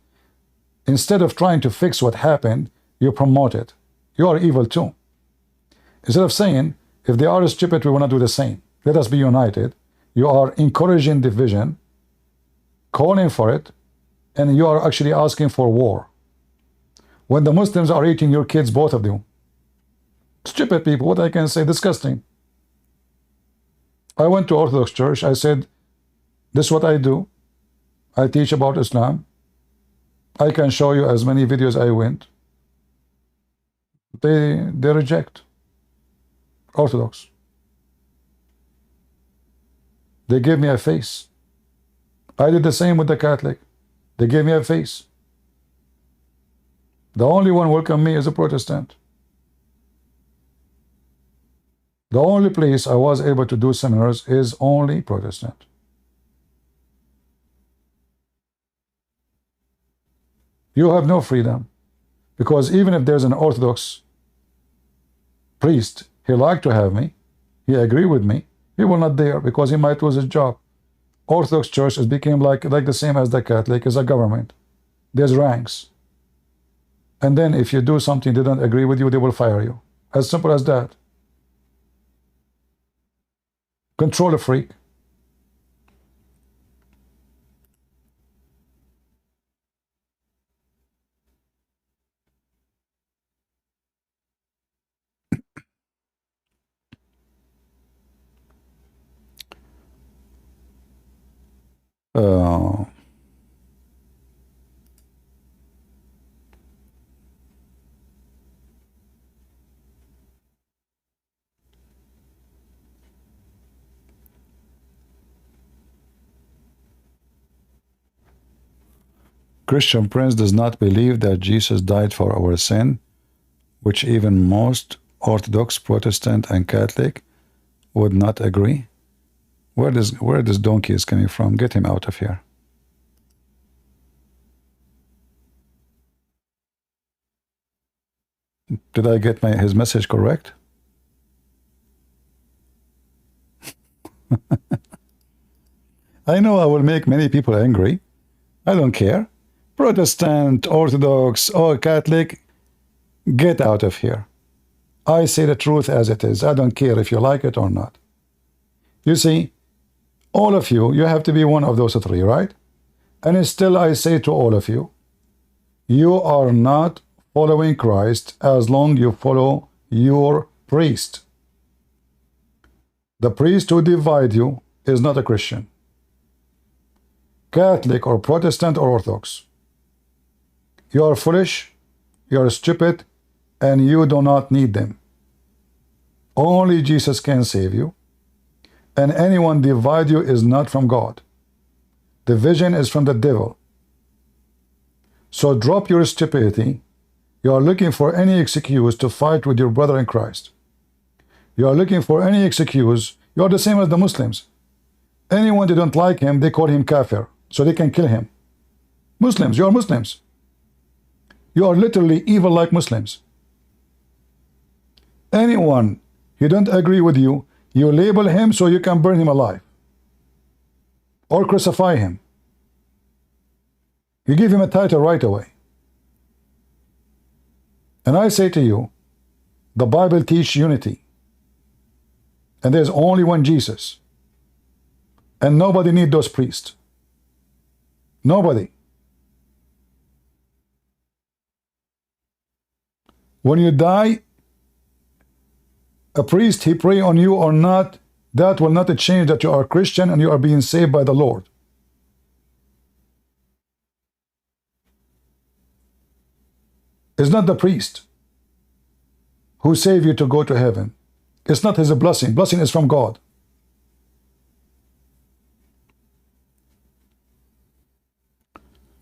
Instead of trying to fix what happened, you promote it. You are evil too. Instead of saying, if they are stupid, we will not do the same. Let us be united. You are encouraging division, calling for it, and you are actually asking for war. When the Muslims are eating your kids, both of you. Stupid people, what I can say, disgusting. I went to Orthodox Church, I said, this is what I do. I teach about Islam. I can show you as many videos I went. They reject. Orthodox. They gave me a face. I did the same with the Catholic. They gave me a face. The only one welcome me is a Protestant. The only place I was able to do seminars is only Protestant. You have no freedom, because even if there's an Orthodox priest, he liked to have me, he agreed with me, he will not dare, because he might lose his job. Orthodox Church has become like the same as the Catholic, is a government. There's ranks. And then if you do something they don't agree with you, they will fire you. As simple as that. Control a freak. Uh, Christian Prince does not believe that Jesus died for our sin, which even most Orthodox, Protestant, and Catholic would not agree. Where this donkey is coming from? Get him out of here. Did I get his message correct? I know I will make many people angry. I don't care. Protestant, Orthodox, or Catholic, get out of here. I say the truth as it is. I don't care if you like it or not. You see, all of you, you have to be one of those three, right? And still I say to all of you, you are not following Christ as long you follow your priest. The priest who divide you is not a Christian. Catholic or Protestant or Orthodox. You are foolish, you are stupid, and you do not need them. Only Jesus can save you. And anyone divide you is not from God. Division is from the devil. So drop your stupidity. You are looking for any excuse to fight with your brother in Christ. You are looking for any excuse. You are the same as the Muslims. Anyone they don't like him, they call him kafir, so they can kill him. Muslims, you are Muslims. You are literally evil like Muslims. Anyone who don't agree with you, you label him so you can burn him alive or crucify him. You give him a title right away. And I say to you, the Bible teaches unity. And there's only one Jesus. And nobody needs those priests. Nobody. When you die, a priest, he pray on you or not, that will not change that you are a Christian and you are being saved by the Lord. It's not the priest who save you to go to heaven. It's not his blessing. Blessing is from God.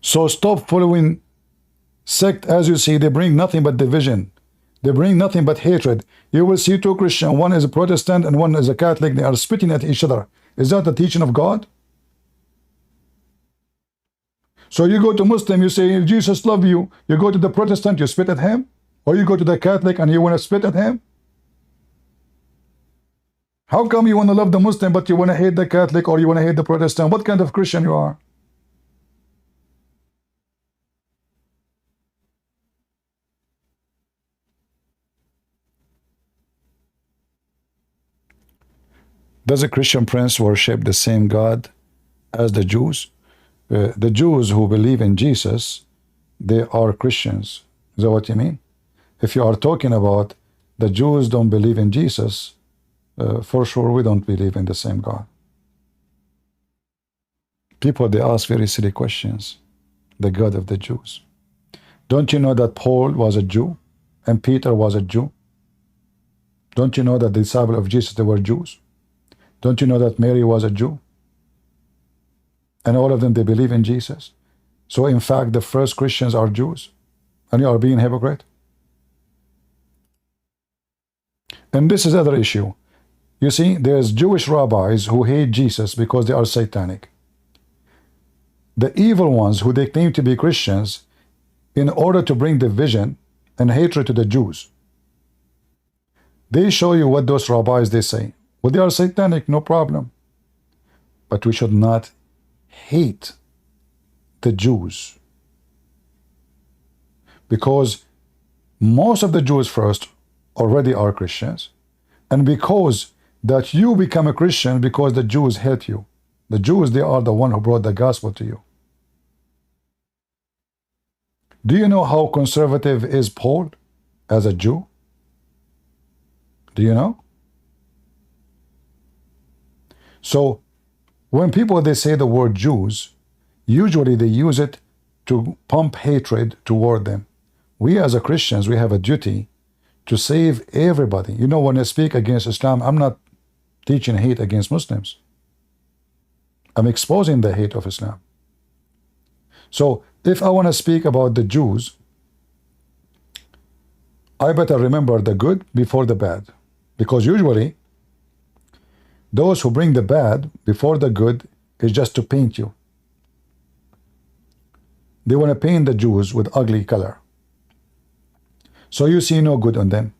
So stop following sect. As you see, they bring nothing but division. They bring nothing but hatred. You will see two Christians, one is a Protestant and one is a Catholic. They are spitting at each other. Is that the teaching of God? So you go to Muslim, you say, Jesus love you. You go to the Protestant, you spit at him? Or you go to the Catholic and you want to spit at him? How come you want to love the Muslim but you want to hate the Catholic or you want to hate the Protestant? What kind of Christian you are? Does a Christian prince worship the same God as the Jews? The Jews who believe in Jesus, they are Christians. Is that what you mean? If you are talking about the Jews don't believe in Jesus, for sure we don't believe in the same God. People, they ask very silly questions. The God of the Jews. Don't you know that Paul was a Jew and Peter was a Jew? Don't you know that the disciples of Jesus, they were Jews? Don't you know that Mary was a Jew? And all of them, they believe in Jesus. So in fact, the first Christians are Jews. And you are being hypocrite. And this is another issue. You see, there's Jewish rabbis who hate Jesus because they are satanic. The evil ones who they claim to be Christians, in order to bring division and hatred to the Jews, they show you what those rabbis, they say. Well, they are satanic, no problem. But we should not hate the Jews. Because most of the Jews first already are Christians. And because that you become a Christian because the Jews hate you. The Jews, they are the one who brought the gospel to you. Do you know how conservative is Paul as a Jew? Do you know? So when people, they say the word Jews, usually they use it to pump hatred toward them. We as a Christians, we have a duty to save everybody. You know, when I speak against Islam, I'm not teaching hate against Muslims. I'm exposing the hate of Islam. So If I want to speak about the Jews, I better remember the good before the bad, because usually those who bring the bad before the good is just to paint you. They want to paint the Jews with ugly color, so you see no good on them.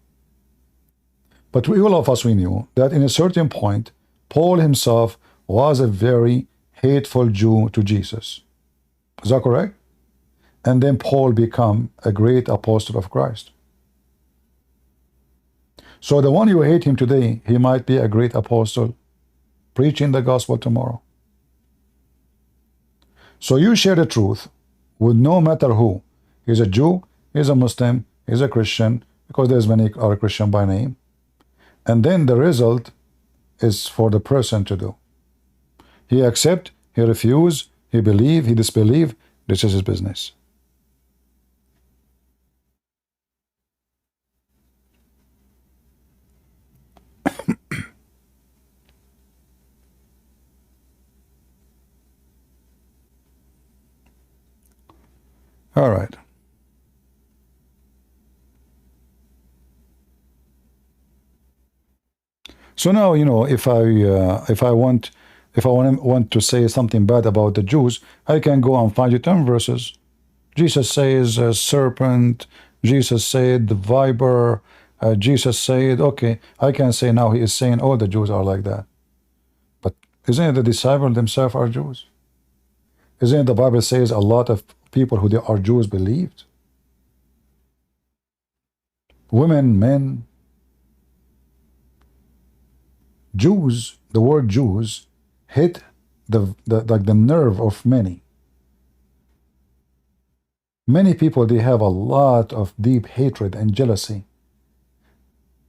But all of us, we knew that in a certain point, Paul himself was a very hateful Jew to Jesus. Is that correct? And then Paul became a great apostle of Christ. So the one you hate him today, he might be a great apostle preaching the gospel tomorrow. So you share the truth with no matter who. He's a Jew, he's a Muslim, he's a Christian, because there's many are Christian by name. And then the result is for the person to do. He accept, he refuse, he believe, he disbelieve. This is his business. All right. So now, you know, if I want to say something bad about the Jews, I can go and find you 10 verses. Jesus says serpent. Jesus said the viper. Jesus said, okay, I can say now he is saying all the Jews are like that. But isn't it the disciples themselves are Jews? Isn't it the Bible says a lot of people who are Jews believed? Women, men. Jews, the word Jews hit the nerve of many. Many people, they have a lot of deep hatred and jealousy.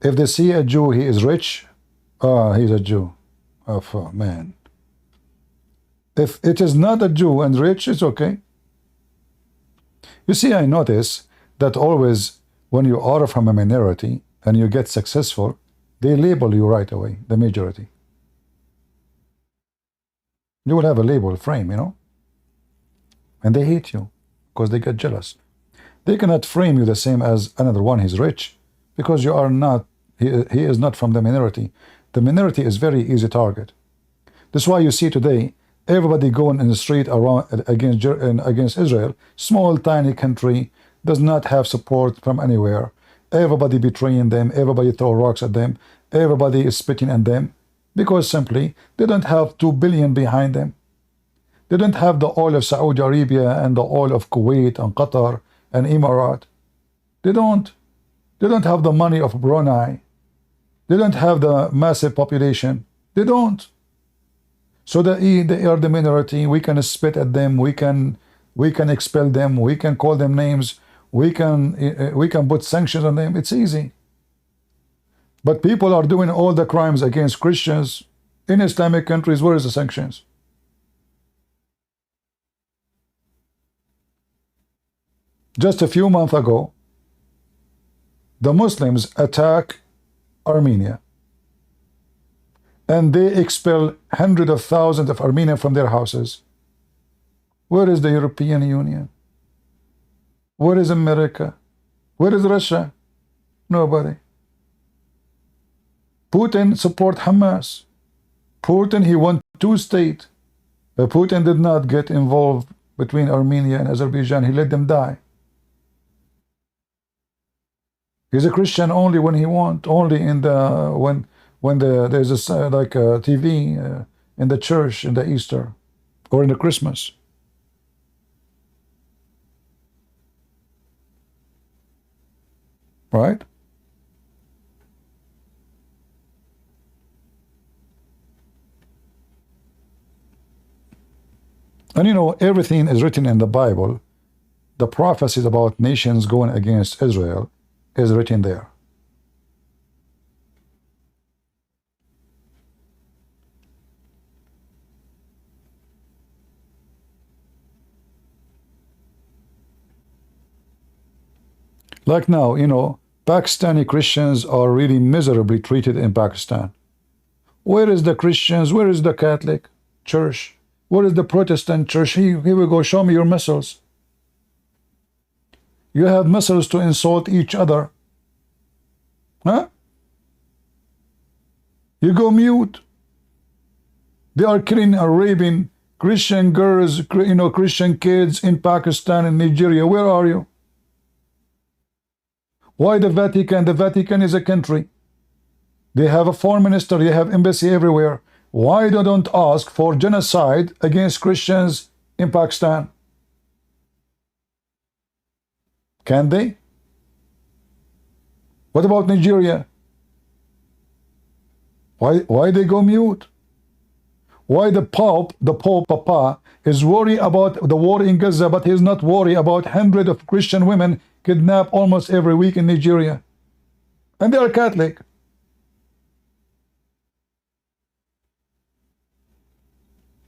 If they see a Jew, he is rich, he's a Jew. Oh man. If it is not a Jew and rich, it's okay. You see, I notice that always when you are from a minority and you get successful, they label you right away, the majority. You will have a label frame, you know, and they hate you because they get jealous. They cannot frame you the same as another one. He's rich because you are not. He is not from the minority. The minority is very easy target. That's why you see today everybody going in the street around against Israel. Small, tiny country does not have support from anywhere. Everybody betraying them. Everybody throw rocks at them. Everybody is spitting at them because simply they don't have 2 billion behind them. They don't have the oil of Saudi Arabia and the oil of Kuwait and Qatar and Emirat. They don't have the money of Brunei. They don't have the massive population. They don't. So they are the minority. We can spit at them. We can expel them. We can call them names. We can put sanctions on them. It's easy. But people are doing all the crimes against Christians in Islamic countries. Where is the sanctions? Just a few months ago, the Muslims attack Armenia, and they expel hundreds of thousands of Armenians from their houses. Where is the European Union? Where is America? Where is Russia? Nobody. Putin support Hamas. Putin, he want 2 states. But Putin did not get involved between Armenia and Azerbaijan. He let them die. He's a Christian only when he wants, only in the when there's a like a TV in the church in the Easter or in the Christmas. Right? And you know, everything is written in the Bible. The prophecies about nations going against Israel is written there. Like now, you know, Pakistani Christians are really miserably treated in Pakistan. Where is the Christians? Where is the Catholic Church? Where is the Protestant Church? Here we go, show me your missiles. You have missiles to insult each other. Huh? You go mute. They are killing and raping Christian girls, Christian kids in Pakistan and Nigeria. Where are you? Why the Vatican? The Vatican is a country. They have a foreign minister. They have embassy everywhere. Why they don't ask for genocide against Christians in Pakistan? Can they? What about Nigeria? Why they go mute? Why the Pope Papa is worried about the war in Gaza, but he's not worried about hundreds of Christian women kidnapped almost every week in Nigeria? And they are Catholic.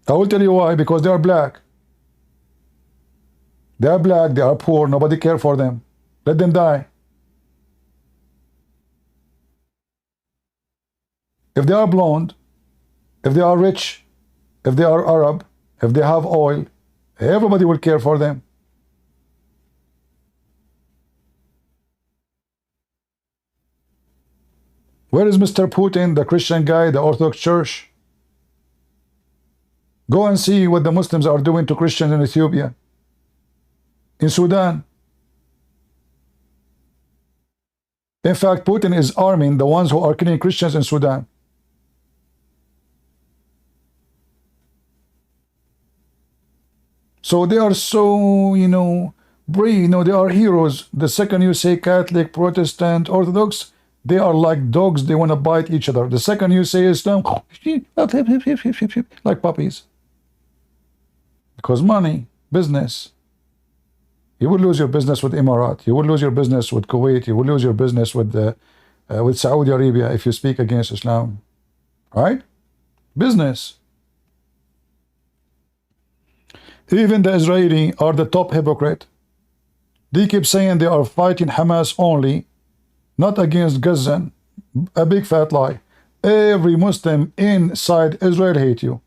I will tell you why. Because they are black. They are black, they are poor, nobody cares for them. Let them die. If they are blonde, if they are rich, if they are Arab, if they have oil, everybody will care for them. Where is Mr. Putin, the Christian guy, the Orthodox Church? Go and see what the Muslims are doing to Christians in Ethiopia, in Sudan. In fact, Putin is arming the ones who are killing Christians in Sudan. So they are so, brave, they are heroes. The second you say Catholic, Protestant, Orthodox, they are like dogs, they want to bite each other. The second you say Islam, like puppies. Because money, business. You will lose your business with Emirat. You will lose your business with Kuwait. You will lose your business with Saudi Arabia if you speak against Islam. Right? Business. Even the Israeli are the top hypocrite. They keep saying they are fighting Hamas only, not against Gaza. A big fat lie. Every Muslim inside Israel hate you,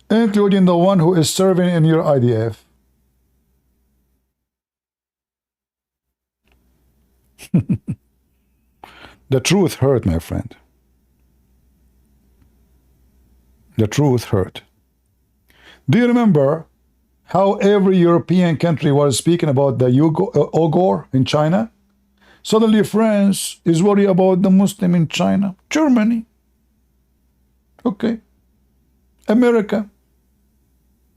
including the one who is serving in your IDF. The truth hurt, my friend. The truth hurt. Do you remember how every European country was speaking about the Uyghur in China? Suddenly France is worried about the Muslim in China. Germany. Okay. American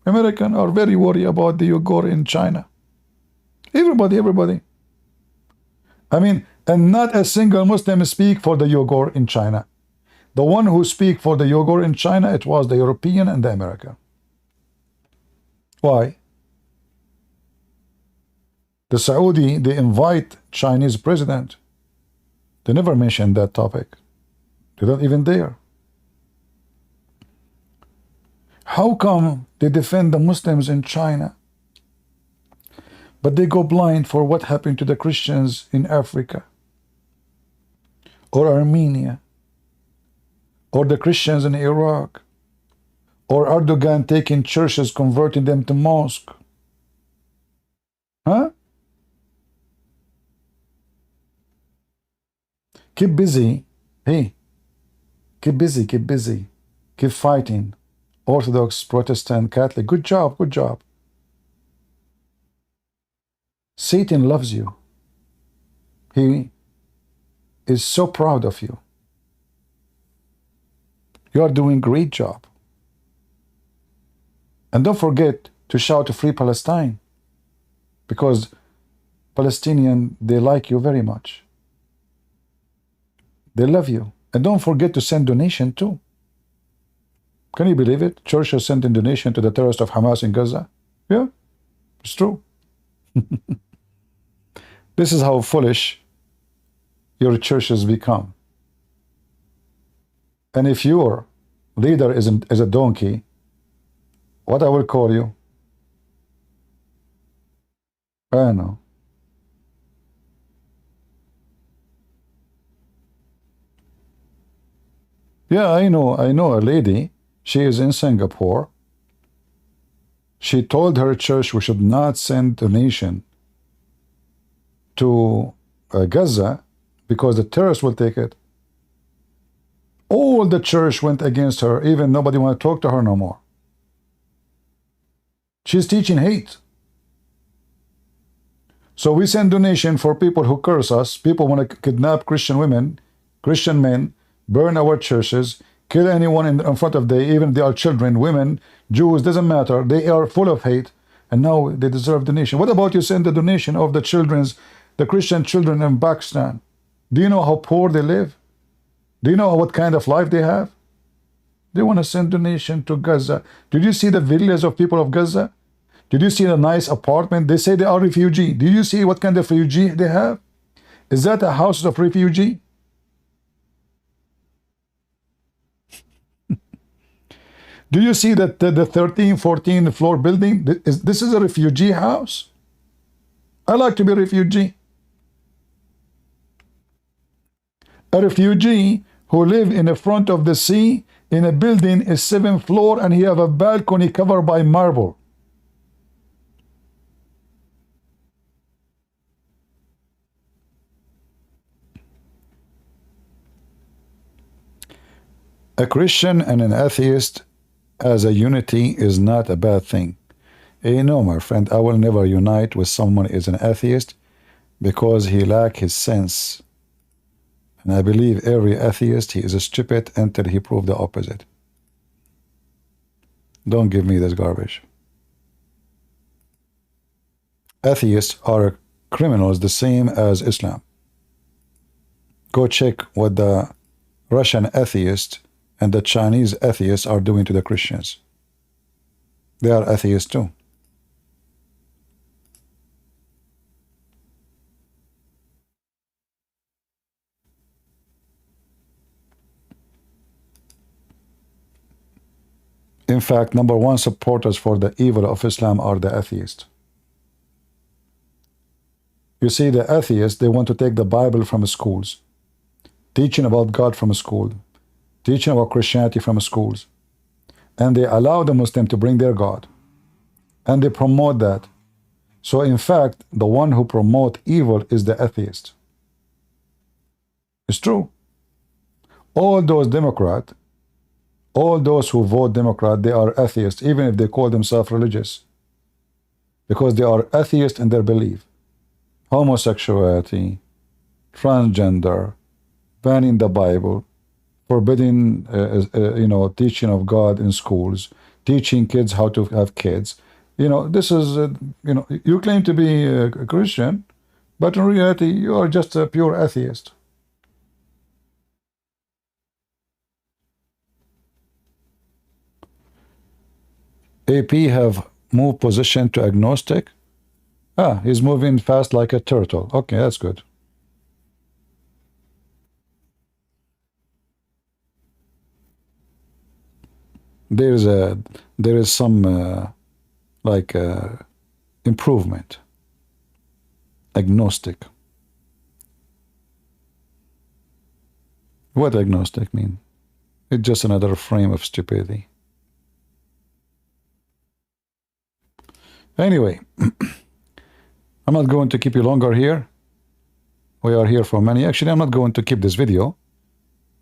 are very worried about the Uyghur in China. Everybody. I mean, and not a single Muslim speak for the Uyghur in China. The one who speak for the Uyghur in China, it was the European and the American. Why? The Saudi, they invite Chinese president. They never mention that topic. They don't even dare. How come they defend the Muslims in China, but they go blind for what happened to the Christians in Africa, or Armenia, or the Christians in Iraq, or Erdogan taking churches, converting them to mosque? Huh? Keep busy. Hey, keep busy. Keep fighting. Orthodox, Protestant, Catholic. Good job. Satan loves you. He is so proud of you. You are doing a great job. And don't forget to shout to Free Palestine, because Palestinians, they like you very much. They love you. And don't forget to send donation too. Can you believe it? Church has sent a donation to the terrorists of Hamas in Gaza. Yeah, it's true. This is how foolish your church has become. And if your leader is a donkey, what I will call you? I know. Yeah, I know a lady. She is in Singapore. She told her church we should not send donation to Gaza because the terrorists will take it. All the church went against her. Even nobody want to talk to her no more. She's teaching hate. So we send donation for people who curse us. People want to kidnap Christian women, Christian men, burn our churches, kill anyone in front of them, even if they are children, women, Jews, doesn't matter. They are full of hate, and now they deserve donation. What about you send the donation of the Christian children in Pakistan? Do you know how poor they live? Do you know what kind of life they have? They want to send donation to Gaza. Did you see the villas of people of Gaza? Did you see the nice apartment? They say they are refugee. Do you see what kind of refugee they have? Is that a house of refugee? Do you see that the 13, 14 floor building? This is a refugee house. I like to be a refugee. A refugee who live in the front of the sea in a building is 7th floor and he have a balcony covered by marble. A Christian and an atheist as a unity is not a bad thing. No, my friend, I will never unite with someone who is an atheist because he lack his sense. And I believe every atheist, he is a stupid until he prove the opposite. Don't give me this garbage. Atheists are criminals the same as Islam. Go check what the Russian atheists and the Chinese atheists are doing to the Christians. They are atheists too. In fact, number one supporters for the evil of Islam are the atheists. You see, the atheists, they want to take the Bible from schools, teaching about God from school, teaching about Christianity from schools, and they allow the Muslim to bring their God, and they promote that. So in fact, the one who promote evil is the atheist. It's true. All those Democrats, all those who vote Democrat, they are atheists, even if they call themselves religious, because they are atheists in their belief. Homosexuality, transgender, banning the Bible, forbidding teaching of God in schools, teaching kids how to have kids. This is you claim to be a Christian, but in reality you are just a pure atheist. AP have moved position to agnostic. He's moving fast like a turtle. Okay, that's good. There is some improvement. Agnostic. What agnostic mean? It's just another frame of stupidity. Anyway, I'm not going to keep you longer here. We are here for many. Actually, I'm not going to keep this video.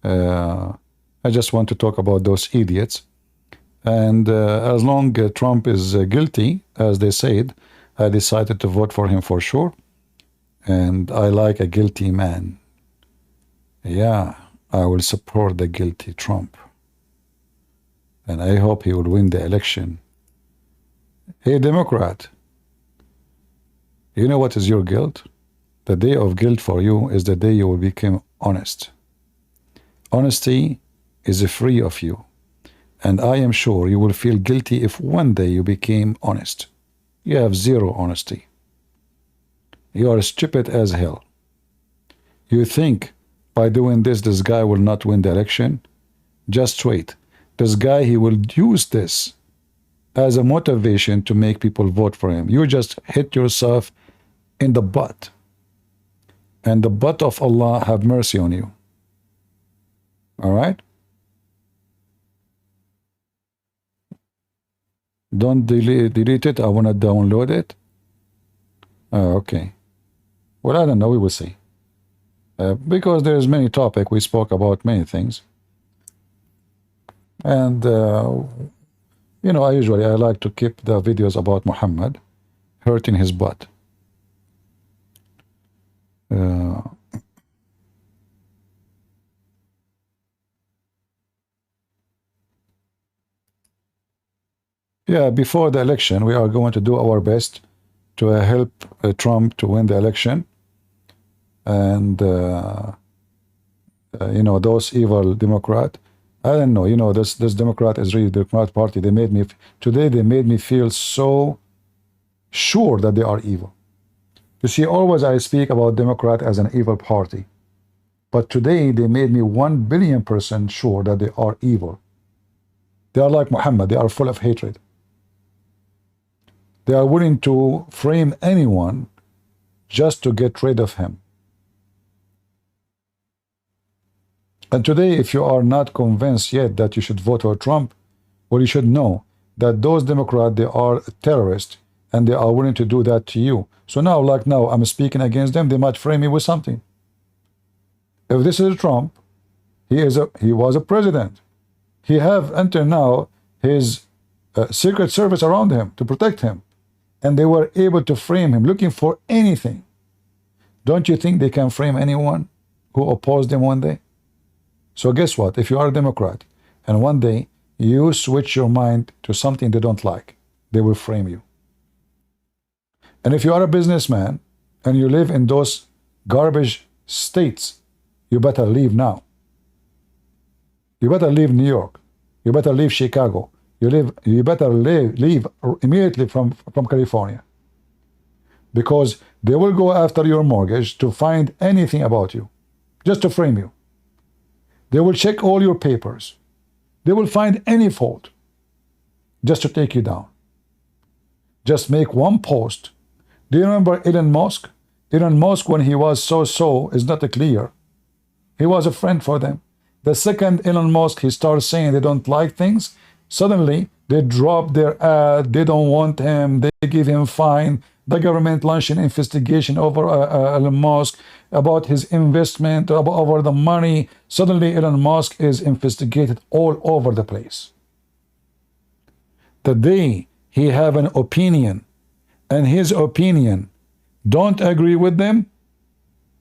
I just want to talk about those idiots. And as long as Trump is guilty, as they said, I decided to vote for him for sure. And I like a guilty man. Yeah, I will support the guilty Trump. And I hope he will win the election. Hey, Democrat, you know what is your guilt? The day of guilt for you is the day you will become honest. Honesty is free of you. And I am sure you will feel guilty if one day you became honest. You have zero honesty. You are stupid as hell. You think by doing this guy will not win the election? Just wait. This guy, he will use this as a motivation to make people vote for him. You just hit yourself in the butt. And the butt of Allah have mercy on you. All right? Don't delete it. I want to download it. Oh, okay. Well, I don't know. We will see. Because there's many topics. We spoke about many things. And, you know, I like to keep the videos about Muhammad hurting his butt. Yeah, before the election, we are going to do our best to help Trump to win the election. And, you know, those evil Democrat, I don't know, you know, this Democrat is really the Democrat Party. They made me, today they made me feel so sure that they are evil. You see, always I speak about Democrat as an evil party. But today they made me 1,000,000,000% sure that they are evil. They are like Muhammad. They are full of hatred. They are willing to frame anyone just to get rid of him. And today, if you are not convinced yet that you should vote for Trump, well, you should know that those Democrats, they are terrorists, and they are willing to do that to you. So now, like now, I'm speaking against them, they might frame me with something. If this is Trump, he was a president. He have until now his Secret Service around him to protect him. And they were able to frame him, looking for anything. Don't you think they can frame anyone who opposed them one day? So guess what? If you are a Democrat, and one day you switch your mind to something they don't like, they will frame you. And if you are a businessman, and you live in those garbage states, you better leave now. You better leave New York. You better leave Chicago. You better leave immediately from California. Because they will go after your mortgage to find anything about you, just to frame you. They will check all your papers. They will find any fault just to take you down. Just make one post. Do you remember Elon Musk? Elon Musk, when he was so is not clear. He was a friend for them. The second Elon Musk, he starts saying they don't like things, suddenly they drop their ad, they don't want him, they give him fine. The government launched an investigation over Elon Musk about his investment, over the money. Suddenly Elon Musk is investigated all over the place. The day he have an opinion and his opinion don't agree with them,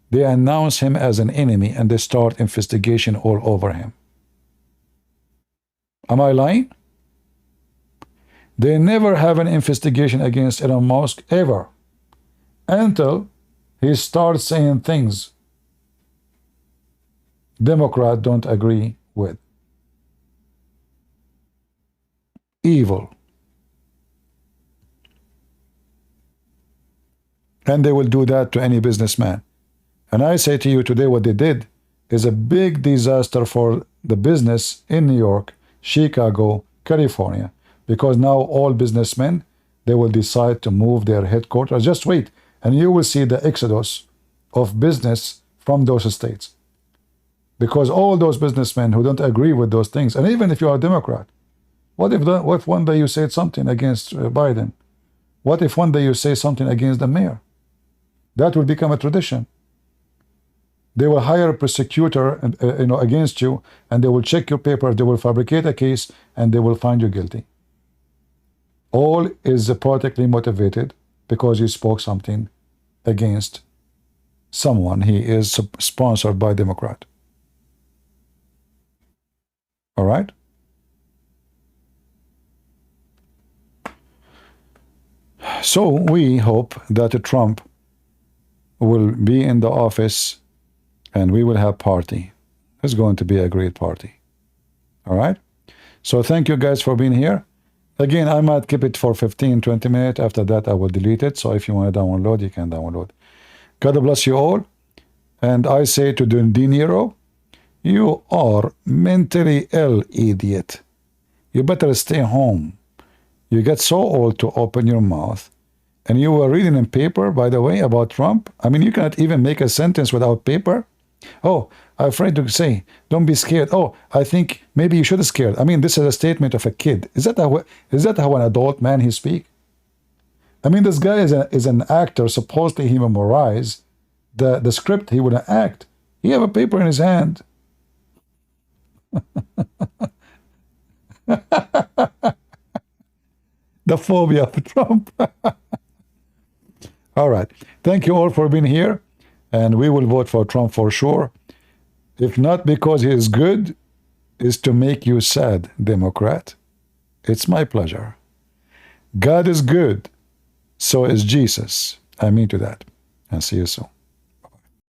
they announce him as an enemy and they start investigation all over him. Am I lying? They never have an investigation against Elon Musk ever, until he starts saying things Democrats don't agree with. Evil. And they will do that to any businessman. And I say to you today, what they did is a big disaster for the business in New York, Chicago, California. Because now all businessmen, they will decide to move their headquarters. Just wait, and you will see the exodus of business from those states. Because all those businessmen who don't agree with those things, and even if you are a Democrat, what if one day you said something against Biden? What if one day you say something against the mayor? That will become a tradition. They will hire a prosecutor against you, and they will check your papers, they will fabricate a case, and they will find you guilty. All is politically motivated because you spoke something against someone. He is sponsored by Democrat. All right? So we hope that Trump will be in the office and we will have party. It's going to be a great party. All right? So thank you guys for being here. Again, I might keep it for 15-20 minutes. After that, I will delete it. So if you want to download, you can download. God bless you all. And I say to Deniro, you are mentally ill, idiot. You better stay home. You get so old to open your mouth. And you were reading in paper, by the way, about Trump. I mean, you cannot even make a sentence without paper. Oh, I'm afraid to say, don't be scared. Oh, I think maybe you should be scared. I mean, this is a statement of a kid. Is that how an adult man he speak? I mean, this guy is an actor. Supposedly he memorized the script, he wouldn't act. He have a paper in his hand. The phobia of Trump. All right. Thank you all for being here. And we will vote for Trump for sure. If not because he is good, is to make you sad, Democrat. It's my pleasure. God is good. So is Jesus. I mean to that. And see you soon.